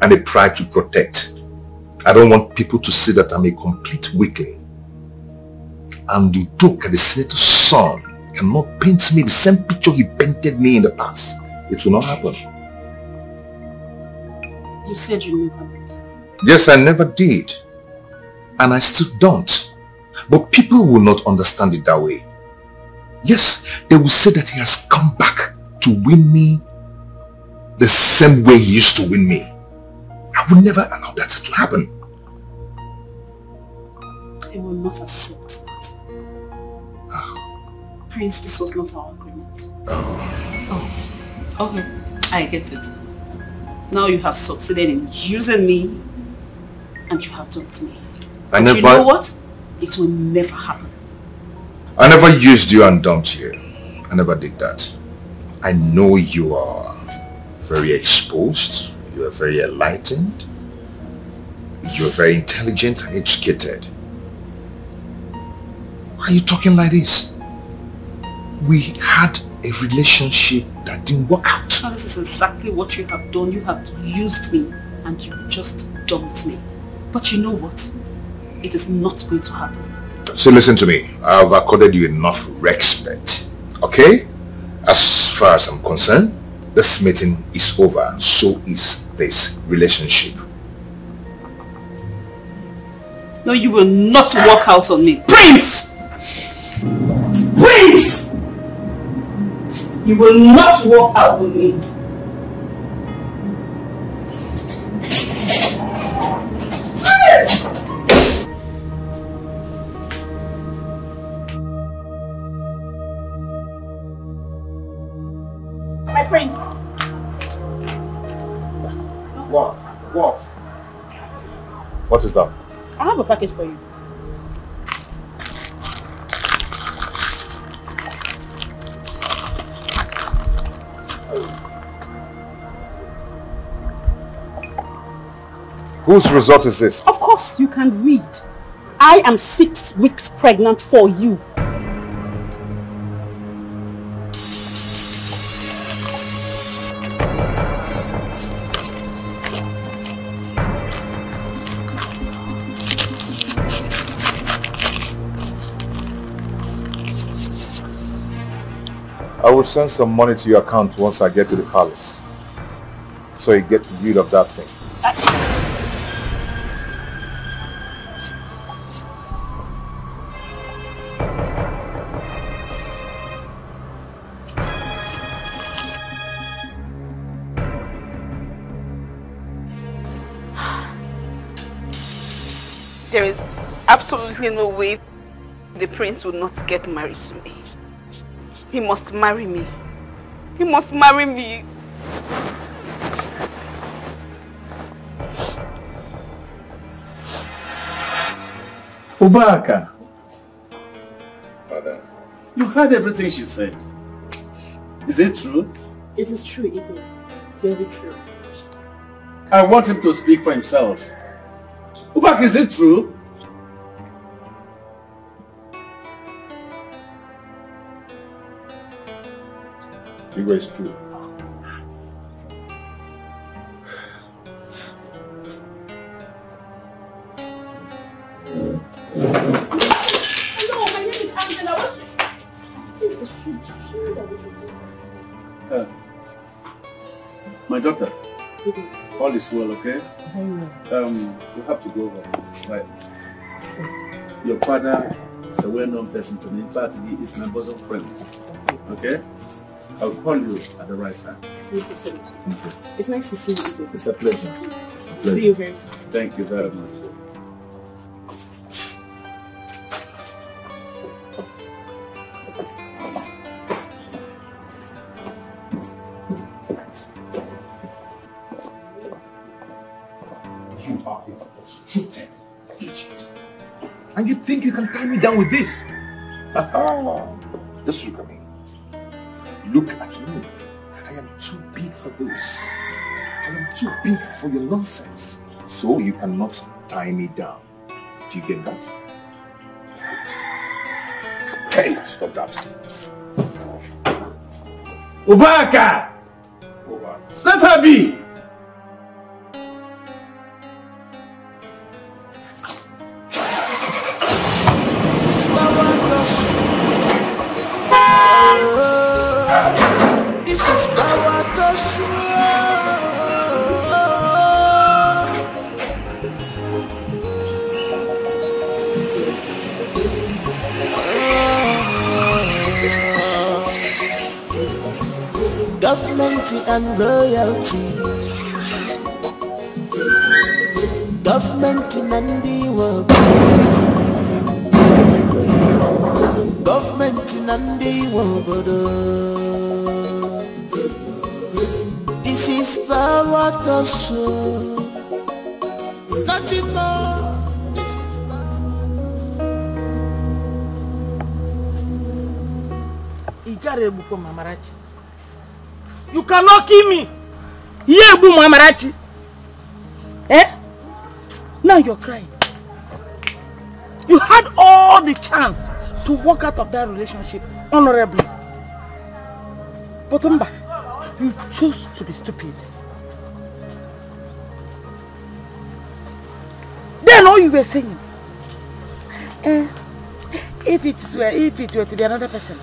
and a pride to protect. I don't want people to see that I'm a complete weakling. And Udoka, the senator's son, cannot paint me the same picture he painted me in the past. It will not happen. You said you never did. Yes, I never did. And I still don't. But people will not understand it that way. Yes, they will say that he has come back to win me the same way he used to win me. I will never allow that to happen. I will not accept that. Prince, this was not our agreement. Oh, okay. I get it. Now you have succeeded in using me and you have dumped me. But you know what? It will never happen. I never used you and dumped you. I never did that. I know you are very exposed. You are very enlightened. You are very intelligent and educated. Why are you talking like this? We had a relationship that didn't work out. Now, this is exactly what you have done. You have used me and you just dumped me. But you know what? It is not going to happen. So listen to me. I've accorded you enough respect. Okay? As far as I'm concerned, this meeting is over. So is this relationship. No, you will not walk out on me. Prince! Prince! You will not walk out on me. My prince. What? What? What is that? I have a package for you. Whose result is this? Of course you can read. I am 6 weeks pregnant for you. I will send some money to your account once I get to the palace. So you get rid of that thing. There is absolutely no way the prince will not get married to me. He must marry me. He must marry me. Udoka, Father. you heard everything she said. Is it true? It is true, Igwe. Very true. I want him to speak for himself. Udoka, is it true? Igwe, it's true. Hello, my name is Angela. What's the street? My daughter, all is well, okay? Very well. You have to go home. Right. Your father is a well-known person to me. In fact, he is my bosom friend. Okay? I'll call you at the right time. Thank you so much. It's nice to see you. It's a pleasure. See you very soon. Thank you very much. You are a frustrated idiot. And you think you can tie me down with this? Just look at me. Look at me. I am too big for this. I am too big for your nonsense. So you cannot tie me down. Do you get that? Hey, stop that. Udoka! Let her be! This is power to government and royalty. Government and the world. Government and the world. This is power to show. Nothing more. This is power. You cannot kill me. Yebu Mamarachi. Eh? Now you're crying. You had all the chance to walk out of that relationship honorably. But Umba, you chose to be stupid. Then all you were saying, if it were to be another person,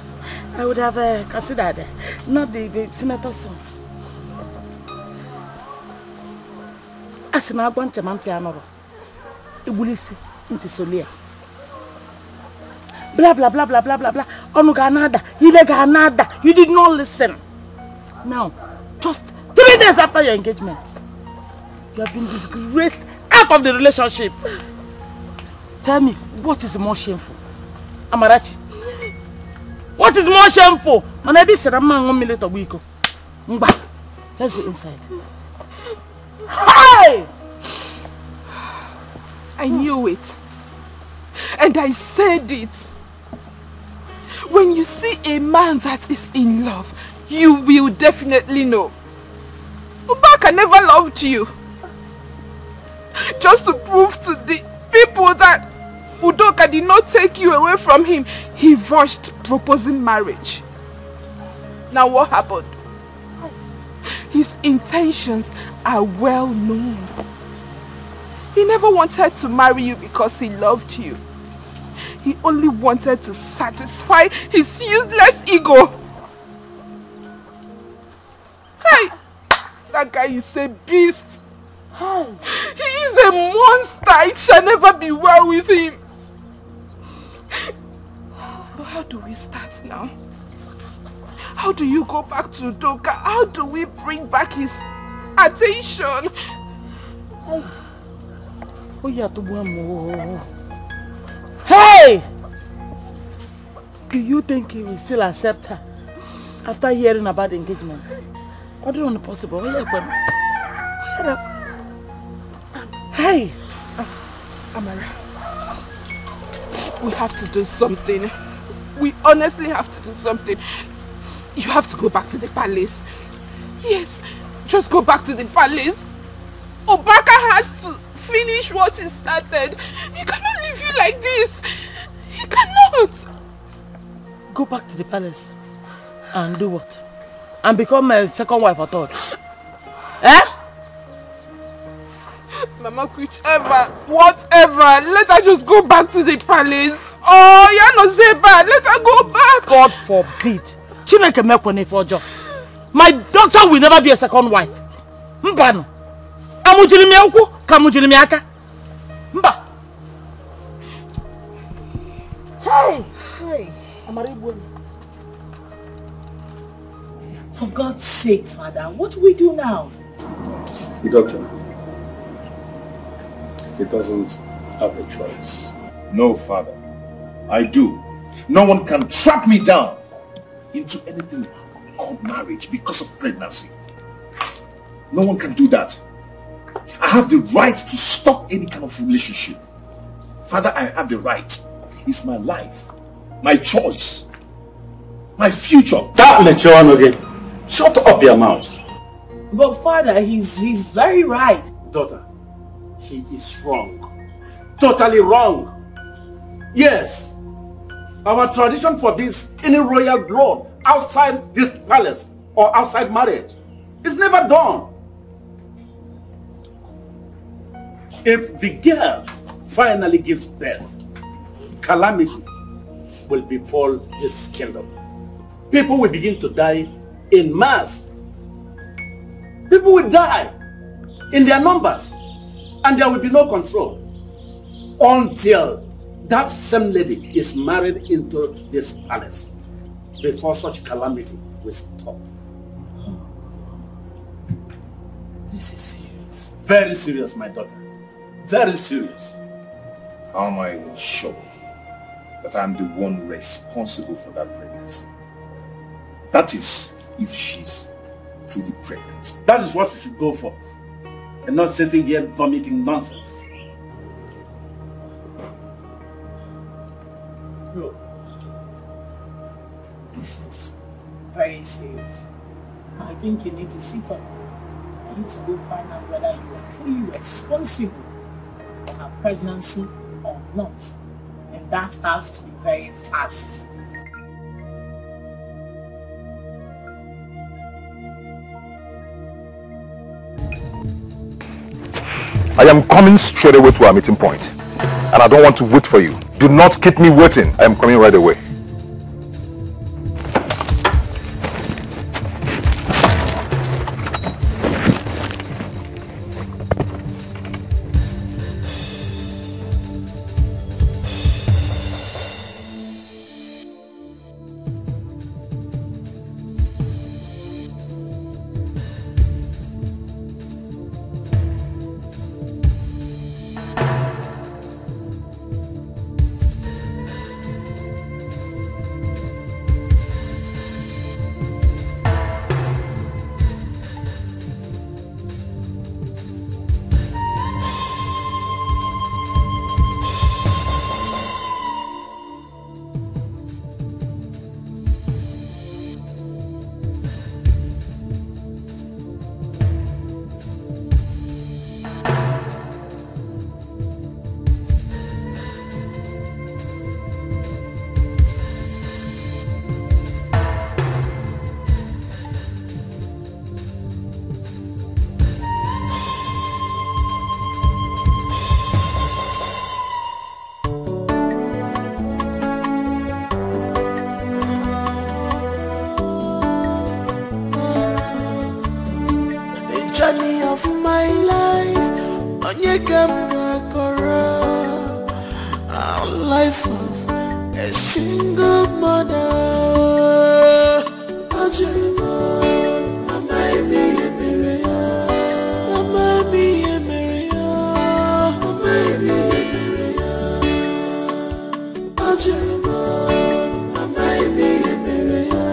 I would have considered not the senator's son. As an Aguante Mamte Amara, Ibulisi into Solia. Blah blah blah blah blah blah blah. Onuganada, Ileganada. You did not listen. Now, just 3 days after your engagement, you have been disgraced out of the relationship. Tell me, what is more shameful? Amarachi. What is more shameful? Let's be inside. Hi! I knew it. And I said it. When you see a man that is in love, you will definitely know. Udoka never loved you. just to prove to the people that Udoka did not take you away from him, he rushed proposing marriage. Now what happened? His intentions are well known. He never wanted to marry you because he loved you. He only wanted to satisfy his useless ego. Hey, that guy is a beast. He is a monster. It shall never be well with him. But how do we start now? How do you go back to Udoka? How do we bring back his attention? Hey! Do you think he will still accept her after hearing about the engagement? I don't know possible. Hey! Amara, we have to do something. We honestly have to do something. You have to go back to the palace. Yes, just go back to the palace. Udoka has to finish what he started. He cannot leave you like this. He cannot. Go back to the palace and do what? And become my second wife or third? Eh? Mama, whichever, whatever, let her just go back to the palace. Oh, you're not say bad. Let her go back. God forbid. My daughter will never be a second wife. Mbano. Amujiri miauku, kamujiri miaka. Mba. Hey! Hey! For God's sake, Father, what do we do now? The doctor, he doesn't have a choice. No, Father. I do. No one can trap me down into anything called marriage because of pregnancy. No one can do that. I have the right to stop any kind of relationship. Father, I have the right. It's my life, my choice, my future. That Lechoan again. Shut up your mouth. But Father, he's very right. Daughter, he is wrong. Totally wrong. Yes. Our tradition forbids any royal blood outside this palace or outside marriage. It's never done. If the girl finally gives birth, calamity will befall this kingdom. People will begin to die in mass. People will die in their numbers, and there will be no control until that same lady is married into this palace before such calamity will stop. This is serious. Very serious, my daughter. Very serious. How am I even sure that I'm the one responsible for that pregnancy? That is, if she's truly pregnant. That is what you should go for, and not sitting here vomiting nonsense. Bro, this is very serious. I think you need to sit up. You need to go find out whether you are truly responsible for her pregnancy or not. And that has to be very fast. I am coming straight away to our meeting point, and I don't want to wait for you. Do not keep me waiting. I am coming right away. my life, onye gamga kora, our life of a single mother. Ajirima, amami emereya, amami emereya, amami emereya. Ajirima, amami emereya.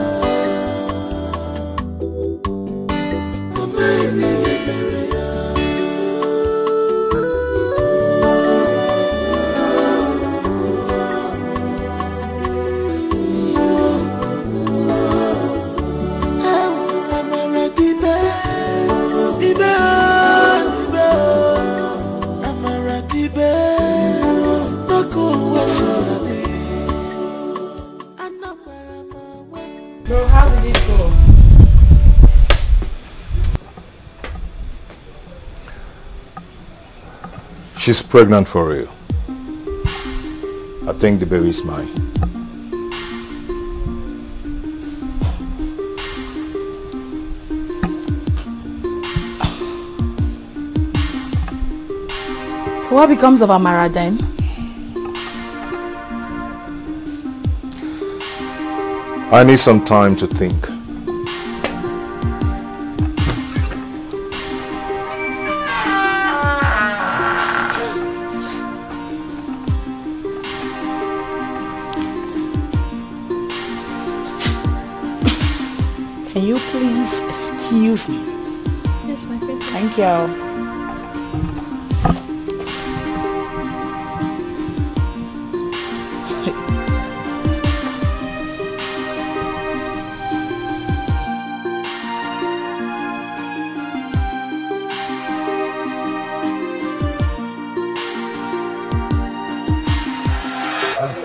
Bro, how did it go? She's pregnant for real. I think the baby is mine. So what becomes of Amara then? I need some time to think. Can you please excuse me? Yes, my friend. Thank you.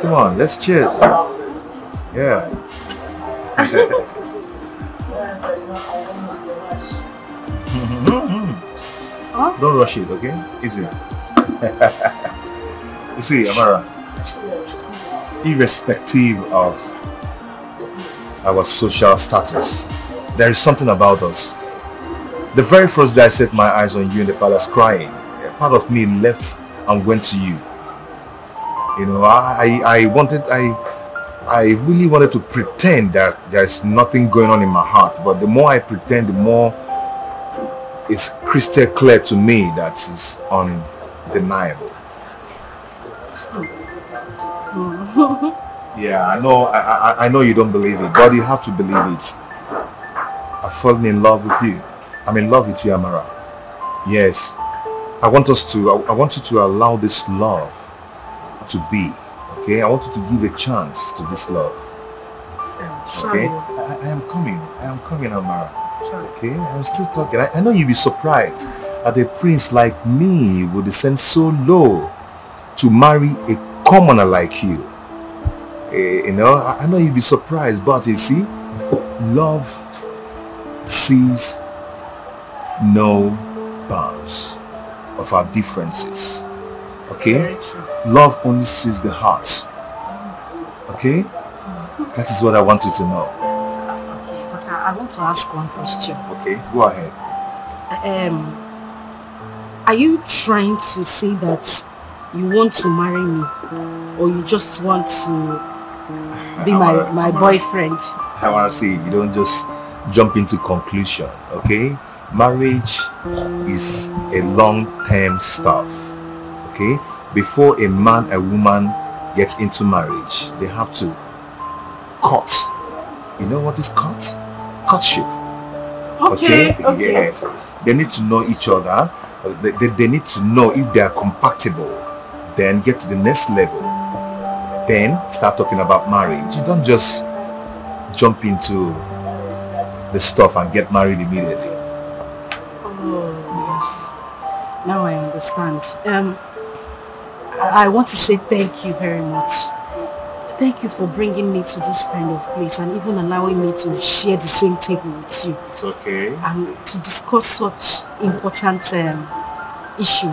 Come on, let's cheers. Yeah. Don't rush it, okay? Easy. You see, Amara, irrespective of our social status, there is something about us. The very first day I set my eyes on you in the palace crying, a part of me left and went to you. You know, I really wanted to pretend that there's nothing going on in my heart, but the more I pretend, the more it's crystal clear to me that it's undeniable. Yeah, I know you don't believe it, but you have to believe it. I've fallen in love with you. I'm in love with you, Amara. Yes, I want you to allow this love to be, okay? I want you to give a chance to this love. Okay? I am coming, Amara. Okay? I'm still talking. I know you'll be surprised that a prince like me would descend so low to marry a commoner like you. You know, I know you'll be surprised, but you see, love sees no bounds of our differences. Okay? Love only sees the heart. Okay? That is what I want you to know. Okay, but I want to ask one question. Okay, go ahead. Are you trying to say that you want to marry me, or you just want to be my boyfriend? I want to see, you don't just jump into conclusion, okay? Marriage is a long-term stuff, okay? Before a man and woman get into marriage, they have to court. You know what is court? Courtship. Okay. Yes. They need to know each other. They need to know if they are compatible. Then get to the next level. Then start talking about marriage. You don't just jump into the stuff and get married immediately. Oh, yes. Now I understand. I want to say thank you very much. Thank you for bringing me to this kind of place and even allowing me to share the same table with you. It's okay. And to discuss such important issue.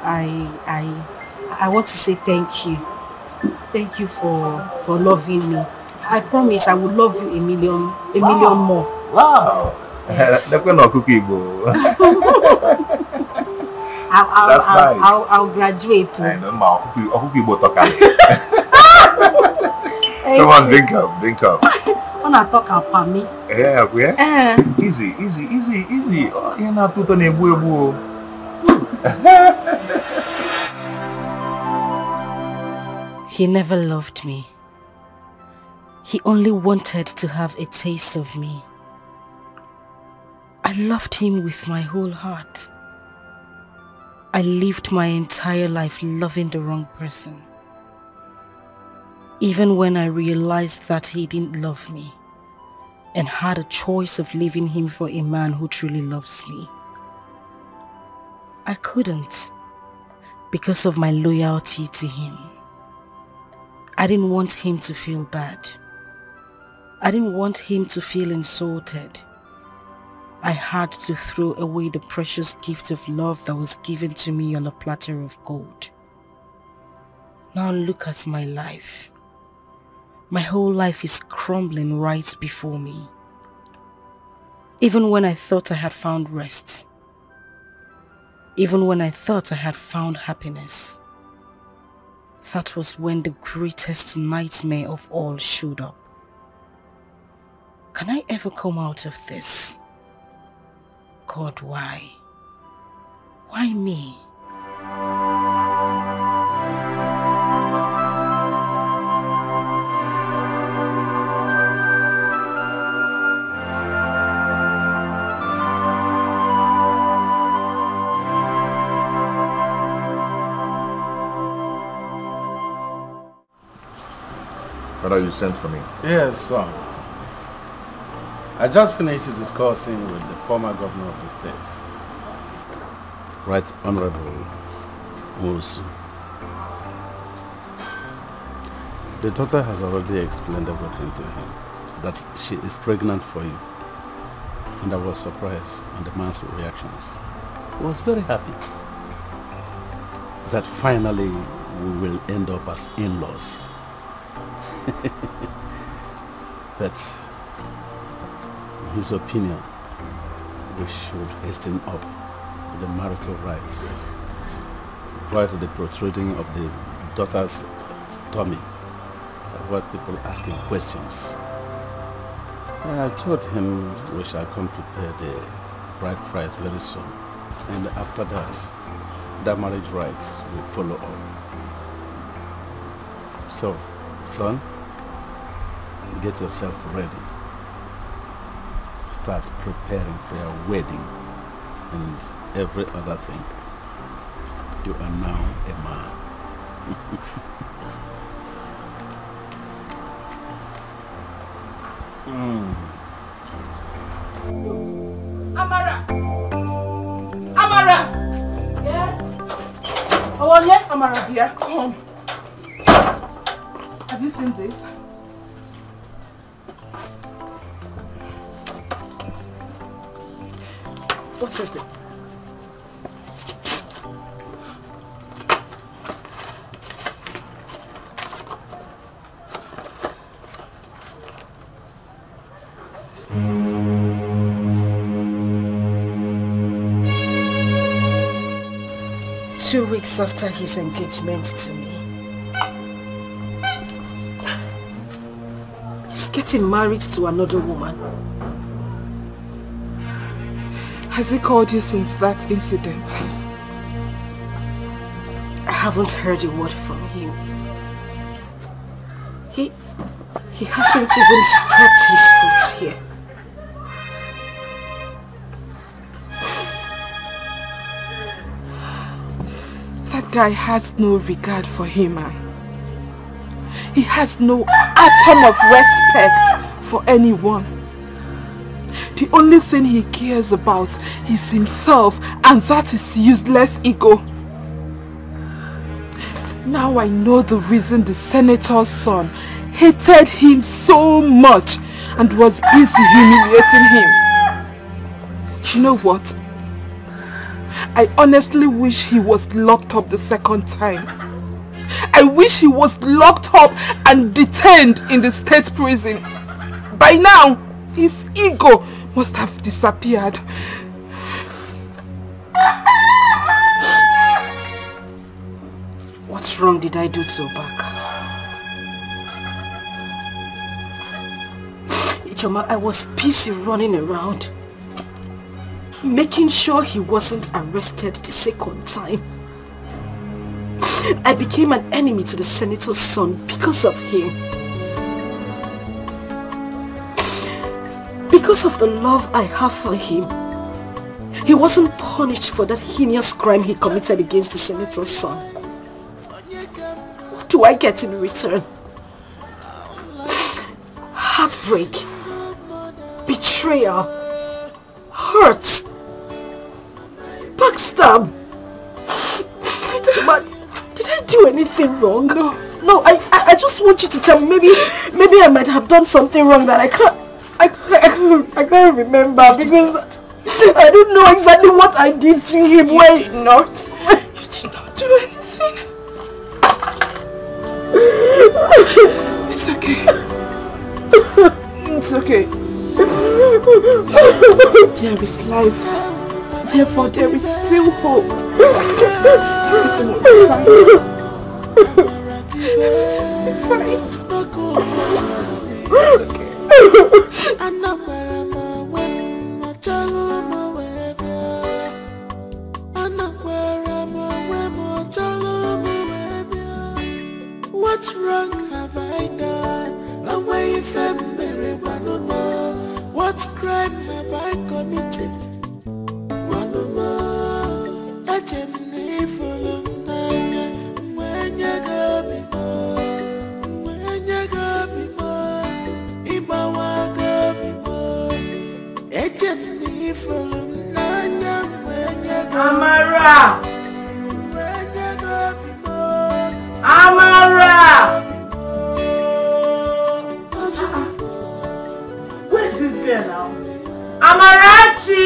I want to say thank you. Thank you for loving me. I promise I will love you a million more. Wow. Yes. That's nice. I'll graduate. I know, ma. Come on, drink up. When I talk about me. Yeah. Easy. Oh, you're not too ebu. He never loved me. He only wanted to have a taste of me. I loved him with my whole heart. I lived my entire life loving the wrong person. Even when I realized that he didn't love me and had a choice of leaving him for a man who truly loves me, I couldn't because of my loyalty to him. I didn't want him to feel bad. I didn't want him to feel insulted. I had to throw away the precious gift of love that was given to me on a platter of gold. Now look at my life. My whole life is crumbling right before me. Even when I thought I had found rest, even when I thought I had found happiness, that was when the greatest nightmare of all showed up. Can I ever come out of this? God, why? Why me? Father, you sent for me. Yes, son. I just finished discussing with the former governor of the state, Right Honorable Musu. The daughter has already explained everything to him, that she is pregnant for you. And I was surprised at the man's reactions. He was very happy that finally we will end up as in-laws. But in his opinion, we should hasten up with the marital rites, avoid the protruding of the daughter's tummy, avoid people asking questions. I told him we shall come to pay the bride price very soon, and after that, the marriage rites will follow up. So, son, get yourself ready. Start preparing for your wedding and every other thing. You are now a man. Amara! Amara! Yes? Oh, yeah, Amara here. Come. Have you seen this? What is this? Two weeks after his engagement to me, he's getting married to another woman. Has he called you since that incident? I haven't heard a word from him. He hasn't even stepped his foot here. That guy has no regard for him, man. He has no atom of respect for anyone. The only thing he cares about is himself, and that is useless ego. Now I know the reason the senator's son hated him so much and was busy humiliating him. You know what? I honestly wish he was locked up the second time. I wish he was locked up and detained in the state prison. By now, his ego must have disappeared. What wrong did I do to Udoka? Ijeoma, I was busy running around, making sure he wasn't arrested the second time. I became an enemy to the senator's son because of him. Because of the love I have for him, he wasn't punished for that heinous crime he committed against the senator's son. What do I get in return? Heartbreak, betrayal, hurt, backstab. Did I do anything wrong? No, I just want you to tell me. Maybe I might have done something wrong that I can't remember, because I don't know exactly what I did to him. You did not. You did not do anything. It's okay. It's okay. There is life. Therefore, there is still hope. Everything will be fine. What wrong have I done? What crime have I committed? Amara! Amara! Where's this girl now? Amarachi!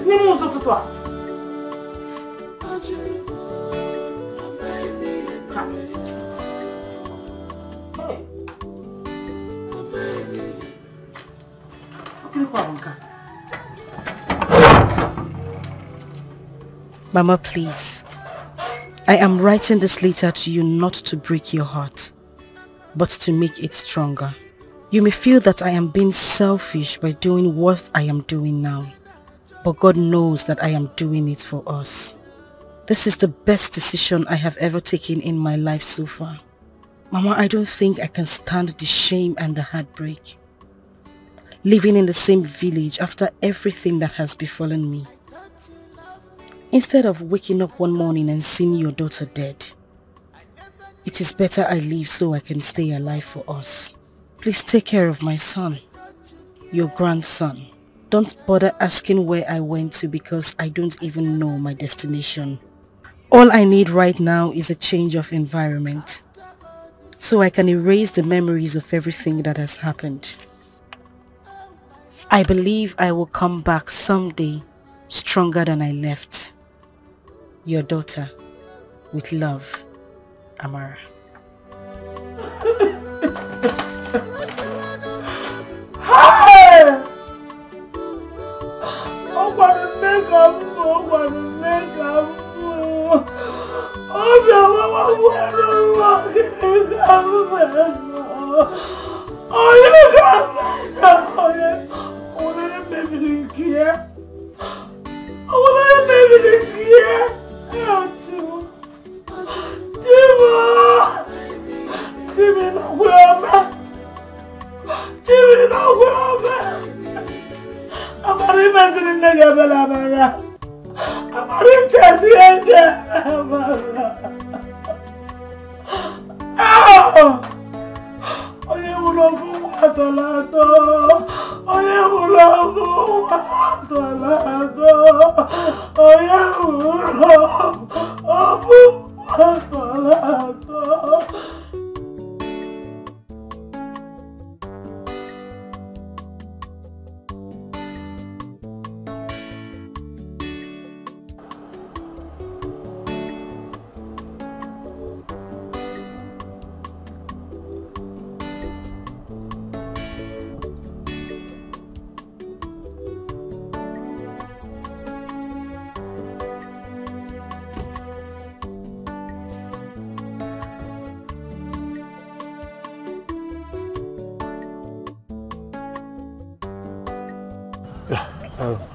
Nimo Zototwa. Mama, please. I am writing this letter to you not to break your heart, but to make it stronger. You may feel that I am being selfish by doing what I am doing now, but God knows that I am doing it for us. This is the best decision I have ever taken in my life so far. Mama, I don't think I can stand the shame and the heartbreak. Living in the same village after everything that has befallen me. Instead of waking up one morning and seeing your daughter dead, it is better I leave so I can stay alive for us. Please take care of my son, your grandson. Don't bother asking where I went to because I don't even know my destination. All I need right now is a change of environment so I can erase the memories of everything that has happened. I believe I will come back someday stronger than I left. Your daughter, with love, Amara. Hey!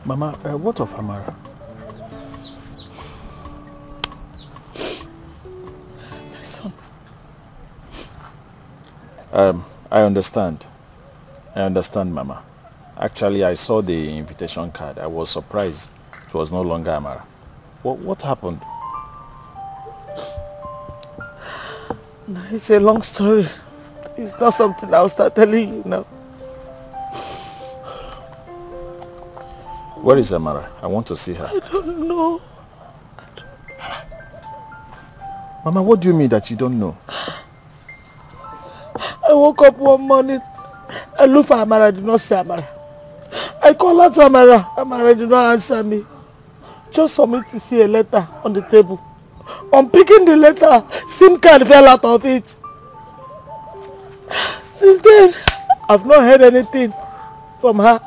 Mama, what of Amara? My son. I understand. Mama. Actually, I saw the invitation card. I was surprised it was no longer Amara. What happened? No, it's a long story. It's not something I'll start telling you now. Where is Amara? I want to see her. I don't know. Mama, what do you mean that you don't know? I woke up one morning. I looked for Amara. I did not see Amara. I called out to Amara. Amara did not answer me. Just for me to see a letter on the table. On picking the letter, SIM card fell out of it. Since then, I've not heard anything from her.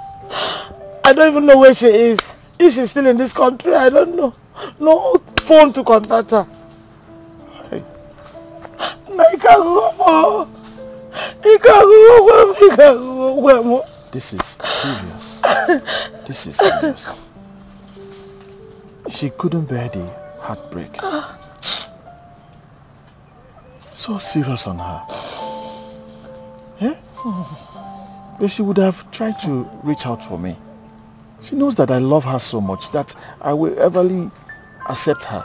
I don't even know where she is. If she's still in this country, I don't know. No phone to contact her. This is serious. This is serious. She couldn't bear the heartbreak. So serious on her. Eh? But she would have tried to reach out for me. She knows that I love her so much that I will everly accept her.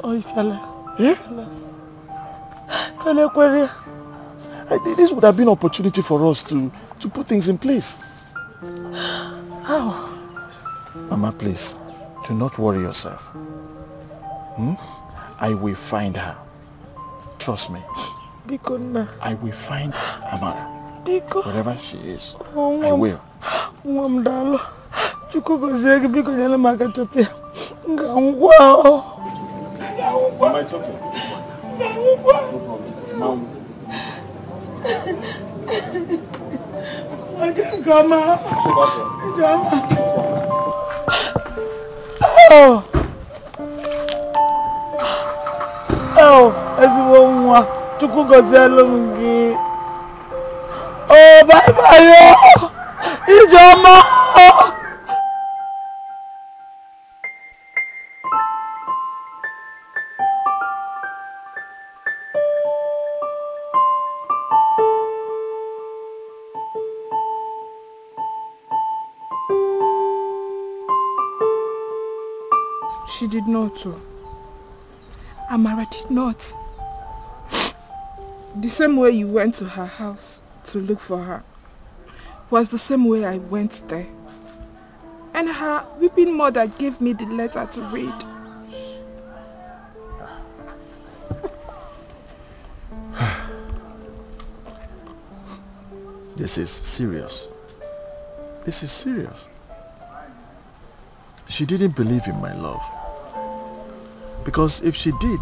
Oh, fella. Yeah? This would have been an opportunity for us to put things in place. How? Mama, please, do not worry yourself. I will find her. Trust me. I will find Amara. Wherever she is, I will. Mama, it's okay. I can't come out. Oh, bye bye. Ijoma. She did not. Amara did not. The same way you went to her house to look for her was the same way I went there. And her weeping mother gave me the letter to read. This is serious. This is serious. She didn't believe in my love. Because if she did,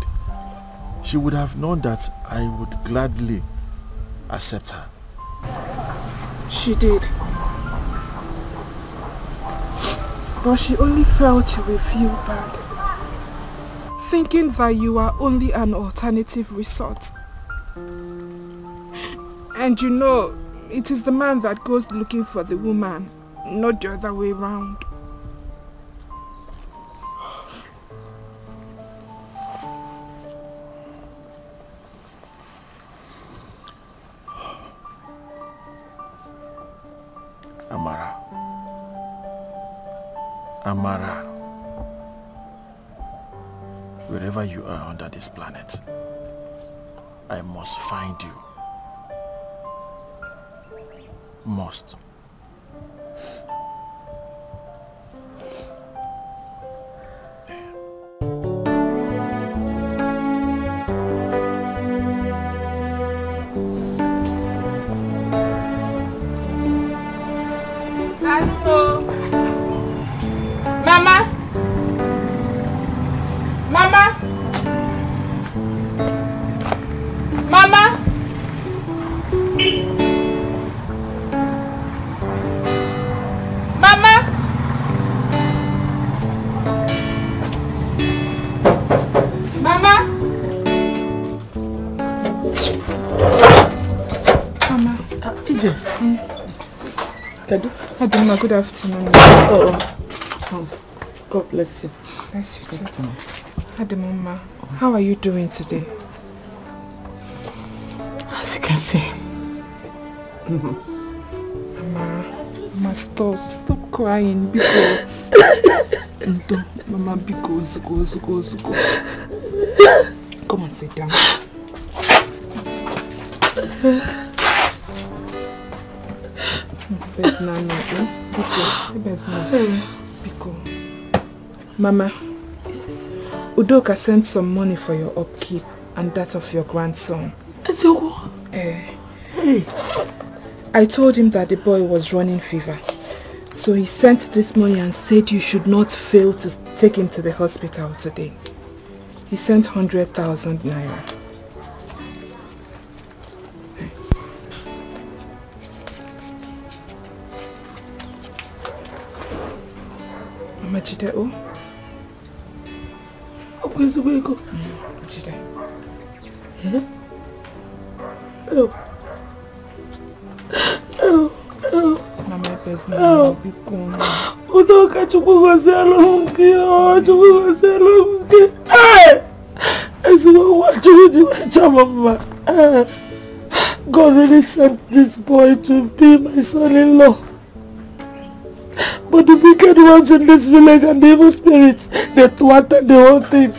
she would have known that I would gladly accept her. She did. But she only felt you will feel bad, thinking that you are only an alternative resort. And you know, it is the man that goes looking for the woman, not the other way around. Amara, wherever you are under this planet, I must find you. Must. Adama, good afternoon. Oh, God bless you. Bless you too. Adama, how are you doing today? As you can see. Mama, stop crying. Biko. Mama, Biko, go. Come and sit down. Biko. Mama, yes. Udoka sent some money for your upkeep and that of your grandson. Hey. I told him that the boy was running fever. So he sent this money and said you should not fail to take him to the hospital today. He sent 100,000 naira. Mama Jide, where's the way go? Jide. Mama, there's no Biko. Udoka chukugoselo mke. Mama. God really sent this boy to be my son-in-law. But the wicked ones in this village and the evil spirits, they thwarted the whole thing.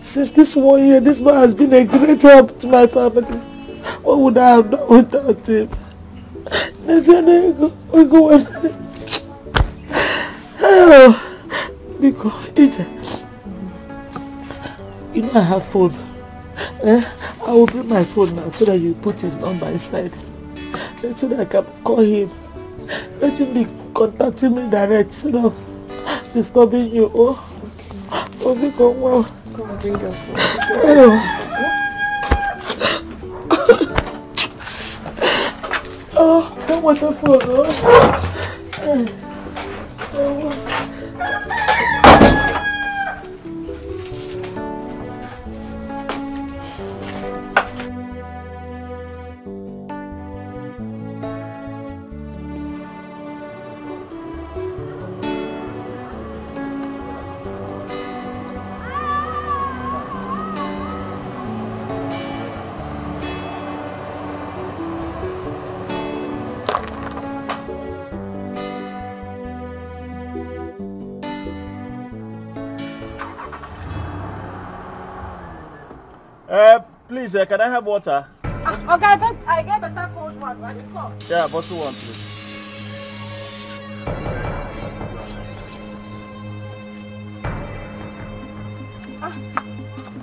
Since this 1 year, this man has been a great help to my family. What would I have done without him? You know I have phone. I will bring my phone now so that you put his number inside. So that I can call him. Let him be contacting me direct instead of disturbing you. Oh, okay. Well. Come and bring your phone. Don't want the phone. Please, can I have water? Okay, I get better cold one. Right? Come. Yeah, bottle one, please.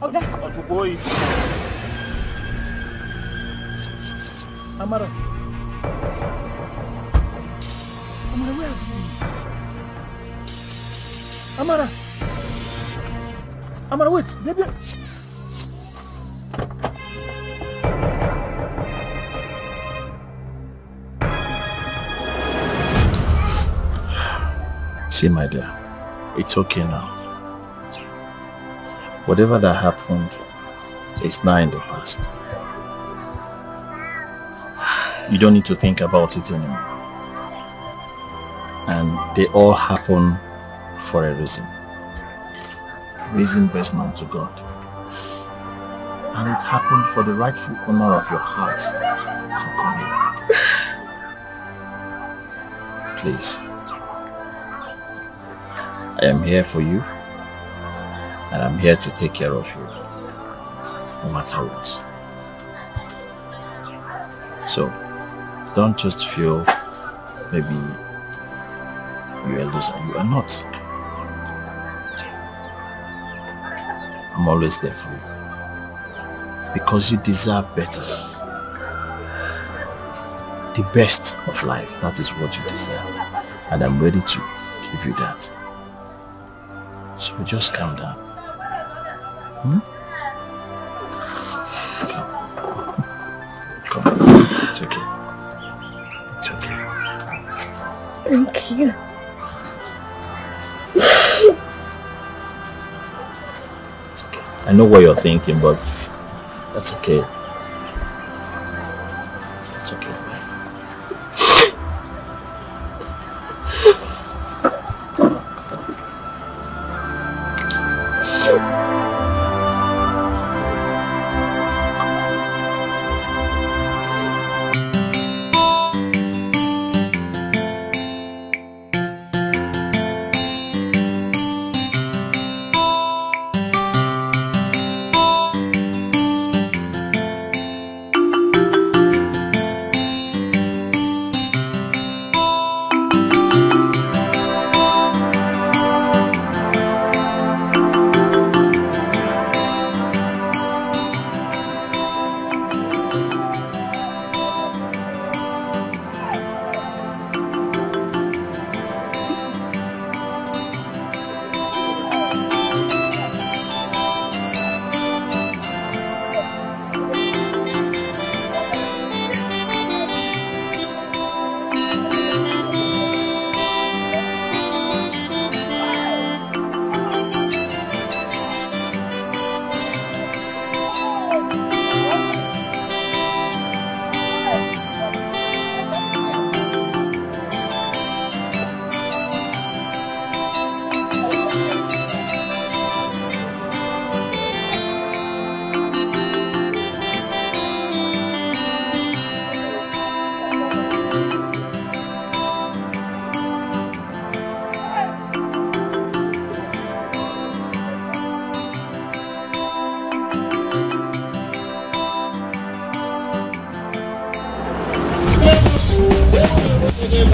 Okay. Boy. Amara. Amara, where are you? Amara. Amara, wait, baby. See, my dear, it's okay now. Whatever that happened is now in the past. You don't need to think about it anymore. And they all happen for a reason. Reason best known to God. And it happened for the rightful honor of your heart to come here. Please. I am here for you, and I'm here to take care of you, no matter what. So, don't just feel maybe you are a loser. You are not. I'm always there for you, because you deserve better. The best of life, that is what you deserve, and I'm ready to give you that. So just calm down. Come. It's okay. It's okay. Thank you. It's okay. I know what you're thinking, but that's okay. That's okay. What you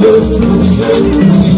do?